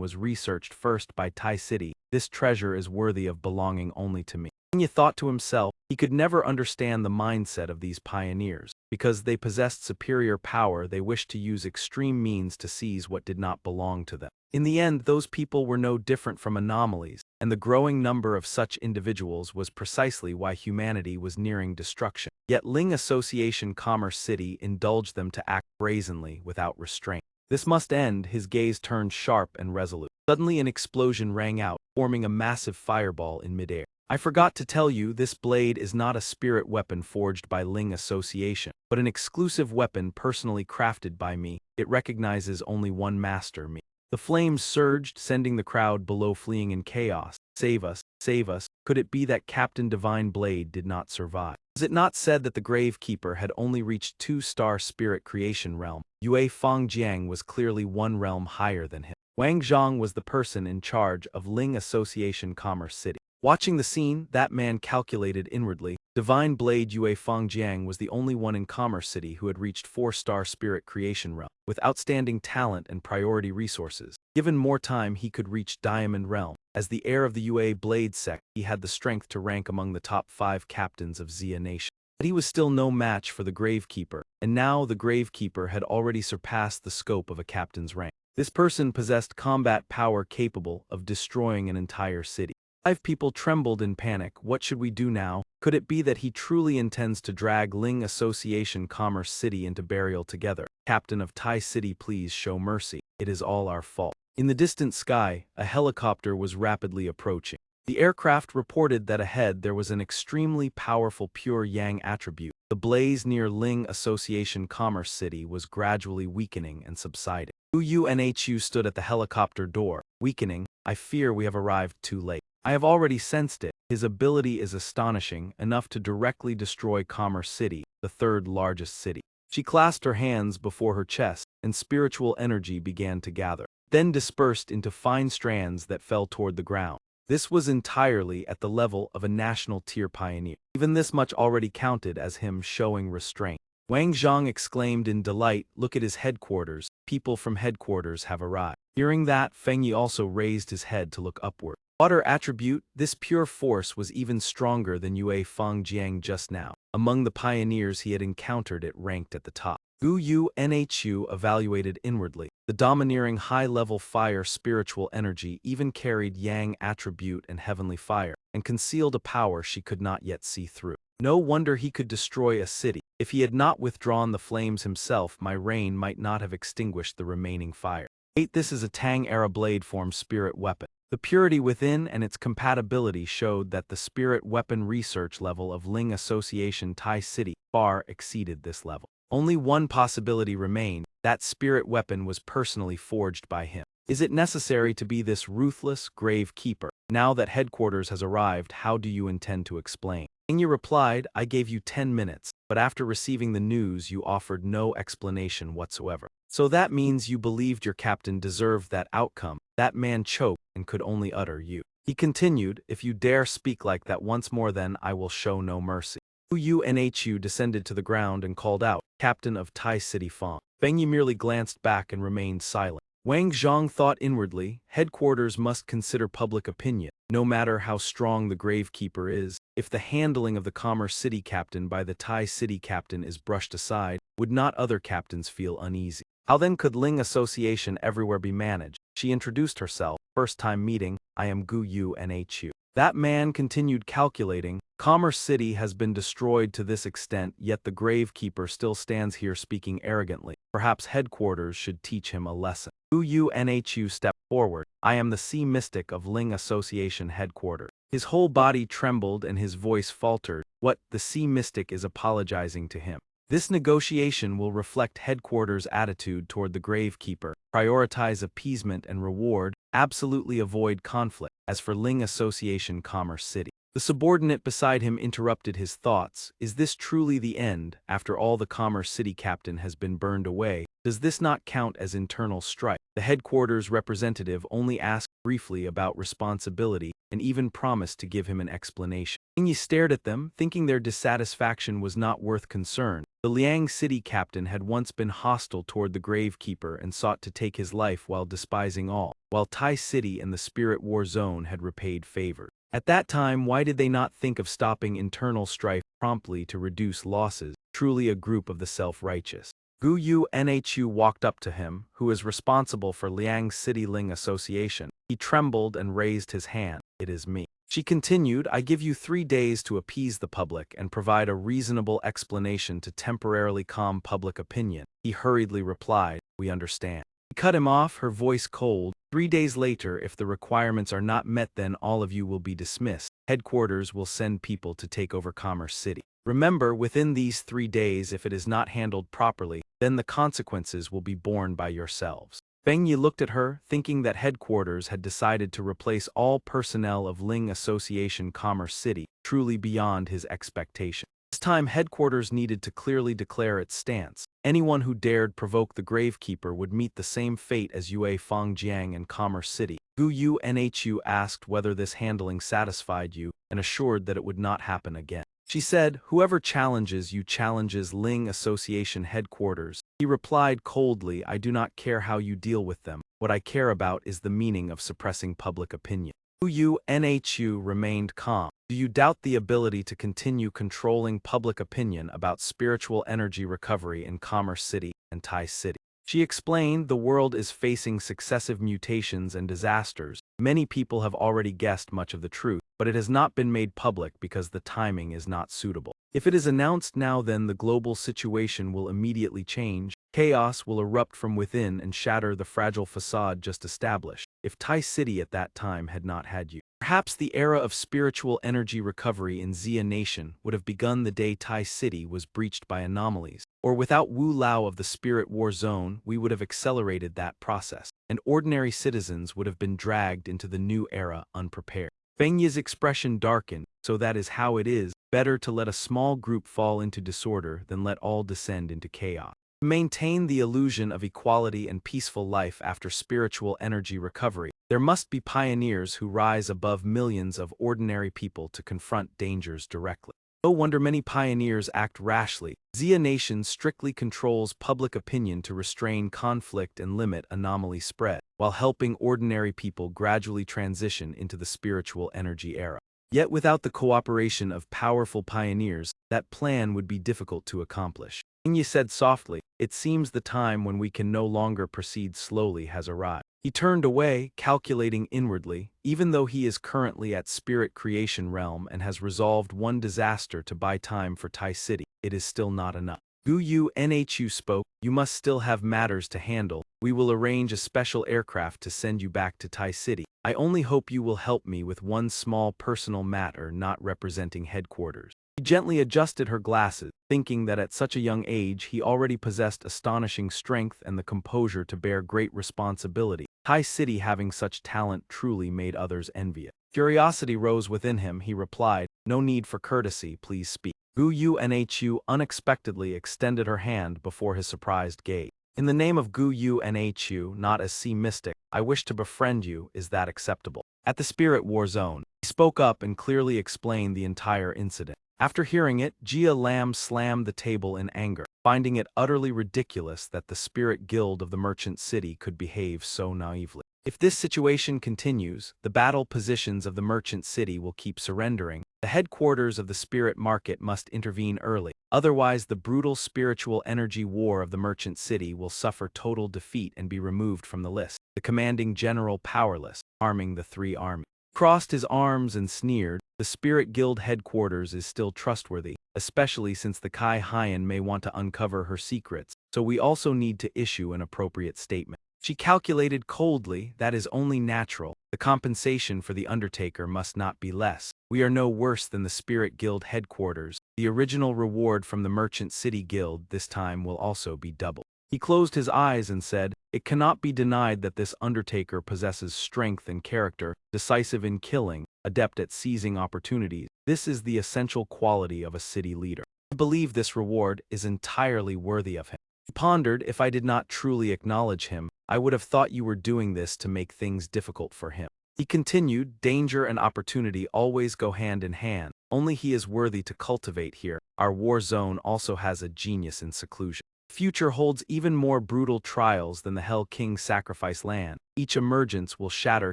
was researched first by Tai City. This treasure is worthy of belonging only to me. Fang Yi thought to himself, he could never understand the mindset of these pioneers. Because they possessed superior power, they wished to use extreme means to seize what did not belong to them. In the end, those people were no different from anomalies, and the growing number of such individuals was precisely why humanity was nearing destruction. Yet Ling Association Commerce City indulged them to act brazenly without restraint. This must end. His gaze turned sharp and resolute. Suddenly an explosion rang out, forming a massive fireball in midair. I forgot to tell you, this blade is not a spirit weapon forged by Ling Association, but an exclusive weapon personally crafted by me. It recognizes only one master, me. The flames surged, sending the crowd below fleeing in chaos. Save us, save us. Could it be that Captain Divine Blade did not survive? Was it not said that the Gravekeeper had only reached 2-star spirit creation realm? Yue Fang Jiang was clearly one realm higher than him. Wang Zhang was the person in charge of Ling Association Commerce City. Watching the scene, that man calculated inwardly. Divine Blade Yue Fang Jiang was the only one in Commerce City who had reached 4-star spirit creation realm. With outstanding talent and priority resources, given more time he could reach Diamond Realm. As the heir of the Yue Blade sect, he had the strength to rank among the top 5 captains of Xia Nation. But he was still no match for the Gravekeeper, and now the Gravekeeper had already surpassed the scope of a captain's rank. This person possessed combat power capable of destroying an entire city. 5 people trembled in panic. What should we do now? Could it be that he truly intends to drag Ling Association Commerce City into burial together? Captain of Tai City, please show mercy. It is all our fault. In the distant sky, a helicopter was rapidly approaching. The aircraft reported that ahead there was an extremely powerful pure yang attribute. The blaze near Ling Association Commerce City was gradually weakening and subsiding. UNHU stood at the helicopter door. Weakening, I fear we have arrived too late. I have already sensed it. His ability is astonishing, enough to directly destroy Commerce City, the 3rd largest city. She clasped her hands before her chest, and spiritual energy began to gather, then dispersed into fine strands that fell toward the ground. This was entirely at the level of a national tier pioneer. Even this much already counted as him showing restraint. Wang Zhang exclaimed in delight, look at his headquarters. People from headquarters have arrived. Hearing that, Fang Yi also raised his head to look upward. Water attribute, this pure force was even stronger than Yue Fang Jiang just now. Among the pioneers he had encountered, it ranked at the top. UNHU evaluated inwardly. The domineering high-level fire spiritual energy even carried yang attribute and heavenly fire, and concealed a power she could not yet see through. No wonder he could destroy a city. If he had not withdrawn the flames himself, my rain might not have extinguished the remaining fire. 8. This is a Tang-era blade form spirit weapon. The purity within and its compatibility showed that the spirit weapon research level of Ling Association Tai City far exceeded this level. Only one possibility remained, that spirit weapon was personally forged by him. Is it necessary to be this ruthless Gravekeeper? Now that headquarters has arrived, how do you intend to explain? Fang Yi replied, I gave you 10 minutes, but after receiving the news you offered no explanation whatsoever. So that means you believed your captain deserved that outcome. That man choked and could only utter you. He continued, if you dare speak like that once more, then I will show no mercy. UNHU descended to the ground and called out, Captain of Tai City Fang. Fang Yi merely glanced back and remained silent. Wang Zhang thought inwardly, headquarters must consider public opinion. No matter how strong the Gravekeeper is, if the handling of the Commerce City captain by the Tai City captain is brushed aside, would not other captains feel uneasy? How then could Ling Association everywhere be managed? She introduced herself. First time meeting, I am Gu UNHU. That man continued calculating. Commerce City has been destroyed to this extent, yet the Gravekeeper still stands here speaking arrogantly. Perhaps headquarters should teach him a lesson. Gu Yunhu stepped forward. I am the Sea Mystic of Ling Association headquarters. His whole body trembled and his voice faltered. What? The Sea Mystic is apologizing to him. This negotiation will reflect headquarters' attitude toward the Gravekeeper. Prioritize appeasement and reward, absolutely avoid conflict. As for Ling Association Commerce City, the subordinate beside him interrupted his thoughts. Is this truly the end? After all, the Commerce City captain has been burned away. Does this not count as internal strife? The headquarters representative only asked briefly about responsibility and even promised to give him an explanation. Fang Yi stared at them, thinking their dissatisfaction was not worth concern. The Liang City captain had once been hostile toward the Gravekeeper and sought to take his life while despising all, while Tai City and the Spirit War Zone had repaid favor. At that time, why did they not think of stopping internal strife promptly to reduce losses? Truly a group of the self-righteous. Gu Yunhu walked up to him, who is responsible for Liang City Ling Association. He trembled and raised his hand. It is me. She continued, I give you 3 days to appease the public and provide a reasonable explanation to temporarily calm public opinion. He hurriedly replied, we understand. He cut him off, her voice cold. 3 days later, if the requirements are not met, then all of you will be dismissed. Headquarters will send people to take over Commerce City. Remember, within these 3 days, if it is not handled properly, then the consequences will be borne by yourselves. Fang Yi looked at her, thinking that headquarters had decided to replace all personnel of Ling Association Commerce City, truly beyond his expectation. This time headquarters needed to clearly declare its stance. Anyone who dared provoke the Gravekeeper would meet the same fate as Yue Fangjiang and Commerce City. Gu Yunhu asked whether this handling satisfied you, and assured that it would not happen again. She said, whoever challenges you challenges Ling Association headquarters. He replied coldly, I do not care how you deal with them. What I care about is the meaning of suppressing public opinion. Gu Yunhu remained calm. Do you doubt the ability to continue controlling public opinion about spiritual energy recovery in Commerce City and Tai City? She explained, the world is facing successive mutations and disasters. Many people have already guessed much of the truth, but it has not been made public because the timing is not suitable. If it is announced now, then the global situation will immediately change. Chaos will erupt from within and shatter the fragile facade just established. If Tai City at that time had not had you, perhaps the era of spiritual energy recovery in Xia Nation would have begun the day Tai City was breached by anomalies. Or without Wu Lao of the Spirit War Zone, we would have accelerated that process, and ordinary citizens would have been dragged into the new era unprepared. Fang Yi's expression darkened. So that is how it is. Better to let a small group fall into disorder than let all descend into chaos. To maintain the illusion of equality and peaceful life after spiritual energy recovery, there must be pioneers who rise above millions of ordinary people to confront dangers directly. No wonder many pioneers act rashly. Xia Nation strictly controls public opinion to restrain conflict and limit anomaly spread, while helping ordinary people gradually transition into the spiritual energy era. Yet without the cooperation of powerful pioneers, that plan would be difficult to accomplish. Fang Yi said softly, it seems the time when we can no longer proceed slowly has arrived. He turned away, calculating inwardly. Even though he is currently at Spirit Creation Realm and has resolved one disaster to buy time for Tai City, it is still not enough. Gu Yunhu spoke, you must still have matters to handle. We will arrange a special aircraft to send you back to Tai City. I only hope you will help me with one small personal matter not representing headquarters. He gently adjusted her glasses, thinking that at such a young age he already possessed astonishing strength and the composure to bear great responsibility. Tai City having such talent truly made others envious. Curiosity rose within him. He replied, no need for courtesy, please speak. Gu Yunhu unexpectedly extended her hand before his surprised gaze. In the name of Gu Yunhu, not as Sea Mystic, I wish to befriend you. Is that acceptable? At the Spirit War Zone, he spoke up and clearly explained the entire incident. After hearing it, Jia Lam slammed the table in anger, finding it utterly ridiculous that the Spirit Guild of the Merchant City could behave so naively. If this situation continues, the battle positions of the Merchant City will keep surrendering. The headquarters of the Spirit Market must intervene early. Otherwise, the brutal spiritual energy war of the Merchant City will suffer total defeat and be removed from the list. The commanding general powerless, arming the 3 armies. Crossed his arms and sneered, the Spirit Guild headquarters is still trustworthy, especially since the Kai Hyen may want to uncover her secrets, so we also need to issue an appropriate statement. She calculated coldly, that is only natural. The compensation for the Undertaker must not be less. We are no worse than the Spirit Guild headquarters. The original reward from the Merchant City Guild this time will also be double. He closed his eyes and said, "It cannot be denied that this Undertaker possesses strength and character, decisive in killing, adept at seizing opportunities. This is the essential quality of a city leader. I believe this reward is entirely worthy of him." He pondered, "If I did not truly acknowledge him, I would have thought you were doing this to make things difficult for him." He continued, "Danger and opportunity always go hand in hand. Only he is worthy to cultivate here. Our war zone also has a genius in seclusion. Future holds even more brutal trials than the Hell King's sacrifice land. Each emergence will shatter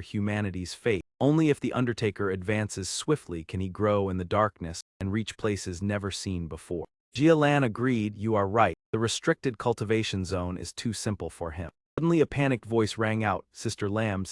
humanity's fate. Only if the Undertaker advances swiftly can he grow in the darkness and reach places never seen before." Jia agreed, "You are right. The restricted cultivation zone is too simple for him." Suddenly a panicked voice rang out, Sister Lamb,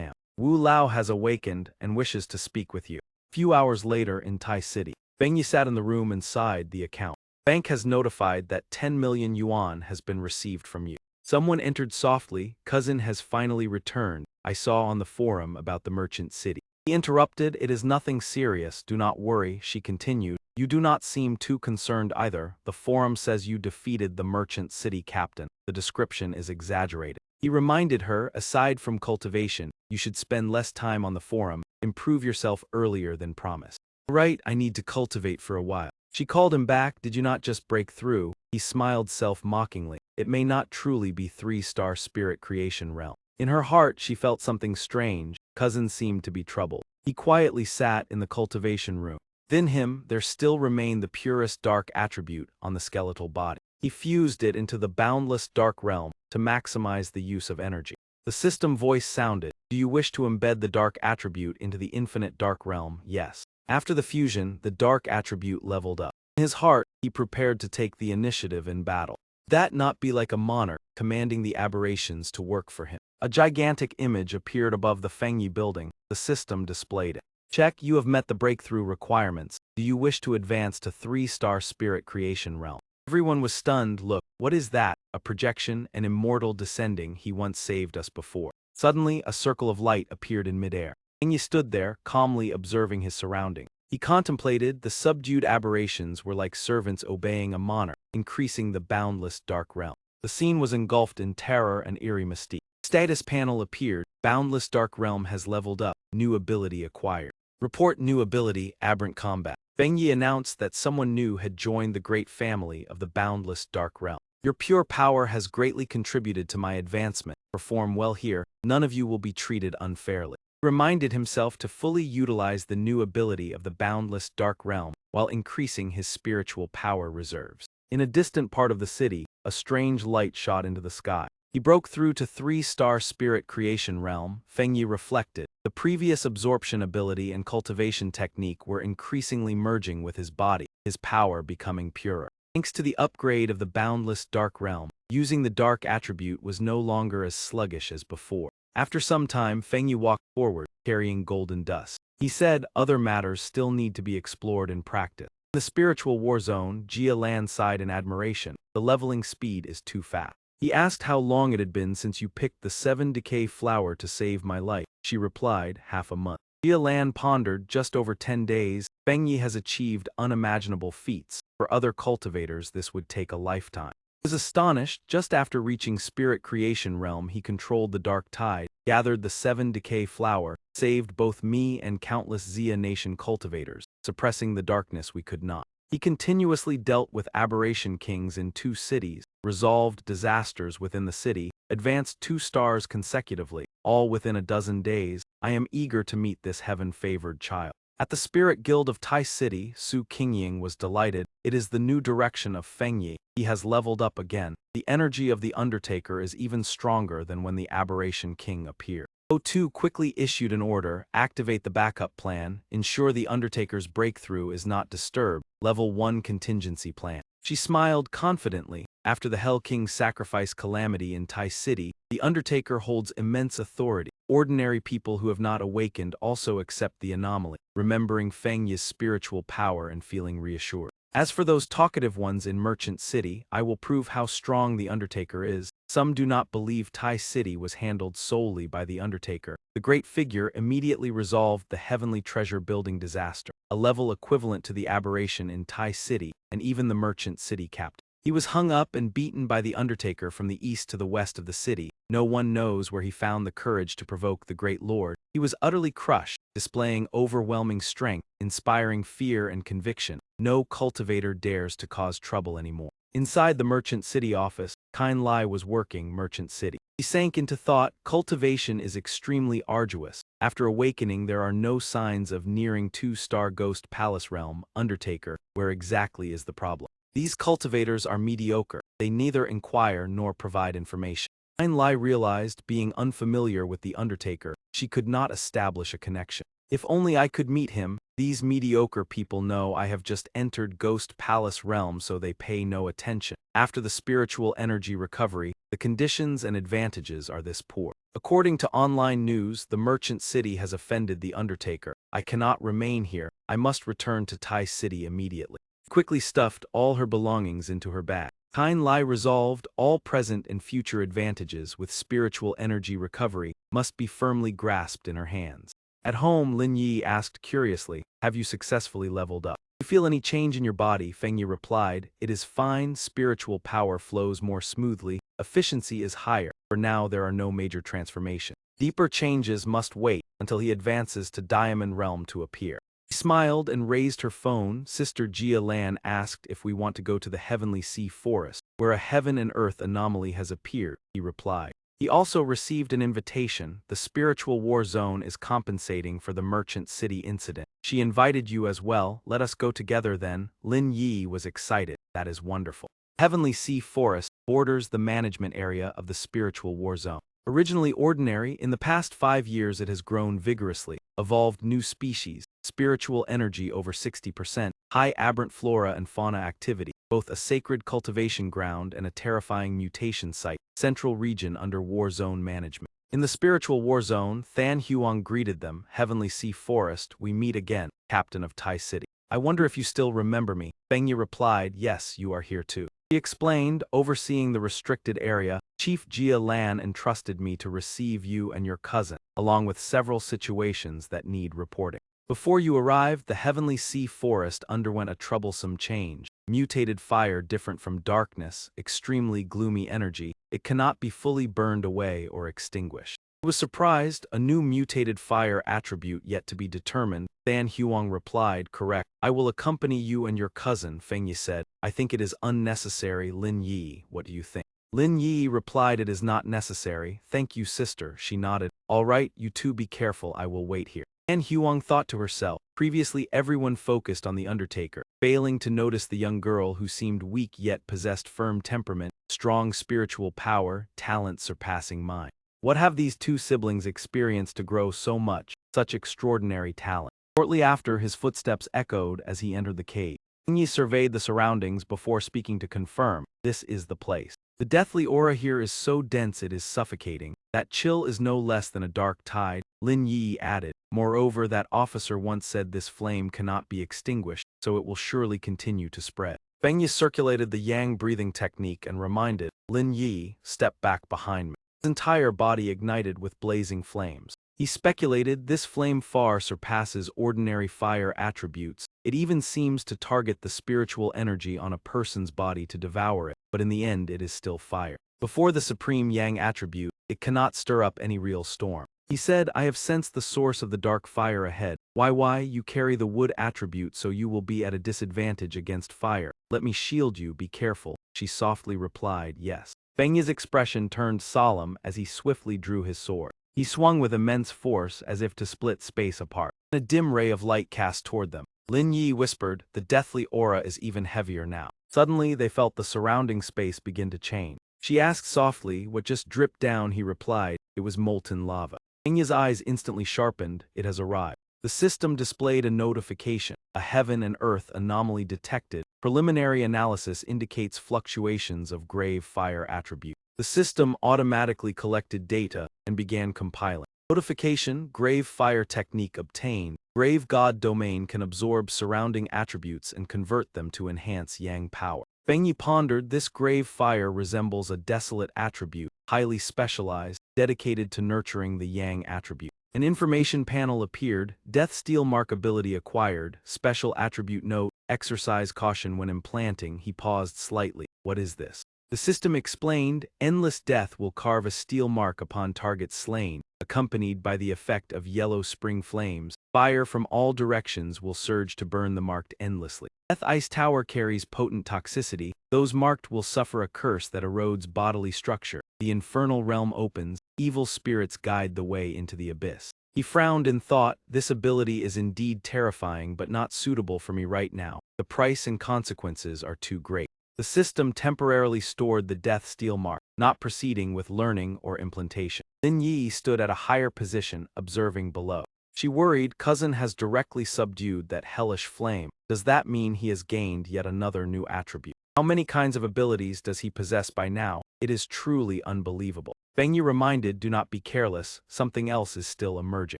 Wu Lao has awakened and wishes to speak with you." A few hours later in Tai City, Fang Yi sat in the room and sighed, "The account. Bank has notified that 10 million yuan has been received from you." Someone entered softly, "Cousin has finally returned. I saw on the forum about the Merchant City." He interrupted, "It is nothing serious, do not worry," she continued. "You do not seem too concerned either. The forum says you defeated the Merchant City captain. The description is exaggerated." He reminded her, "Aside from cultivation, you should spend less time on the forum, improve yourself earlier than promised." "Right, I need to cultivate for a while." She called him back, "Did you not just break through?" He smiled self-mockingly. It may not truly be 3-star spirit creation realm. In her heart she felt something strange. Cousin seemed to be troubled. He quietly sat in the cultivation room. Within him, there still remained the purest dark attribute on the skeletal body. He fused it into the boundless dark realm to maximize the use of energy. The system voice sounded, "Do you wish to embed the dark attribute into the infinite dark realm?" "Yes." After the fusion, the dark attribute leveled up. In his heart, he prepared to take the initiative in battle. That not be like a monarch, commanding the aberrations to work for him. A gigantic image appeared above the Fang Yi building. The system displayed it. "Check, you have met the breakthrough requirements. Do you wish to advance to 3-star spirit creation realm?" Everyone was stunned. "Look, what is that? A projection, an immortal descending, he once saved us before." Suddenly, a circle of light appeared in midair. Fang Yi stood there, calmly observing his surroundings. He contemplated, the subdued aberrations were like servants obeying a monarch, increasing the boundless dark realm. The scene was engulfed in terror and eerie mystique. Status panel appeared, "Boundless dark realm has leveled up, new ability acquired. Report new ability, aberrant combat." Fang Yi announced that someone new had joined the great family of the boundless dark realm. "Your pure power has greatly contributed to my advancement. Perform well here, none of you will be treated unfairly." He reminded himself to fully utilize the new ability of the boundless dark realm while increasing his spiritual power reserves. In a distant part of the city, a strange light shot into the sky. He broke through to 3-star spirit creation realm. Fang Yi reflected. The previous absorption ability and cultivation technique were increasingly merging with his body, his power becoming purer. Thanks to the upgrade of the boundless dark realm, using the dark attribute was no longer as sluggish as before. After some time, Fang Yi walked forward, carrying golden dust. He said, "Other matters still need to be explored in practice." In the spiritual war zone, Jia sighed in admiration. "The leveling speed is too fast." He asked how long it had been since you picked the 7 decay flower to save my life. She replied, "Half a month." Jia pondered, "Just over 10 days. Fang Yi has achieved unimaginable feats. For other cultivators, this would take a lifetime." He was astonished. Just after reaching spirit creation realm, he controlled the dark tide, gathered the 7 decay flower, saved both me and countless Xia nation cultivators, suppressing the darkness we could not. He continuously dealt with aberration kings in 2 cities, resolved disasters within the city, advanced 2 stars consecutively, all within a dozen days. I am eager to meet this heaven-favored child. At the Spirit Guild of Tai City, Su Qingying was delighted. It is the new direction of Fang Yi. He has leveled up again. The energy of the Undertaker is even stronger than when the Aberration King appeared. O2 quickly issued an order, activate the backup plan, ensure the Undertaker's breakthrough is not disturbed, level 1 contingency plan. She smiled confidently, After the Hell King's sacrifice calamity in Tai City, the Undertaker holds immense authority. Ordinary people who have not awakened also accept the anomaly, remembering Fang Yi's spiritual power and feeling reassured. As for those talkative ones in Merchant City, I will prove how strong the Undertaker is. Some do not believe Tai City was handled solely by the Undertaker. The great figure immediately resolved the heavenly treasure building disaster, a level equivalent to the aberration in Tai City and even the Merchant City captain. He was hung up and beaten by the Undertaker from the east to the west of the city. No one knows where he found the courage to provoke the great lord. He was utterly crushed, displaying overwhelming strength, inspiring fear and conviction. No cultivator dares to cause trouble anymore. Inside the Merchant City office, Kind Lai was working Merchant City. He sank into thought. Cultivation is extremely arduous. After awakening, there are no signs of nearing 2-star Ghost Palace realm. Undertaker, where exactly is the problem? These cultivators are mediocre. They neither inquire nor provide information. Kind Lai realized, being unfamiliar with the Undertaker, she could not establish a connection. If only I could meet him. These mediocre people know I have just entered Ghost Palace realm, so they pay no attention. After the spiritual energy recovery, the conditions and advantages are this poor. According to online news, the Merchant City has offended the Undertaker. I cannot remain here. I must return to Tai City immediately. Quickly stuffed all her belongings into her bag. Kind Lai resolved all present and future advantages with spiritual energy recovery must be firmly grasped in her hands. At home, Lin Yi asked curiously, "Have you successfully leveled up? Do you feel any change in your body?" Fang Yi replied, "It is fine. Spiritual power flows more smoothly. Efficiency is higher. For now, there are no major transformations. Deeper changes must wait until he advances to Diamond Realm to appear." She smiled and raised her phone. Sister Jia Lan asked if we want to go to the Heavenly Sea Forest, where a heaven and earth anomaly has appeared. He replied. He also received an invitation. The spiritual war zone is compensating for the Merchant City incident. She invited you as well. Let us go together then. Lin Yi was excited. That is wonderful. Heavenly Sea Forest borders the management area of the spiritual war zone. Originally ordinary, in the past 5 years it has grown vigorously, evolved new species, spiritual energy over 60%, high aberrant flora and fauna activity, both a sacred cultivation ground and a terrifying mutation site, central region under war zone management. In the spiritual war zone, Than Huang greeted them. Heavenly Sea Forest, we meet again, captain of Tai City. I wonder if you still remember me. Fang Yi replied, yes, you are here too. He explained, overseeing the restricted area, Chief Jia Lan entrusted me to receive you and your cousin, along with several situations that need reporting. Before you arrived, the Heavenly Sea Forest underwent a troublesome change. Mutated fire different from darkness, extremely gloomy energy. It cannot be fully burned away or extinguished. He was surprised, a new mutated fire attribute yet to be determined. Than Huang replied, correct. I will accompany you and your cousin, Fang Yi said. I think it is unnecessary. Lin Yi, what do you think? Lin Yi replied, it is not necessary. Thank you, sister. She nodded. All right, you two be careful. I will wait here. Than Huang thought to herself. Previously everyone focused on the Undertaker, failing to notice the young girl who seemed weak yet possessed firm temperament, strong spiritual power, talent surpassing mine. What have these two siblings experienced to grow so much, such extraordinary talent? Shortly after, his footsteps echoed as he entered the cave. Fang Yi surveyed the surroundings before speaking to confirm, this is the place. The deathly aura here is so dense it is suffocating. That chill is no less than a dark tide, Lin Yi added. Moreover, that officer once said this flame cannot be extinguished, so it will surely continue to spread. Fang Yi circulated the yang breathing technique and reminded, Lin Yi, step back behind me. His entire body ignited with blazing flames. He speculated this flame far surpasses ordinary fire attributes. It even seems to target the spiritual energy on a person's body to devour it, but in the end it is still fire. Before the supreme yang attribute, it cannot stir up any real storm. He said, I have sensed the source of the dark fire ahead. Why, you carry the wood attribute, so you will be at a disadvantage against fire. Let me shield you, be careful. She softly replied, yes. Fang Yi's expression turned solemn as he swiftly drew his sword. He swung with immense force as if to split space apart. A dim ray of light cast toward them. Lin Yi whispered, the deathly aura is even heavier now. Suddenly they felt the surrounding space begin to change. She asked softly, what just dripped down? He replied, it was molten lava. Fang Yi's eyes instantly sharpened, it has arrived. The system displayed a notification, a heaven and earth anomaly detected. Preliminary analysis indicates fluctuations of grave fire attribute. The system automatically collected data and began compiling. Notification, grave fire technique obtained. Grave god domain can absorb surrounding attributes and convert them to enhance yang power. Fang Yi pondered, this grave fire resembles a desolate attribute, highly specialized, dedicated to nurturing the yang attribute. An information panel appeared, death steel mark ability acquired, special attribute note, exercise caution when implanting. He paused slightly. What is this? The system explained, endless death will carve a steel mark upon target slain, accompanied by the effect of yellow spring flames. Fire from all directions will surge to burn the marked endlessly. Death Ice Tower carries potent toxicity. Those marked will suffer a curse that erodes bodily structure. The infernal realm opens, evil spirits guide the way into the abyss. He frowned and thought, this ability is indeed terrifying but not suitable for me right now. The price and consequences are too great. The system temporarily stored the death steel mark, not proceeding with learning or implantation. Lin Yi stood at a higher position, observing below. She worried, cousin has directly subdued that hellish flame. Does that mean he has gained yet another new attribute? How many kinds of abilities does he possess by now? It is truly unbelievable. Fang Yi reminded, do not be careless, something else is still emerging.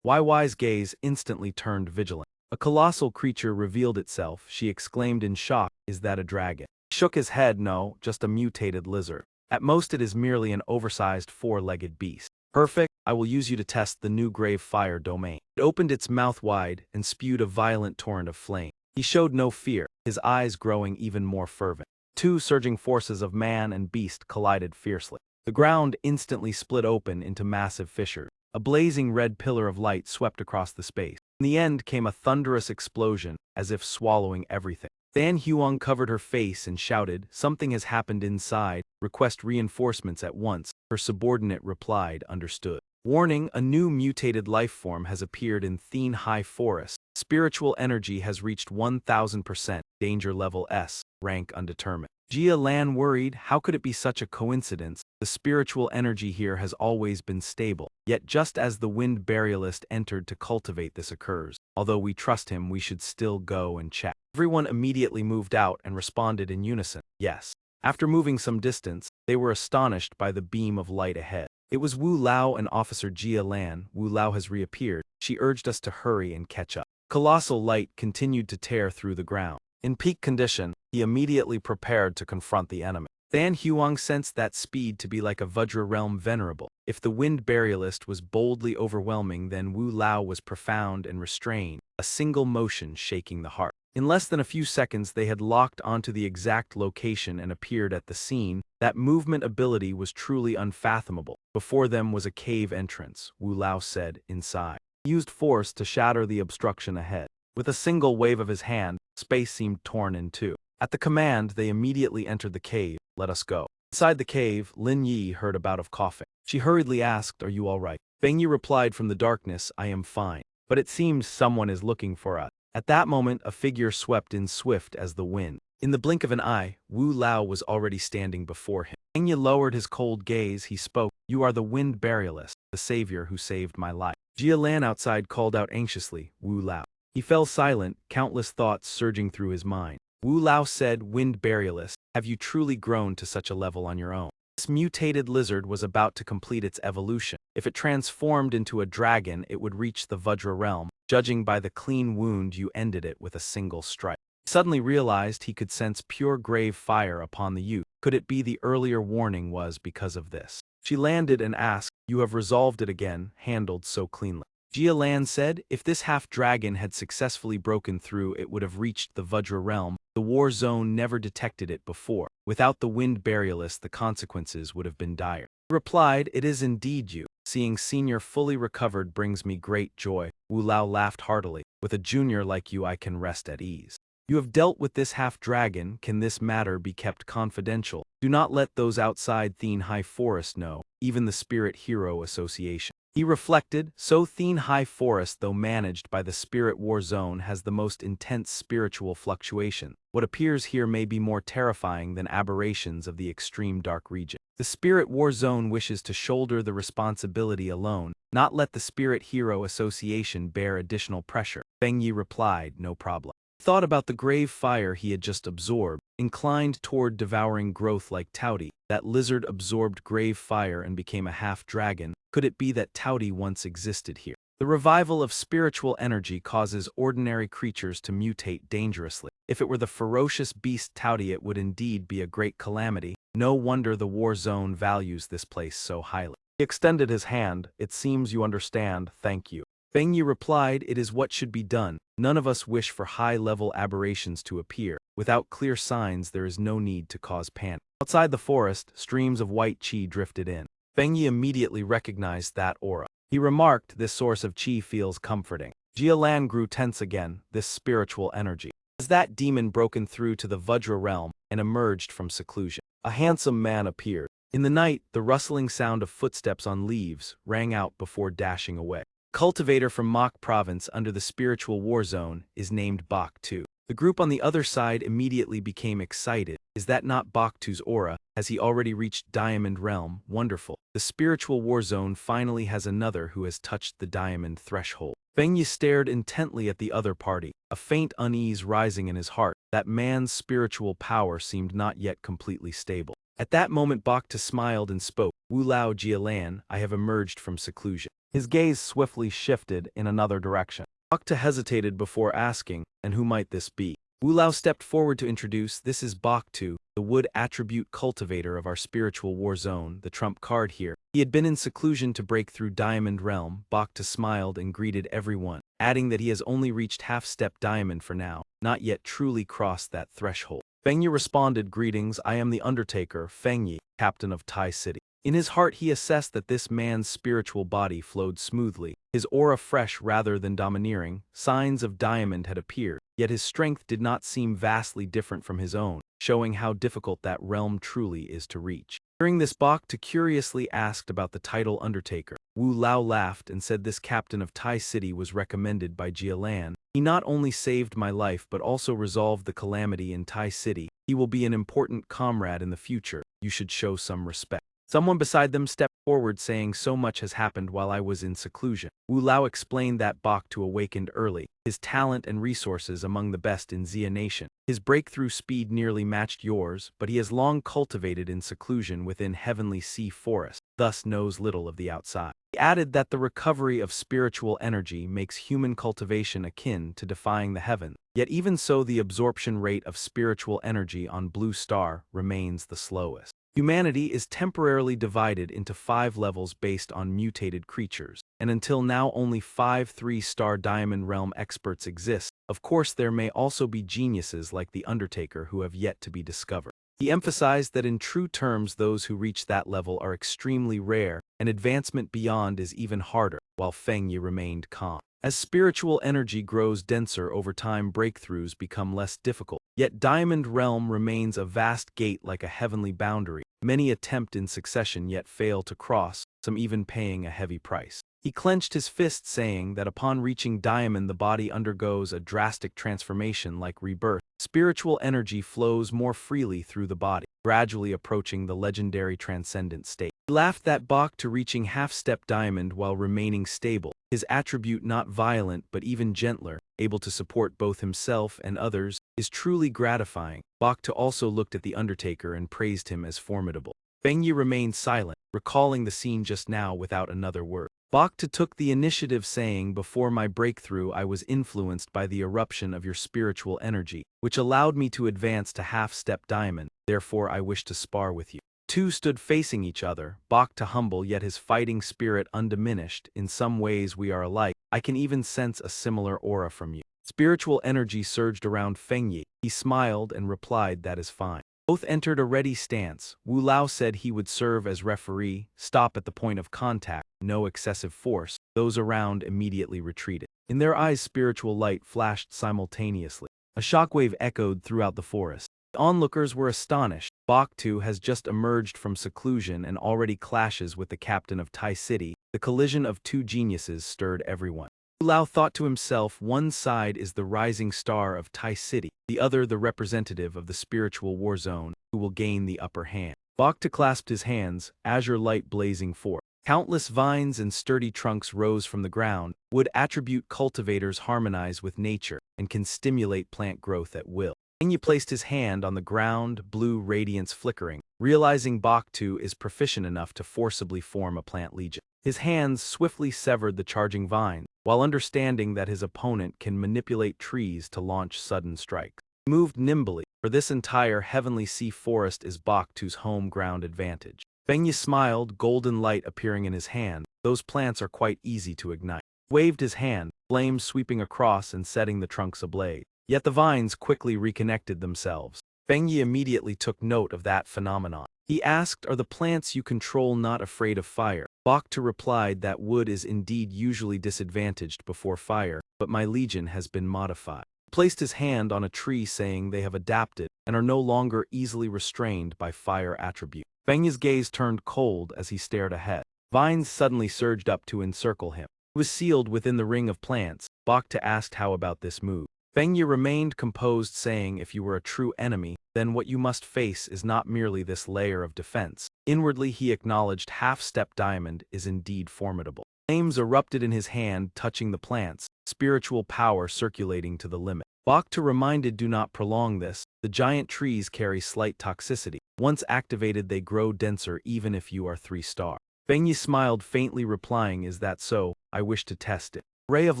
Wei's gaze instantly turned vigilant. A colossal creature revealed itself. She exclaimed in shock, is that a dragon? He shook his head, no, just a mutated lizard. At most it is merely an oversized four-legged beast. Perfect, I will use you to test the new grave fire domain. It opened its mouth wide and spewed a violent torrent of flame. He showed no fear, his eyes growing even more fervent. Two surging forces of man and beast collided fiercely. The ground instantly split open into massive fissures. A blazing red pillar of light swept across the space. In the end came a thunderous explosion, as if swallowing everything. Fan Huang covered her face and shouted, something has happened inside, request reinforcements at once. Her subordinate replied, understood. Warning, a new mutated life form has appeared in Thien High Forest. Spiritual energy has reached 1000%, danger level S, rank undetermined. Jia Lan worried, how could it be such a coincidence? The spiritual energy here has always been stable, yet just as the wind burialist entered to cultivate this occurs. Although we trust him, we should still go and check. Everyone immediately moved out and responded in unison, yes. After moving some distance, they were astonished by the beam of light ahead. It was Wu Lao and Officer Jia Lan. Wu Lao has reappeared. She urged us to hurry and catch up. Colossal light continued to tear through the ground. In peak condition, he immediately prepared to confront the enemy. Fan Huang sensed that speed to be like a Vajra realm venerable. If the wind burialist was boldly overwhelming, then Wu Lao was profound and restrained, a single motion shaking the heart. In less than a few seconds they had locked onto the exact location and appeared at the scene. That movement ability was truly unfathomable. Before them was a cave entrance, Wu Lao said, inside. He used force to shatter the obstruction ahead. With a single wave of his hand, space seemed torn in two. At the command, they immediately entered the cave. Let us go. Inside the cave, Lin Yi heard a bout of coughing. She hurriedly asked, are you all right? Fang Yi replied from the darkness, I am fine. But it seems someone is looking for us. At that moment, a figure swept in swift as the wind. In the blink of an eye, Wu Lao was already standing before him. Fang Yi lowered his cold gaze. He spoke, you are the wind burialist, the savior who saved my life. Jia Lan outside called out anxiously, Wu Lao. He fell silent, countless thoughts surging through his mind. Wu Lao said, wind burialist, have you truly grown to such a level on your own? This mutated lizard was about to complete its evolution. If it transformed into a dragon, it would reach the Vajra realm. Judging by the clean wound, you ended it with a single strike. He suddenly realized he could sense pure grave fire upon the youth. Could it be the earlier warning was because of this? She landed and asked, you have resolved it again, handled so cleanly. Jia Lan said, if this half-dragon had successfully broken through, it would have reached the Vajra realm. The war zone never detected it before. Without the wind burialist, the consequences would have been dire. He replied, it is indeed you. Seeing senior fully recovered brings me great joy. Wu Lao laughed heartily. With a junior like you, I can rest at ease. You have dealt with this half-dragon. Can this matter be kept confidential? Do not let those outside Thien High Forest know, even the Spirit Hero Association. He reflected, so Thien High Forest, though managed by the Spirit War Zone, has the most intense spiritual fluctuation. What appears here may be more terrifying than aberrations of the extreme dark region. The Spirit War Zone wishes to shoulder the responsibility alone, not let the Spirit Hero Association bear additional pressure. Fang Yi replied, no problem. Thought about the grave fire he had just absorbed, inclined toward devouring growth like Tauti. That lizard absorbed grave fire and became a half-dragon. Could it be that Tauti once existed here? The revival of spiritual energy causes ordinary creatures to mutate dangerously. If it were the ferocious beast Tauti, it would indeed be a great calamity. No wonder the war zone values this place so highly. He extended his hand. It seems you understand, thank you. Fang Yi replied, it is what should be done. None of us wish for high-level aberrations to appear. Without clear signs, there is no need to cause panic. Outside the forest, streams of white qi drifted in. Fang Yi immediately recognized that aura. He remarked, this source of qi feels comforting. Jia grew tense again, this spiritual energy. As that demon broken through to the Vajra realm and emerged from seclusion, a handsome man appeared. In the night, the rustling sound of footsteps on leaves rang out before dashing away. Cultivator from Mok province under the spiritual war zone is named Bak-Tu. The group on the other side immediately became excited. Is that not Bak-Tu's aura? Has he already reached Diamond Realm? Wonderful. The spiritual war zone finally has another who has touched the diamond threshold. Fang Yi stared intently at the other party, a faint unease rising in his heart. That man's spiritual power seemed not yet completely stable. At that moment Bak-Tu smiled and spoke, Wu Lao Jia, I have emerged from seclusion. His gaze swiftly shifted in another direction. Bak-Tu hesitated before asking, and who might this be? Wu Lao stepped forward to introduce, this is Bak-Tu, the wood attribute cultivator of our spiritual war zone, the trump card here. He had been in seclusion to break through Diamond Realm. Bak-Tu smiled and greeted everyone, adding that he has only reached half-step diamond for now, not yet truly crossed that threshold. Fang Yi responded, greetings, I am the Undertaker, Fang Yi, captain of Tai City. In his heart he assessed that this man's spiritual body flowed smoothly, his aura fresh rather than domineering. Signs of diamond had appeared, yet his strength did not seem vastly different from his own, showing how difficult that realm truly is to reach. Hearing this, Bak-Tu curiously asked about the title Undertaker. Wu Lao laughed and said this captain of Tai City was recommended by Jia. He not only saved my life but also resolved the calamity in Tai City. He will be an important comrade in the future. You should show some respect. Someone beside them stepped forward saying so much has happened while I was in seclusion. Wu Lao explained that Bak-Tu awakened early, his talent and resources among the best in Xia Nation. His breakthrough speed nearly matched yours, but he has long cultivated in seclusion within Heavenly Sea Forest, thus knows little of the outside. He added that the recovery of spiritual energy makes human cultivation akin to defying the heavens. Yet even so, the absorption rate of spiritual energy on Blue Star remains the slowest. Humanity is temporarily divided into 5 levels based on mutated creatures, and until now only 5 3-star Diamond Realm experts exist. Of course, there may also be geniuses like the Undertaker who have yet to be discovered. He emphasized that in true terms those who reach that level are extremely rare, and advancement beyond is even harder, while Fang Yi remained calm. As spiritual energy grows denser over time, breakthroughs become less difficult. Yet Diamond Realm remains a vast gate like a heavenly boundary. Many attempt in succession yet fail to cross, some even paying a heavy price. He clenched his fist, saying that upon reaching Diamond the body undergoes a drastic transformation like rebirth. Spiritual energy flows more freely through the body, gradually approaching the legendary transcendent state. He laughed that Bak-Tu reaching half-step Diamond while remaining stable, his attribute not violent but even gentler, able to support both himself and others, is truly gratifying. Bak-Tu also looked at the Undertaker and praised him as formidable. Fang Yi remained silent, recalling the scene just now without another word. Bak-Tu took the initiative, saying, before my breakthrough I was influenced by the eruption of your spiritual energy, which allowed me to advance to half-step Diamond, therefore I wish to spar with you. Two stood facing each other, Bak-Tu humble yet his fighting spirit undiminished. In some ways we are alike. I can even sense a similar aura from you. Spiritual energy surged around Fang Yi. He smiled and replied, that is fine. Both entered a ready stance. Wu Lao said he would serve as referee, stop at the point of contact, no excessive force. Those around immediately retreated. In their eyes spiritual light flashed simultaneously. A shockwave echoed throughout the forest. The onlookers were astonished. Bak-Tu has just emerged from seclusion and already clashes with the captain of Tai City. The collision of two geniuses stirred everyone. Wu Lao thought to himself, one side is the rising star of Tai City, the other the representative of the spiritual war zone, who will gain the upper hand. Bak-Tu clasped his hands, azure light blazing forth. Countless vines and sturdy trunks rose from the ground. Wood attribute cultivators harmonize with nature and can stimulate plant growth at will. Fang Yi placed his hand on the ground, blue radiance flickering, realizing Bakhtu is proficient enough to forcibly form a plant legion. His hands swiftly severed the charging vine, while understanding that his opponent can manipulate trees to launch sudden strikes. He moved nimbly, for this entire heavenly sea forest is Bakhtu's home ground advantage. Fang Yi smiled, golden light appearing in his hand. Those plants are quite easy to ignite. He waved his hand, flames sweeping across and setting the trunks ablaze. Yet the vines quickly reconnected themselves. Fang Yi immediately took note of that phenomenon. He asked, "Are the plants you control not afraid of fire?" Bakhtu replied that wood is indeed usually disadvantaged before fire, but my legion has been modified. He placed his hand on a tree saying they have adapted and are no longer easily restrained by fire attribute. Fang Yi's gaze turned cold as he stared ahead. Vines suddenly surged up to encircle him. He was sealed within the ring of plants. Bakhtu asked how about this move. Fang Yi remained composed, saying, "If you were a true enemy, then what you must face is not merely this layer of defense." Inwardly he acknowledged half-step diamond is indeed formidable. Flames erupted in his hand, touching the plants, spiritual power circulating to the limit. Bakhtu reminded, "Do not prolong this. The giant trees carry slight toxicity. Once activated they grow denser even if you are 3-star. Fang Yi smiled faintly, replying, "Is that so? I wish to test it." A ray of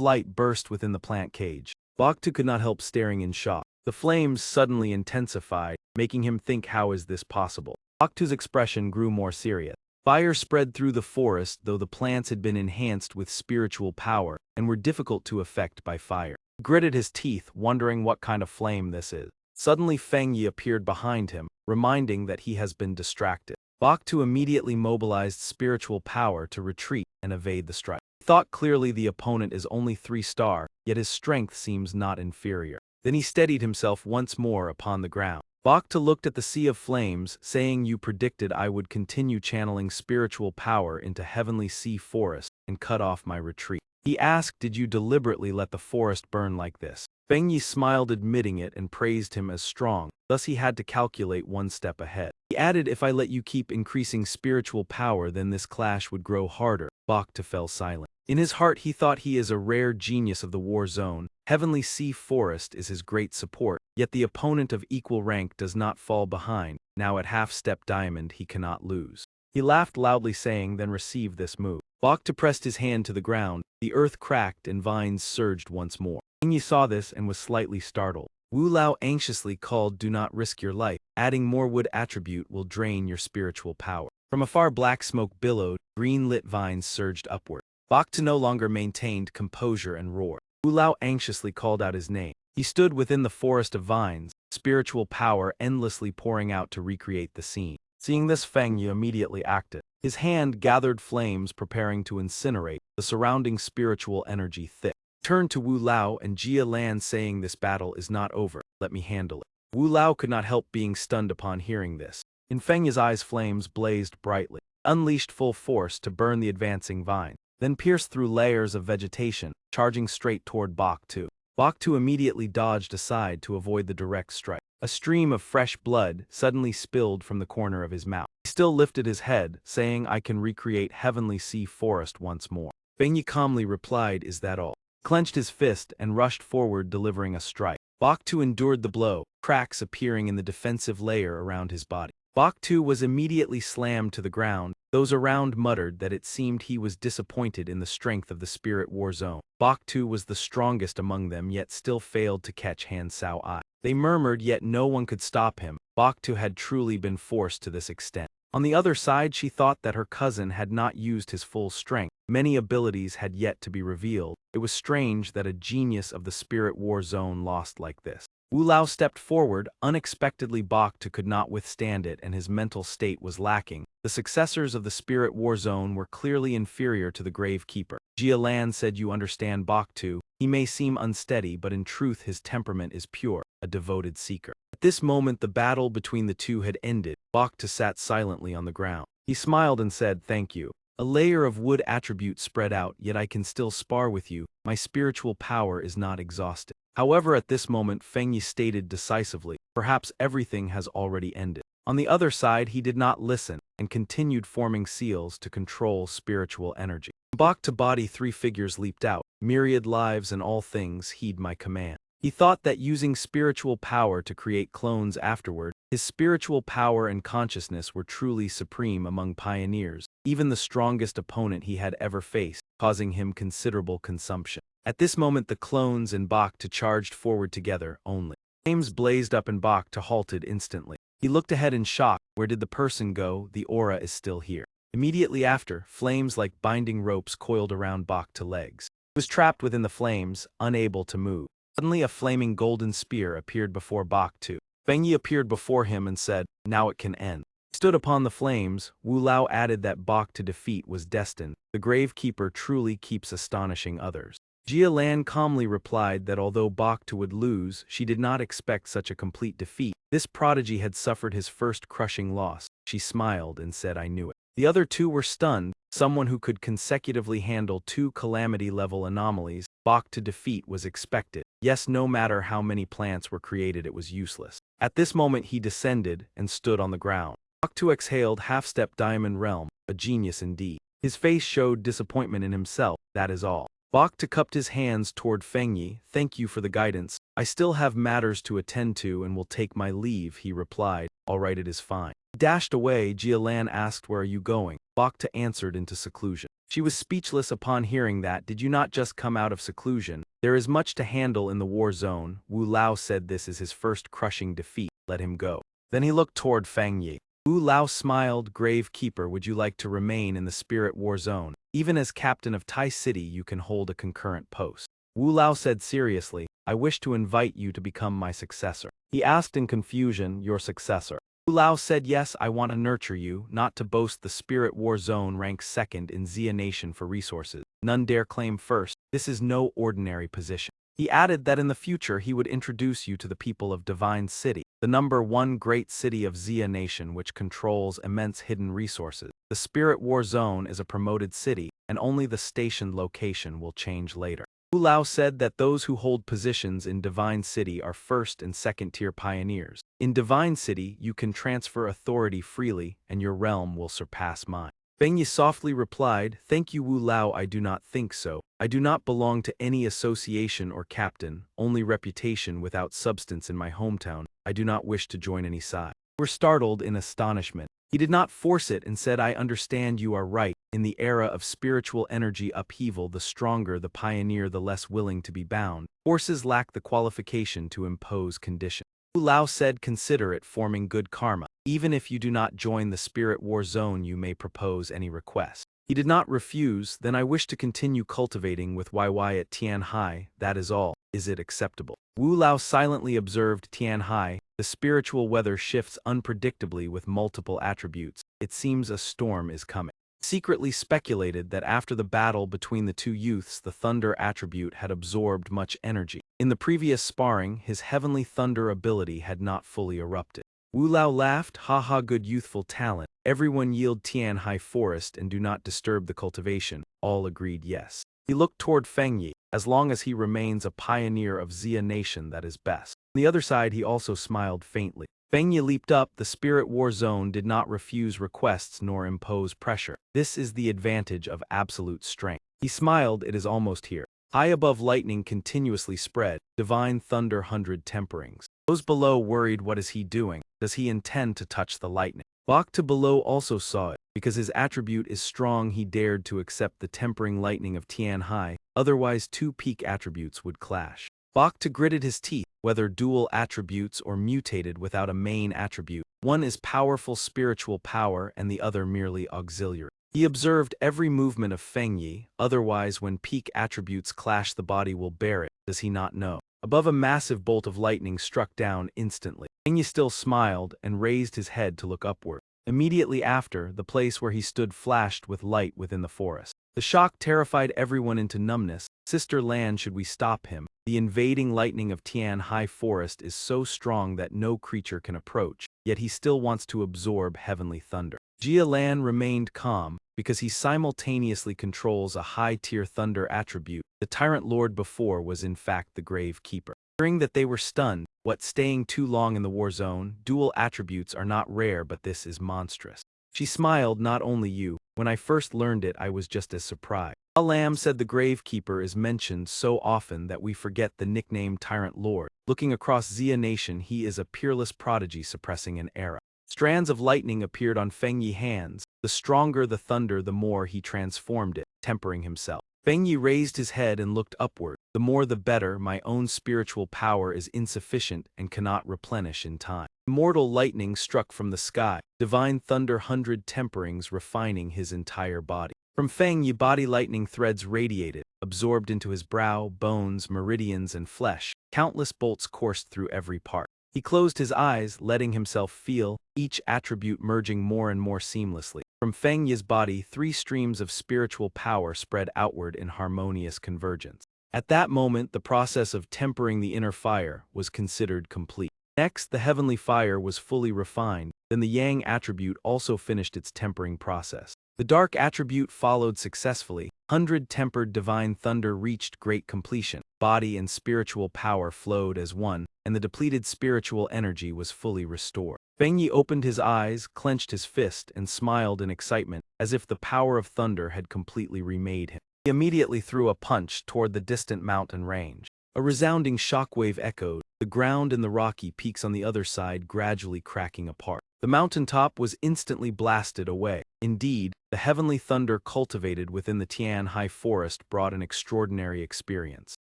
light burst within the plant cage. Bakhtu could not help staring in shock. The flames suddenly intensified, making him think, how is this possible? Bakhtu's expression grew more serious. Fire spread through the forest, though the plants had been enhanced with spiritual power and were difficult to affect by fire. He gritted his teeth, wondering what kind of flame this is. Suddenly Fang Yi appeared behind him, reminding that he has been distracted. Bakhtu immediately mobilized spiritual power to retreat and evade the strike. He thought clearly the opponent is only 3-star, yet his strength seems not inferior. Then he steadied himself once more upon the ground. Bakhtu looked at the sea of flames, saying, "You predicted I would continue channeling spiritual power into heavenly sea forest and cut off my retreat." He asked, "Did you deliberately let the forest burn like this?" Fang Yi smiled, admitting it, and praised him as strong. Thus he had to calculate one step ahead. He added, "If I let you keep increasing spiritual power, then this clash would grow harder." Bakhtu fell silent. In his heart he thought he is a rare genius of the war zone. Heavenly Sea Forest is his great support, yet the opponent of equal rank does not fall behind. Now at half-step diamond he cannot lose. He laughed loudly, saying, "Then receive this move." Bakhtu pressed his hand to the ground. The earth cracked and vines surged once more. Fang Yi saw this and was slightly startled. Wu Lao anxiously called, "Do not risk your life. Adding more wood attribute will drain your spiritual power." From afar black smoke billowed, green-lit vines surged upward. Bakhtu no longer maintained composure and roared. Wu Lao anxiously called out his name. He stood within the forest of vines, spiritual power endlessly pouring out to recreate the scene. Seeing this, Fang Yi immediately acted. His hand gathered flames, preparing to incinerate the surrounding spiritual energy thick. He turned to Wu Lao and Jia Lan, saying, "This battle is not over. Let me handle it." Wu Lao could not help being stunned upon hearing this. In Fang Yi's eyes flames blazed brightly, unleashed full force to burn the advancing vine, then pierced through layers of vegetation, charging straight toward Bakhtu. Bakhtu immediately dodged aside to avoid the direct strike. A stream of fresh blood suddenly spilled from the corner of his mouth. He still lifted his head, saying, "I can recreate heavenly sea forest once more." Fang Yi calmly replied, "Is that all?" He clenched his fist and rushed forward, delivering a strike. Bakhtu endured the blow, cracks appearing in the defensive layer around his body. Bakhtu was immediately slammed to the ground. Those around muttered that it seemed he was disappointed in the strength of the spirit war zone. Bakhtu was the strongest among them, yet still failed to catch Han Sao Ai. They murmured, yet no one could stop him. Bakhtu had truly been forced to this extent. On the other side, she thought that her cousin had not used his full strength. Many abilities had yet to be revealed. It was strange that a genius of the spirit war zone lost like this. Wu Lao stepped forward. Unexpectedly, Bakhtu could not withstand it, and his mental state was lacking. The successors of the spirit war zone were clearly inferior to the Gravekeeper. Jia Lan said, "You understand Bakhtu. He may seem unsteady, but in truth his temperament is pure, a devoted seeker." At this moment the battle between the two had ended. Bakhtu sat silently on the ground. He smiled and said, "Thank you. A layer of wood attribute spread out, yet I can still spar with you. My spiritual power is not exhausted." However, at this moment Fang Yi stated decisively, "Perhaps everything has already ended." On the other side, he did not listen, and continued forming seals to control spiritual energy. Bach to body, 3 figures leaped out. Myriad lives and all things heed my command. He thought that using spiritual power to create clones afterward, his spiritual power and consciousness were truly supreme among pioneers, even the strongest opponent he had ever faced, causing him considerable consumption. At this moment the clones and Bach to charged forward together only. Flames blazed up and Bach to halted instantly. He looked ahead in shock. Where did the person go? The aura is still here. Immediately after, flames like binding ropes coiled around Bach to legs. He was trapped within the flames, unable to move. Suddenly a flaming golden spear appeared before Bach too. Fang Yi appeared before him and said, "Now it can end." He stood upon the flames. Wu Lao added that Bach to defeat was destined. The Gravekeeper truly keeps astonishing others. Jia Lan calmly replied that although Bach to would lose, she did not expect such a complete defeat. This prodigy had suffered his first crushing loss. She smiled and said, "I knew it." The other two were stunned. Someone who could consecutively handle 2 calamity-level anomalies, Bach to defeat, was expected. Yes, no matter how many plants were created, it was useless. At this moment he descended and stood on the ground. Bach to exhaled, half-step Diamond Realm, a genius indeed. His face showed disappointment in himself, that is all. Bach to cupped his hands toward Fang Yi. "Thank you for the guidance. I still have matters to attend to and will take my leave," he replied. "All right, it is fine." He dashed away. Jia Lan asked, "Where are you going?" Bach to answered, "Into seclusion." She was speechless upon hearing that. "Did you not just come out of seclusion? There is much to handle in the war zone." Wu Lao said this is his first crushing defeat. Let him go. Then he looked toward Fang Yi. Wu Lao smiled. "Gravekeeper, would you like to remain in the spirit war zone? Even as captain of Tai City you can hold a concurrent post." Wu Lao said seriously, "I wish to invite you to become my successor." He asked in confusion, "Your successor?" Wu Lao said, "Yes, I want to nurture you, not to boast. The spirit war zone ranks second in Xia Nation for resources. None dare claim first. This is no ordinary position." He added that in the future he would introduce you to the people of Divine City, the #1 great city of Xia Nation which controls immense hidden resources. The Spirit War Zone is a promoted city, and only the stationed location will change later. Wu Lao said that those who hold positions in Divine City are first and second-tier pioneers. In Divine City, you can transfer authority freely, and your realm will surpass mine. Fang Yi softly replied, "Thank you, Wu Lao. I do not think so. I do not belong to any association or captain, only reputation without substance in my hometown. I do not wish to join any side." Were startled in astonishment. He did not force it and said, "I understand you are right. In the era of spiritual energy upheaval, the stronger the pioneer, the less willing to be bound. Forces lack the qualification to impose conditions." Wu Lao said, "Consider it forming good karma. Even if you do not join the Spirit War Zone, you may propose any request." He did not refuse. "Then I wish to continue cultivating with YY at Tianhai, that is all. Is it acceptable?" Wu Lao silently observed Tianhai. The spiritual weather shifts unpredictably with multiple attributes. It seems a storm is coming. Secretly speculated that after the battle between the two youths, the thunder attribute had absorbed much energy. In the previous sparring, his heavenly thunder ability had not fully erupted. Wu Lao laughed, "Haha, good youthful talent. Everyone yield Tianhai Forest and do not disturb the cultivation." All agreed yes. He looked toward Fang Yi. "As long as he remains a pioneer of Xia Nation, that is best." On the other side he also smiled faintly. Fang Yi leaped up. The Spirit War Zone did not refuse requests nor impose pressure. This is the advantage of absolute strength. He smiled. It is almost here. High above, lightning continuously spread. Divine thunder, 100 temperings. Those below worried, what is he doing? Does he intend to touch the lightning? Bach to below also saw it. Because his attribute is strong, he dared to accept the tempering lightning of Tianhai, otherwise 2 peak attributes would clash. Bach to gritted his teeth. Whether dual attributes or mutated without a main attribute, one is powerful spiritual power and the other merely auxiliary. He observed every movement of Fang Yi, otherwise when peak attributes clash the body will bear it. Does he not know? Above, a massive bolt of lightning struck down instantly. Fang Yi still smiled and raised his head to look upward. Immediately after, the place where he stood flashed with light within the forest. The shock terrified everyone into numbness. Sister Land, should we stop him? The invading lightning of Tianhai Forest is so strong that no creature can approach, yet he still wants to absorb heavenly thunder. Jia Lan remained calm, because he simultaneously controls a high-tier thunder attribute. The Tyrant Lord before was in fact the Gravekeeper. Hearing that they were stunned, what staying too long in the war zone, dual attributes are not rare, but this is monstrous. She smiled. Not only you. When I first learned it, I was just as surprised. Lam said the Gravekeeper is mentioned so often that we forget the nickname Tyrant Lord. Looking across Xia Nation, he is a peerless prodigy suppressing an era. Strands of lightning appeared on Fang Yi's hands. The stronger the thunder, the more he transformed it, tempering himself. Fang Yi raised his head and looked upward. The more the better. My own spiritual power is insufficient and cannot replenish in time. Immortal lightning struck from the sky. Divine thunder 100 temperings refining his entire body. From Fang Yi, body lightning threads radiated, absorbed into his brow, bones, meridians, and flesh. Countless bolts coursed through every part. He closed his eyes, letting himself feel, each attribute merging more and more seamlessly. From Fang Yi's body, 3 streams of spiritual power spread outward in harmonious convergence. At that moment, the process of tempering the inner fire was considered complete. Next, the heavenly fire was fully refined. Then the yang attribute also finished its tempering process. The dark attribute followed successfully. 100-tempered divine thunder reached great completion. Body and spiritual power flowed as one, and the depleted spiritual energy was fully restored. Fang Yi opened his eyes, clenched his fist, and smiled in excitement, as if the power of thunder had completely remade him. He immediately threw a punch toward the distant mountain range. A resounding shockwave echoed, the ground and the rocky peaks on the other side gradually cracking apart. The mountaintop was instantly blasted away. Indeed, the heavenly thunder cultivated within the Tian High Forest brought an extraordinary experience.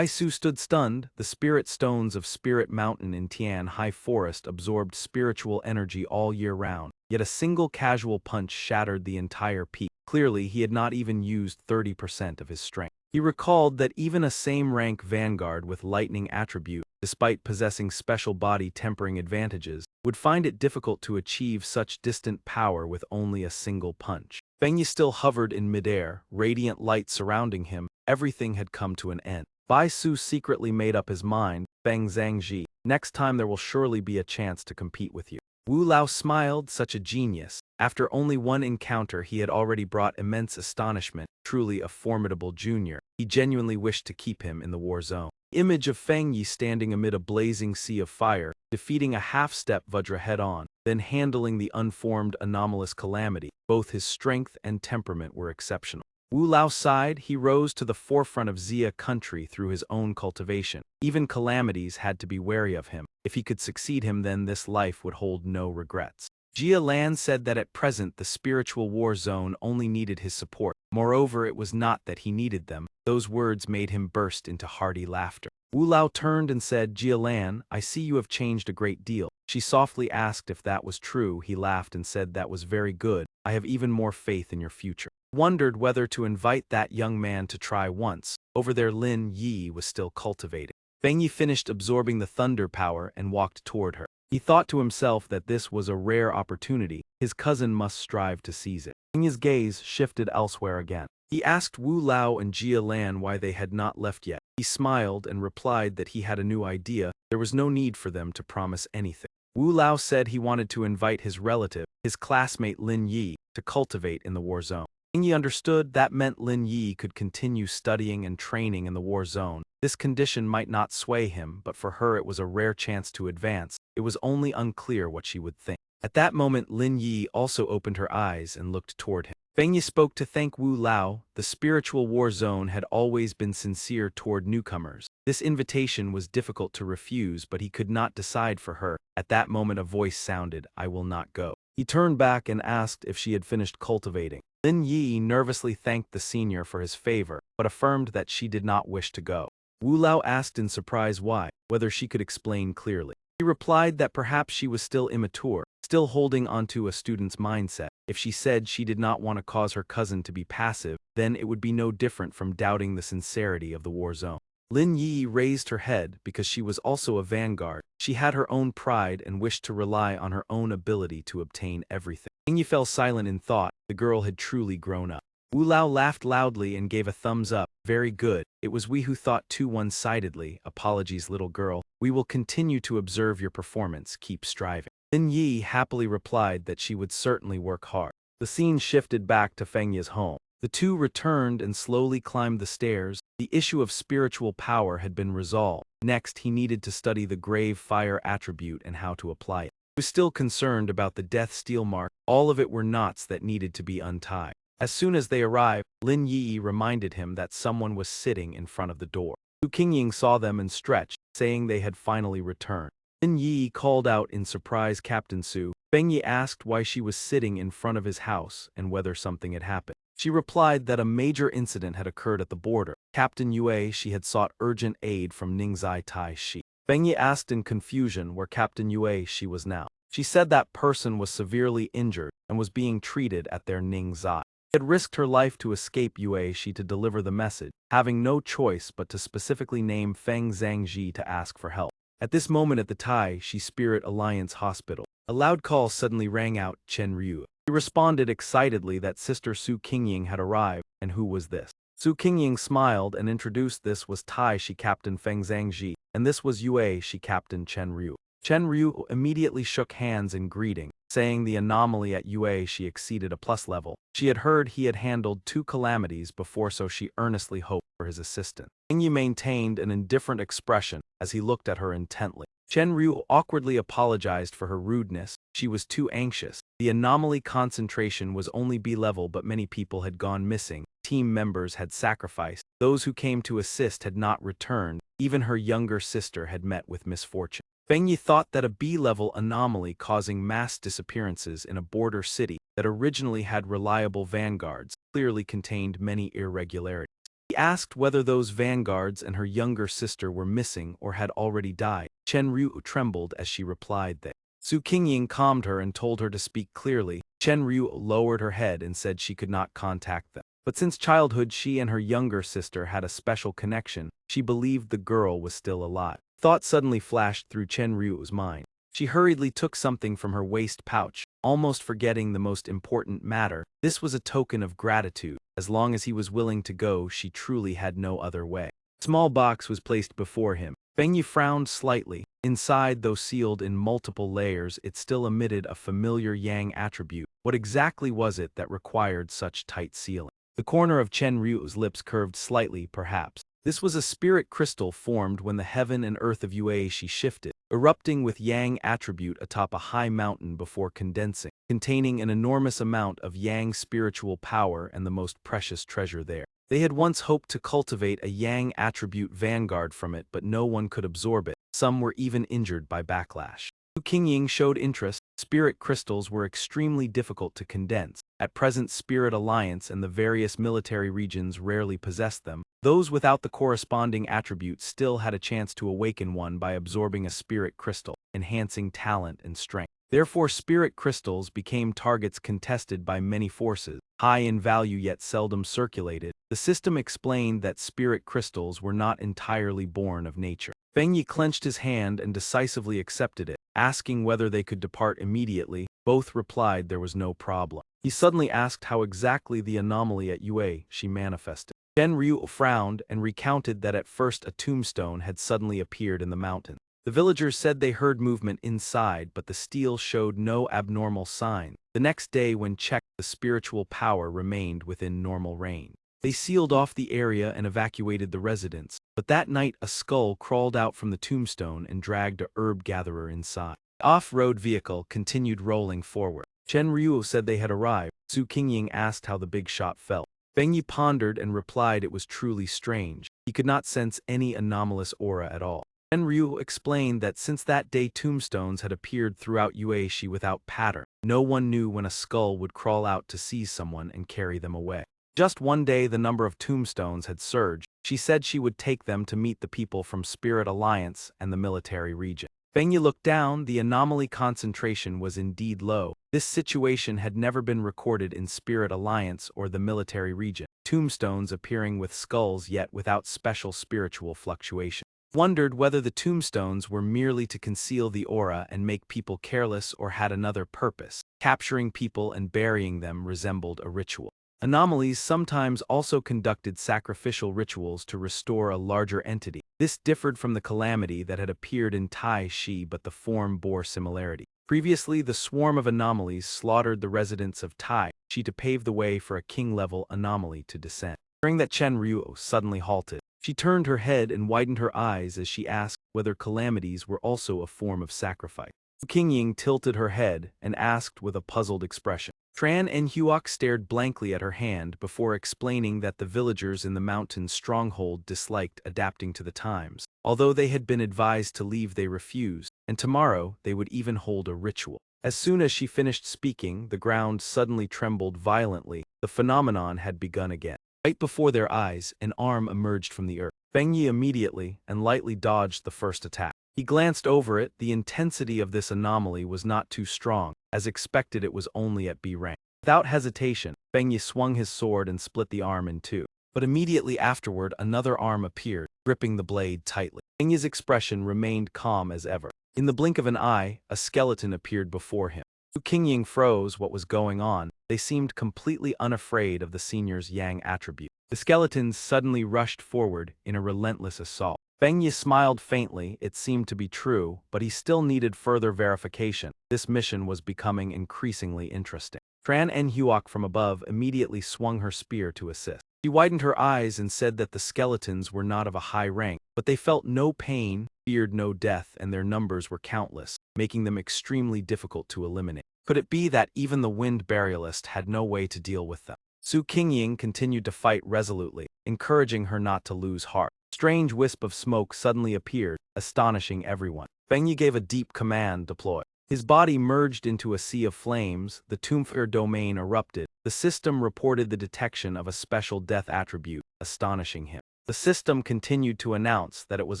Aisu stood stunned. The spirit stones of Spirit Mountain in Tian High Forest absorbed spiritual energy all year round, yet a single casual punch shattered the entire peak. Clearly, he had not even used 30% of his strength. He recalled that even a same-rank vanguard with lightning attribute, despite possessing special body tempering advantages, would find it difficult to achieve such distant power with only a single punch. Fang Yi still hovered in midair, radiant light surrounding him. Everything had come to an end. Bai Su secretly made up his mind. Feng Zhangji, next time there will surely be a chance to compete with you. Wu Lao smiled. Such a genius. After only one encounter, he had already brought immense astonishment. Truly a formidable junior. He genuinely wished to keep him in the war zone. Image of Fang Yi standing amid a blazing sea of fire, defeating a half-step Vajra head-on, then handling the unformed anomalous calamity. Both his strength and temperament were exceptional. Wu Lao sighed. He rose to the forefront of Xia country through his own cultivation. Even calamities had to be wary of him. If he could succeed him, then this life would hold no regrets. Jia Lan said that at present the spiritual war zone only needed his support. Moreover, it was not that he needed them. Those words made him burst into hearty laughter. Wu Lao turned and said, Jia Lan, I see you have changed a great deal. She softly asked if that was true. He laughed and said that was very good. I have even more faith in your future. Wondered whether to invite that young man to try once. Over there Lin Yi was still cultivating. Fang Yi finished absorbing the thunder power and walked toward her. He thought to himself that this was a rare opportunity. His cousin must strive to seize it. Fang Yi's gaze shifted elsewhere again. He asked Wu Lao and Jia Lan why they had not left yet. He smiled and replied that he had a new idea. There was no need for them to promise anything. Wu Lao said he wanted to invite his relative, his classmate Lin Yi, to cultivate in the war zone. Fang Yi understood that meant Lin Yi could continue studying and training in the war zone. This condition might not sway him, but for her it was a rare chance to advance. It was only unclear what she would think. At that moment Lin Yi also opened her eyes and looked toward him. Fang Yi spoke to thank Wu Lao. The spiritual war zone had always been sincere toward newcomers. This invitation was difficult to refuse, but he could not decide for her. At that moment a voice sounded, I will not go. He turned back and asked if she had finished cultivating. Lin Yi nervously thanked the senior for his favor, but affirmed that she did not wish to go. Wu Lao asked in surprise why, whether she could explain clearly. He replied that perhaps she was still immature, still holding onto a student's mindset. If she said she did not want to cause her cousin to be passive, then it would be no different from doubting the sincerity of the war zone. Lin Yi raised her head because she was also a vanguard. She had her own pride and wished to rely on her own ability to obtain everything. Fang Yi fell silent in thought. The girl had truly grown up. Wu Lao laughed loudly and gave a thumbs up. Very good. It was we who thought too one-sidedly. Apologies, little girl. We will continue to observe your performance. Keep striving. Lin Yi happily replied that she would certainly work hard. The scene shifted back to Feng Yi's home. The two returned and slowly climbed the stairs. The issue of spiritual power had been resolved. Next, he needed to study the grave fire attribute and how to apply it. He was still concerned about the death steel mark. All of it were knots that needed to be untied. As soon as they arrived, Lin Yi reminded him that someone was sitting in front of the door. Su Qingying saw them and stretched, saying they had finally returned. Lin Yi called out in surprise, "Captain Su." Fang Yi asked why she was sitting in front of his house and whether something had happened. She replied that a major incident had occurred at the border. Captain Yue, she had sought urgent aid from Ningzai Tai Shi. Fang Yi asked in confusion where Captain Yue she was now. She said that person was severely injured and was being treated at their Ningzai. She had risked her life to escape Yue Shi to deliver the message, having no choice but to specifically name Feng Zhangji to ask for help. At this moment at the Tai Shi Spirit Alliance Hospital, a loud call suddenly rang out, "Chen Ryu." He responded excitedly that Sister Su Qingying had arrived, and who was this? Su Qingying smiled and introduced this was Tai Shi Captain Feng Zhangji, and this was Yue Shi Captain Chen Ryu. Chen Ryu immediately shook hands in greeting, saying the anomaly at Yue Shi exceeded a plus level. She had heard he had handled 2 calamities before, so she earnestly hoped for his assistance. Feng Yi maintained an indifferent expression as he looked at her intently. Chen Ryu awkwardly apologized for her rudeness. She was too anxious. The anomaly concentration was only B level, but many people had gone missing. Team members had sacrificed. Those who came to assist had not returned. Even her younger sister had met with misfortune. Feng Yi thought that a B-level anomaly causing mass disappearances in a border city that originally had reliable vanguards clearly contained many irregularities. He asked whether those vanguards and her younger sister were missing or had already died. Chen Ryu trembled as she replied that. Su Qingying calmed her and told her to speak clearly. Chen Ryu lowered her head and said she could not contact them. But since childhood she and her younger sister had a special connection, she believed the girl was still alive. Thought suddenly flashed through Chen Ryu's mind. She hurriedly took something from her waist pouch, almost forgetting the most important matter. This was a token of gratitude. As long as he was willing to go, she truly had no other way. A small box was placed before him. Feng Yi frowned slightly. Inside, though sealed in multiple layers, it still emitted a familiar yang attribute. What exactly was it that required such tight sealing? The corner of Chen Ryu's lips curved slightly, perhaps. This was a spirit crystal formed when the heaven and earth of Yueishi shifted, erupting with yang attribute atop a high mountain before condensing, containing an enormous amount of yang spiritual power and the most precious treasure there. They had once hoped to cultivate a yang attribute vanguard from it, but no one could absorb it. Some were even injured by backlash. Su Qingying showed interest. Spirit crystals were extremely difficult to condense. At present, Spirit Alliance and the various military regions rarely possessed them. Those without the corresponding attribute still had a chance to awaken one by absorbing a spirit crystal, enhancing talent and strength. Therefore, spirit crystals became targets contested by many forces, high in value yet seldom circulated. The system explained that spirit crystals were not entirely born of nature. Feng Yi clenched his hand and decisively accepted it, asking whether they could depart immediately. Both replied there was no problem. He suddenly asked how exactly the anomaly at Yue she manifested. Chen Ryu frowned and recounted that at first a tombstone had suddenly appeared in the mountain. The villagers said they heard movement inside, but the steel showed no abnormal sign. The next day, when checked, the spiritual power remained within normal range. They sealed off the area and evacuated the residents, but that night a skull crawled out from the tombstone and dragged a herb gatherer inside. The off-road vehicle continued rolling forward. Chen Ryu said they had arrived. Su Qingying asked how the big shot felt. Feng Yi pondered and replied it was truly strange. He could not sense any anomalous aura at all. Chen Ryu explained that since that day tombstones had appeared throughout Yueishi without pattern. No one knew when a skull would crawl out to seize someone and carry them away. Just one day the number of tombstones had surged. She said she would take them to meet the people from Spirit Alliance and the military region. Feng Yi looked down. The anomaly concentration was indeed low. This situation had never been recorded in Spirit Alliance or the military region. Tombstones appearing with skulls yet without special spiritual fluctuation. Wondered whether the tombstones were merely to conceal the aura and make people careless or had another purpose. Capturing people and burying them resembled a ritual. Anomalies sometimes also conducted sacrificial rituals to restore a larger entity. This differed from the calamity that had appeared in Tai Shi, but the form bore similarity. Previously, the swarm of anomalies slaughtered the residents of Tai Shi to pave the way for a king-level anomaly to descend. During that, Chen Ryu suddenly halted. She turned her head and widened her eyes as she asked whether calamities were also a form of sacrifice. Qingying tilted her head and asked with a puzzled expression. Tran and Huok stared blankly at her hand before explaining that the villagers in the mountain stronghold disliked adapting to the times. Although they had been advised to leave, they refused, and tomorrow they would even hold a ritual. As soon as she finished speaking, the ground suddenly trembled violently. The phenomenon had begun again. Right before their eyes, an arm emerged from the earth. Fang Yi immediately and lightly dodged the first attack. He glanced over it. The intensity of this anomaly was not too strong. As expected, it was only at B rank. Without hesitation, Fang Yi swung his sword and split the arm in two. But immediately afterward, another arm appeared, gripping the blade tightly. Fang Yi's expression remained calm as ever. In the blink of an eye, a skeleton appeared before him. Qingying froze what was going on. They seemed completely unafraid of the senior's yang attribute. The skeletons suddenly rushed forward in a relentless assault. Fang Yi smiled faintly. It seemed to be true, but he still needed further verification. This mission was becoming increasingly interesting. Tran and Huok from above immediately swung her spear to assist. She widened her eyes and said that the skeletons were not of a high rank, but they felt no pain, feared no death, and their numbers were countless, making them extremely difficult to eliminate. Could it be that even the wind burialist had no way to deal with them? Qingying continued to fight resolutely, encouraging her not to lose heart. A strange wisp of smoke suddenly appeared, astonishing everyone. Fang Yi gave a deep command, deploy. His body merged into a sea of flames. The Tombfire domain erupted. The system reported the detection of a special death attribute, astonishing him. The system continued to announce that it was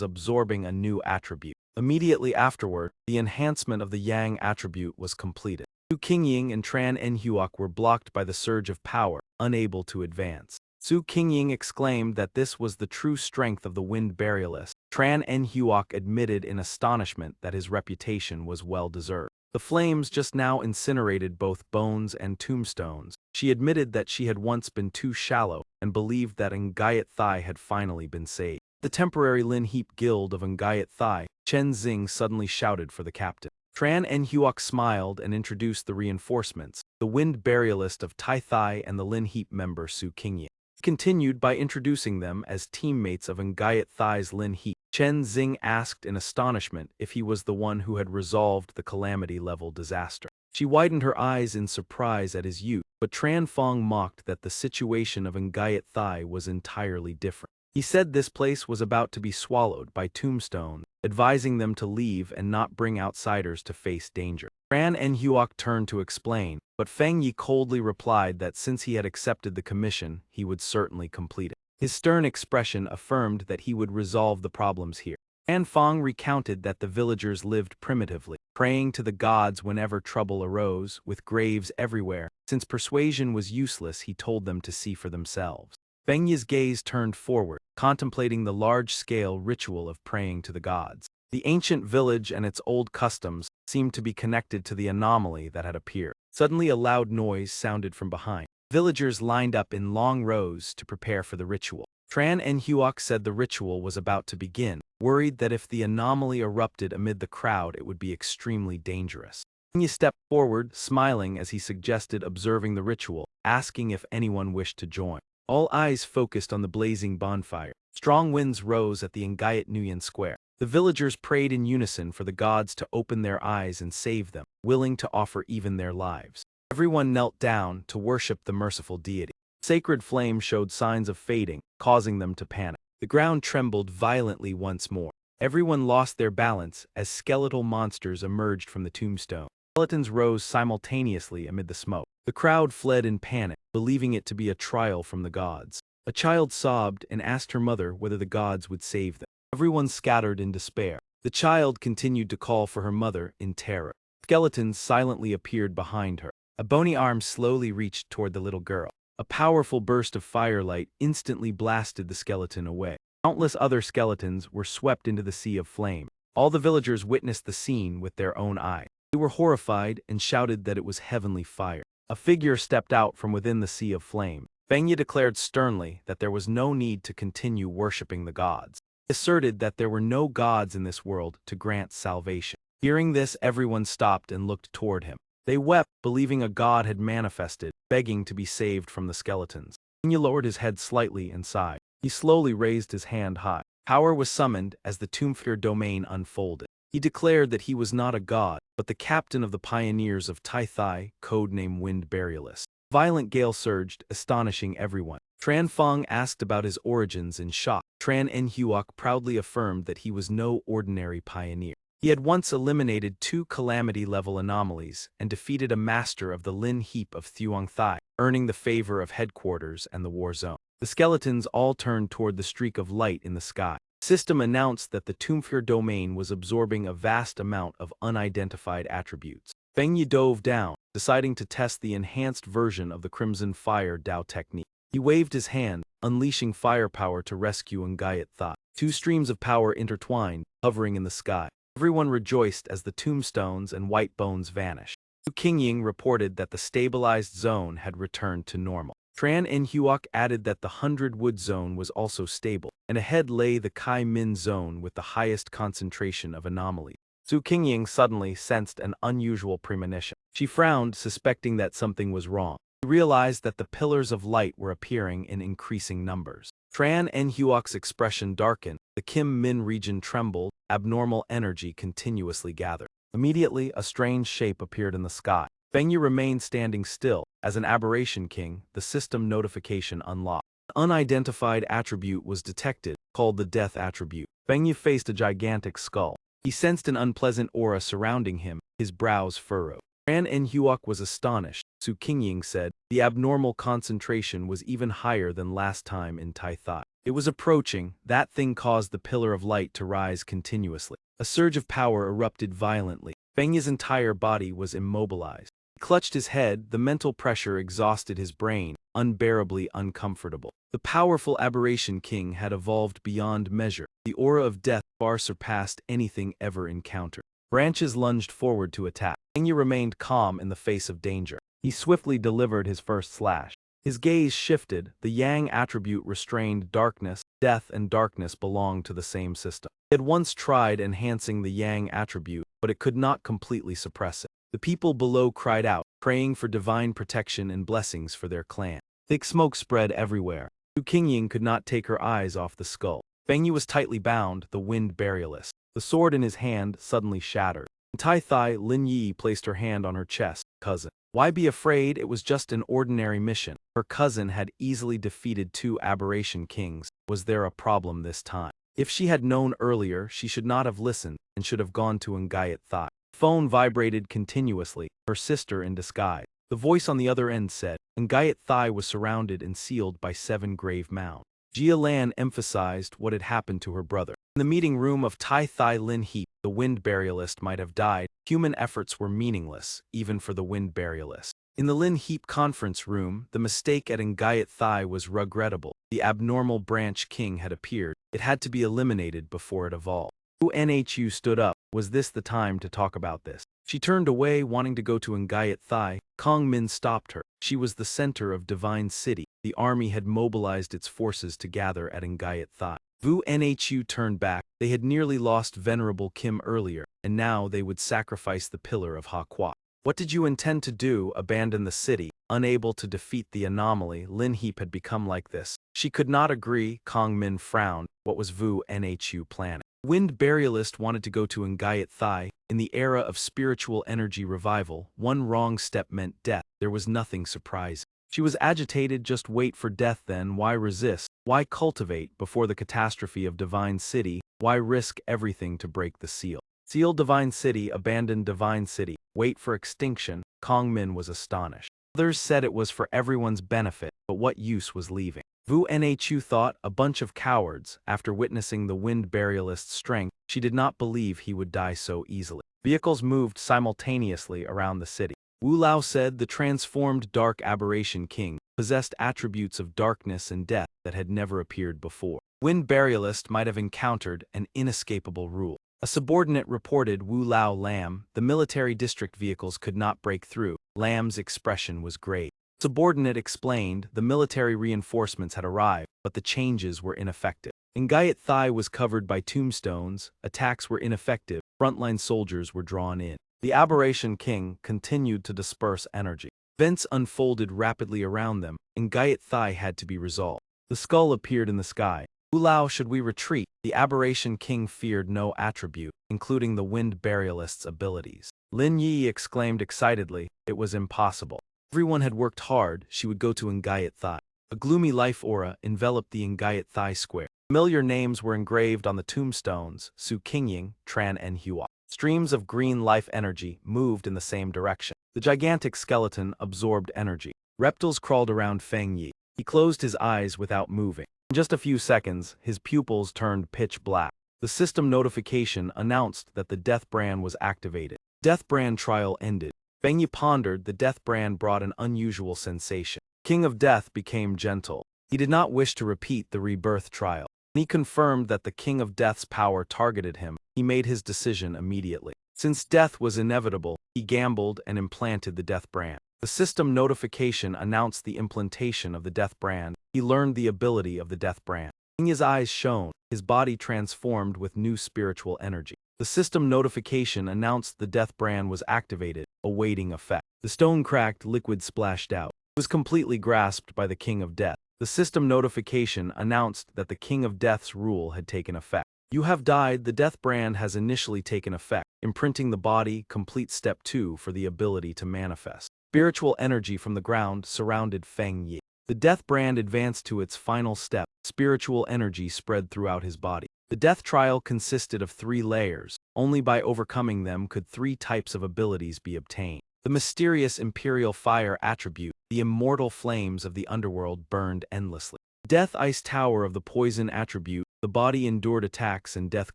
absorbing a new attribute. Immediately afterward, the enhancement of the Yang attribute was completed. Qingying and Tran and Huok were blocked by the surge of power, unable to advance. Qingying exclaimed that this was the true strength of the wind burialist. Tran and Huok admitted in astonishment that his reputation was well deserved. The flames just now incinerated both bones and tombstones. She admitted that she had once been too shallow and believed that Ngayat Thai had finally been saved. The temporary Lin Heap Guild of Ngayat Thai, Chen Xing suddenly shouted for the captain. Tran and Huok smiled and introduced the reinforcements, the wind burialist of Tai Thai and the Lin Heap member Qingying. He continued by introducing them as teammates of Ngayat Thai's Lin Heap. Chen Xing asked in astonishment if he was the one who had resolved the calamity-level disaster. She widened her eyes in surprise at his youth, but Tran Fong mocked that the situation of Ngayat Thai was entirely different. He said this place was about to be swallowed by tombstones, advising them to leave and not bring outsiders to face danger. Tran and Huok turned to explain, but Fang Yi coldly replied that since he had accepted the commission, he would certainly complete it. His stern expression affirmed that he would resolve the problems here. Tran Fong recounted that the villagers lived primitively, praying to the gods whenever trouble arose, with graves everywhere. Since persuasion was useless, he told them to see for themselves. Fang Yi's gaze turned forward, contemplating the large-scale ritual of praying to the gods. The ancient village and its old customs seemed to be connected to the anomaly that had appeared. Suddenly a loud noise sounded from behind. Villagers lined up in long rows to prepare for the ritual. Tran and Huok said the ritual was about to begin, worried that if the anomaly erupted amid the crowd it would be extremely dangerous. Fang Yi stepped forward, smiling as he suggested observing the ritual, asking if anyone wished to join. All eyes focused on the blazing bonfire. Strong winds rose at the Ngayat Nuyen Square. The villagers prayed in unison for the gods to open their eyes and save them, willing to offer even their lives. Everyone knelt down to worship the merciful deity. Sacred flame showed signs of fading, causing them to panic. The ground trembled violently once more. Everyone lost their balance as skeletal monsters emerged from the tombstone. Skeletons rose simultaneously amid the smoke. The crowd fled in panic, believing it to be a trial from the gods. A child sobbed and asked her mother whether the gods would save them. Everyone scattered in despair. The child continued to call for her mother in terror. Skeletons silently appeared behind her. A bony arm slowly reached toward the little girl. A powerful burst of firelight instantly blasted the skeleton away. Countless other skeletons were swept into the sea of flame. All the villagers witnessed the scene with their own eyes. They were horrified and shouted that it was heavenly fire. A figure stepped out from within the sea of flame. Fang Yi declared sternly that there was no need to continue worshipping the gods. He asserted that there were no gods in this world to grant salvation. Hearing this, everyone stopped and looked toward him. They wept, believing a god had manifested, begging to be saved from the skeletons. Fang Yi lowered his head slightly and sighed. He slowly raised his hand high. Power was summoned as the Tombfear domain unfolded. He declared that he was not a god, but the captain of the pioneers of Tai, codename Wind Burialist. Violent gale surged, astonishing everyone. Tran Fang asked about his origins in shock. Tran Enhuok proudly affirmed that he was no ordinary pioneer. He had once eliminated 2 calamity-level anomalies and defeated a master of the Lin Heap of Thuong Thai, earning the favor of headquarters and the war zone. The skeletons all turned toward the streak of light in the sky. System announced that the Tombfear domain was absorbing a vast amount of unidentified attributes. Fang Yi dove down, deciding to test the enhanced version of the Crimson Fire Dao technique. He waved his hand, unleashing firepower to rescue Ngayat Thai. 2 streams of power intertwined, hovering in the sky. Everyone rejoiced as the tombstones and white bones vanished. Qingying reported that the stabilized zone had returned to normal. Tran Enhuok added that the 100-wood zone was also stable, and ahead lay the Kai Min zone with the highest concentration of anomalies. Su Qingying suddenly sensed an unusual premonition. She frowned, suspecting that something was wrong. She realized that the pillars of light were appearing in increasing numbers. Tran Enhuok's expression darkened, the Kim Min region trembled, abnormal energy continuously gathered. Immediately, a strange shape appeared in the sky. Fang Yi remained standing still. As an aberration king, the system notification unlocked. An unidentified attribute was detected, called the death attribute. Fang Yi faced a gigantic skull. He sensed an unpleasant aura surrounding him, his brows furrowed. Tran Enhuok was astonished. Su Qingying said, the abnormal concentration was even higher than last time in Tai Thai. It was approaching. That thing caused the pillar of light to rise continuously. A surge of power erupted violently. Fang Yi's entire body was immobilized. He clutched his head, the mental pressure exhausted his brain, unbearably uncomfortable. The powerful aberration king had evolved beyond measure. The aura of death far surpassed anything ever encountered. Branches lunged forward to attack. Fang Yi remained calm in the face of danger. He swiftly delivered his first slash. His gaze shifted. The Yang attribute restrained darkness. Death and darkness belonged to the same system. He had once tried enhancing the Yang attribute, but it could not completely suppress it. The people below cried out, praying for divine protection and blessings for their clan. Thick smoke spread everywhere. Su Qingying could not take her eyes off the skull. Fang Yi was tightly bound, the Wind Burialist. The sword in his hand suddenly shattered. In Tai Thai, Lin Yi placed her hand on her chest. Cousin. Why be afraid? It was just an ordinary mission. Her cousin had easily defeated 2 aberration kings. Was there a problem this time? If she had known earlier, she should not have listened and should have gone to Ngayat Thai. Phone vibrated continuously, her sister in disguise. The voice on the other end said, Ngayat Thai was surrounded and sealed by 7 grave mounds. Jia Lan emphasized what had happened to her brother. In the meeting room of Tai Thai Lin Heap, the Wind Burialist might have died. Human efforts were meaningless, even for the Wind Burialist. In the Lin Heap conference room, the mistake at Ngayat Thai was regrettable. The abnormal branch king had appeared. It had to be eliminated before it evolved. Nhu stood up. Was this the time to talk about this? She turned away, wanting to go to Ngayat Thai. Kong Min stopped her. She was the center of Divine City. The army had mobilized its forces to gather at Ngayat Thai. Nhu turned back. They had nearly lost Venerable Kim earlier, and now they would sacrifice the pillar of Ha Kwa. What did you intend to do? Abandon the city? Unable to defeat the anomaly, Lin Heap had become like this. She could not agree. Kong Min frowned. What was Nhu planning? Wind Burialist wanted to go to Ngayat Thai. In the era of spiritual energy revival, one wrong step meant death. There was nothing surprising. She was agitated. Just wait for death then. Why resist? Why cultivate before the catastrophe of Divine City? Why risk everything to break the seal? Seal Divine City, abandon Divine City, wait for extinction. Kong Min was astonished. Others said it was for everyone's benefit, but what use was leaving? Nhu thought, a bunch of cowards. After witnessing the Wind Burialist's strength, she did not believe he would die so easily. Vehicles moved simultaneously around the city. Wu Lao said the transformed Dark Aberration King possessed attributes of darkness and death that had never appeared before. Wind Burialist might have encountered an inescapable rule. A subordinate reported Wu Lao Lam. The military district vehicles could not break through. Lam's expression was grave. Subordinate explained the military reinforcements had arrived, but the changes were ineffective. Ngayat Thai was covered by tombstones, attacks were ineffective, frontline soldiers were drawn in. The Aberration King continued to disperse energy. Events unfolded rapidly around them, and Ngayat Thai had to be resolved. The skull appeared in the sky. Ulao, should we retreat? The aberration king feared no attribute, including the wind burialist's abilities. Lin Yi exclaimed excitedly, it was impossible. Everyone had worked hard, she would go to Ngayat Thai. A gloomy life aura enveloped the Ngayat Thai square. Familiar names were engraved on the tombstones, Su Qingying, Tran and Hua. Streams of green life energy moved in the same direction. The gigantic skeleton absorbed energy. Reptiles crawled around Fang Yi. He closed his eyes without moving. In just a few seconds, his pupils turned pitch black. The system notification announced that the death brand was activated. Death brand trial ended. Fang Yi pondered. The death brand brought an unusual sensation. King of Death became gentle. He did not wish to repeat the rebirth trial. When he confirmed that the King of Death's power targeted him, he made his decision immediately. Since death was inevitable, he gambled and implanted the death brand. The system notification announced the implantation of the death brand. He learned the ability of the death brand. Fang Yi's eyes shone, his body transformed with new spiritual energy. The system notification announced the death brand was activated, awaiting effect. The stone cracked, liquid splashed out. It was completely grasped by the King of Death. The system notification announced that the King of Death's rule had taken effect. You have died. The death brand has initially taken effect, imprinting the body. Complete step 2 for the ability to manifest. Spiritual energy from the ground surrounded Fang Yi. The death brand advanced to its final step. Spiritual energy spread throughout his body. The death trial consisted of 3 layers. Only by overcoming them could 3 types of abilities be obtained. The mysterious imperial fire attribute, the immortal flames of the underworld burned endlessly. Death ice tower of the poison attribute, the body endured attacks and death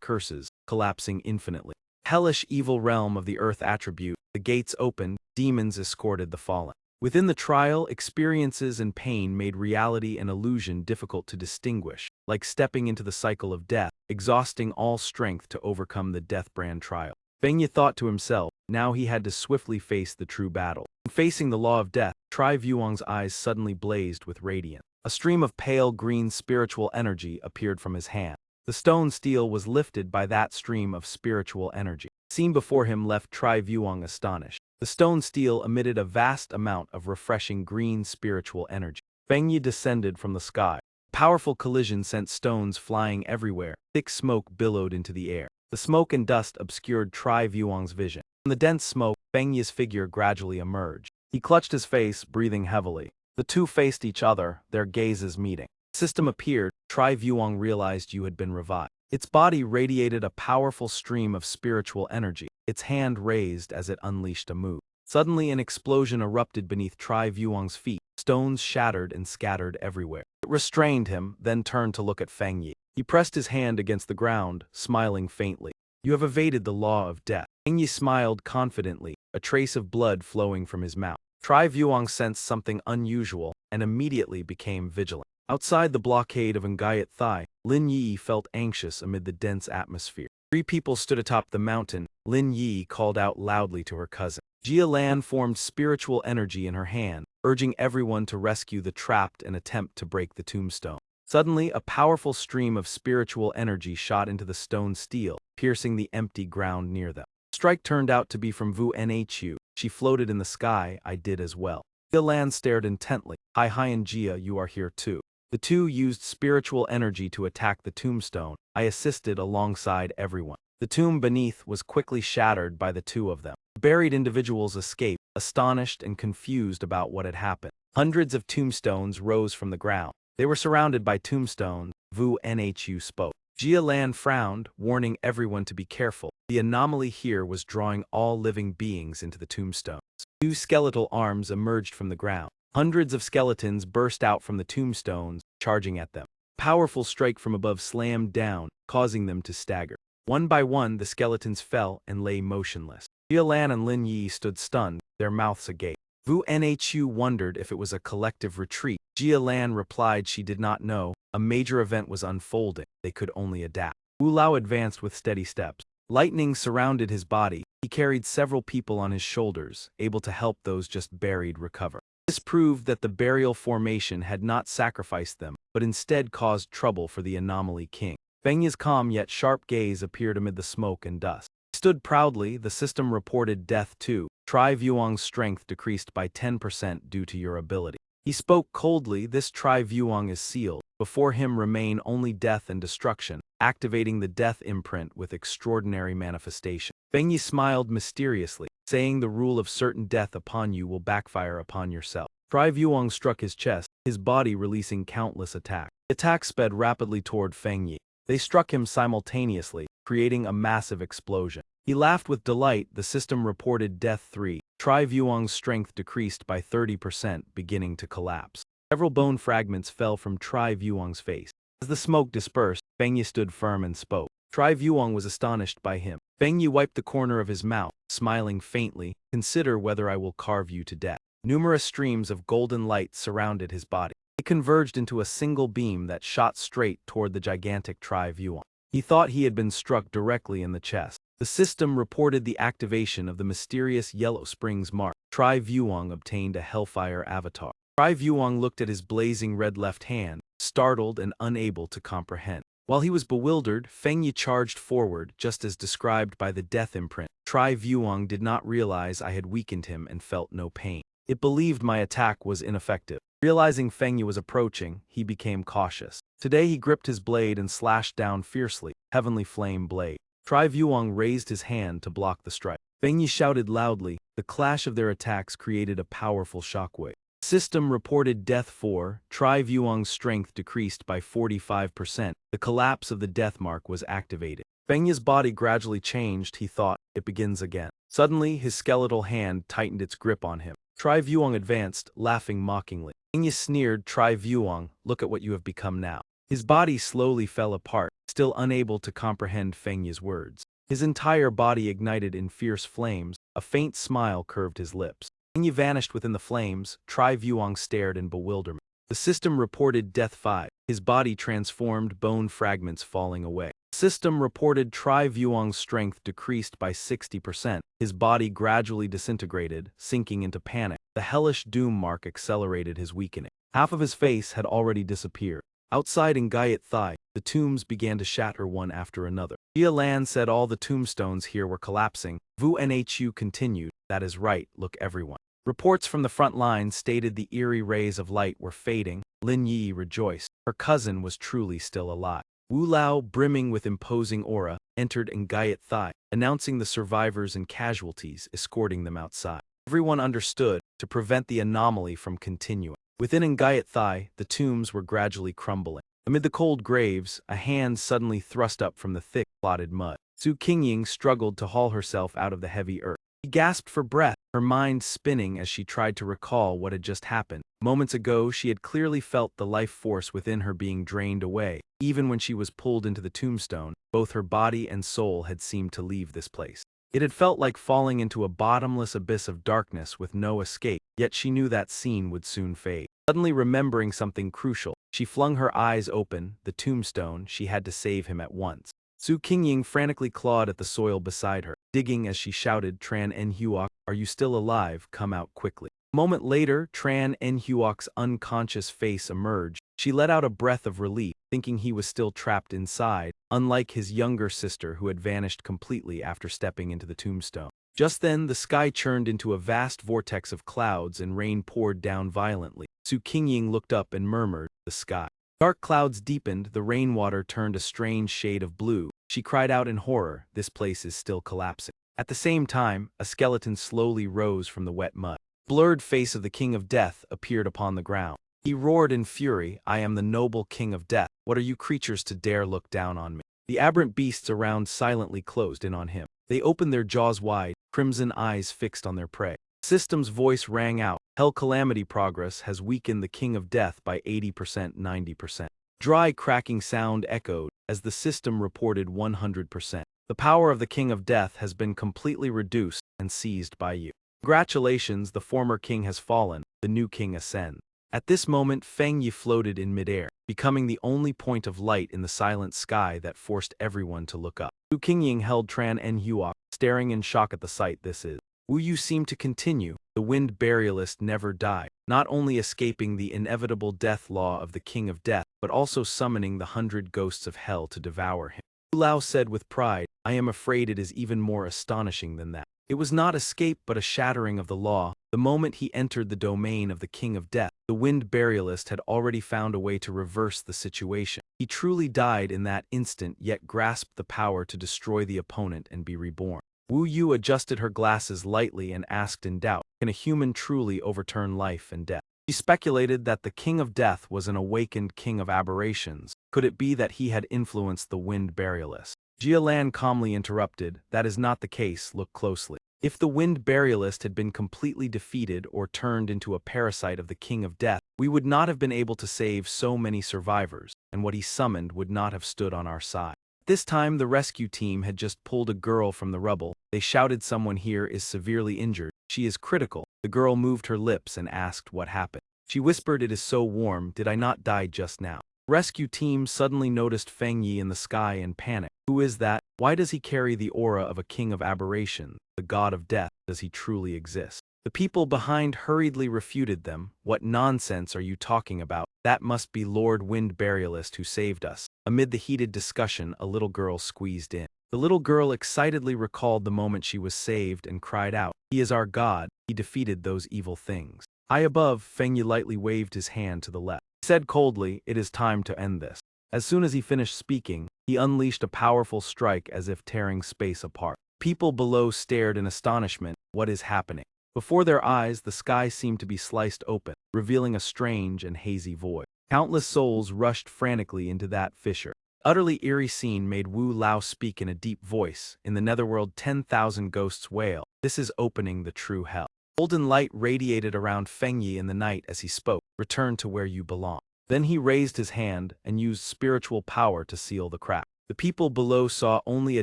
curses, collapsing infinitely. Hellish evil realm of the earth attribute, the gates opened, demons escorted the fallen. Within the trial, experiences and pain made reality and illusion difficult to distinguish, like stepping into the cycle of death, exhausting all strength to overcome the death brand trial. Fang Yi thought to himself, now he had to swiftly face the true battle. In facing the law of death, Tri Vuong's eyes suddenly blazed with radiance. A stream of pale green spiritual energy appeared from his hand. The stone steel was lifted by that stream of spiritual energy. The scene before him left Tri Vuong astonished. The stone steel emitted a vast amount of refreshing green spiritual energy. Fang Yi descended from the sky. A powerful collision sent stones flying everywhere. Thick smoke billowed into the air. The smoke and dust obscured Tri Vuong's vision. From the dense smoke, Fang Yi's figure gradually emerged. He clutched his face, breathing heavily. The two faced each other, their gazes meeting. System appeared. Tri Vuong realized you had been revived. Its body radiated a powerful stream of spiritual energy. Its hand raised as it unleashed a move. Suddenly an explosion erupted beneath Tri Vuong's feet. Stones shattered and scattered everywhere. It restrained him, then turned to look at Fang Yi. He pressed his hand against the ground, smiling faintly. You have evaded the law of death. Fang Yi smiled confidently, a trace of blood flowing from his mouth. Tri Vuong sensed something unusual and immediately became vigilant. Outside the blockade of Ngayat Thai, Lin Yi felt anxious amid the dense atmosphere. 3 people stood atop the mountain. Lin Yi called out loudly to her cousin. Jia Lan formed spiritual energy in her hand, urging everyone to rescue the trapped and attempt to break the tombstone. Suddenly, a powerful stream of spiritual energy shot into the stone steel, piercing the empty ground near them. The strike turned out to be from Vu Nhu. She floated in the sky. I did as well. Jia Lan stared intently. Hi and Jia, you are here too. The two used spiritual energy to attack the tombstone. I assisted alongside everyone. The tomb beneath was quickly shattered by the 2 of them. Buried individuals escaped, astonished and confused about what had happened. Hundreds of tombstones rose from the ground. They were surrounded by tombstones. Vu Nhu spoke. Jia Lan frowned, warning everyone to be careful. The anomaly here was drawing all living beings into the tombstones. 2 skeletal arms emerged from the ground. Hundreds of skeletons burst out from the tombstones, charging at them. A powerful strike from above slammed down, causing them to stagger. One by one, the skeletons fell and lay motionless. Jia Lan and Lin Yi stood stunned, their mouths agape. Vu Nhu wondered if it was a collective retreat. Jia Lan replied she did not know. A major event was unfolding. They could only adapt. Wu Lao advanced with steady steps. Lightning surrounded his body. He carried several people on his shoulders, able to help those just buried recover. This proved that the burial formation had not sacrificed them, but instead caused trouble for the anomaly king. Fang Yi's calm yet sharp gaze appeared amid the smoke and dust. He stood proudly. The system reported death too. Tri Vuong's strength decreased by 10% due to your ability. He spoke coldly. This Tri-Vuong is sealed. Before him remain only death and destruction, activating the death imprint with extraordinary manifestation. Fang Yi smiled mysteriously, saying the rule of certain death upon you will backfire upon yourself. Tri-Vuong struck his chest, his body releasing countless attacks. The attacks sped rapidly toward Fang Yi. They struck him simultaneously, creating a massive explosion. He laughed with delight. The system reported death 3. Tri-Vuong's strength decreased by 30%, beginning to collapse. Several bone fragments fell from Tri-Vuong's face. As the smoke dispersed, Fang Yi stood firm and spoke. Tri-Vuong was astonished by him. Fang Yi wiped the corner of his mouth, smiling faintly. Consider whether I will carve you to death. Numerous streams of golden light surrounded his body. They converged into a single beam that shot straight toward the gigantic Tri-Vuong. He thought he had been struck directly in the chest. The system reported the activation of the mysterious Yellow Springs mark. Tri-Vuong obtained a Hellfire avatar. Tri-Vuong looked at his blazing red left hand, startled and unable to comprehend. While he was bewildered, Fang Yi charged forward, just as described by the death imprint. Tri-Vuong did not realize I had weakened him and felt no pain. It believed my attack was ineffective. Realizing Fang Yi was approaching, he became cautious. Today he gripped his blade and slashed down fiercely. Heavenly Flame Blade. Tri-Vuong raised his hand to block the strike. Fang Yi shouted loudly. The clash of their attacks created a powerful shockwave. System reported death 4. Tri-Vuong's strength decreased by 45%. The collapse of the death mark was activated. Fang Yi's body gradually changed. He thought, it begins again. Suddenly, his skeletal hand tightened its grip on him. Tri-Vuong advanced, laughing mockingly. Fang Yi sneered. Tri-Vuong, look at what you have become now. His body slowly fell apart, still unable to comprehend Fang Yi's words. His entire body ignited in fierce flames. A faint smile curved his lips. Fang Yi vanished within the flames. Tri-Vuong stared in bewilderment. The system reported death 5. His body transformed, bone fragments falling away. The system reported Tri-Vuong's strength decreased by 60%. His body gradually disintegrated, sinking into panic. The hellish doom mark accelerated his weakening. Half of his face had already disappeared. Outside in Gayet Thai, the tombs began to shatter one after another. Jia Lan said all the tombstones here were collapsing. Vu Nhu continued, that is right, look everyone. Reports from the front lines stated the eerie rays of light were fading. Lin Yi rejoiced. Her cousin was truly still alive. Wu Lao, brimming with imposing aura, entered in Gayet Thai, announcing the survivors and casualties, escorting them outside. Everyone understood, to prevent the anomaly from continuing. Within Ngayat Thai, the tombs were gradually crumbling. Amid the cold graves, a hand suddenly thrust up from the thick, clotted mud. Su Qingying struggled to haul herself out of the heavy earth. She gasped for breath, her mind spinning as she tried to recall what had just happened. Moments ago, she had clearly felt the life force within her being drained away. Even when she was pulled into the tombstone, both her body and soul had seemed to leave this place. It had felt like falling into a bottomless abyss of darkness with no escape, yet she knew that scene would soon fade. Suddenly remembering something crucial, she flung her eyes open. The tombstone, she had to save him at once. Su Qingying frantically clawed at the soil beside her, digging as she shouted, Tran En-Huoc, are you still alive? Come out quickly. A moment later, Tran En-Huoc's unconscious face emerged. She let out a breath of relief, thinking he was still trapped inside, unlike his younger sister who had vanished completely after stepping into the tombstone. Just then, the sky churned into a vast vortex of clouds and rain poured down violently. Su Qingying looked up and murmured, the sky. Dark clouds deepened, the rainwater turned a strange shade of blue. She cried out in horror, this place is still collapsing. At the same time, a skeleton slowly rose from the wet mud. Blurred face of the King of Death appeared upon the ground. He roared in fury, I am the noble King of Death. What are you creatures to dare look down on me? The aberrant beasts around silently closed in on him. They opened their jaws wide, crimson eyes fixed on their prey. System's voice rang out, Hell Calamity progress has weakened the King of Death by 80%, 90%. Dry cracking sound echoed, as the system reported 100%. The power of the King of Death has been completely reduced and seized by you. Congratulations, the former king has fallen, the new king ascends. At this moment, Fang Yi floated in midair, becoming the only point of light in the silent sky that forced everyone to look up. Su Qingying held Tran En-Huoc, staring in shock at the sight this is. Wu Yu seemed to continue, the wind burialist never died, not only escaping the inevitable death law of the King of Death, but also summoning the 100 ghosts of hell to devour him. Wu Lao said with pride, I am afraid it is even more astonishing than that. It was not escape but a shattering of the law. The moment he entered the domain of the King of Death, the Wind Burialist had already found a way to reverse the situation. He truly died in that instant, yet grasped the power to destroy the opponent and be reborn. Wu Yu adjusted her glasses lightly and asked in doubt, can a human truly overturn life and death? She speculated that the King of Death was an awakened king of aberrations. Could it be that he had influenced the Wind Burialist? Jialan calmly interrupted, that is not the case, look closely. If the Wind Burialist had been completely defeated or turned into a parasite of the King of Death, we would not have been able to save so many survivors, and what he summoned would not have stood on our side. This time the rescue team had just pulled a girl from the rubble. They shouted someone here is severely injured. She is critical. The girl moved her lips and asked what happened. She whispered, it is so warm, did I not die just now? Rescue team suddenly noticed Fang Yi in the sky and panicked. Who is that? Why does he carry the aura of a king of aberration, the god of death? Does he truly exist? The people behind hurriedly refuted them. What nonsense are you talking about? That must be Lord Wind Burialist who saved us. Amid the heated discussion, a little girl squeezed in. The little girl excitedly recalled the moment she was saved and cried out, he is our god, he defeated those evil things. High above, Feng Yi lightly waved his hand to the left. He said coldly, it is time to end this. As soon as he finished speaking, he unleashed a powerful strike as if tearing space apart. People below stared in astonishment. What is happening? Before their eyes, the sky seemed to be sliced open, revealing a strange and hazy void. Countless souls rushed frantically into that fissure. Utterly eerie scene made Wu Lao speak in a deep voice. In the netherworld, 10,000 ghosts wail. This is opening the true hell. Golden light radiated around Feng Yi in the night as he spoke. Return to where you belong. Then he raised his hand and used spiritual power to seal the crack. The people below saw only a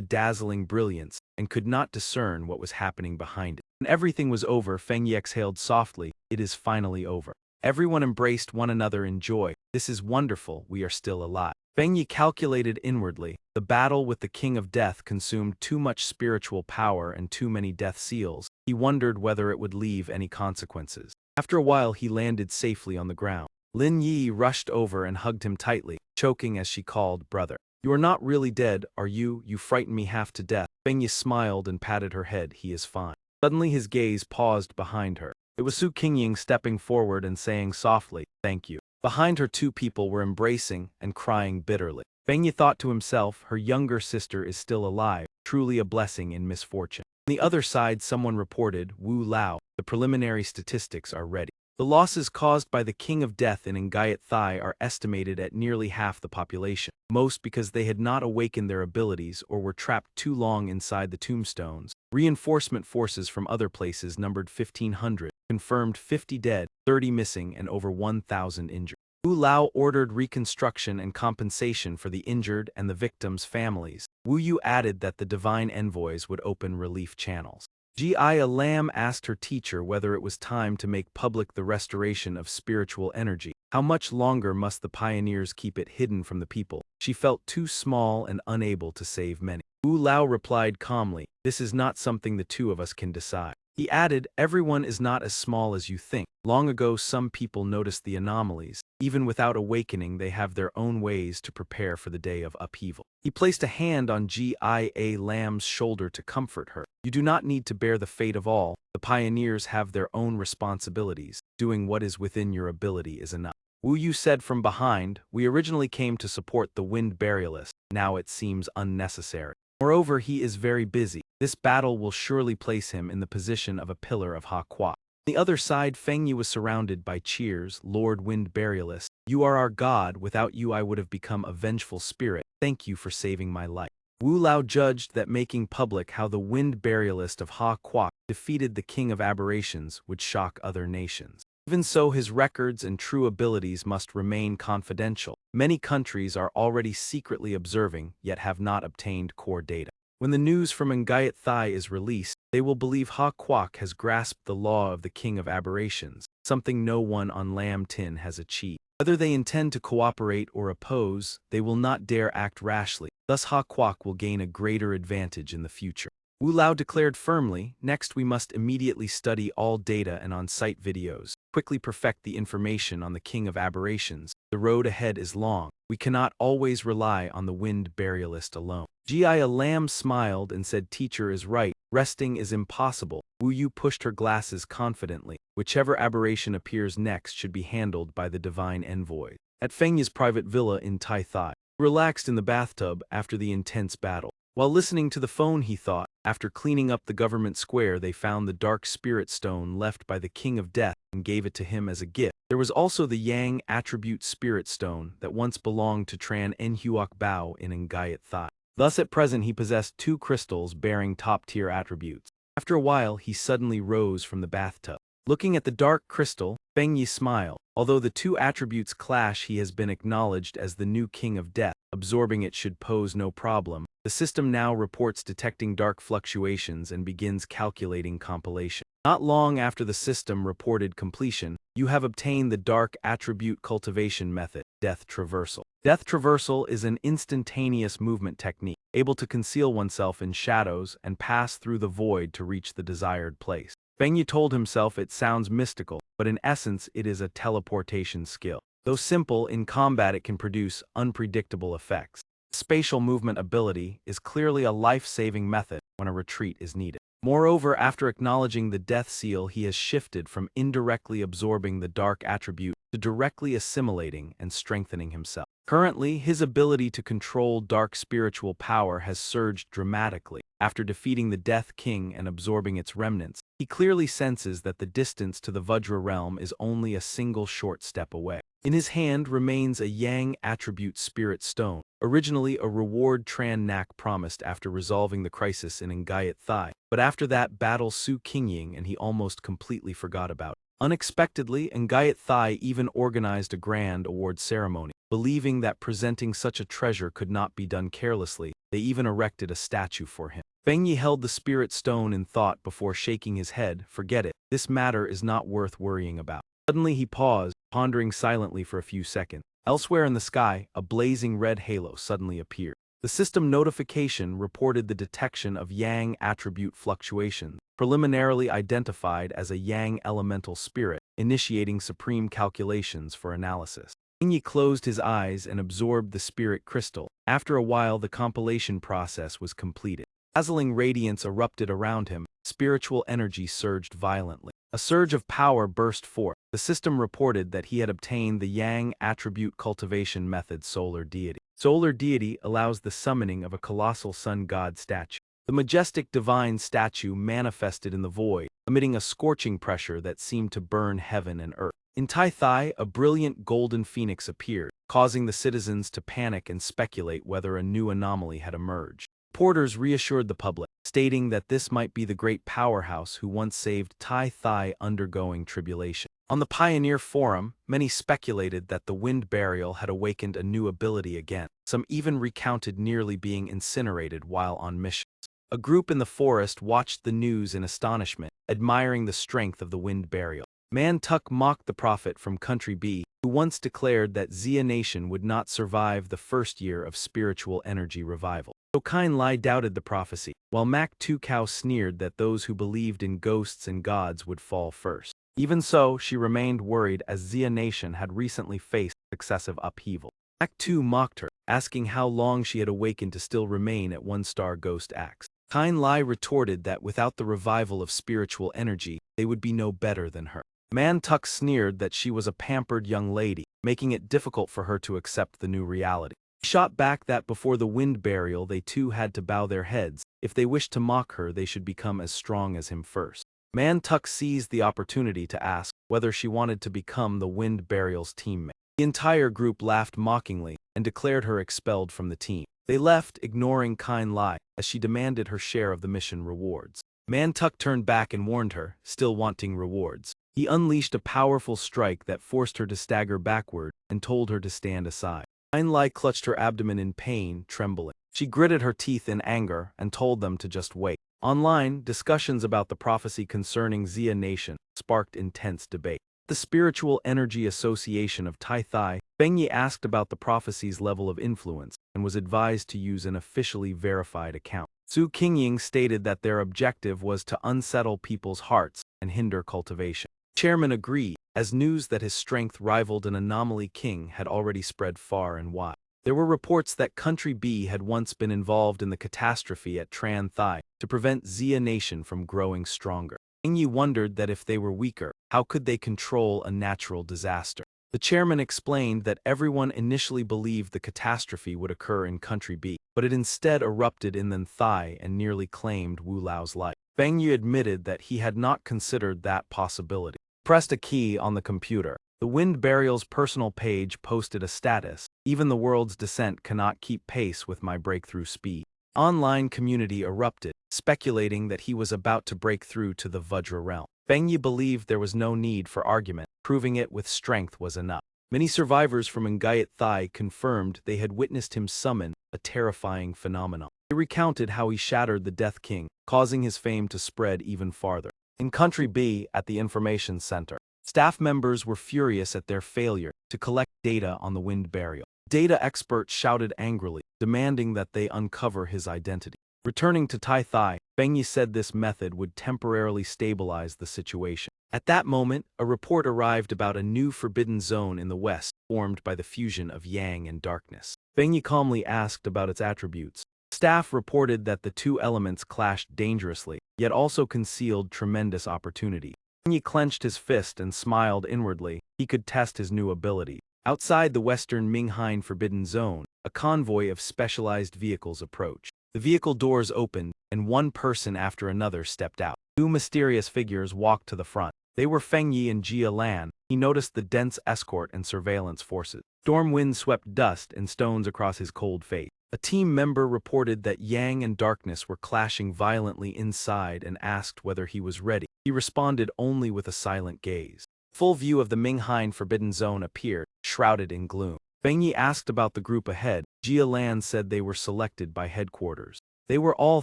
dazzling brilliance and could not discern what was happening behind it. When everything was over, Feng Yi exhaled softly, it is finally over. Everyone embraced one another in joy. This is wonderful, we are still alive. Feng Yi calculated inwardly. The battle with the King of Death consumed too much spiritual power and too many death seals. He wondered whether it would leave any consequences. After a while he landed safely on the ground. Lin Yi rushed over and hugged him tightly, choking as she called, brother. You are not really dead, are you? You frightened me half to death. Feng Yi smiled and patted her head, he is fine. Suddenly his gaze paused behind her. It was Su Qingying stepping forward and saying softly, thank you. Behind her 2 people were embracing and crying bitterly. Feng Yi thought to himself, her younger sister is still alive, truly a blessing in misfortune. On the other side someone reported, Wu Lao, the preliminary statistics are ready. The losses caused by the King of Death in Ngayat Thai are estimated at nearly half the population, most because they had not awakened their abilities or were trapped too long inside the tombstones. Reinforcement forces from other places numbered 1,500, confirmed 50 dead, 30 missing and over 1,000 injured. Wu Lao ordered reconstruction and compensation for the injured and the victims' families. Wu Yu added that the divine envoys would open relief channels. Jia Lam asked her teacher whether it was time to make public the restoration of spiritual energy. How much longer must the pioneers keep it hidden from the people? She felt too small and unable to save many. Wu Lao replied calmly, this is not something the 2 of us can decide. He added, everyone is not as small as you think. Long ago some people noticed the anomalies. Even without awakening they have their own ways to prepare for the day of upheaval. He placed a hand on Jia Lam's shoulder to comfort her. You do not need to bear the fate of all. The pioneers have their own responsibilities. Doing what is within your ability is enough. Wu Yu said from behind, we originally came to support the Wind Burialist. Now it seems unnecessary. Moreover, he is very busy. This battle will surely place him in the position of a pillar of Ha Kwa. On the other side, Feng Yi was surrounded by cheers. Lord Wind Burialist, you are our god. Without you I would have become a vengeful spirit. Thank you for saving my life. Wu Lao judged that making public how the Wind Burialist of Ha Kwa defeated the King of Aberrations would shock other nations. Even so, his records and true abilities must remain confidential. Many countries are already secretly observing, yet have not obtained core data. When the news from Ngayat Thai is released, they will believe Ha Kwak has grasped the law of the King of Aberrations, something no one on Lam Tin has achieved. Whether they intend to cooperate or oppose, they will not dare act rashly. Thus Ha Kwak will gain a greater advantage in the future. Wu Lao declared firmly, next we must immediately study all data and on-site videos, quickly perfect the information on the King of Aberrations. The road ahead is long. We cannot always rely on the wind burialist alone. Jia Lam smiled and said teacher is right, resting is impossible. Wu Yu pushed her glasses confidently. Whichever aberration appears next should be handled by the divine envoy. At Feng Yi's private villa in Tai Thai, relaxed in the bathtub after the intense battle. While listening to the phone he thought, after cleaning up the government square they found the dark spirit stone left by the King of Death and gave it to him as a gift. There was also the Yang attribute spirit stone that once belonged to Tran Enhuoc Bao in Ngayat Thai. Thus at present he possessed 2 crystals bearing top-tier attributes. After a while he suddenly rose from the bathtub. Looking at the dark crystal, Feng Yi smiled. Although the 2 attributes clash, he has been acknowledged as the new King of Death. Absorbing it should pose no problem. The system now reports detecting dark fluctuations and begins calculating compilation. Not long after the system reported completion, you have obtained the Dark Attribute Cultivation Method, Death Traversal. Death Traversal is an instantaneous movement technique, able to conceal oneself in shadows and pass through the void to reach the desired place. Feng Yi told himself it sounds mystical, but in essence it is a teleportation skill. Though simple, in combat it can produce unpredictable effects. Spatial movement ability is clearly a life-saving method when a retreat is needed. Moreover, after acknowledging the death seal, he has shifted from indirectly absorbing the dark attribute to directly assimilating and strengthening himself. Currently, his ability to control dark spiritual power has surged dramatically. After defeating the Death King and absorbing its remnants, he clearly senses that the distance to the Vajra realm is only a single short step away. In his hand remains a Yang attribute spirit stone, originally a reward Tran Nak promised after resolving the crisis in Ngayat Thai, but after that battle Su Qingying and he almost completely forgot about it. Unexpectedly, Ngayat Thai even organized a grand award ceremony. Believing that presenting such a treasure could not be done carelessly, they even erected a statue for him. Feng Yi held the spirit stone in thought before shaking his head. Forget it, this matter is not worth worrying about. Suddenly he paused, pondering silently for a few seconds. Elsewhere in the sky, a blazing red halo suddenly appeared. The system notification reported the detection of Yang attribute fluctuations, preliminarily identified as a Yang elemental spirit, initiating supreme calculations for analysis. Feng Yi closed his eyes and absorbed the spirit crystal. After a while the compilation process was completed. Dazzling radiance erupted around him, spiritual energy surged violently. A surge of power burst forth. The system reported that he had obtained the Yang attribute cultivation method Solar Deity. Solar Deity allows the summoning of a colossal sun god statue. The majestic divine statue manifested in the void, emitting a scorching pressure that seemed to burn heaven and earth. In Tai Thai, a brilliant golden phoenix appeared, causing the citizens to panic and speculate whether a new anomaly had emerged. Reporters reassured the public, stating that this might be the great powerhouse who once saved Tai Thai undergoing tribulation. On the Pioneer Forum, many speculated that the wind burial had awakened a new ability again. Some even recounted nearly being incinerated while on missions. A group in the forest watched the news in astonishment, admiring the strength of the wind burial. Man Tuk mocked the prophet from Country B, who once declared that Xia Nation would not survive the first year of spiritual energy revival. So Kain Lai doubted the prophecy, while Mak Tukau sneered that those who believed in ghosts and gods would fall first. Even so, she remained worried as Xia Nation had recently faced successive upheaval. Mak Tu mocked her, asking how long she had awakened to still remain at one-star ghost acts. Kain Lai retorted that without the revival of spiritual energy, they would be no better than her. Man Tuk sneered that she was a pampered young lady, making it difficult for her to accept the new reality. He shot back that before the wind burial they too had to bow their heads. If they wished to mock her, they should become as strong as him first. Man Tuk seized the opportunity to ask whether she wanted to become the wind burial's teammate. The entire group laughed mockingly and declared her expelled from the team. They left, ignoring Kain Lai, as she demanded her share of the mission rewards. Man Tuk turned back and warned her, still wanting rewards. He unleashed a powerful strike that forced her to stagger backward and told her to stand aside. Kain Lai clutched her abdomen in pain, trembling. She gritted her teeth in anger and told them to just wait. Online, discussions about the prophecy concerning Xia Nation sparked intense debate. The Spiritual Energy Association of Tai Thai, Feng Yi asked about the prophecy's level of influence and was advised to use an officially verified account. Su Qingying stated that their objective was to unsettle people's hearts and hinder cultivation. Chairman agreed, as news that his strength rivaled an anomaly king had already spread far and wide. There were reports that Country B had once been involved in the catastrophe at Tran Thai to prevent Xia Nation from growing stronger. Fang Yi wondered that if they were weaker, how could they control a natural disaster? The chairman explained that everyone initially believed the catastrophe would occur in Country B, but it instead erupted in Then Thai and nearly claimed Wu Lao's life. Fang Yi admitted that he had not considered that possibility. Pressed a key on the computer. The Wind Burial's personal page posted a status: "Even the world's descent cannot keep pace with my breakthrough speed." Online community erupted, speculating that he was about to break through to the Vajra realm. Fang Yi believed there was no need for argument, proving it with strength was enough. Many survivors from Ngayat Thai confirmed they had witnessed him summon a terrifying phenomenon. They recounted how he shattered the Death King, causing his fame to spread even farther. In Country B, at the information center, staff members were furious at their failure to collect data on the Wind Burial. Data experts shouted angrily, demanding that they uncover his identity. Returning to Tai Thai, Fang Yi said this method would temporarily stabilize the situation. At that moment, a report arrived about a new forbidden zone in the west, formed by the fusion of yang and darkness. Fang Yi calmly asked about its attributes. Staff reported that the two elements clashed dangerously, yet also concealed tremendous opportunity. Fang Yi clenched his fist and smiled inwardly. He could test his new ability. Outside the western Minghain Forbidden Zone, a convoy of specialized vehicles approached. The vehicle doors opened, and one person after another stepped out. Two mysterious figures walked to the front. They were Fang Yi and Jia Lan. He noticed the dense escort and surveillance forces. Storm wind swept dust and stones across his cold face. A team member reported that yang and darkness were clashing violently inside and asked whether he was ready. He responded only with a silent gaze. Full view of the Minghain Forbidden Zone appeared, shrouded in gloom. Fang Yi asked about the group ahead. Jia Lan said they were selected by headquarters. They were all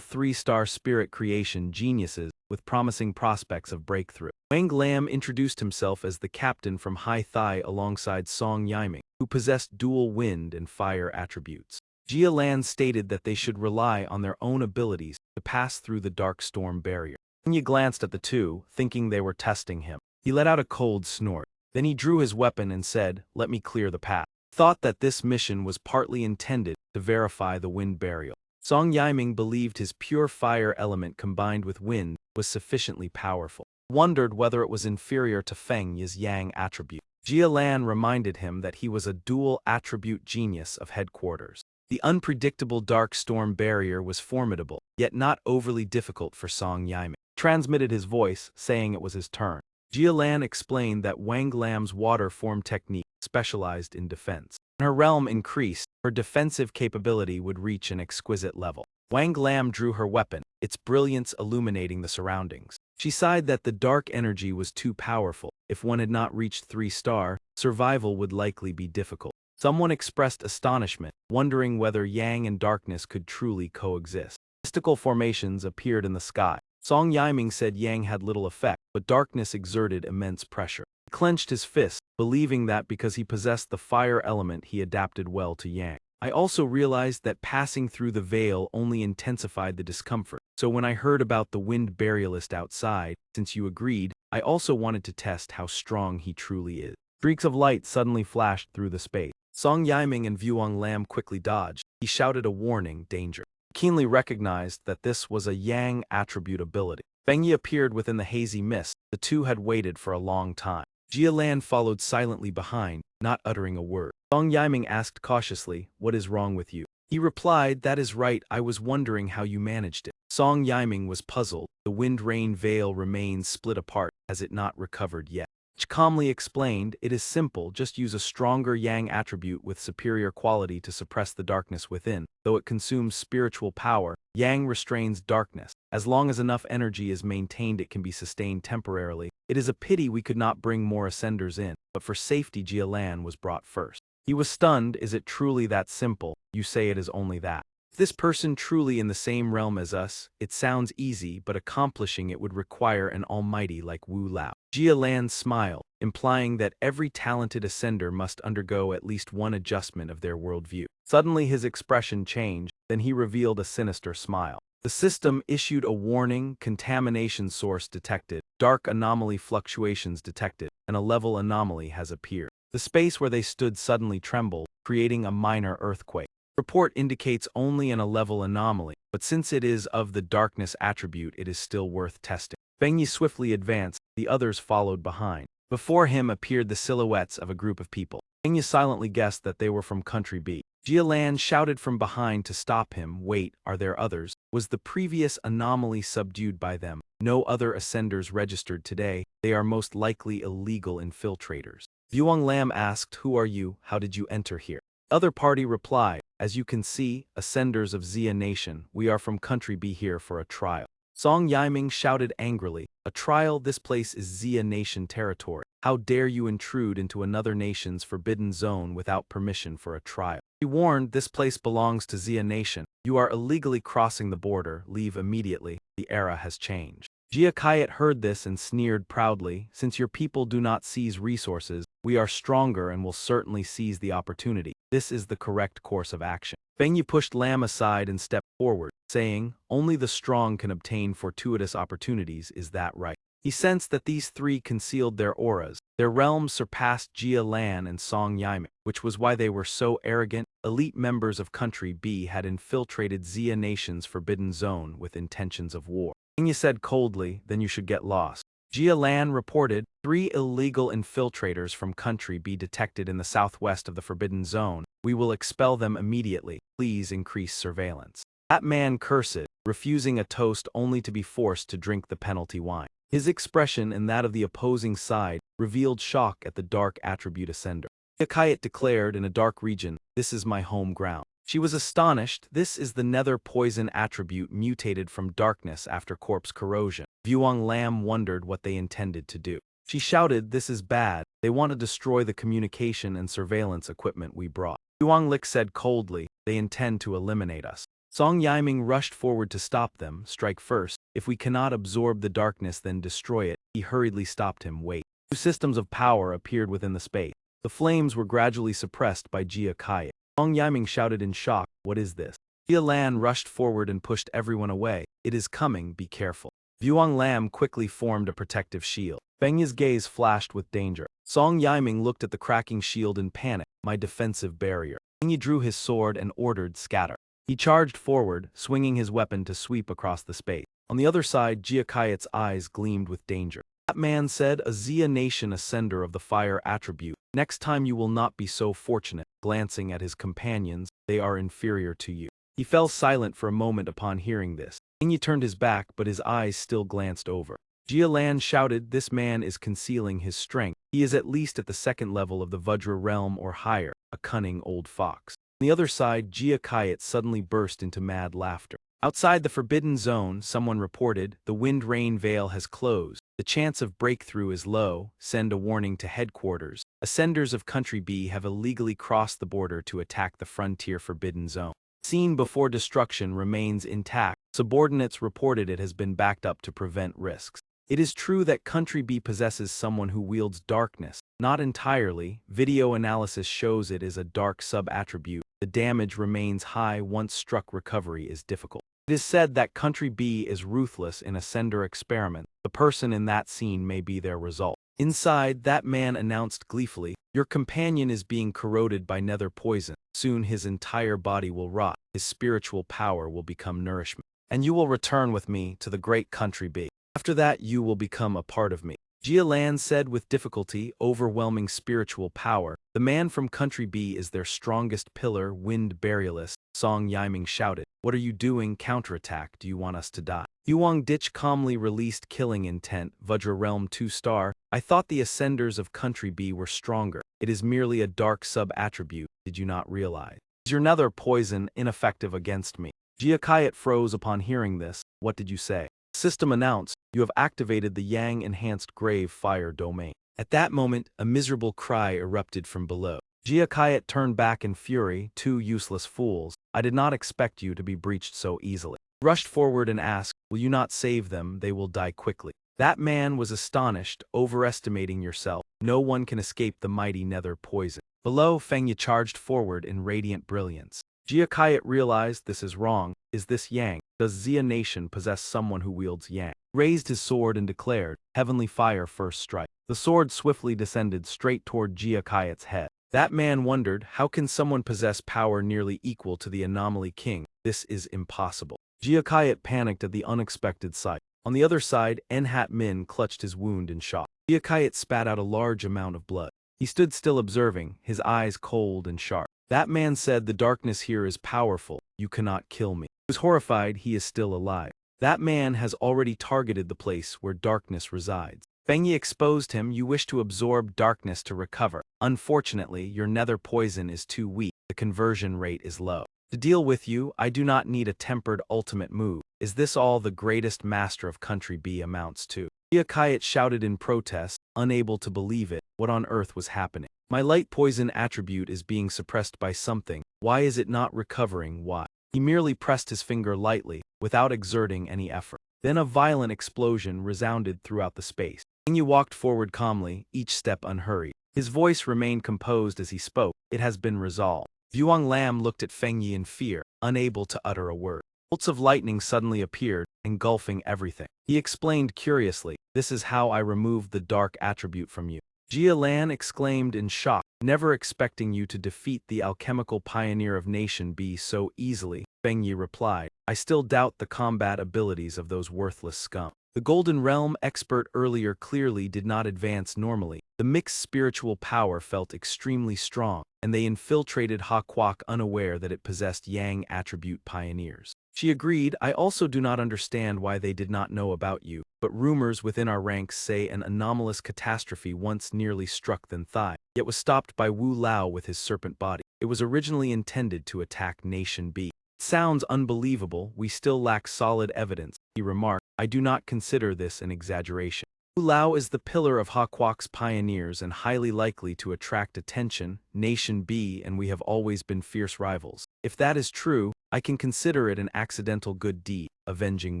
3-star spirit creation geniuses with promising prospects of breakthrough. Wang Lam introduced himself as the captain from Hai Thai alongside Song Yiming, who possessed dual wind and fire attributes. Jia Lan stated that they should rely on their own abilities to pass through the dark storm barrier. Fang Yi glanced at the two, thinking they were testing him. He let out a cold snort. Then he drew his weapon and said, "Let me clear the path." Thought that this mission was partly intended to verify the wind burial. Song Yiming believed his pure fire element combined with wind was sufficiently powerful. Wondered whether it was inferior to Feng Yi's yang attribute. Jia Lan reminded him that he was a dual attribute genius of headquarters. The unpredictable dark storm barrier was formidable, yet not overly difficult for Song Yiming. Transmitted his voice, saying it was his turn. Jia Lan explained that Wang Lam's water form technique specialized in defense. When her realm increased, her defensive capability would reach an exquisite level. Wang Lam drew her weapon, its brilliance illuminating the surroundings. She sighed that the dark energy was too powerful. If one had not reached 3-star, survival would likely be difficult. Someone expressed astonishment, wondering whether yang and darkness could truly coexist. Mystical formations appeared in the sky. Song Yiming said yang had little effect, but darkness exerted immense pressure. He clenched his fist, believing that because he possessed the fire element he adapted well to yang. I also realized that passing through the veil only intensified the discomfort. So when I heard about the wind burialist outside, since you agreed, I also wanted to test how strong he truly is. Streaks of light suddenly flashed through the space. Song Yiming and Vuong Lam quickly dodged. He shouted a warning, danger. Keenly recognized that this was a yang attribute ability. Feng Yi appeared within the hazy mist. The two had waited for a long time. Jia Lan followed silently behind, not uttering a word. Song Yiming asked cautiously, "What is wrong with you?" He replied, "That is right, I was wondering how you managed it." Song Yiming was puzzled. The wind-rain veil remains split apart, has it not recovered yet? Calmly explained, "It is simple, just use a stronger yang attribute with superior quality to suppress the darkness within. Though it consumes spiritual power, yang restrains darkness. As long as enough energy is maintained, it can be sustained temporarily. It is a pity we could not bring more ascenders in, but for safety Jia Lan was brought first." He was stunned. "Is it truly that simple? You say it is only that. If this person truly in the same realm as us, it sounds easy, but accomplishing it would require an almighty like Wu Lao." Jia Lan smiled, implying that every talented ascender must undergo at least one adjustment of their worldview. Suddenly his expression changed, then he revealed a sinister smile. The system issued a warning: contamination source detected, dark anomaly fluctuations detected, and a level anomaly has appeared. The space where they stood suddenly trembled, creating a minor earthquake. Report indicates only an A-level anomaly, but since it is of the darkness attribute, it is still worth testing. Fang Yi swiftly advanced, the others followed behind. Before him appeared the silhouettes of a group of people. Fang Yi silently guessed that they were from Country B. Jia shouted from behind to stop him. Wait, are there others? Was the previous anomaly subdued by them? No other ascenders registered today. They are most likely illegal infiltrators. Yuang Lam asked, who are you? How did you enter here? Other party replied, as you can see, ascenders of Xia Nation, we are from Country B here for a trial. Song Yiming shouted angrily, a trial? This place is Xia Nation territory. How dare you intrude into another nation's forbidden zone without permission for a trial? He warned, this place belongs to Xia Nation. You are illegally crossing the border, leave immediately, the era has changed. Jia Kayat heard this and sneered proudly, since your people do not seize resources, we are stronger and will certainly seize the opportunity. This is the correct course of action. Fang Yi pushed Lam aside and stepped forward, saying, only the strong can obtain fortuitous opportunities, is that right? He sensed that these three concealed their auras. Their realms surpassed Jia Lan and Song Yiming, which was why they were so arrogant. Elite members of Country B had infiltrated Xia Nation's forbidden zone with intentions of war. Fang Yi said coldly, then you should get lost. Jia Lan reported, 3 illegal infiltrators from Country B detected in the southwest of the forbidden zone. We will expel them immediately. Please increase surveillance. That man cursed, refusing a toast only to be forced to drink the penalty wine. His expression and that of the opposing side revealed shock at the dark attribute ascender. Yakayat declared in a dark region, this is my home ground. She was astonished, this is the nether poison attribute mutated from darkness after corpse corrosion. Vuong Lam wondered what they intended to do. She shouted, this is bad, they want to destroy the communication and surveillance equipment we brought. Vuong Lik said coldly, they intend to eliminate us. Song Yiming rushed forward to stop them. Strike first. If we cannot absorb the darkness, then destroy it. He hurriedly stopped him. Wait. 2 systems of power appeared within the space. The flames were gradually suppressed by Jia Kaya. Song Yiming shouted in shock, what is this? Jia Lan rushed forward and pushed everyone away. It is coming, be careful. Vuong Lam quickly formed a protective shield. Fang Yi's gaze flashed with danger. Song Yiming looked at the cracking shield in panic. My defensive barrier. Fang Yi drew his sword and ordered, scatter. He charged forward, swinging his weapon to sweep across the space. On the other side, Jia Kayat's eyes gleamed with danger. That man said, a Xia Nation ascender of the fire attribute. Next time you will not be so fortunate. Glancing at his companions, they are inferior to you. He fell silent for a moment upon hearing this. Fang Yi turned his back, but his eyes still glanced over. Jia Lan shouted, this man is concealing his strength. He is at least at the 2nd level of the Vajra realm or higher, a cunning old fox. On the other side, Jia Kayat suddenly burst into mad laughter. Outside the forbidden zone, someone reported, the wind-rain veil has closed. The chance of breakthrough is low. Send a warning to headquarters. Ascenders of Country B have illegally crossed the border to attack the frontier forbidden zone. Scene before destruction remains intact. Subordinates reported it has been backed up to prevent risks. It is true that Country B possesses someone who wields darkness. Not entirely. Video analysis shows it is a dark sub-attribute. The damage remains high. Once struck, recovery is difficult. It is said that Country B is ruthless in ascender experiments. The person in that scene may be their result. Inside, that man announced gleefully, your companion is being corroded by nether poison. Soon his entire body will rot. His spiritual power will become nourishment. And you will return with me to the great Country B. After that, you will become a part of me. Jia Lan said with difficulty, overwhelming spiritual power. The man from Country B is their strongest pillar, wind barrierless. Song Yiming shouted, what are you doing? Counterattack, do you want us to die? Yuang Ditch calmly released killing intent, Vajra Realm 2-star. I thought the ascenders of Country B were stronger. It is merely a dark sub-attribute, did you not realize? Is your nether poison ineffective against me? Jia Kayat froze upon hearing this. What did you say? System announced, you have activated the Yang-enhanced Grave Fire domain. At that moment, a miserable cry erupted from below. Jia Kayat turned back in fury, 2 useless fools. I did not expect you to be breached so easily. Rushed forward and asked, will you not save them? They will die quickly. That man was astonished, overestimating yourself. No one can escape the mighty nether poison. Below, Fang Yi charged forward in radiant brilliance. Jia Kayat realized this is wrong. Is this Yang? Does Xia Nation possess someone who wields yang? He raised his sword and declared, heavenly fire first strike. The sword swiftly descended straight toward Jia Kayat's head. That man wondered, how can someone possess power nearly equal to the anomaly king? This is impossible. Jia Kayat panicked at the unexpected sight. On the other side, Enhat Min clutched his wound in shock. Jia Kayat spat out a large amount of blood. He stood still observing, his eyes cold and sharp. That man said, the darkness here is powerful, you cannot kill me. He was horrified he is still alive. That man has already targeted the place where darkness resides. Fang Yi exposed him, you wish to absorb darkness to recover. Unfortunately, your nether poison is too weak, the conversion rate is low. To deal with you, I do not need a tempered ultimate move. Is this all the greatest master of country B amounts to? Jia Kayat shouted in protest, unable to believe it. What on earth was happening? My light poison attribute is being suppressed by something. Why is it not recovering? Why? He merely pressed his finger lightly, without exerting any effort. Then a violent explosion resounded throughout the space. Fang Yi walked forward calmly, each step unhurried. His voice remained composed as he spoke. It has been resolved. Vuong Lam looked at Fang Yi in fear, unable to utter a word. Bolts of lightning suddenly appeared, engulfing everything. He explained curiously, this is how I removed the dark attribute from you. Jia Lan exclaimed in shock, never expecting you to defeat the alchemical pioneer of Nation B so easily. Fang Yi replied, I still doubt the combat abilities of those worthless scum. The Golden Realm expert earlier clearly did not advance normally. The mixed spiritual power felt extremely strong, and they infiltrated Ha Kwak unaware that it possessed Yang attribute pioneers. She agreed, I also do not understand why they did not know about you, but rumors within our ranks say an anomalous catastrophe once nearly struck Than Thai, yet was stopped by Wu Lao with his serpent body. It was originally intended to attack Nation B. It sounds unbelievable, we still lack solid evidence, he remarked. I do not consider this an exaggeration. Wu Lao is the pillar of Ha Kwak's pioneers and highly likely to attract attention, Nation B, and we have always been fierce rivals. If that is true, I can consider it an accidental good deed, avenging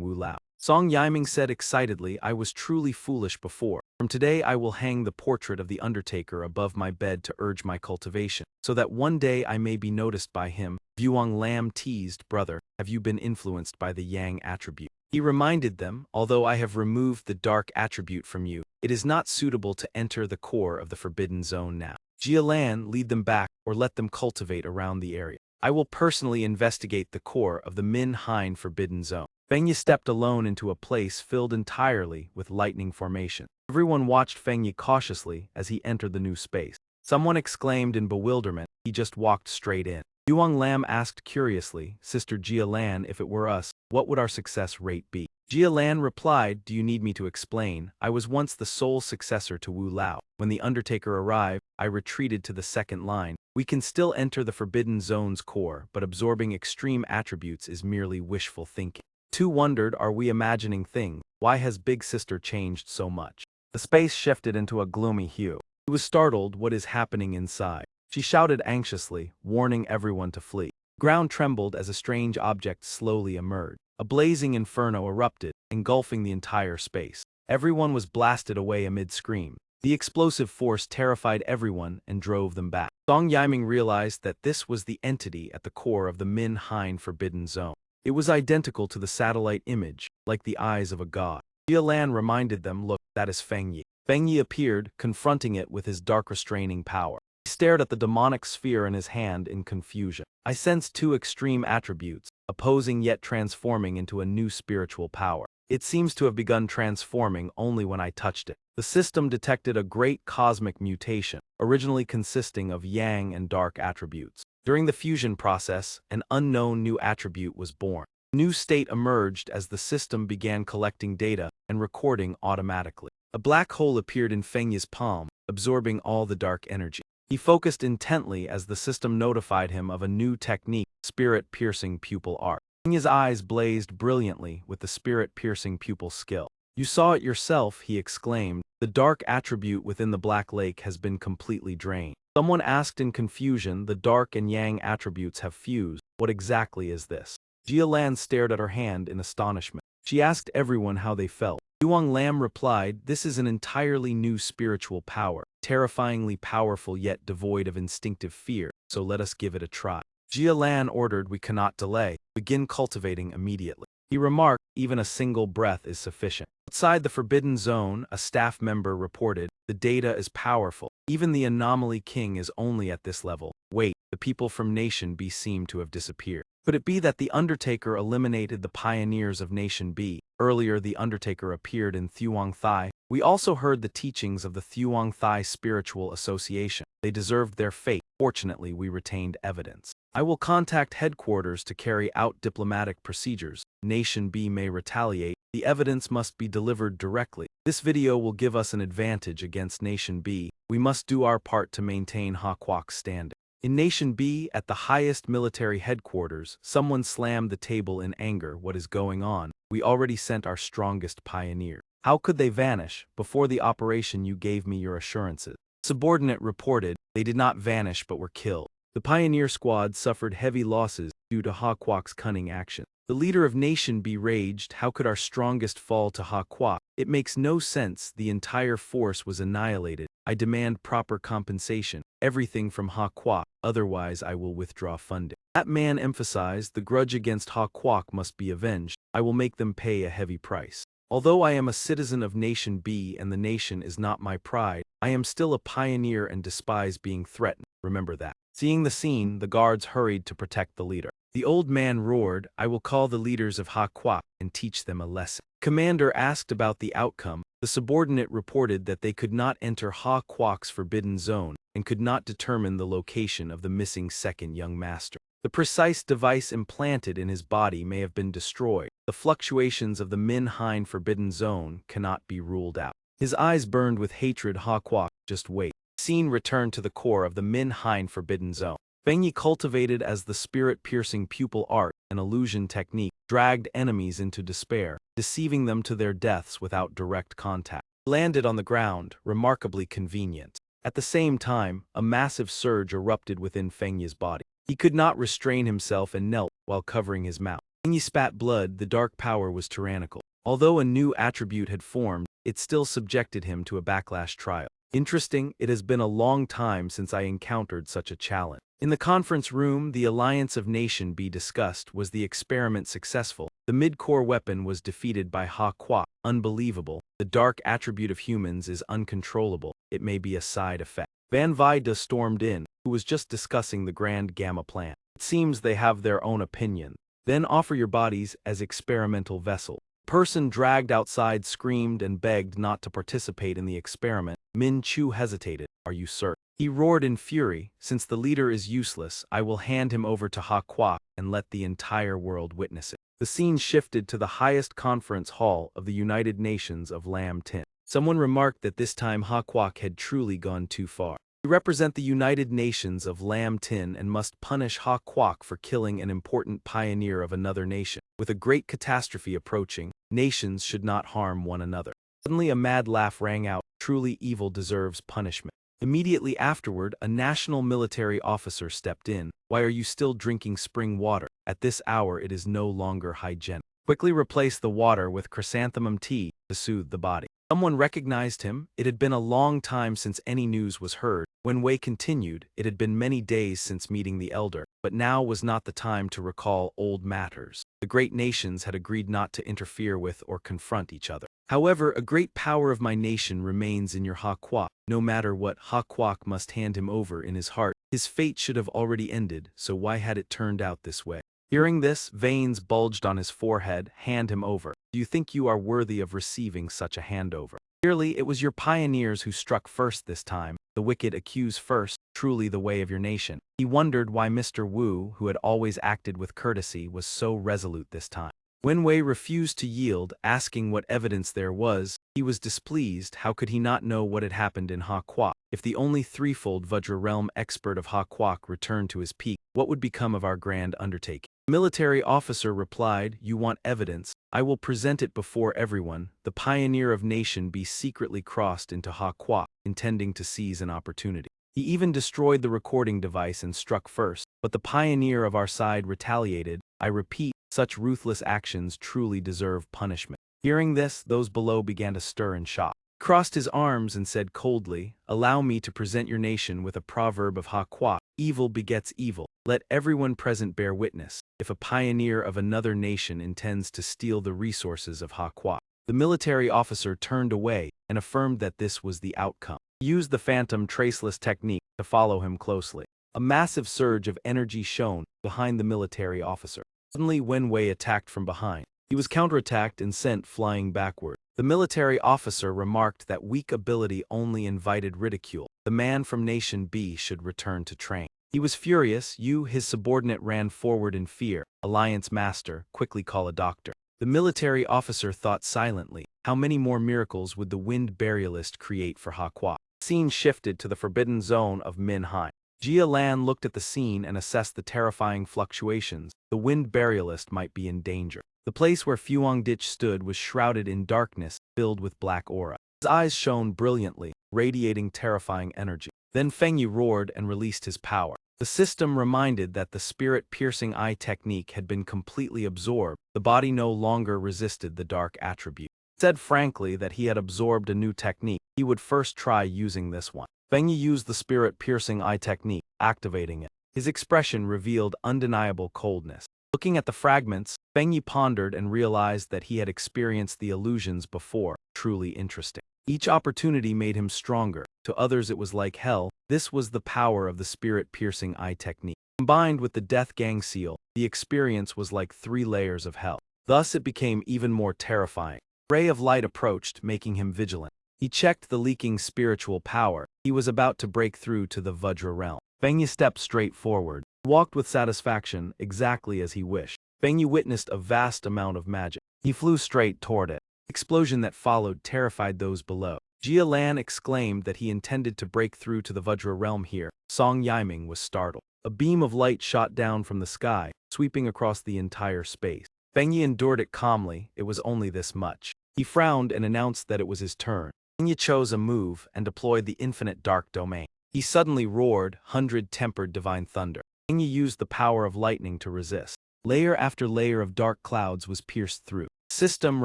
Wu Lao. Song Yiming said excitedly, I was truly foolish before. From today I will hang the portrait of the Undertaker above my bed to urge my cultivation, so that one day I may be noticed by him. Vuong Lam teased, brother, have you been influenced by the Yang attribute? He reminded them, although I have removed the dark attribute from you, it is not suitable to enter the core of the Forbidden Zone now. Jia Lan, lead them back or let them cultivate around the area. I will personally investigate the core of the Min Hein Forbidden Zone. Fang Yi stepped alone into a place filled entirely with lightning formation. Everyone watched Fang Yi cautiously as he entered the new space. Someone exclaimed in bewilderment, he just walked straight in. Yuang Lam asked curiously, Sister Jia Lan, if it were us, what would our success rate be? Jia Lan replied, do you need me to explain? I was once the sole successor to Wu Lao. When the Undertaker arrived, I retreated to the second line. We can still enter the Forbidden Zone's core, but absorbing extreme attributes is merely wishful thinking. Two wondered, are we imagining things? Why has Big Sister changed so much? The space shifted into a gloomy hue. He was startled, what is happening inside? She shouted anxiously, warning everyone to flee. The ground trembled as a strange object slowly emerged. A blazing inferno erupted, engulfing the entire space. Everyone was blasted away amid screams. The explosive force terrified everyone and drove them back. Song Yiming realized that this was the entity at the core of the Min Hein Forbidden Zone. It was identical to the satellite image, like the eyes of a god. Jia Lan reminded them, look, that is Fang Yi. Fang Yi appeared, confronting it with his dark restraining power. He stared at the demonic sphere in his hand in confusion. I sensed two extreme attributes, opposing yet transforming into a new spiritual power. It seems to have begun transforming only when I touched it. The system detected a great cosmic mutation, originally consisting of yang and dark attributes. During the fusion process, an unknown new attribute was born. A new state emerged as the system began collecting data and recording automatically. A black hole appeared in Feng Yi's palm, absorbing all the dark energy. He focused intently as the system notified him of a new technique, spirit-piercing pupil art. Feng Yi's eyes blazed brilliantly with the spirit-piercing pupil skill. You saw it yourself, he exclaimed. The dark attribute within the Black Lake has been completely drained. Someone asked in confusion, the dark and yang attributes have fused. What exactly is this? Jia Lan stared at her hand in astonishment. She asked everyone how they felt. Yuang Lam replied, this is an entirely new spiritual power, terrifyingly powerful yet devoid of instinctive fear, so let us give it a try. Jia Lan ordered, we cannot delay, begin cultivating immediately. He remarked, even a single breath is sufficient. Outside the forbidden zone, a staff member reported, the data is powerful. Even the anomaly king is only at this level. Wait, the people from Nation B seem to have disappeared. Could it be that the Undertaker eliminated the pioneers of Nation B? Earlier the Undertaker appeared in Thuong Thai. We also heard the teachings of the Thuong Thai Spiritual Association. They deserved their fate. Fortunately, we retained evidence. I will contact headquarters to carry out diplomatic procedures. Nation B may retaliate. The evidence must be delivered directly. This video will give us an advantage against Nation B. We must do our part to maintain HaKwak's standing. In Nation B, at the highest military headquarters, someone slammed the table in anger. What is going on? We already sent our strongest pioneer. How could they vanish? Before the operation you gave me your assurances. Subordinate reported, they did not vanish but were killed. The pioneer squad suffered heavy losses due to HaKwak's cunning action. The leader of Nation B raged, how could our strongest fall to HaKwak? It makes no sense, the entire force was annihilated. I demand proper compensation, everything from HaKwak, otherwise I will withdraw funding. That man emphasized, the grudge against HaKwak must be avenged. I will make them pay a heavy price. Although I am a citizen of Nation B and the nation is not my pride, I am still a pioneer and despise being threatened. Remember that. Seeing the scene, the guards hurried to protect the leader. The old man roared, I will call the leaders of HaKwak and teach them a lesson. Commander asked about the outcome. The subordinate reported that they could not enter HaKwak's forbidden zone and could not determine the location of the missing second young master. The precise device implanted in his body may have been destroyed. The fluctuations of the Min-Hein forbidden zone cannot be ruled out. His eyes burned with hatred. HaKwak, just wait. Scene returned to the core of the Min-Hein forbidden zone. Fang Yi, cultivated as the spirit-piercing pupil art, an illusion technique, dragged enemies into despair, deceiving them to their deaths without direct contact. He landed on the ground, remarkably convenient. At the same time, a massive surge erupted within Fang Yi's body. He could not restrain himself and knelt while covering his mouth. Fang Yi spat blood. The dark power was tyrannical. Although a new attribute had formed, it still subjected him to a backlash trial. Interesting, it has been a long time since I encountered such a challenge. In the conference room, the alliance of Nation B discussed. Was the experiment successful? The mid-core weapon was defeated by HaKwak. Unbelievable. The dark attribute of humans is uncontrollable. It may be a side effect. Van Vida stormed in, who was just discussing the Grand Gamma plan. It seems they have their own opinion. Then offer your bodies as experimental vessel. Person dragged outside screamed and begged not to participate in the experiment. Min Chu hesitated. Are you certain? He roared in fury, since the leader is useless, I will hand him over to HaKwak and let the entire world witness it. The scene shifted to the highest conference hall of the United Nations of Lam Tin. Someone remarked that this time HaKwak had truly gone too far. We represent the United Nations of Lam Tin and must punish HaKwak for killing an important pioneer of another nation. With a great catastrophe approaching, nations should not harm one another. Suddenly a mad laugh rang out, truly evil deserves punishment. Immediately afterward, a national military officer stepped in. Why are you still drinking spring water? At this hour it is no longer hygienic. Quickly replace the water with chrysanthemum tea to soothe the body. Someone recognized him. It had been a long time since any news was heard. When Wei continued, it had been many days since meeting the elder, but now was not the time to recall old matters. The great nations had agreed not to interfere with or confront each other. However, a great power of my nation remains in your HaKwak. No matter what, HaKwak must hand him over in his heart. His fate should have already ended, so why had it turned out this way? Hearing this, veins bulged on his forehead. Hand him over. Do you think you are worthy of receiving such a handover? Clearly, it was your pioneers who struck first this time. The wicked accuse first, truly the way of your nation. He wondered why Mr. Wu, who had always acted with courtesy, was so resolute this time. When Wei refused to yield, asking what evidence there was, he was displeased. How could he not know what had happened in HaKwak? If the only threefold Vajra realm expert of HaKwak returned to his peak, what would become of our grand undertaking? The military officer replied, you want evidence? I will present it before everyone. The pioneer of Nation B secretly crossed into HaKwak, intending to seize an opportunity. He even destroyed the recording device and struck first, but the pioneer of our side retaliated. I repeat, such ruthless actions truly deserve punishment. Hearing this, those below began to stir in shock. He crossed his arms and said coldly, allow me to present your nation with a proverb of HaKwak. Evil begets evil. Let everyone present bear witness. If a pioneer of another nation intends to steal the resources of Hakwa. The military officer turned away and affirmed that this was the outcome. He used the phantom traceless technique to follow him closely. A massive surge of energy shone behind the military officer. Suddenly Wenwei attacked from behind. He was counterattacked and sent flying backward. The military officer remarked that weak ability only invited ridicule. The man from Nation B should return to train. He was furious. His subordinate, ran forward in fear. Alliance Master, quickly call a doctor. The military officer thought silently. How many more miracles would the wind burialist create for Hakwa? Scene shifted to the forbidden zone of Minhai. Jia Lan looked at the scene and assessed the terrifying fluctuations. The wind burialist might be in danger. The place where Fuang Ditch stood was shrouded in darkness, filled with black aura. His eyes shone brilliantly, radiating terrifying energy. Then Fang Yi roared and released his power. The system reminded that the spirit-piercing eye technique had been completely absorbed. The body no longer resisted the dark attribute. He said frankly that he had absorbed a new technique. He would first try using this one. Fang Yi used the spirit-piercing eye technique, activating it. His expression revealed undeniable coldness. Looking at the fragments, Fang Yi pondered and realized that he had experienced the illusions before. Truly interesting. Each opportunity made him stronger. To others it was like hell. This was the power of the spirit-piercing eye technique. Combined with the Death Gang seal, the experience was like 3 layers of hell. Thus it became even more terrifying. A ray of light approached, making him vigilant. He checked the leaking spiritual power. He was about to break through to the Vajra realm. Fang Yi stepped straight forward. He walked with satisfaction, exactly as he wished. Fang Yi witnessed a vast amount of magic. He flew straight toward it. The explosion that followed terrified those below. Jia Lan exclaimed that he intended to break through to the Vajra realm here. Song Yiming was startled. A beam of light shot down from the sky, sweeping across the entire space. Fang Yi endured it calmly. It was only this much. He frowned and announced that it was his turn. Fang Yi chose a move and deployed the infinite dark domain. He suddenly roared, 100-tempered divine thunder. Fang Yi used the power of lightning to resist. Layer after layer of dark clouds was pierced through. The system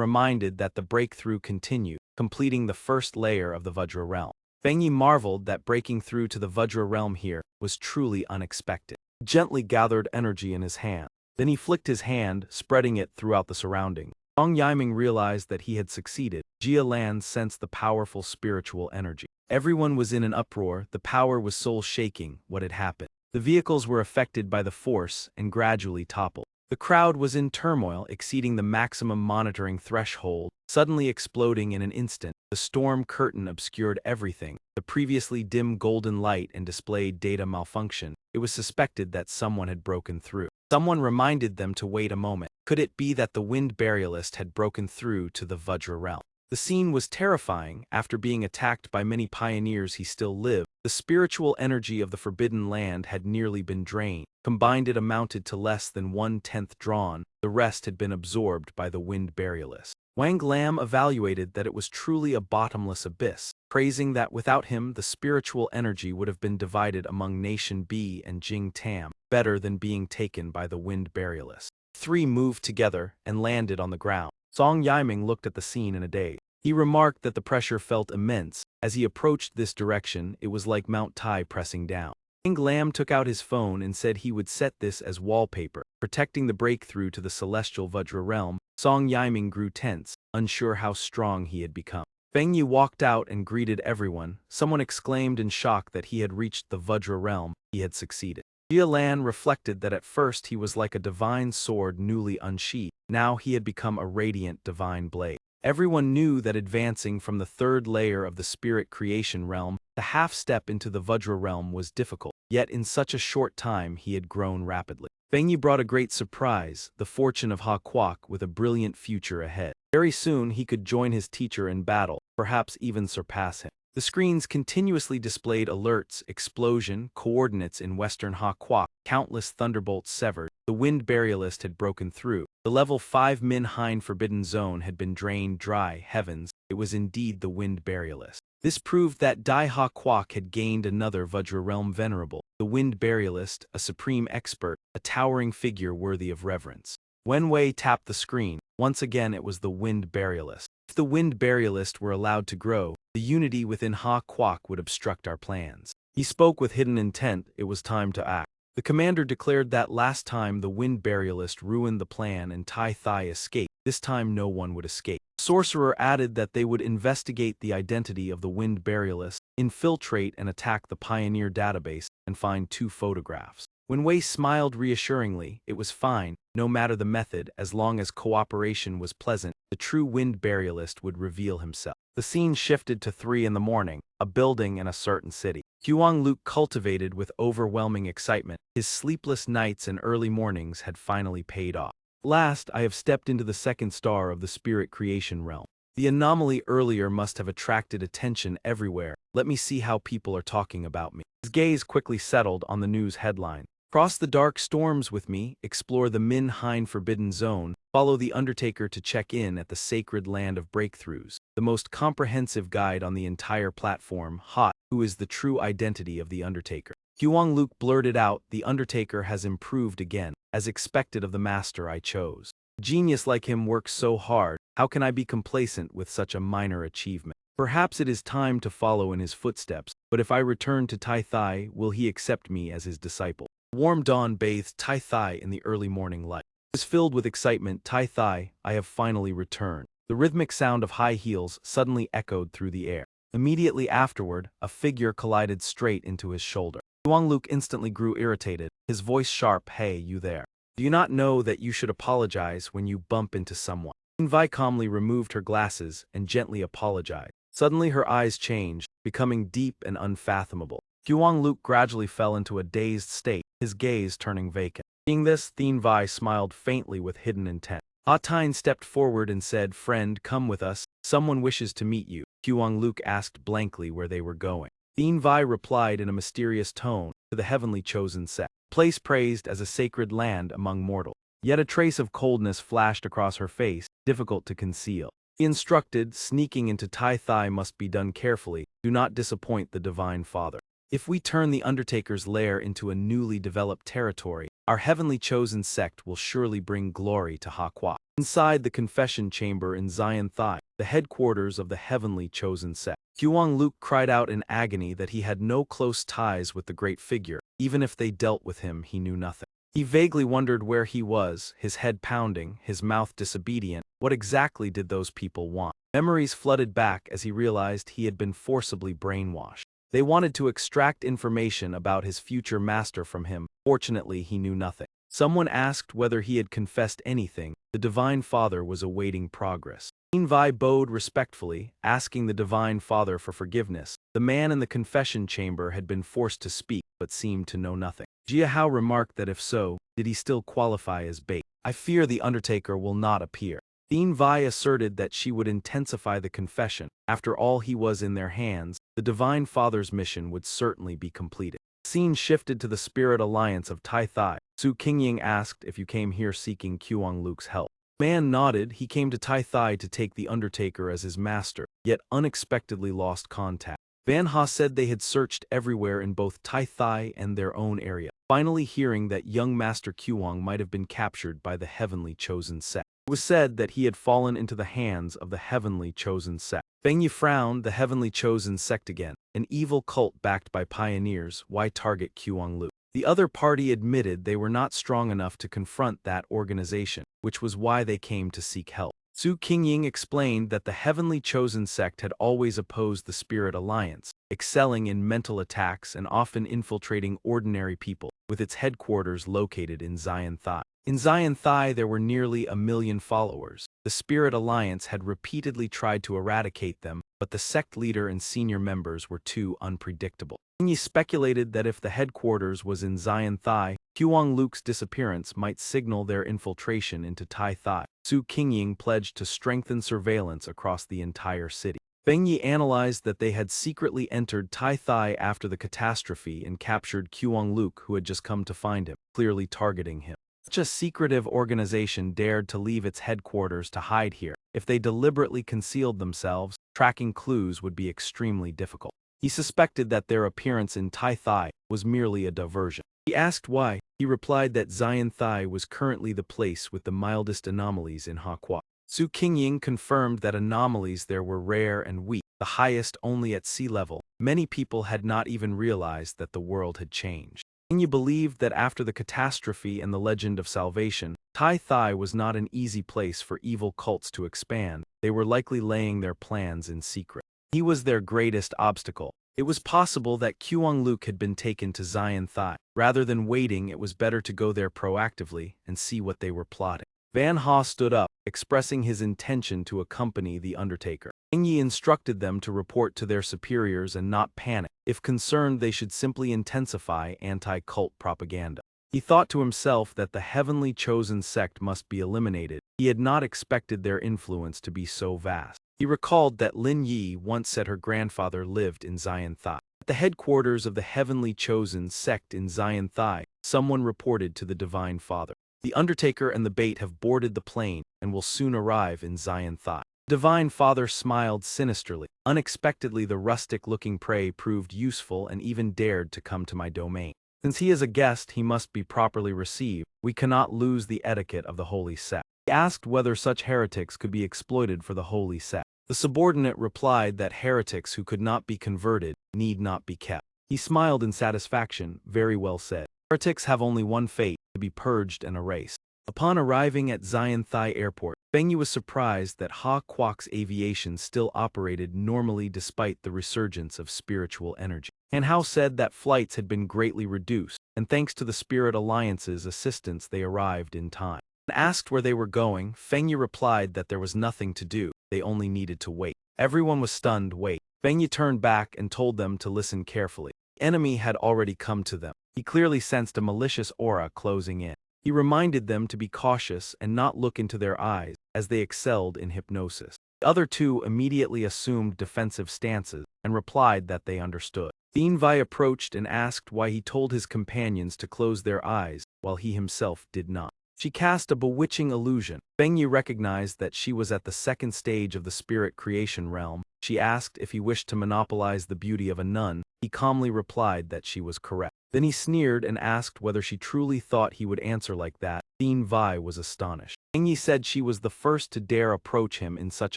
reminded that the breakthrough continued, completing the first layer of the Vajra realm. Fang Yi marveled that breaking through to the Vajra realm here was truly unexpected. He gently gathered energy in his hand. Then he flicked his hand, spreading it throughout the surrounding. Song Yiming realized that he had succeeded. Jia Lan sensed the powerful spiritual energy. Everyone was in an uproar. The power was soul-shaking. What had happened? The vehicles were affected by the force and gradually toppled. The crowd was in turmoil, exceeding the maximum monitoring threshold, suddenly exploding in an instant. The storm curtain obscured everything. The previously dim golden light and displayed data malfunction. It was suspected that someone had broken through. Someone reminded them to wait a moment. Could it be that the wind burialist had broken through to the Vajra realm? The scene was terrifying. After being attacked by many pioneers, he still lived. The spiritual energy of the Forbidden Land had nearly been drained. Combined, it amounted to less than 1/10 drawn. The rest had been absorbed by the wind burialist. Wang Lam evaluated that it was truly a bottomless abyss, praising that without him the spiritual energy would have been divided among Nation B and Jing Tam, better than being taken by the wind burialist. 3 moved together and landed on the ground. Song Yiming looked at the scene in a daze. He remarked that the pressure felt immense. As he approached this direction, it was like Mount Tai pressing down. Wang Lam took out his phone and said he would set this as wallpaper, protecting the breakthrough to the celestial Vajra realm. Song Yiming grew tense, unsure how strong he had become. Fang Yi walked out and greeted everyone. Someone exclaimed in shock that he had reached the Vajra realm. He had succeeded. Jia Lan reflected that at first he was like a divine sword newly unsheathed. Now he had become a radiant divine blade. Everyone knew that advancing from the 3rd layer of the spirit creation realm, the half-step into the Vajra realm was difficult. Yet in such a short time he had grown rapidly. Fang Yi brought a great surprise, the fortune of Ha Kwak with a brilliant future ahead. Very soon he could join his teacher in battle, perhaps even surpass him. The screens continuously displayed alerts, explosion, coordinates in western Ha Kwak, countless thunderbolts severed. The wind burialist had broken through. The level 5 Minhine forbidden zone had been drained dry. Heavens, it was indeed the wind burialist. This proved that Dai Ha Kwak had gained another Vajra realm venerable. The wind burialist, a supreme expert, a towering figure worthy of reverence. Wenwei tapped the screen. Once again it was the wind burialist. If the wind burialist were allowed to grow, the unity within Ha Kwak would obstruct our plans. He spoke with hidden intent. It was time to act. The commander declared that last time the wind burialist ruined the plan and Tai Thai escaped, this time no one would escape. The sorcerer added that they would investigate the identity of the wind burialist, infiltrate and attack the pioneer database, and find 2 photographs. When Wei smiled reassuringly, it was fine, no matter the method, as long as cooperation was pleasant, the true wind burialist would reveal himself. The scene shifted to 3 in the morning, a building in a certain city. Huang Luke cultivated with overwhelming excitement. His sleepless nights and early mornings had finally paid off. Last, I have stepped into the 2nd star of the spirit creation realm. The anomaly earlier must have attracted attention everywhere. Let me see how people are talking about me. His gaze quickly settled on the news headline. Cross the dark storms with me, explore the Min Hein Forbidden Zone, follow the Undertaker to check in at the sacred land of breakthroughs, the most comprehensive guide on the entire platform. Hot, who is the true identity of the Undertaker? Huang Luke blurted out, the Undertaker has improved again, as expected of the master I chose. A genius like him works so hard, how can I be complacent with such a minor achievement? Perhaps it is time to follow in his footsteps, but if I return to Tai Thai, will he accept me as his disciple? Warm dawn bathed Tai Thai in the early morning light. It was filled with excitement. Tai Thai, I have finally returned. The rhythmic sound of high heels suddenly echoed through the air. Immediately afterward, a figure collided straight into his shoulder. Huang Luke instantly grew irritated, his voice sharp. Hey, you there. Do you not know that you should apologize when you bump into someone? Envy calmly removed her glasses and gently apologized. Suddenly her eyes changed, becoming deep and unfathomable. Huang Luke gradually fell into a dazed state, his gaze turning vacant. Seeing this, Envy smiled faintly with hidden intent. Atine stepped forward and said, friend, come with us, someone wishes to meet you. Huang Luke asked blankly where they were going. Envy replied in a mysterious tone, to the heavenly chosen sect, place praised as a sacred land among mortals. Yet a trace of coldness flashed across her face, difficult to conceal. He instructed, sneaking into Tai Thai must be done carefully, do not disappoint the Divine Father. If we turn the Undertaker's lair into a newly developed territory, our heavenly chosen sect will surely bring glory to Hakwa. Inside the confession chamber in Zion Thai, the headquarters of the heavenly chosen sect, Huang Luke cried out in agony that he had no close ties with the great figure. Even if they dealt with him, he knew nothing. He vaguely wondered where he was, his head pounding, his mouth disobedient. What exactly did those people want? Memories flooded back as he realized he had been forcibly brainwashed. They wanted to extract information about his future master from him. Fortunately, he knew nothing. Someone asked whether he had confessed anything. The Divine Father was awaiting progress. Envy bowed respectfully, asking the Divine Father for forgiveness. The man in the confession chamber had been forced to speak, but seemed to know nothing. Yahello remarked that if so, did he still qualify as bait? I fear the Undertaker will not appear. Envy asserted that she would intensify the confession. After all, he was in their hands. The Divine Father's mission would certainly be completed. The scene shifted to the spirit alliance of Tai Thai. Su Qingying asked if you came here seeking Huang Luke's help. The man nodded. He came to Tai Thai to take the Undertaker as his master, yet unexpectedly lost contact. Van Ha said they had searched everywhere in both Tai Thai and their own area, finally hearing that young Master Huang might have been captured by the heavenly chosen sect. It was said that he had fallen into the hands of the heavenly chosen sect. Fang Yi frowned. The heavenly chosen sect again, an evil cult backed by pioneers. Why target Huang Luke? The other party admitted they were not strong enough to confront that organization, which was why they came to seek help. Su Qingying explained that the heavenly chosen sect had always opposed the Spirit Alliance, excelling in mental attacks and often infiltrating ordinary people, with its headquarters located in Zion Thai. In Zion Thai there were nearly 1 million followers. The Spirit Alliance had repeatedly tried to eradicate them, but the sect leader and senior members were too unpredictable. Fang Yi speculated that if the headquarters was in Zion Thai, Huang Luke's disappearance might signal their infiltration into Tai Thai. Su Qingying pledged to strengthen surveillance across the entire city. Fang Yi analyzed that they had secretly entered Tai Thai after the catastrophe and captured Huang Luke, who had just come to find him, clearly targeting him. Such a secretive organization dared to leave its headquarters to hide here. If they deliberately concealed themselves, tracking clues would be extremely difficult. He suspected that their appearance in Tai Thai was merely a diversion. He asked why. He replied that Zion Thai was currently the place with the mildest anomalies in Hakwa. Su Qingying confirmed that anomalies there were rare and weak. the highest only at sea level. Many people had not even realized that the world had changed. Fang Yi believed that after the catastrophe and the legend of salvation, Tai Thai was not an easy place for evil cults to expand. They were likely laying their plans in secret. He was their greatest obstacle. It was possible that Kuang Luke had been taken to Zion Thai. Rather than waiting, it was better to go there proactively and see what they were plotting. Van Ha stood up, expressing his intention to accompany the Undertaker. Fang Yi instructed them to report to their superiors and not panic. If concerned, they should simply intensify anti-cult propaganda. He thought to himself that the heavenly chosen sect must be eliminated. He had not expected their influence to be so vast. He recalled that Lin Yi once said her grandfather lived in Zion Thai. At the headquarters of the heavenly chosen sect in Zion Thai, someone reported to the Divine Father. The Undertaker and the Bait have boarded the plane and will soon arrive in Zion Thai. The Divine Father smiled sinisterly. Unexpectedly, the rustic-looking prey proved useful and even dared to come to my domain. Since he is a guest, he must be properly received. We cannot lose the etiquette of the holy sect. He asked whether such heretics could be exploited for the holy sect. The subordinate replied that heretics who could not be converted need not be kept. He smiled in satisfaction. Very well said. Heretics have only one fate, to be purged and erased. Upon arriving at Zion Thai Airport, Fang Yi was surprised that Ha Kwok's aviation still operated normally despite the resurgence of spiritual energy. And Hao said that flights had been greatly reduced, and thanks to the Spirit Alliance's assistance they arrived in time. When asked where they were going, Fang Yi replied that there was nothing to do, they only needed to wait. Everyone was stunned. Wait. Fang Yi turned back and told them to listen carefully. The enemy had already come to them. He clearly sensed a malicious aura closing in. He reminded them to be cautious and not look into their eyes, as they excelled in hypnosis. The other two immediately assumed defensive stances and replied that they understood. Bean Vi approached and asked why he told his companions to close their eyes, while he himself did not. She cast a bewitching illusion. Fang Yi recognized that she was at the second stage of the spirit creation realm. She asked if he wished to monopolize the beauty of a nun. He calmly replied that she was correct. Then he sneered and asked whether she truly thought he would answer like that. Bean Vi was astonished. Fang Yi said she was the first to dare approach him in such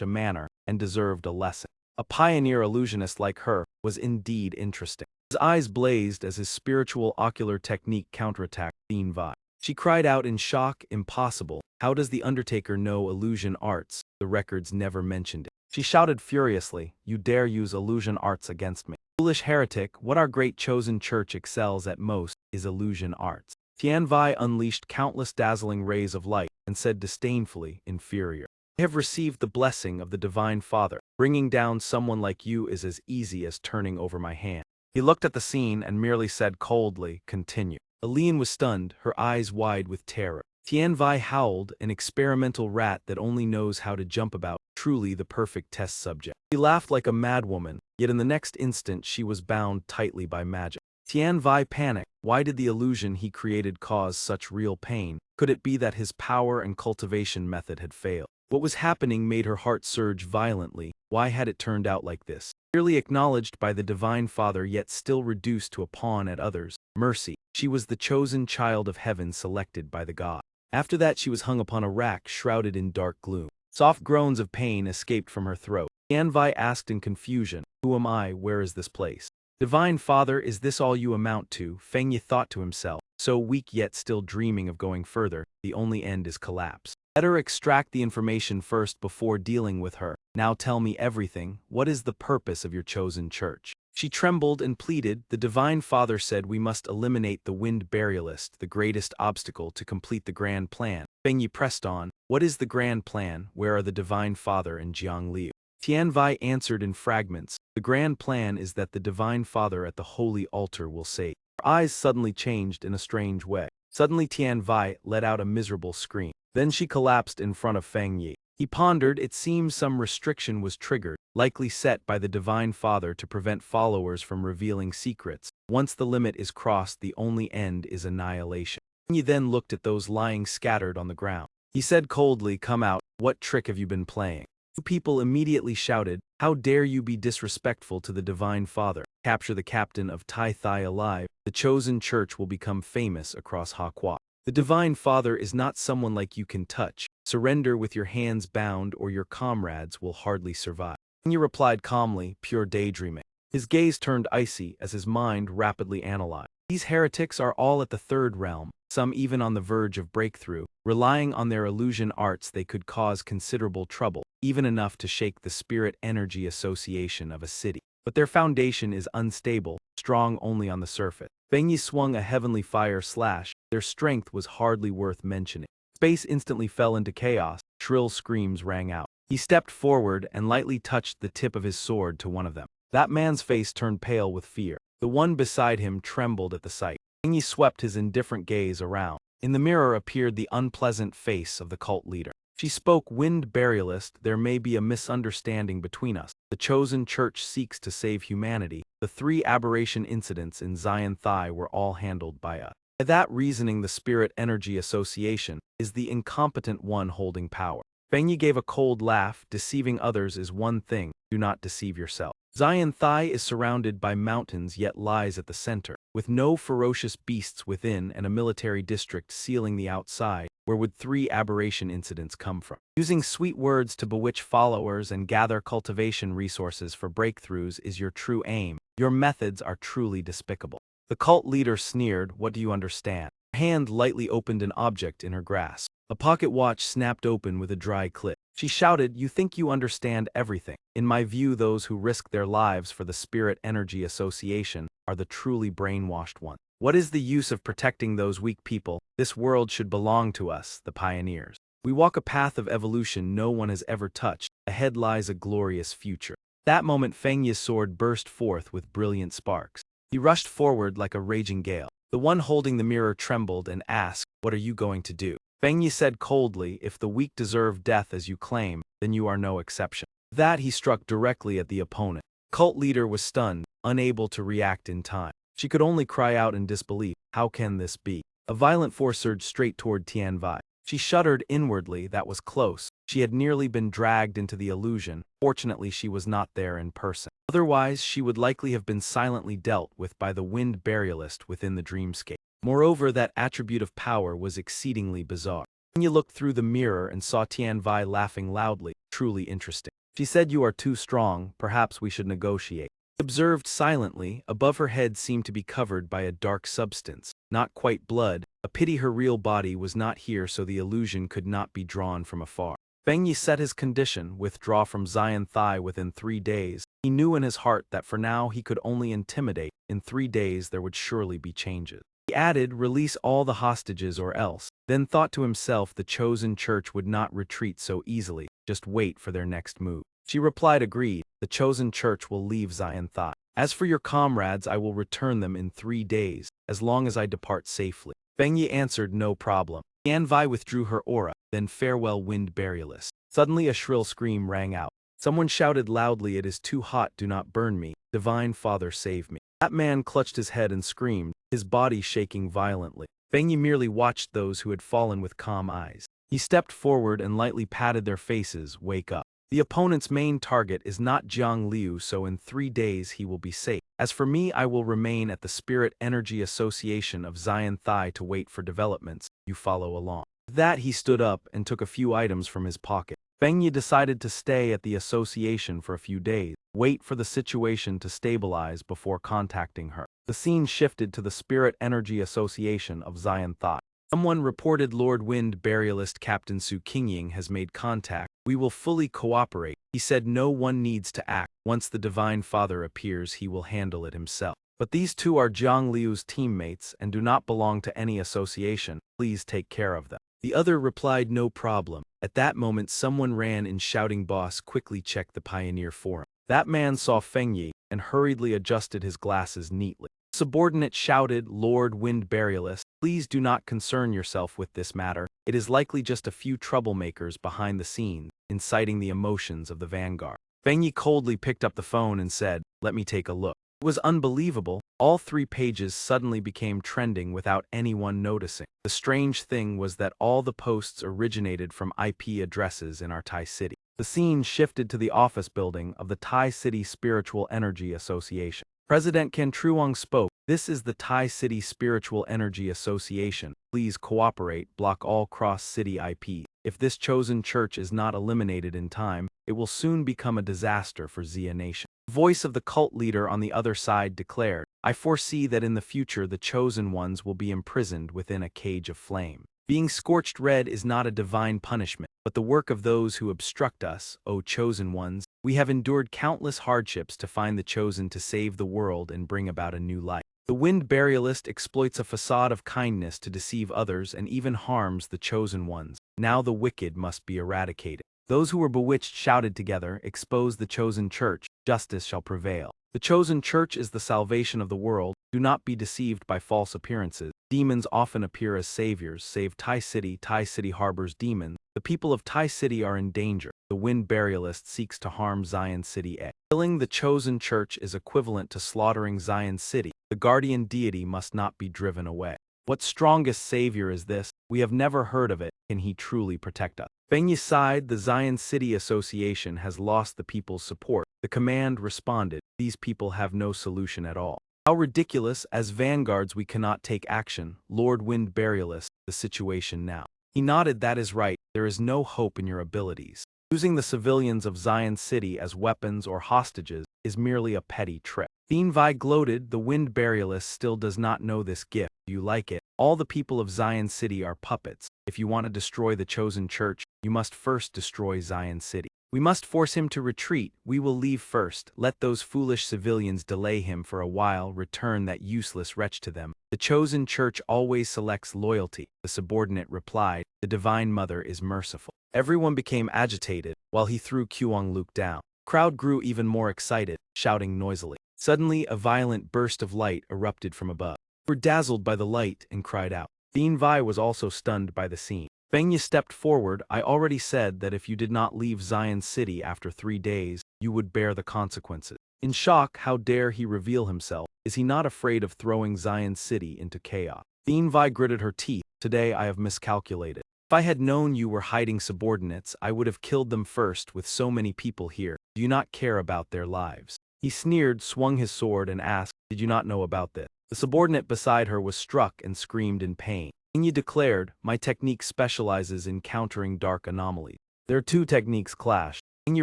a manner and deserved a lesson. A pioneer illusionist like her was indeed interesting. His eyes blazed as his spiritual ocular technique counterattacked Bean Vi. She cried out in shock. Impossible. How does the Undertaker know illusion arts? The records never mentioned it. She shouted furiously, you dare use illusion arts against me. Foolish heretic, what our great chosen church excels at most is illusion arts. Tian Vi unleashed countless dazzling rays of light and said disdainfully, inferior. I have received the blessing of the Divine Father. Bringing down someone like you is as easy as turning over my hand. He looked at the scene and merely said coldly, continue. Aline was stunned, her eyes wide with terror. Tian Vi howled, an experimental rat that only knows how to jump about, truly the perfect test subject. She laughed like a madwoman, yet in the next instant she was bound tightly by magic. Tian Vi panicked. Why did the illusion he created cause such real pain? Could it be that his power and cultivation method had failed? What was happening made her heart surge violently. Why had it turned out like this? Clearly acknowledged by the Divine Father yet still reduced to a pawn at others. Mercy. She was the chosen child of heaven selected by the god. After that she was hung upon a rack shrouded in dark gloom. Soft groans of pain escaped from her throat. Tian Vi asked in confusion, who am I? Where is this place? Divine Father, is this all you amount to? Fang Yi thought to himself, so weak yet still dreaming of going further, the only end is collapse. Better extract the information first before dealing with her. Now tell me everything. What is the purpose of your chosen church? She trembled and pleaded. The Divine Father said we must eliminate the wind burialist, the greatest obstacle to complete the grand plan. Feng Yi pressed on. What is the grand plan? Where are the Divine Father and Jiang Liu? Tian Vi answered in fragments. The grand plan is that the Divine Father at the holy altar will save. Her eyes suddenly changed in a strange way. Suddenly Tian Vi let out a miserable scream. Then she collapsed in front of Fang Yi. He pondered. It seems some restriction was triggered, likely set by the Divine Father to prevent followers from revealing secrets. Once the limit is crossed, the only end is annihilation. Fang Yi then looked at those lying scattered on the ground. He said coldly, come out. What trick have you been playing? Two people immediately shouted, how dare you be disrespectful to the Divine Father? Capture the captain of Tai Thai alive. The chosen church will become famous across Ha Kwa. The Divine Father is not someone like you can touch. Surrender with your hands bound or your comrades will hardly survive. Fang Yi replied calmly, pure daydreaming. His gaze turned icy as his mind rapidly analyzed. These heretics are all at the third realm, some even on the verge of breakthrough. Relying on their illusion arts, they could cause considerable trouble, even enough to shake the spirit energy association of a city. But their foundation is unstable, strong only on the surface. Fang Yi swung a heavenly fire slash. Their strength was hardly worth mentioning. Space instantly fell into chaos. Shrill screams rang out. He stepped forward and lightly touched the tip of his sword to one of them. That man's face turned pale with fear. The one beside him trembled at the sight. Fang Yi swept his indifferent gaze around. In the mirror appeared the unpleasant face of the cult leader. She spoke, "Wind Burialist, there may be a misunderstanding between us. The chosen church seeks to save humanity. The 3 aberration incidents in Zion Thai were all handled by us. By that reasoning, the Spirit Energy Association is the incompetent one holding power." Fang Yi gave a cold laugh. "Deceiving others is one thing, do not deceive yourself. Zion Thai is surrounded by mountains yet lies at the center, with no ferocious beasts within and a military district sealing the outside. Where would 3 aberration incidents come from? Using sweet words to bewitch followers and gather cultivation resources for breakthroughs is your true aim. Your methods are truly despicable." The cult leader sneered, "What do you understand?" Her hand lightly opened an object in her grasp. A pocket watch snapped open with a dry click. She shouted, "You think you understand everything. In my view, those who risk their lives for the Spirit Energy Association are the truly brainwashed ones. What is the use of protecting those weak people? This world should belong to us, the pioneers. We walk a path of evolution no one has ever touched. Ahead lies a glorious future." That moment, Fang Yi's sword burst forth with brilliant sparks. He rushed forward like a raging gale. The one holding the mirror trembled and asked, "What are you going to do?" Fang Yi said coldly, "If the weak deserve death as you claim, then you are no exception." With that, he struck directly at the opponent. Cult leader was stunned, unable to react in time. She could only cry out in disbelief, "How can this be?" A violent force surged straight toward Tianvai. She shuddered inwardly. That was close. She had nearly been dragged into the illusion. Fortunately, she was not there in person. Otherwise, she would likely have been silently dealt with by the Wind Burialist within the dreamscape. Moreover, that attribute of power was exceedingly bizarre. When you looked through the mirror and saw Tianvai laughing loudly, truly interesting. She said, "You are too strong, perhaps we should negotiate." He observed silently. Above her head seemed to be covered by a dark substance, not quite blood. A pity her real body was not here so the illusion could not be drawn from afar. Fang Yi set his condition, withdraw from Zion Thai within 3 days. He knew in his heart that for now he could only intimidate. In 3 days there would surely be changes. He added, "Release all the hostages or else." Then thought to himself, the chosen church would not retreat so easily, just wait for their next move. She replied, "Agreed, the chosen church will leave Zion Thai. As for your comrades, I will return them in 3 days, as long as I depart safely." Fang Yi answered, "No problem." Tianvai withdrew her aura, then farewell Wind Burialist. Suddenly a shrill scream rang out. Someone shouted loudly, "It is too hot, do not burn me. Divine Father, save me." That man clutched his head and screamed, his body shaking violently. Fang Yi merely watched those who had fallen with calm eyes. He stepped forward and lightly patted their faces, "Wake up. The opponent's main target is not Jiang Liu, so in 3 days he will be safe. As for me, I will remain at the Spirit Energy Association of Zion Thai to wait for developments. You follow along." With that, he stood up and took a few items from his pocket. Fang Yi decided to stay at the association for a few days, wait for the situation to stabilize before contacting her. The scene shifted to the Spirit Energy Association of Zion Thai. Someone reported Lord Wind Burialist Captain Su Qingying has made contact. "We will fully cooperate." He said, "No one needs to act. Once the Divine Father appears, he will handle it himself. But these 2 are Jiang Liu's teammates and do not belong to any association. Please take care of them." The other replied, "No problem." At that moment, someone ran in shouting, "Boss, quickly check the Pioneer Forum." That man saw Fang Yi and hurriedly adjusted his glasses neatly. Subordinate shouted, "Lord Wind Burialist, please do not concern yourself with this matter. It is likely just a few troublemakers behind the scenes, inciting the emotions of the vanguard." Fang Yi coldly picked up the phone and said, "Let me take a look." It was unbelievable. All 3 pages suddenly became trending without anyone noticing. The strange thing was that all the posts originated from IP addresses in our Thai city. The scene shifted to the office building of the Thai City Spiritual Energy Association. President Ken Truong spoke, "This is the Thai City Spiritual Energy Association. Please cooperate, block all cross-city IP." If this chosen church is not eliminated in time, it will soon become a disaster for Xia Nation. The voice of the cult leader on the other side declared, I foresee that in the future the chosen ones will be imprisoned within a cage of flame. Being scorched red is not a divine punishment, but the work of those who obstruct us, O chosen ones. We have endured countless hardships to find the chosen to save the world and bring about a new life. The wind burialist exploits a facade of kindness to deceive others and even harms the chosen ones. Now the wicked must be eradicated. Those who were bewitched shouted together, expose the chosen church, justice shall prevail. The chosen church is the salvation of the world. Do not be deceived by false appearances. Demons often appear as saviors. Save Tai City. Tai City harbors demons. The people of Tai City are in danger. The wind burialist seeks to harm Zion City A. Killing the chosen church is equivalent to slaughtering Zion City. The guardian deity must not be driven away. What strongest savior is this? We have never heard of it. Can he truly protect us? Fang Yi sighed. The Zion City Association has lost the people's support. The command responded, these people have no solution at all. How ridiculous, as vanguards we cannot take action. Lord Wind Burialist, the situation now. He nodded, that is right, there is no hope in your abilities. Using the civilians of Zion City as weapons or hostages is merely a petty trick. Bean Vi gloated, the Wind Burialist still does not know this gift. Do you like it? All the people of Zion City are puppets. If you want to destroy the chosen church, you must first destroy Zion City. We must force him to retreat. We will leave first. Let those foolish civilians delay him for a while. Return that useless wretch to them. The chosen church always selects loyalty. The subordinate replied, the Divine Mother is merciful. Everyone became agitated, while he threw Kuang Luke down. Crowd grew even more excited, shouting noisily. Suddenly, a violent burst of light erupted from above. We were dazzled by the light and cried out. Bean Vi was also stunned by the scene. Fang Yi stepped forward. I already said that if you did not leave Zion City after 3 days, you would bear the consequences. In shock, how dare he reveal himself? Is he not afraid of throwing Zion City into chaos? Bean Vi gritted her teeth. Today I have miscalculated. If I had known you were hiding subordinates, I would have killed them first. With so many people here, do you not care about their lives? He sneered, swung his sword, and asked, did you not know about this? The subordinate beside her was struck and screamed in pain. Fang Yi declared, my technique specializes in countering dark anomalies. Their two techniques clashed. Fang Yi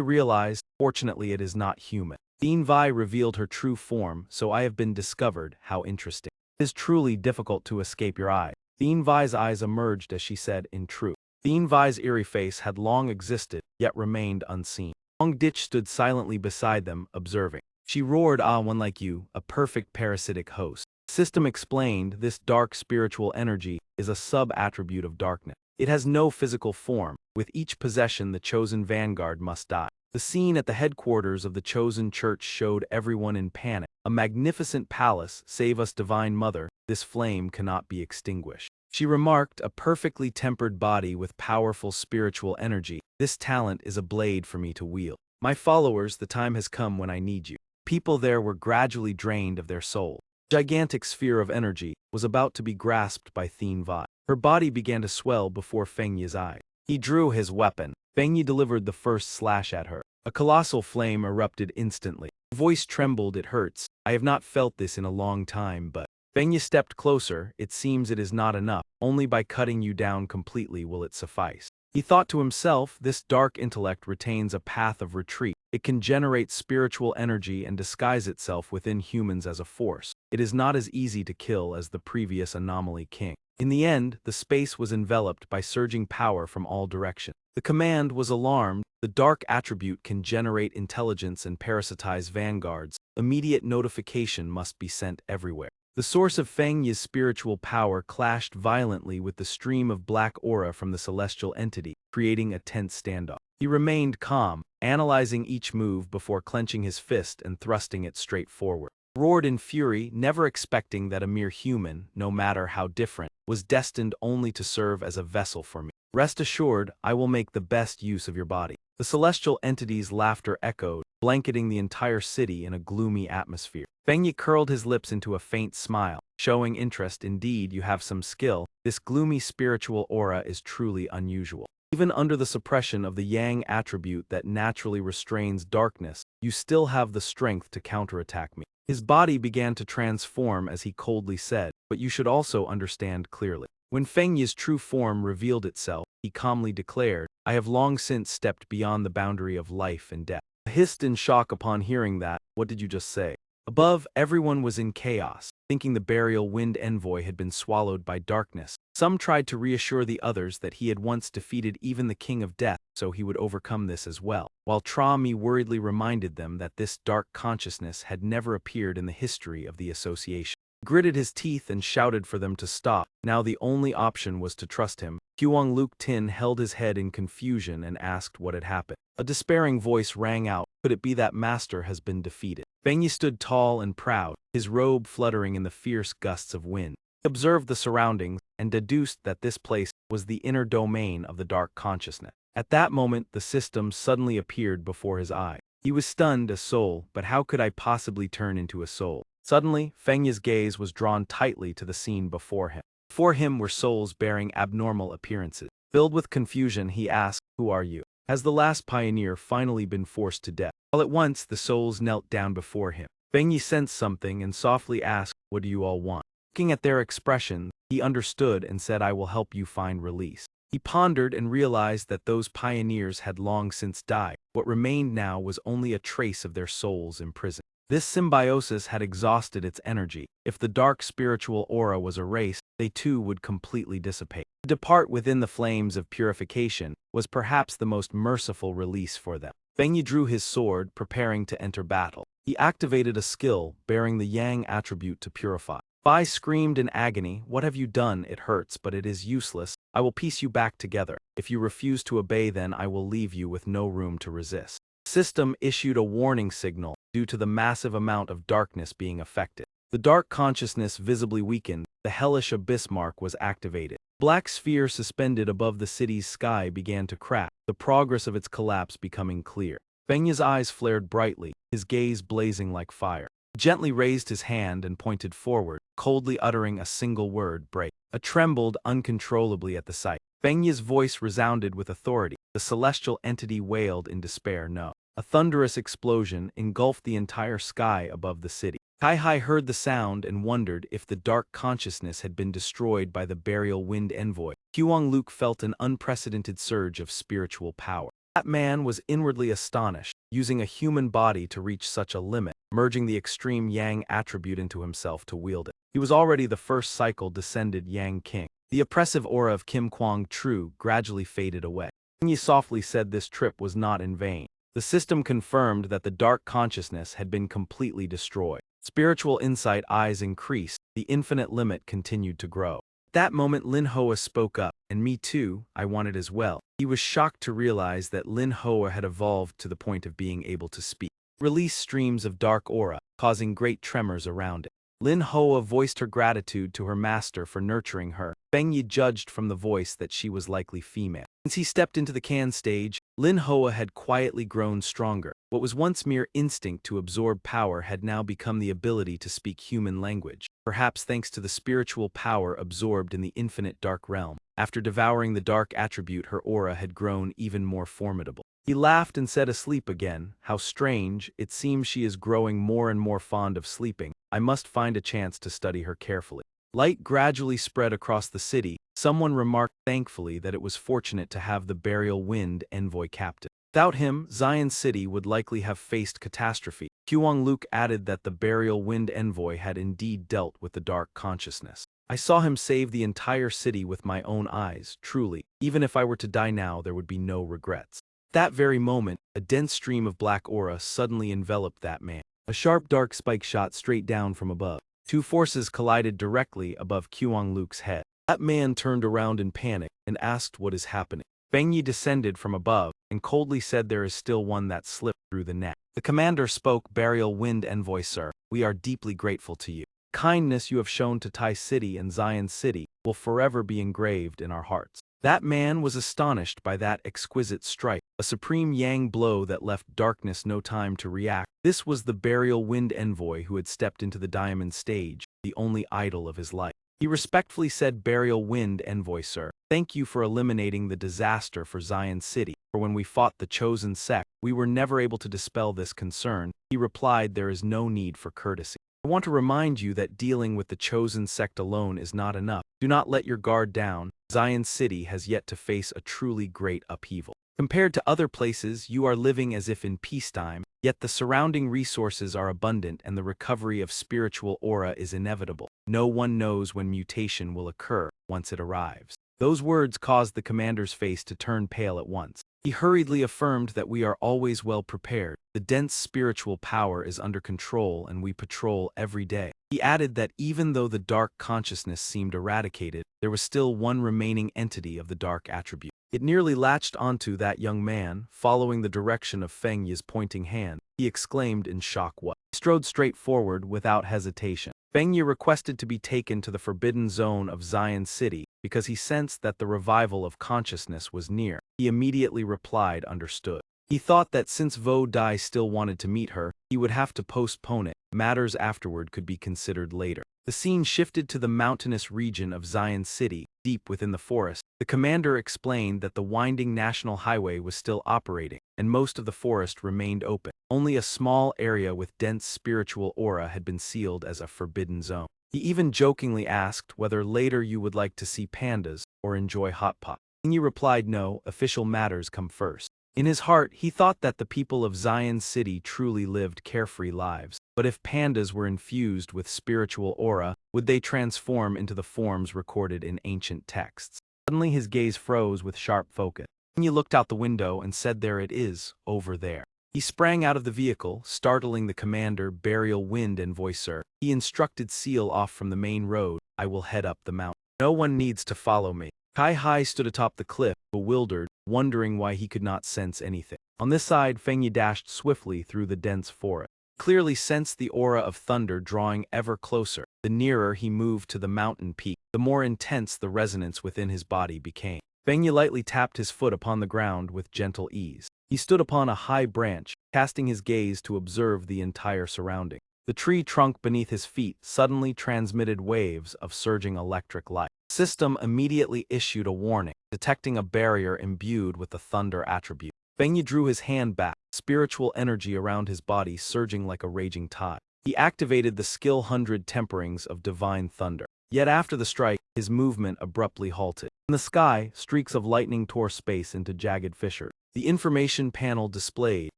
realized, fortunately it is not human. Bean Vi revealed her true form, so I have been discovered. How interesting. It is truly difficult to escape your eye. Bean Vi's eyes emerged as she said, in truth. Bean Vi's eerie face had long existed, yet remained unseen. Long Ditch stood silently beside them, observing. She roared, ah, one like you, a perfect parasitic host. System explained, this dark spiritual energy is a sub-attribute of darkness. It has no physical form. With each possession the chosen vanguard must die. The scene at the headquarters of the chosen church showed everyone in panic. A magnificent palace, save us Divine Mother, this flame cannot be extinguished. She remarked, a perfectly tempered body with powerful spiritual energy. This talent is a blade for me to wield. My followers, the time has come when I need you. People there were gradually drained of their soul. Gigantic sphere of energy was about to be grasped by Bean Vi. Her body began to swell before Fang Yi's eyes. He drew his weapon. Fang Yi delivered the first slash at her. A colossal flame erupted instantly. Her voice trembled, it hurts. I have not felt this in a long time, but... Fang Yi stepped closer. It seems it is not enough. Only by cutting you down completely will it suffice. He thought to himself, this dark intellect retains a path of retreat. It can generate spiritual energy and disguise itself within humans as a force. It is not as easy to kill as the previous anomaly king. In the end, the space was enveloped by surging power from all directions. The command was alarmed. The dark attribute can generate intelligence and parasitize vanguards. Immediate notification must be sent everywhere. The source of Fang Yi's spiritual power clashed violently with the stream of black aura from the celestial entity, creating a tense standoff. He remained calm, analyzing each move before clenching his fist and thrusting it straight forward. Roared in fury, never expecting that a mere human, no matter how different, was destined only to serve as a vessel for me. Rest assured, I will make the best use of your body. The celestial entity's laughter echoed, blanketing the entire city in a gloomy atmosphere. Fang Yi curled his lips into a faint smile, showing interest. Indeed, you have some skill. This gloomy spiritual aura is truly unusual. Even under the suppression of the yang attribute that naturally restrains darkness, you still have the strength to counterattack me. His body began to transform as he coldly said, but you should also understand clearly. When Feng Yi's true form revealed itself, he calmly declared, "I have long since stepped beyond the boundary of life and death." I hissed in shock upon hearing that. "What did you just say?" Above, everyone was in chaos, thinking the burial wind envoy had been swallowed by darkness. Some tried to reassure the others that he had once defeated even the King of Death, so he would overcome this as well, while Tra-Mi worriedly reminded them that this dark consciousness had never appeared in the history of the association. He gritted his teeth and shouted for them to stop. Now the only option was to trust him. Huang Luke Tin held his head in confusion and asked what had happened. A despairing voice rang out, "Could it be that master has been defeated?" Feng Yi stood tall and proud, his robe fluttering in the fierce gusts of wind. He observed the surroundings and deduced that this place was the inner domain of the dark consciousness. At that moment, the system suddenly appeared before his eyes. He was stunned as soul, but how could I possibly turn into a soul? Suddenly, Feng Yi's gaze was drawn tightly to the scene before him. Before him were souls bearing abnormal appearances. Filled with confusion, he asked, "Who are you? Has the last pioneer finally been forced to death?" All at once, the souls knelt down before him. Feng Yi sensed something and softly asked, "What do you all want?" Looking at their expressions, he understood and said, "I will help you find release." He pondered and realized that those pioneers had long since died. What remained now was only a trace of their souls imprisoned. This symbiosis had exhausted its energy. If the dark spiritual aura was erased, they too would completely dissipate. To depart within the flames of purification was perhaps the most merciful release for them. Feng Yi drew his sword, preparing to enter battle. He activated a skill bearing the Yang attribute to purify. Bai screamed in agony, "What have you done? It hurts, but it is useless. I will piece you back together. If you refuse to obey, then I will leave you with no room to resist." The system issued a warning signal due to the massive amount of darkness being affected. The dark consciousness visibly weakened. The hellish abyss mark was activated. Black sphere suspended above the city's sky began to crack, the progress of its collapse becoming clear. Feng Yi's eyes flared brightly, his gaze blazing like fire. He gently raised his hand and pointed forward, coldly uttering a single word, "Break." I trembled uncontrollably at the sight. Feng Yi's voice resounded with authority. The celestial entity wailed in despair, "No." A thunderous explosion engulfed the entire sky above the city. Kai-Hai heard the sound and wondered if the dark consciousness had been destroyed by the burial wind envoy. Huang Luke felt an unprecedented surge of spiritual power. That man was inwardly astonished, using a human body to reach such a limit, merging the extreme Yang attribute into himself to wield it. He was already the first cycle descended Yang King. The oppressive aura of Kim Kwang Tru gradually faded away. Feng Yi softly said this trip was not in vain. The system confirmed that the dark consciousness had been completely destroyed. Spiritual insight eyes increased, the infinite limit continued to grow. At that moment Lin Hoa spoke up, and me too, I wanted as well. He was shocked to realize that Lin Hoa had evolved to the point of being able to speak. Release streams of dark aura, causing great tremors around it. Lin Hoa voiced her gratitude to her master for nurturing her. Feng Yi judged from the voice that she was likely female. Since he stepped into the can stage, Lin Hoa had quietly grown stronger. What was once mere instinct to absorb power had now become the ability to speak human language, perhaps thanks to the spiritual power absorbed in the infinite dark realm. After devouring the dark attribute, her aura had grown even more formidable. He laughed and said, "Asleep again? How strange, it seems she is growing more and more fond of sleeping. I must find a chance to study her carefully." Light gradually spread across the city. Someone remarked thankfully that it was fortunate to have the burial wind envoy captain. Without him, Zion City would likely have faced catastrophe. Huang Luke added that the burial wind envoy had indeed dealt with the dark consciousness. "I saw him save the entire city with my own eyes, truly. Even if I were to die now, there would be no regrets." At that very moment, a dense stream of black aura suddenly enveloped that man. A sharp dark spike shot straight down from above. Two forces collided directly above Huang Luke's head. That man turned around in panic and asked what is happening. Feng Yi descended from above and coldly said, "There is still one that slipped through the net." The commander spoke, "Burial wind envoy, sir, we are deeply grateful to you. The kindness you have shown to Tai City and Zion City will forever be engraved in our hearts." That man was astonished by that exquisite strike, a supreme yang blow that left darkness no time to react. This was the burial wind envoy who had stepped into the diamond stage, the only idol of his life. He respectfully said, "Burial wind envoy, sir, thank you for eliminating the disaster for Zion City, for when we fought the chosen sect, we were never able to dispel this concern." He replied, "There is no need for courtesy. I I want to remind you that dealing with the chosen sect alone is not enough. Do not let your guard down. Zion City has yet to face a truly great upheaval. Compared to other places, you are living as if in peacetime, yet the surrounding resources are abundant and the recovery of spiritual aura is inevitable. No one knows when mutation will occur once it arrives. Those words caused the commander's face to turn pale at once. He hurriedly affirmed that we are always well prepared. The dense spiritual power is under control and we patrol every day. He added that even though the dark consciousness seemed eradicated, there was still one remaining entity of the dark attribute. It nearly latched onto that young man, following the direction of Fang Yi's pointing hand. He exclaimed in shock what? He strode straight forward without hesitation. Fang Yi requested to be taken to the forbidden zone of Zion City because he sensed that the revival of consciousness was near. He immediately replied understood. He thought that since Vo Dai still wanted to meet her, he would have to postpone it. Matters afterward could be considered later. The scene shifted to the mountainous region of Zion City, deep within the forest. The commander explained that the winding national highway was still operating, and most of the forest remained open. Only a small area with dense spiritual aura had been sealed as a forbidden zone. He even jokingly asked whether later you would like to see pandas or enjoy hot pot. Yi replied no, official matters come first. In his heart, he thought that the people of Zion City truly lived carefree lives. But if pandas were infused with spiritual aura, would they transform into the forms recorded in ancient texts? Suddenly his gaze froze with sharp focus. He looked out the window and said, "There it is, over there." He sprang out of the vehicle, startling the commander, Burial Wind and Voicer. He instructed Seal off from the main road. "I will head up the mountain. No one needs to follow me." Kai Hai stood atop the cliff, bewildered, wondering why he could not sense anything. On this side, Fang Yi dashed swiftly through the dense forest. Clearly sensed the aura of thunder drawing ever closer. The nearer he moved to the mountain peak, the more intense the resonance within his body became. Fang Yi lightly tapped his foot upon the ground with gentle ease. He stood upon a high branch, casting his gaze to observe the entire surrounding. The tree trunk beneath his feet suddenly transmitted waves of surging electric light. The system immediately issued a warning, detecting a barrier imbued with the thunder attribute. Fang Yi drew his hand back, spiritual energy around his body surging like a raging tide. He activated the skill 100 temperings of divine thunder. Yet after the strike, his movement abruptly halted. In the sky, streaks of lightning tore space into jagged fissures. The information panel displayed,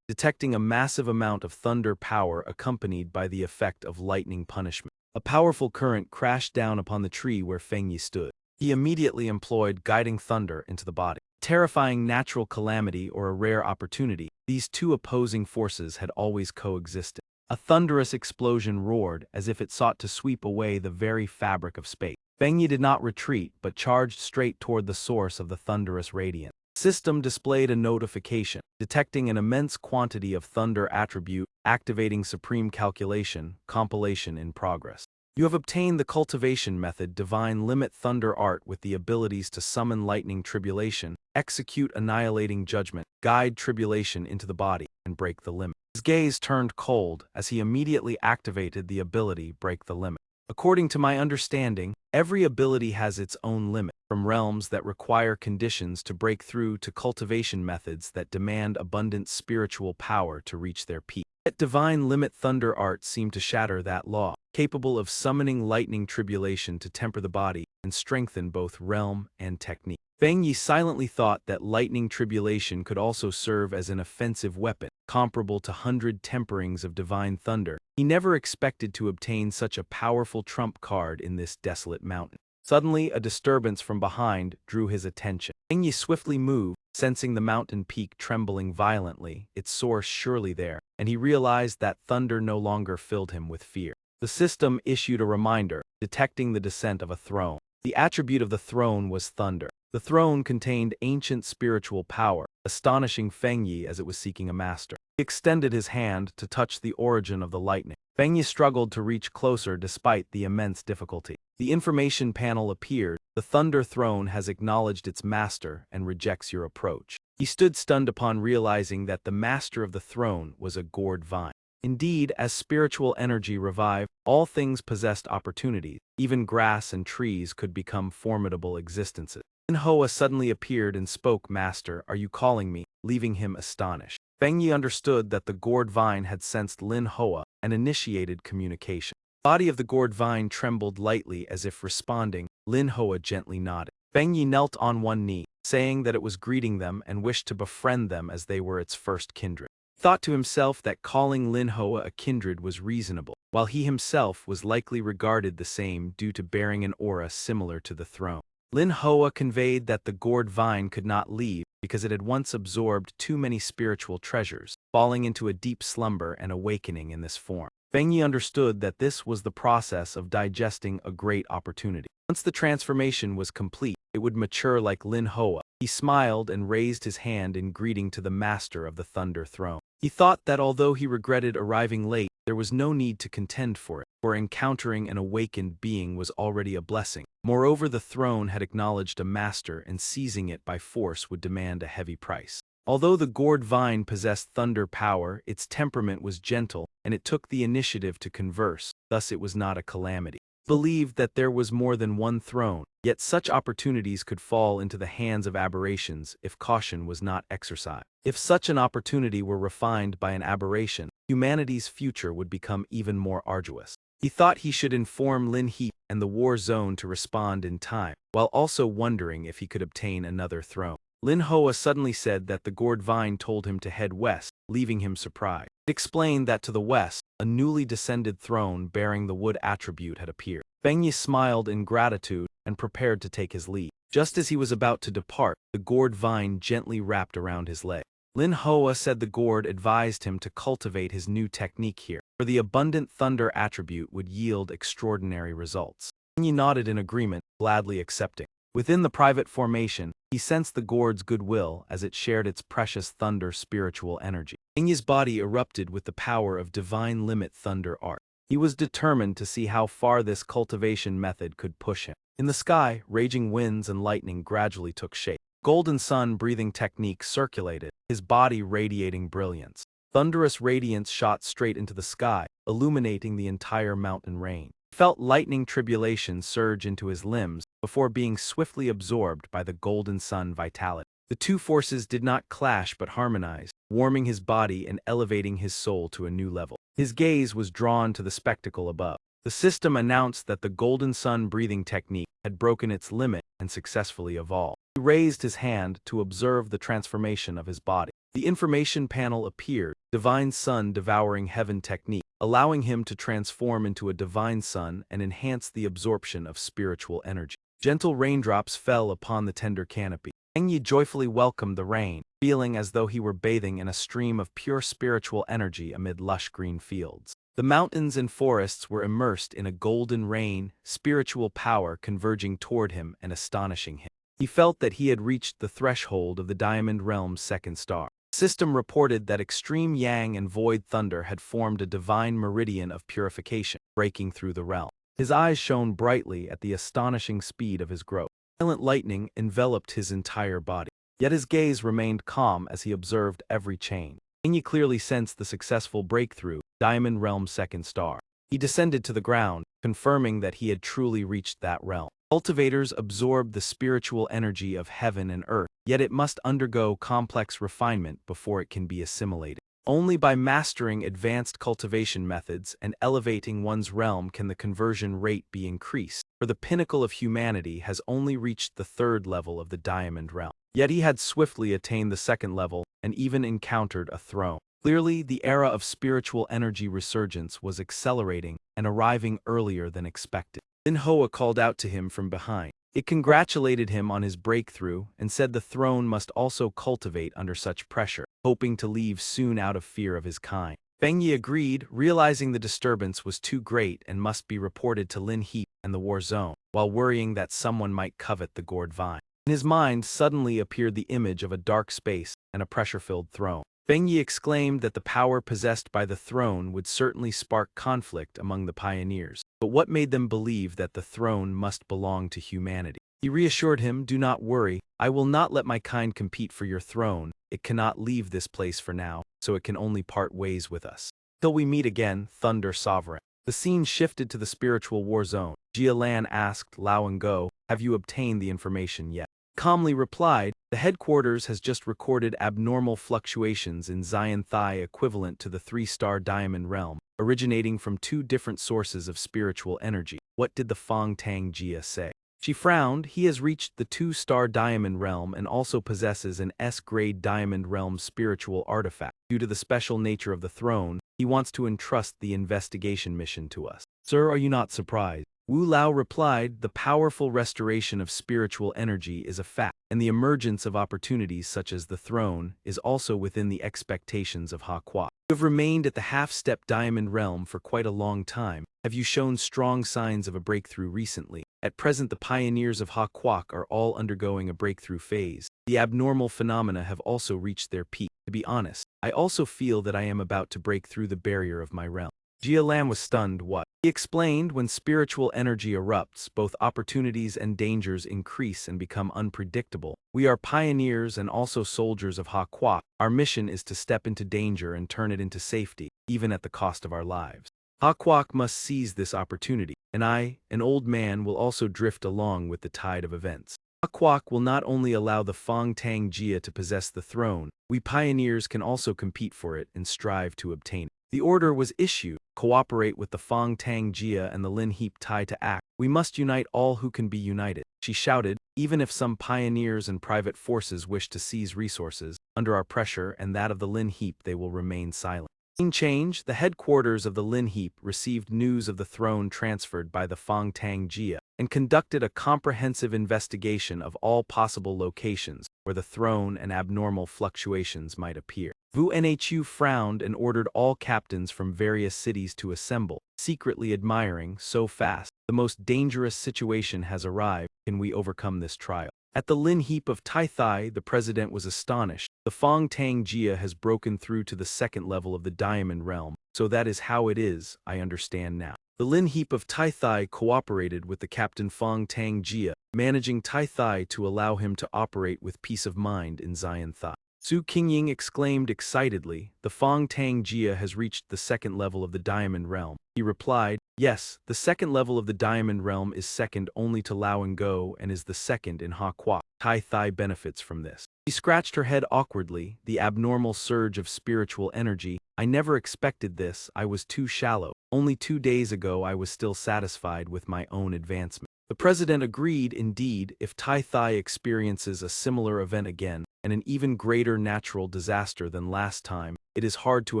detecting a massive amount of thunder power accompanied by the effect of lightning punishment. A powerful current crashed down upon the tree where Fang Yi stood. He immediately employed guiding thunder into the body. Terrifying natural calamity or a rare opportunity, these two opposing forces had always coexisted. A thunderous explosion roared as if it sought to sweep away the very fabric of space. Fang Yi did not retreat but charged straight toward the source of the thunderous radiance. The system displayed a notification, detecting an immense quantity of thunder attribute, activating supreme calculation, compilation in progress. You have obtained the cultivation method Divine Limit Thunder Art with the abilities to summon lightning tribulation, execute annihilating judgment, guide tribulation into the body, and break the limit. His gaze turned cold as he immediately activated the ability Break the Limit. According to my understanding, every ability has its own limit, from realms that require conditions to break through to cultivation methods that demand abundant spiritual power to reach their peak. Yet Divine Limit Thunder Art seemed to shatter that law, capable of summoning lightning tribulation to temper the body and strengthen both realm and technique. Fang Yi silently thought that lightning tribulation could also serve as an offensive weapon, comparable to 100 temperings of divine thunder. He never expected to obtain such a powerful trump card in this desolate mountain. Suddenly, a disturbance from behind drew his attention. Fang Yi swiftly moved, sensing the mountain peak trembling violently, its source surely there, and he realized that thunder no longer filled him with fear. The system issued a reminder, detecting the descent of a throne. The attribute of the throne was thunder. The throne contained ancient spiritual power, astonishing Fang Yi as it was seeking a master. He extended his hand to touch the origin of the lightning. Fang Yi struggled to reach closer despite the immense difficulty. The information panel appeared. The Thunder Throne has acknowledged its master and rejects your approach. He stood stunned upon realizing that the master of the throne was a gourd vine. Indeed, as spiritual energy revived, all things possessed opportunities. Even grass and trees could become formidable existences. Manhwa suddenly appeared and spoke, "Master, are you calling me?" leaving him astonished. Fang Yi understood that the gourd vine had sensed Lin Hoa and initiated communication. Body of the gourd vine trembled lightly as if responding. Lin Hoa gently nodded. Fang Yi knelt on one knee, saying that it was greeting them and wished to befriend them as they were its first kindred. He thought to himself that calling Lin Hoa a kindred was reasonable, while he himself was likely regarded the same due to bearing an aura similar to the throne. Lin Hoa conveyed that the gourd vine could not leave because it had once absorbed too many spiritual treasures, falling into a deep slumber and awakening in this form. Fang Yi understood that this was the process of digesting a great opportunity. Once the transformation was complete, it would mature like Lin Hoa. He smiled and raised his hand in greeting to the master of the Thunder Throne. He thought that although he regretted arriving late, there was no need to contend for it, for encountering an awakened being was already a blessing. Moreover, the throne had acknowledged a master, and seizing it by force would demand a heavy price. Although the gourd vine possessed thunder power, its temperament was gentle, and it took the initiative to converse, thus it was not a calamity. He believed that there was more than one throne, yet such opportunities could fall into the hands of aberrations if caution was not exercised. If such an opportunity were refined by an aberration, humanity's future would become even more arduous. He thought he should inform Lin He and the war zone to respond in time, while also wondering if he could obtain another throne. Lin Hoa suddenly said that the gourd vine told him to head west, leaving him surprised. It explained that to the west, a newly descended throne bearing the wood attribute had appeared. Fang Yi smiled in gratitude and prepared to take his leave. Just as he was about to depart, the gourd vine gently wrapped around his leg. Lin Hoa said the gourd advised him to cultivate his new technique here, for the abundant thunder attribute would yield extraordinary results. Fang Yi nodded in agreement, gladly accepting. Within the private formation, he sensed the gourd's goodwill as it shared its precious thunder spiritual energy. Fang Yi's body erupted with the power of divine limit thunder art. He was determined to see how far this cultivation method could push him. In the sky, raging winds and lightning gradually took shape. Golden sun breathing technique circulated, his body radiating brilliance. Thunderous radiance shot straight into the sky, illuminating the entire mountain range. He felt lightning tribulation surge into his limbs before being swiftly absorbed by the golden sun vitality. The two forces did not clash but harmonized, warming his body and elevating his soul to a new level. His gaze was drawn to the spectacle above. The system announced that the golden sun breathing technique had broken its limit and successfully evolved. He raised his hand to observe the transformation of his body. The information panel appeared, divine sun devouring heaven technique, allowing him to transform into a divine sun and enhance the absorption of spiritual energy. Gentle raindrops fell upon the tender canopy. Fang Yi joyfully welcomed the rain, feeling as though he were bathing in a stream of pure spiritual energy amid lush green fields. The mountains and forests were immersed in a golden rain, spiritual power converging toward him and astonishing him. He felt that he had reached the threshold of the Diamond Realm's second star. The system reported that extreme yang and void thunder had formed a divine meridian of purification, breaking through the realm. His eyes shone brightly at the astonishing speed of his growth. Silent lightning enveloped his entire body. Yet his gaze remained calm as he observed every change. Fang Yi clearly sensed the successful breakthrough, Diamond Realm's second star. He descended to the ground, confirming that he had truly reached that realm. Cultivators absorb the spiritual energy of heaven and earth, yet it must undergo complex refinement before it can be assimilated. Only by mastering advanced cultivation methods and elevating one's realm can the conversion rate be increased, for the pinnacle of humanity has only reached the third level of the Diamond Realm. Yet he had swiftly attained the second level and even encountered a throne. Clearly, the era of spiritual energy resurgence was accelerating and arriving earlier than expected. Lin Hoa called out to him from behind. It congratulated him on his breakthrough and said the throne must also cultivate under such pressure, hoping to leave soon out of fear of his kind. Fang Yi agreed, realizing the disturbance was too great and must be reported to Lin He and the war zone, while worrying that someone might covet the gourd vine. In his mind suddenly appeared the image of a dark space and a pressure-filled throne. Fang Yi exclaimed that the power possessed by the throne would certainly spark conflict among the pioneers, but what made them believe that the throne must belong to humanity? He reassured him, "Do not worry, I will not let my kind compete for your throne. It cannot leave this place for now, so it can only part ways with us. Till we meet again, Thunder Sovereign." The scene shifted to the spiritual war zone. Jia Lan asked Lao and Go, "Have you obtained the information yet?" Calmly replied, "The headquarters has just recorded abnormal fluctuations in Xian Thai equivalent to the 3-star Diamond Realm. originating from two different sources of spiritual energy. What did the Fang Tang Jia say? She frowned. He has reached the 2-star diamond realm and also possesses an S-grade diamond realm spiritual artifact. Due to the special nature of the throne, he wants to entrust the investigation mission to us. Sir, are you not surprised? Wu Lao replied, the powerful restoration of spiritual energy is a fact, and the emergence of opportunities such as the throne is also within the expectations of Ha Kwa. You have remained at the half-step diamond realm for quite a long time. Have you shown strong signs of a breakthrough recently? At present, the pioneers of Ha Kwak are all undergoing a breakthrough phase. The abnormal phenomena have also reached their peak. To be honest, I also feel that I am about to break through the barrier of my realm. Jia Lam was stunned. What? He explained, when spiritual energy erupts, both opportunities and dangers increase and become unpredictable. We are pioneers and also soldiers of Ha Kwak. Our mission is to step into danger and turn it into safety, even at the cost of our lives. Ha Kwak must seize this opportunity, and I, an old man, will also drift along with the tide of events. Ha Kwak will not only allow the Fang Tang Jia to possess the throne, we pioneers can also compete for it and strive to obtain it. The order was issued. Cooperate with the Fang Tang Jia and the Lin Heap Tai to act. We must unite all who can be united. She shouted, even if some pioneers and private forces wish to seize resources, under our pressure and that of the Lin Heap they will remain silent. In change, the headquarters of the Lin Heap received news of the throne transferred by the Fang Tang Jia, and conducted a comprehensive investigation of all possible locations where the throne and abnormal fluctuations might appear. Vu Nhu frowned and ordered all captains from various cities to assemble, secretly admiring, so fast, the most dangerous situation has arrived, can we overcome this trial? At the Lin Heap of Tai Thai, the president was astonished. The Fang Tang Jia has broken through to the second level of the diamond realm, so that is how it is, I understand now. The Lin Heap of Tai Thai cooperated with the Captain Fang Tang Jia, managing Tai Thai to allow him to operate with peace of mind in Zion Thai. Su Qingying exclaimed excitedly, the Fang Tang Jia has reached the second level of the diamond realm. He replied, yes, the second level of the diamond realm is second only to Lao and Go and is the second in Ha Kwa. Tai Thai benefits from this. She scratched her head awkwardly, the abnormal surge of spiritual energy. I never expected this, I was too shallow. Only 2 days ago I was still satisfied with my own advancement. The president agreed, indeed, if Tai Thai experiences a similar event again, and an even greater natural disaster than last time, it is hard to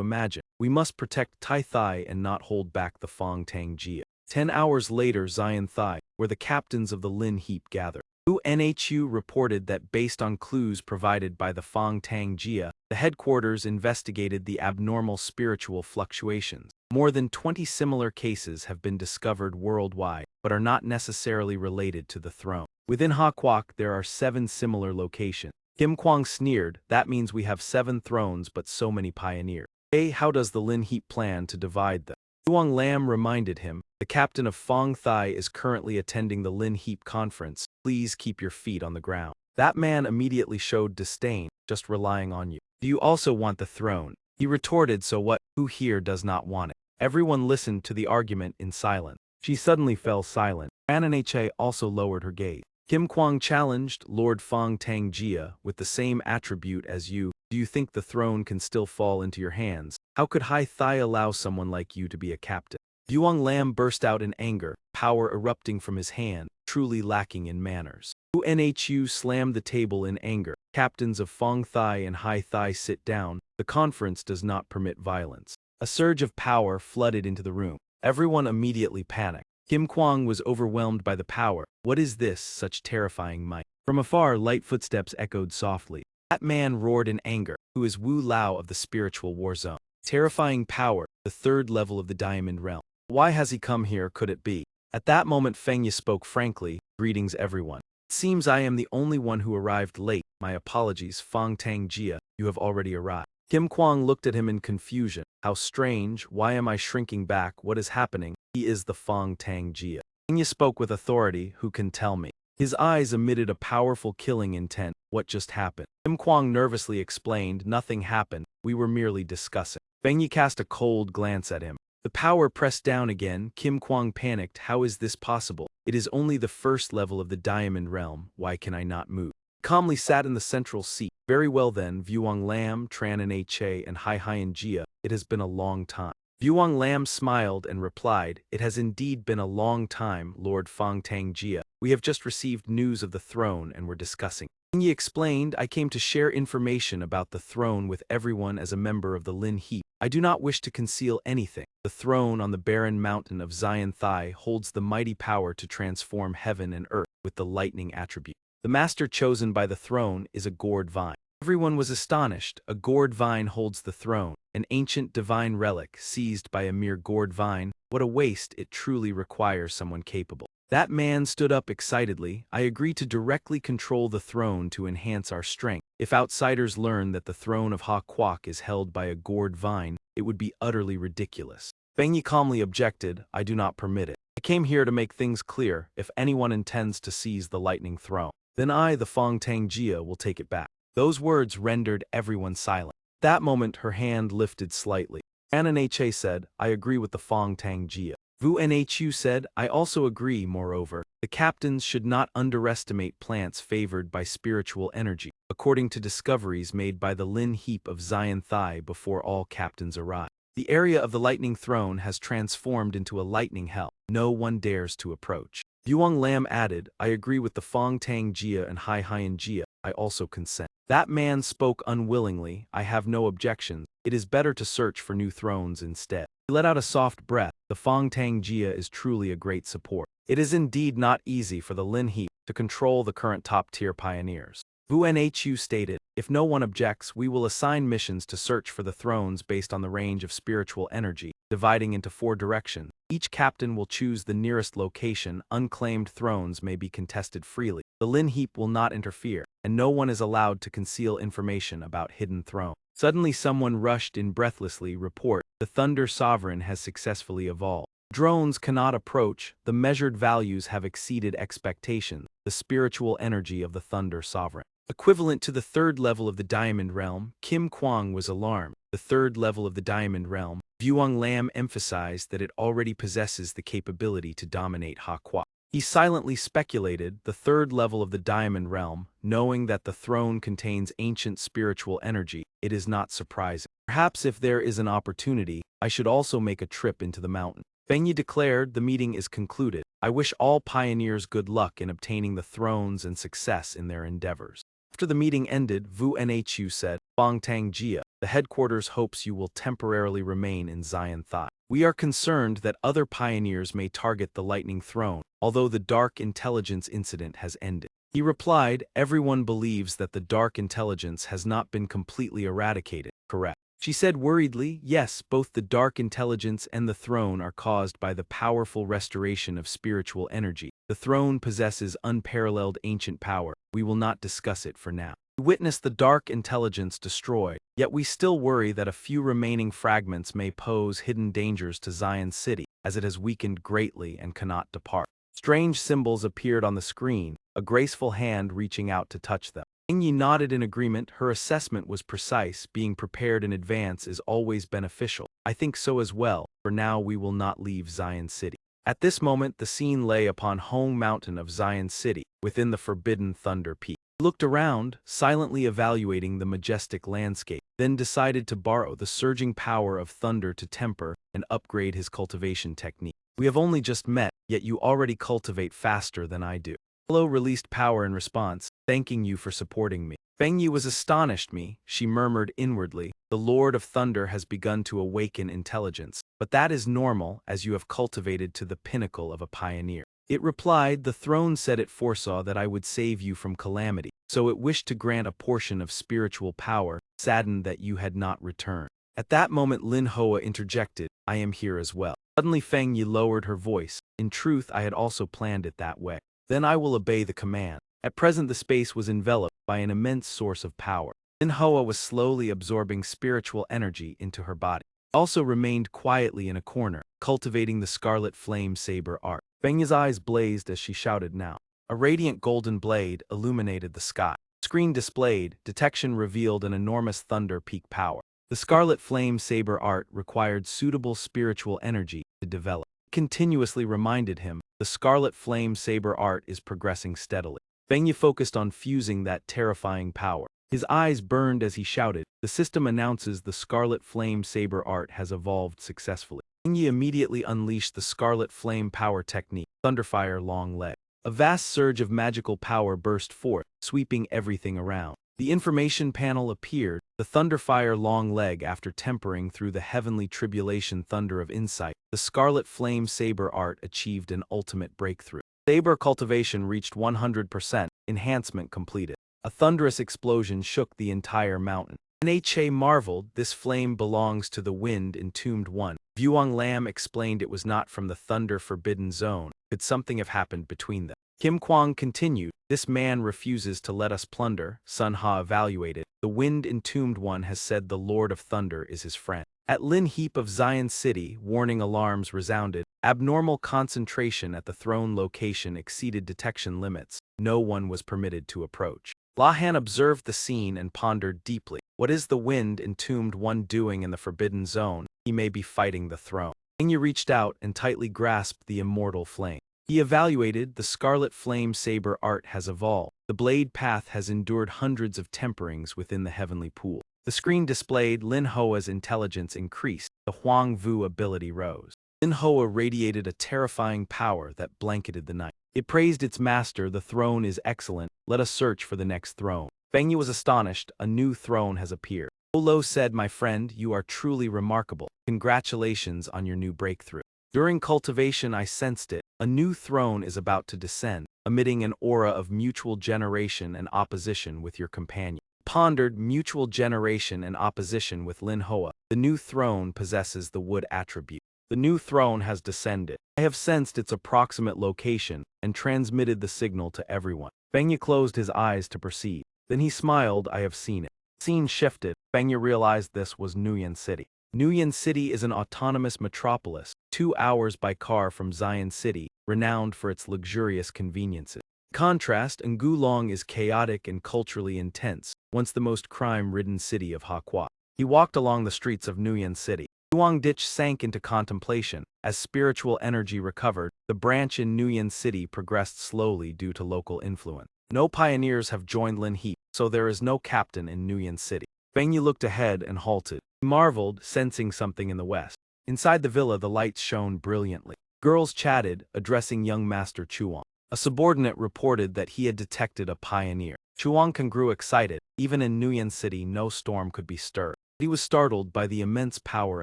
imagine. We must protect Tai Thai and not hold back the Fang Tang Jia. 10 hours later, Zion Thai, where the captains of the Lin Heap gathered. Nhu reported that based on clues provided by the Fang Tang Jia, the headquarters investigated the abnormal spiritual fluctuations. More than 20 similar cases have been discovered worldwide, but are not necessarily related to the throne. Within Ha Kwak, there are 7 similar locations. Kim Kwang sneered, that means we have 7 thrones but so many pioneers. Hey, how does the Lin Heap plan to divide them? Yuang Lam reminded him, the captain of Fang Thai is currently attending the Lin Heap conference. Please keep your feet on the ground. That man immediately showed disdain, just relying on you. Do you also want the throne? He retorted, so what? Who here does not want it? Everyone listened to the argument in silence. She suddenly fell silent. Ananche also lowered her gaze. Kim Kwang challenged, Lord Fang Tang Jia, with the same attribute as you, do you think the throne can still fall into your hands? How could Hai Thai allow someone like you to be a captain? Yuang Lam burst out in anger, power erupting from his hand, truly lacking in manners. Nhu slammed the table in anger. Captains of Fang Thai and Hai Thai sit down. The conference does not permit violence. A surge of power flooded into the room. Everyone immediately panicked. Kim Kwang was overwhelmed by the power. What is this, such terrifying might? From afar, light footsteps echoed softly. That man roared in anger, who is Wu Lao of the spiritual war zone. Terrifying power, the third level of the diamond realm. Why has he come here, could it be? At that moment Fang Yi spoke frankly, greetings everyone. It seems I am the only one who arrived late. My apologies, Fang Tang Jia, you have already arrived. Kim Kwang looked at him in confusion. How strange, why am I shrinking back, what is happening? He is the Fang Tang Jia. Fang Yi spoke with authority, who can tell me? His eyes emitted a powerful killing intent. What just happened? Kim Kwang nervously explained, nothing happened, we were merely discussing. Fang Yi cast a cold glance at him. The power pressed down again. Kim Kwang panicked, how is this possible? It is only the first level of the diamond realm, why can I not move? Calmly sat in the central seat. Very well then, Vuong Lam, Tran and Che and Hai Hai and Jia, it has been a long time. Vuong Lam smiled and replied, "It has indeed been a long time, Lord Fang Tangjia. We have just received news of the throne and were discussing." Fang Yi explained, "I came to share information about the throne with everyone as a member of the Lin Heap. I do not wish to conceal anything. The throne on the barren mountain of Xian Thai holds the mighty power to transform heaven and earth with the lightning attribute. The master chosen by the throne is a gourd vine." Everyone was astonished. A gourd vine holds the throne, an ancient divine relic seized by a mere gourd vine. What a waste! It truly requires someone capable. That man stood up excitedly. "I agree to directly control the throne to enhance our strength. If outsiders learn that the throne of Ha Kwak is held by a gourd vine, it would be utterly ridiculous." Fang Yi calmly objected, "I do not permit it. I came here to make things clear. If anyone intends to seize the lightning throne, then I, the Fang Tangjia, will take it back." Those words rendered everyone silent. That moment her hand lifted slightly. Ananhe said, "I agree with the Fang Tangjia." Vu Nhu said, "I also agree. Moreover, the captains should not underestimate plants favored by spiritual energy, according to discoveries made by the Lin Heap of Xian Thai before all captains arrive. The area of the lightning throne has transformed into a lightning hell. No one dares to approach." Vuong Lam added, "I agree with the Fang Tangjia and Hai Hyan Jia. I also consent." That man spoke unwillingly. "I have no objections. It is better to search for new thrones instead." He let out a soft breath. The Fang Tangjia is truly a great support. It is indeed not easy for the Lin Heap to control the current top-tier pioneers. Vu Nhu stated, "If no one objects, we will assign missions to search for the thrones based on the range of spiritual energy, dividing into 4 directions. Each captain will choose the nearest location. Unclaimed thrones may be contested freely. The Lin Heap will not interfere, and no one is allowed to conceal information about hidden thrones." Suddenly someone rushed in breathlessly. "Report, the Thunder Sovereign has successfully evolved. Drones cannot approach. The measured values have exceeded expectations. The spiritual energy of the Thunder Sovereign, equivalent to the 3rd level of the Diamond Realm." Kim Kwang was alarmed. The 3rd level of the Diamond Realm. Vuong Lam emphasized that it already possesses the capability to dominate Ha Kwa. He silently speculated, "The 3rd level of the Diamond Realm, knowing that the throne contains ancient spiritual energy, it is not surprising. Perhaps if there is an opportunity, I should also make a trip into the mountain." Fang Yi declared, "The meeting is concluded. I wish all pioneers good luck in obtaining the thrones and success in their endeavors." After the meeting ended, Vu Nhu said, "Fang Tangjia, the headquarters hopes you will temporarily remain in Xian Thai. We are concerned that other pioneers may target the lightning throne, although the dark intelligence incident has ended." He replied, "Everyone believes that the dark intelligence has not been completely eradicated, correct?" She said worriedly, "Yes, both the dark intelligence and the throne are caused by the powerful restoration of spiritual energy. The throne possesses unparalleled ancient power. We will not discuss it for now. We witness the dark intelligence destroyed, yet we still worry that a few remaining fragments may pose hidden dangers to Zion City, as it has weakened greatly and cannot depart." Strange symbols appeared on the screen, a graceful hand reaching out to touch them. Fang Yi nodded in agreement. Her assessment was precise. Being prepared in advance is always beneficial. "I think so as well. For now we will not leave Zion City." At this moment the scene lay upon home mountain of Zion City, within the forbidden Thunder Peak. He looked around, silently evaluating the majestic landscape, then decided to borrow the surging power of thunder to temper and upgrade his cultivation technique. "We have only just met, yet you already cultivate faster than I do." Yahello released power in response, "Thanking you for supporting me." Fang Yi was astonished. She murmured inwardly, "The Lord of Thunder has begun to awaken intelligence, but that is normal as you have cultivated to the pinnacle of a pioneer." It replied, "The throne said it foresaw that I would save you from calamity, so it wished to grant a portion of spiritual power, saddened that you had not returned." At that moment Lin Hoa interjected, "I am here as well." Suddenly Fang Yi lowered her voice, "In truth I had also planned it that way." "Then I will obey the command." At present the space was enveloped by an immense source of power. Lin Hoa was slowly absorbing spiritual energy into her body. She also remained quietly in a corner, cultivating the scarlet flame saber art. Fang Yi's eyes blazed as she shouted now. A radiant golden blade illuminated the sky. Screen displayed, detection revealed an enormous thunder peak power. The scarlet flame saber art required suitable spiritual energy to develop. It continuously reminded him, the scarlet flame saber art is progressing steadily. Fang Yi focused on fusing that terrifying power. His eyes burned as he shouted, The system announces the Scarlet Flame Saber art has evolved successfully. Fang Yi immediately unleashed the Scarlet Flame Power technique, Thunderfire Long Leg. A vast surge of magical power burst forth, sweeping everything around. The information panel appeared, the Thunderfire Long Leg after tempering through the heavenly tribulation thunder of insight. The Scarlet Flame Saber art achieved an ultimate breakthrough. Saber cultivation reached 100%, enhancement completed. A thunderous explosion shook the entire mountain. Nha marveled, this flame belongs to the wind entombed one. Vuong Lam explained it was not from the thunder forbidden zone. Could something have happened between them? Kim Kwang continued, this man refuses to let us plunder. Sun Ha evaluated, the wind entombed one has said the Lord of Thunder is his friend. At Lin Heap of Zion City, warning alarms resounded. Abnormal concentration at the throne location exceeded detection limits. No one was permitted to approach. Lahan observed the scene and pondered deeply. What is the wind entombed one doing in the forbidden zone? He may be fighting the throne. Fang Yi reached out and tightly grasped the immortal flame. He evaluated, the Scarlet Flame Saber art has evolved. The blade path has endured hundreds of temperings within the heavenly pool. The screen displayed Lin Hoa's intelligence increased. The Huang Vu ability rose. Lin Hoa radiated a terrifying power that blanketed the night. It praised its master, the throne is excellent, let us search for the next throne. Fang Yi was astonished, a new throne has appeared. Lo said, my friend, you are truly remarkable. Congratulations on your new breakthrough. During cultivation I sensed it, a new throne is about to descend, emitting an aura of mutual generation and opposition with your companion. Pondered mutual generation and opposition with Lin Hoa. The new throne possesses the wood attribute. The new throne has descended. I have sensed its approximate location and transmitted the signal to everyone. Fang Yi closed his eyes to perceive. Then he smiled, I have seen it. Scene shifted. Fang Yi realized this was Nuyen City. Nuyen City is an autonomous metropolis, 2 hours by car from Zion City, renowned for its luxurious conveniences. In contrast, Ngulong is chaotic and culturally intense, once the most crime-ridden city of Hakwa. He walked along the streets of Nuyen City. Huang Ditch sank into contemplation. As spiritual energy recovered, the branch in Nuyen City progressed slowly due to local influence. No pioneers have joined Lin Heap, so there is no captain in Nuyen City. Fang Yi looked ahead and halted. He marveled, sensing something in the west. Inside the villa the lights shone brilliantly. Girls chatted, addressing young Master Chuang. A subordinate reported that he had detected a pioneer. Chuang grew excited. Even in Nuyen City no storm could be stirred. He was startled by the immense power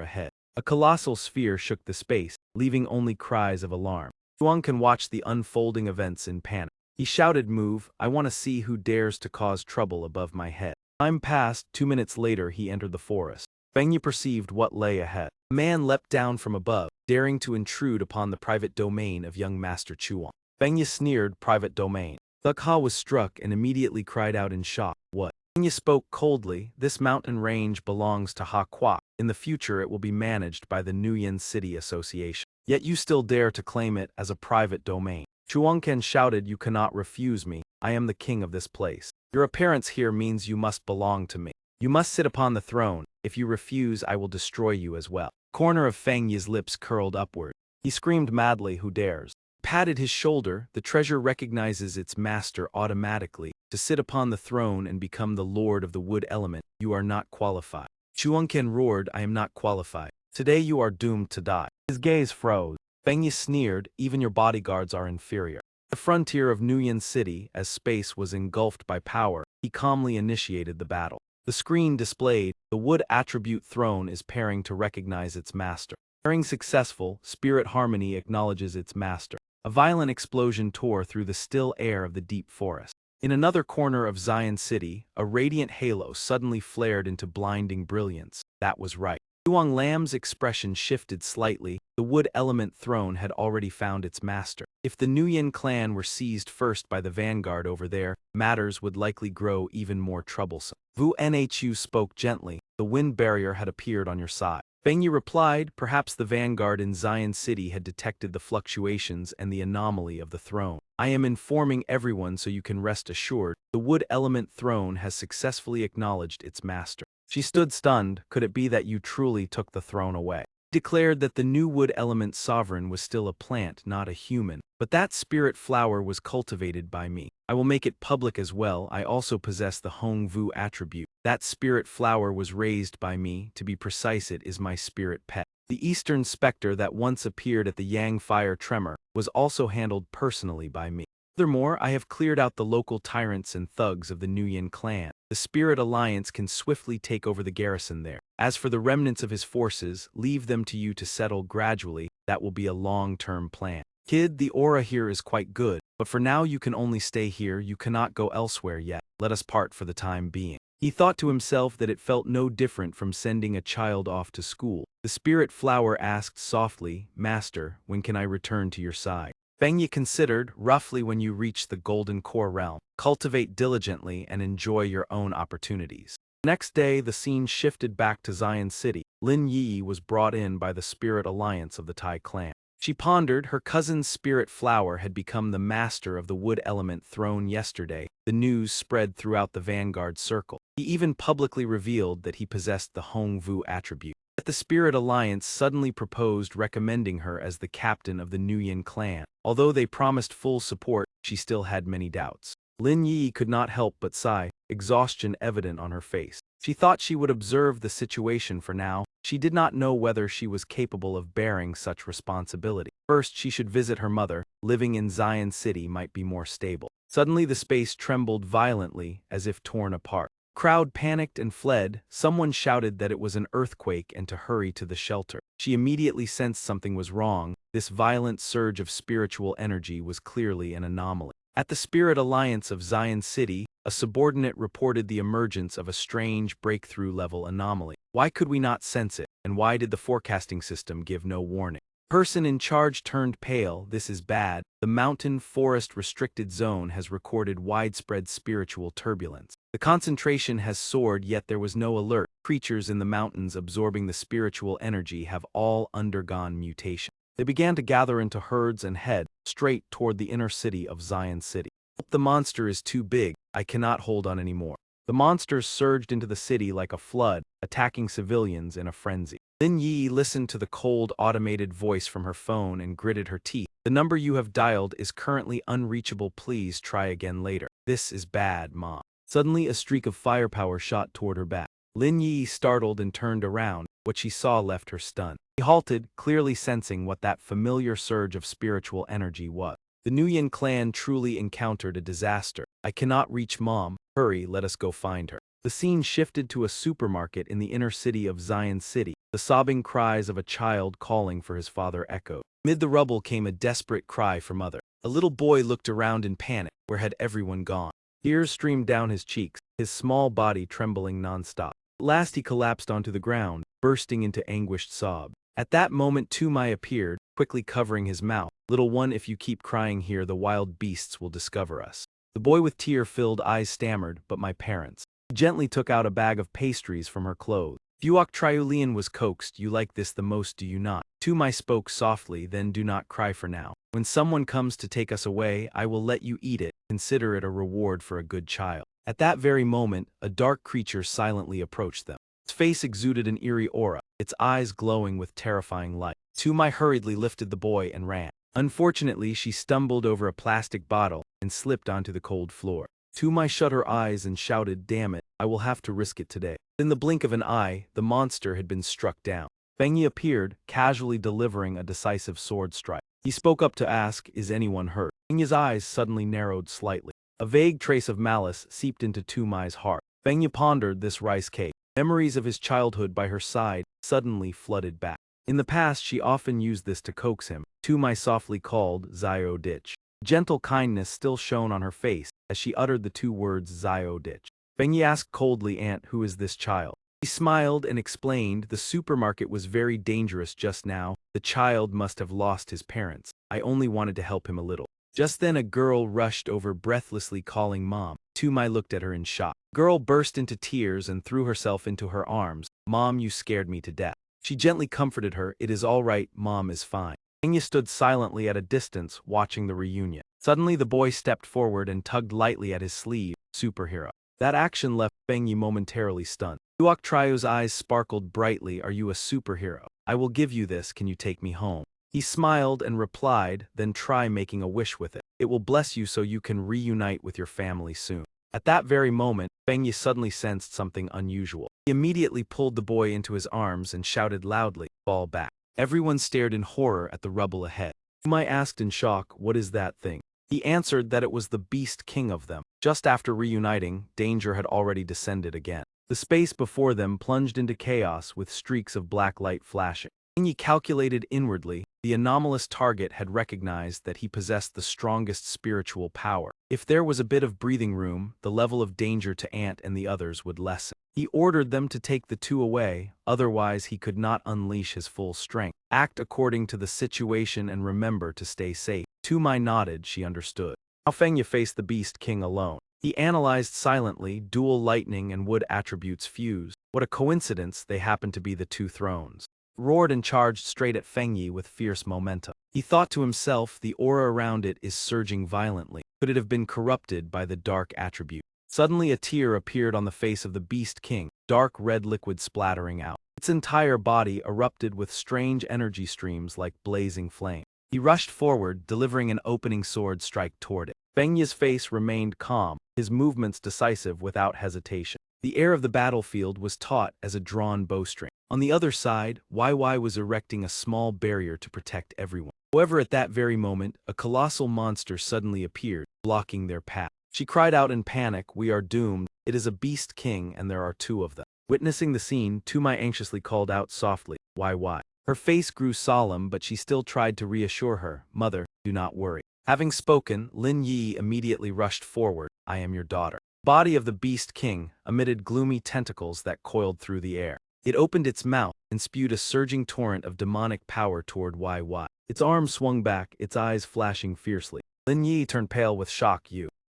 ahead. A colossal sphere shook the space, leaving only cries of alarm. Chuang watched the unfolding events in panic. He shouted, move, I want to see who dares to cause trouble above my head. Time passed. 2 minutes later he entered the forest. Fang Yi perceived what lay ahead. A man leapt down from above, daring to intrude upon the private domain of young Master Chuang. Fang Yi sneered, private domain. Thug Ha was struck and immediately cried out in shock. What? Fang Yi spoke coldly, this mountain range belongs to Hakwa. In the future it will be managed by the Nuyen City Association. Yet you still dare to claim it as a private domain. Chuang shouted, you cannot refuse me. I am the king of this place. Your appearance here means you must belong to me. You must sit upon the throne. If you refuse, I will destroy you as well. The corner of Fang Yi's lips curled upward. He screamed madly, who dares? Patted his shoulder, the treasure recognizes its master automatically. To sit upon the throne and become the lord of the wood element, you are not qualified. Chuang roared, I am not qualified. Today you are doomed to die. His gaze froze. Fang Yi sneered, even your bodyguards are inferior. The frontier of Nuyen City, as space was engulfed by power, he calmly initiated the battle. The screen displayed, the wood attribute throne is pairing to recognize its master. Pairing successful, spirit harmony acknowledges its master. A violent explosion tore through the still air of the deep forest. In another corner of Zion City, a radiant halo suddenly flared into blinding brilliance. That was right. Huang Lam's expression shifted slightly. The wood element throne had already found its master. If the Nuyen clan were seized first by the vanguard over there, matters would likely grow even more troublesome. Vu Nhu spoke gently. The wind barrier had appeared on your side. Fang Yi replied, perhaps the vanguard in Zion City had detected the fluctuations and the anomaly of the throne. I am informing everyone so you can rest assured, the wood element throne has successfully acknowledged its master. She stood stunned. Could it be that you truly took the throne away? He declared that the new wood element sovereign was still a plant, not a human. But that spirit flower was cultivated by me. I will make it public as well. I also possess the Hong Vu attribute. That spirit flower was raised by me. To be precise, it is my spirit pet. The Eastern specter that once appeared at the Yang Fire Tremor was also handled personally by me. Furthermore, I have cleared out the local tyrants and thugs of the Nuyen clan. The Spirit Alliance can swiftly take over the garrison there. As for the remnants of his forces, leave them to you to settle gradually. That will be a long-term plan. Kid, the aura here is quite good, but for now you can only stay here. You cannot go elsewhere yet. Let us part for the time being. He thought to himself that it felt no different from sending a child off to school. The spirit flower asked softly, Master, when can I return to your side? Fang Yi considered, roughly when you reach the Golden Core realm. Cultivate diligently and enjoy your own opportunities. Next day, the scene shifted back to Zion City. Lin Yi was brought in by the Spirit Alliance of the Tai clan. She pondered. Her cousin's spirit flower had become the master of the wood element throne yesterday. The news spread throughout the vanguard circle. He even publicly revealed that he possessed the Hong Vu attribute. Yet the Spirit Alliance suddenly proposed recommending her as the captain of the Nuyen clan. Although they promised full support, she still had many doubts. Lin Yi could not help but sigh, exhaustion evident on her face. She thought she would observe the situation for now. She did not know whether she was capable of bearing such responsibility. First, she should visit her mother. Living in Zion City might be more stable. Suddenly, the space trembled violently, as if torn apart. Crowd panicked and fled. Someone shouted that it was an earthquake and to hurry to the shelter. She immediately sensed something was wrong. This violent surge of spiritual energy was clearly an anomaly. At the Spirit Alliance of Zion City, a subordinate reported the emergence of a strange breakthrough-level anomaly. Why could we not sense it, and why did the forecasting system give no warning? Person in charge turned pale. This is bad. The mountain forest restricted zone has recorded widespread spiritual turbulence. The concentration has soared, yet there was no alert. Creatures in the mountains absorbing the spiritual energy have all undergone mutation. They began to gather into herds and head straight toward the inner city of Zion City. The monster is too big. I cannot hold on anymore. The monsters surged into the city like a flood, attacking civilians in a frenzy. Lin Yi listened to the cold, automated voice from her phone and gritted her teeth. The number you have dialed is currently unreachable. Please try again later. This is bad, Mom. Suddenly, a streak of firepower shot toward her back. Lin Yi startled and turned around. What she saw left her stunned. She halted, clearly sensing what that familiar surge of spiritual energy was. The Nuyen clan truly encountered a disaster. I cannot reach Mom. Hurry, let us go find her. The scene shifted to a supermarket in the inner city of Zion City. The sobbing cries of a child calling for his father echoed. Amid the rubble came a desperate cry for mother. A little boy looked around in panic. Where had everyone gone? Tears streamed down his cheeks, his small body trembling nonstop. At last he collapsed onto the ground, bursting into anguished sobs. At that moment Tumai appeared, quickly covering his mouth. Little one, if you keep crying here, the wild beasts will discover us. The boy with tear-filled eyes stammered, but my parents. He gently took out a bag of pastries from her clothes. Fuok Triulian was coaxed. You like this the most, do you not? Tumai spoke softly, then do not cry for now. When someone comes to take us away, I will let you eat it. Consider it a reward for a good child. At that very moment, a dark creature silently approached them. Its face exuded an eerie aura, its eyes glowing with terrifying light. Tumai hurriedly lifted the boy and ran. Unfortunately, she stumbled over a plastic bottle and slipped onto the cold floor. Tumai shut her eyes and shouted, Damn it, I will have to risk it today. In the blink of an eye, the monster had been struck down. Fang Yi appeared, casually delivering a decisive sword strike. He spoke up to ask, Is anyone hurt? Fang Yi's eyes suddenly narrowed slightly. A vague trace of malice seeped into Tumai's heart. Fang Yi pondered this rice cake. Memories of his childhood by her side suddenly flooded back. In the past, she often used this to coax him. Tumai softly called, Zio Ditch. Gentle kindness still shone on her face as she uttered the two words Zio Ditch. Fang Yi asked coldly, Aunt, who is this child? He smiled and explained, the supermarket was very dangerous just now. The child must have lost his parents. I only wanted to help him a little. Just then a girl rushed over, breathlessly calling Mom. Tumai looked at her in shock. Girl burst into tears and threw herself into her arms. Mom, you scared me to death. She gently comforted her. It is all right, Mom is fine. Fang Yi stood silently at a distance, watching the reunion. Suddenly the boy stepped forward and tugged lightly at his sleeve. Superhero. That action left Fang Yi momentarily stunned. Fuok Triu's eyes sparkled brightly. Are you a superhero? I will give you this. Can you take me home? He smiled and replied, then try making a wish with it. It will bless you so you can reunite with your family soon. At that very moment, Fang Yi suddenly sensed something unusual. He immediately pulled the boy into his arms and shouted loudly, "Fall back." Everyone stared in horror at the rubble ahead. Umai asked in shock, "What is that thing?" He answered that it was the beast king of them. Just after reuniting, danger had already descended again. The space before them plunged into chaos with streaks of black light flashing. Fang Yi calculated inwardly. The anomalous target had recognized that he possessed the strongest spiritual power. If there was a bit of breathing room, the level of danger to Ant and the others would lessen. He ordered them to take the two away, otherwise he could not unleash his full strength. Act according to the situation and remember to stay safe. Tumai nodded, she understood. Now Feng Yi faced the Beast King alone. He analyzed silently, dual lightning and wood attributes fused. What a coincidence they happened to be the two thrones. Roared and charged straight at Feng Yi with fierce momentum. He thought to himself, the aura around it is surging violently. Could it have been corrupted by the dark attribute? Suddenly a tear appeared on the face of the Beast King, dark red liquid splattering out. Its entire body erupted with strange energy streams like blazing flame. He rushed forward, delivering an opening sword strike toward it. Feng Yi's face remained calm, his movements decisive without hesitation. The air of the battlefield was taut as a drawn bowstring. On the other side, Yi was erecting a small barrier to protect everyone. However, at that very moment, a colossal monster suddenly appeared, blocking their path. She cried out in panic, "We are doomed. It is a Beast King and there are two of them." Witnessing the scene, Tumai anxiously called out softly, "Yi." Her face grew solemn, but she still tried to reassure her, "Mother, do not worry." Having spoken, Lin Yi immediately rushed forward, "I am your daughter." The body of the Beast King emitted gloomy tentacles that coiled through the air. It opened its mouth and spewed a surging torrent of demonic power toward Yi. Its arms swung back, its eyes flashing fiercely. Lin Yi turned pale with shock.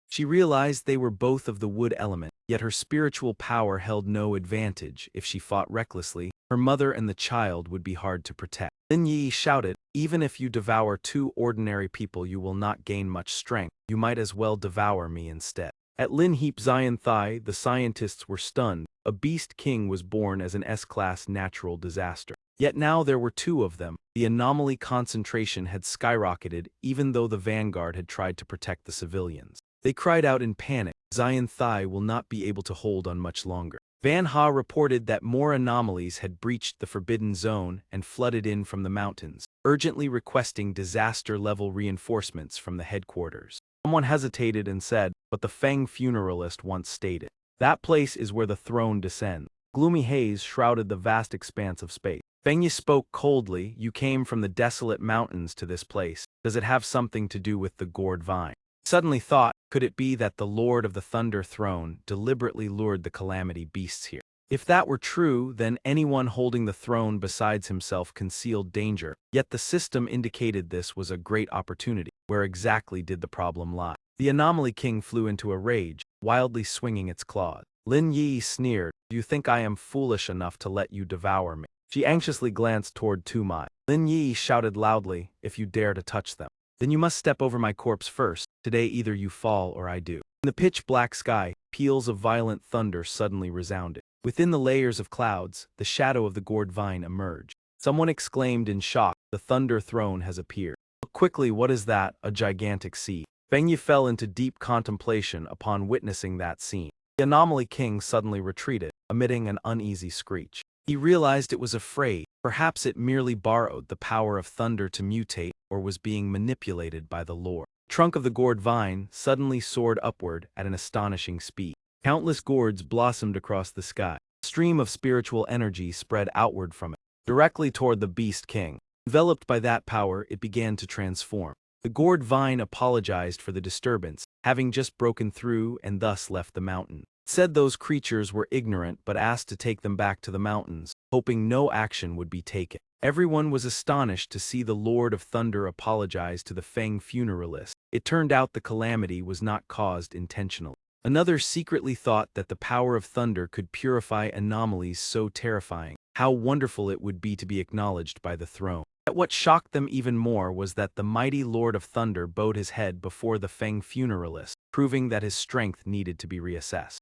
She realized they were both of the wood element, yet her spiritual power held no advantage. If she fought recklessly, her mother and the child would be hard to protect. Lin Yi shouted, "Even if you devour two ordinary people, you will not gain much strength. You might as well devour me instead." At Lin Heap Zion Thai, the scientists were stunned. A Beast King was born as an S-class natural disaster. Yet now there were two of them. The anomaly concentration had skyrocketed even though the vanguard had tried to protect the civilians. They cried out in panic, "Zion Thai will not be able to hold on much longer." Van Ha reported that more anomalies had breached the forbidden zone and flooded in from the mountains, urgently requesting disaster-level reinforcements from the headquarters. Someone hesitated and said, "But the Fang funeralist once stated. That place is where the throne descends." Gloomy haze shrouded the vast expanse of space. Feng Yi spoke coldly, "You came from the desolate mountains to this place. Does it have something to do with the gourd vine?" He suddenly thought, could it be that the Lord of the Thunder Throne deliberately lured the calamity beasts here? If that were true, then anyone holding the throne besides himself concealed danger. Yet the system indicated this was a great opportunity. Where exactly did the problem lie? The Anomaly King flew into a rage, wildly swinging its claws. Lin Yi sneered, "Do you think I am foolish enough to let you devour me?" She anxiously glanced toward Tumai. Lin Yi shouted loudly, "If you dare to touch them, then you must step over my corpse first. Today either you fall or I do." In the pitch-black sky, peals of violent thunder suddenly resounded. Within the layers of clouds, the shadow of the gourd vine emerged. Someone exclaimed in shock, "The Thunder Throne has appeared." Look quickly, what is that? A gigantic seed. Feng Yi fell into deep contemplation upon witnessing that scene. The Anomaly King suddenly retreated, emitting an uneasy screech. He realized it was afraid. Perhaps it merely borrowed the power of thunder to mutate, or was being manipulated by the Lord. The trunk of the gourd vine suddenly soared upward at an astonishing speed. Countless gourds blossomed across the sky. A stream of spiritual energy spread outward from it, directly toward the Beast King. Enveloped by that power, it began to transform. The gourd vine apologized for the disturbance, having just broken through and thus left the mountain. It said those creatures were ignorant but asked to take them back to the mountains, hoping no action would be taken. Everyone was astonished to see the Lord of Thunder apologize to the Fang funeralist. It turned out the calamity was not caused intentionally. Another secretly thought that the power of thunder could purify anomalies so terrifying. How wonderful it would be to be acknowledged by the throne. Yet what shocked them even more was that the mighty Lord of Thunder bowed his head before the Fang funeralist, proving that his strength needed to be reassessed.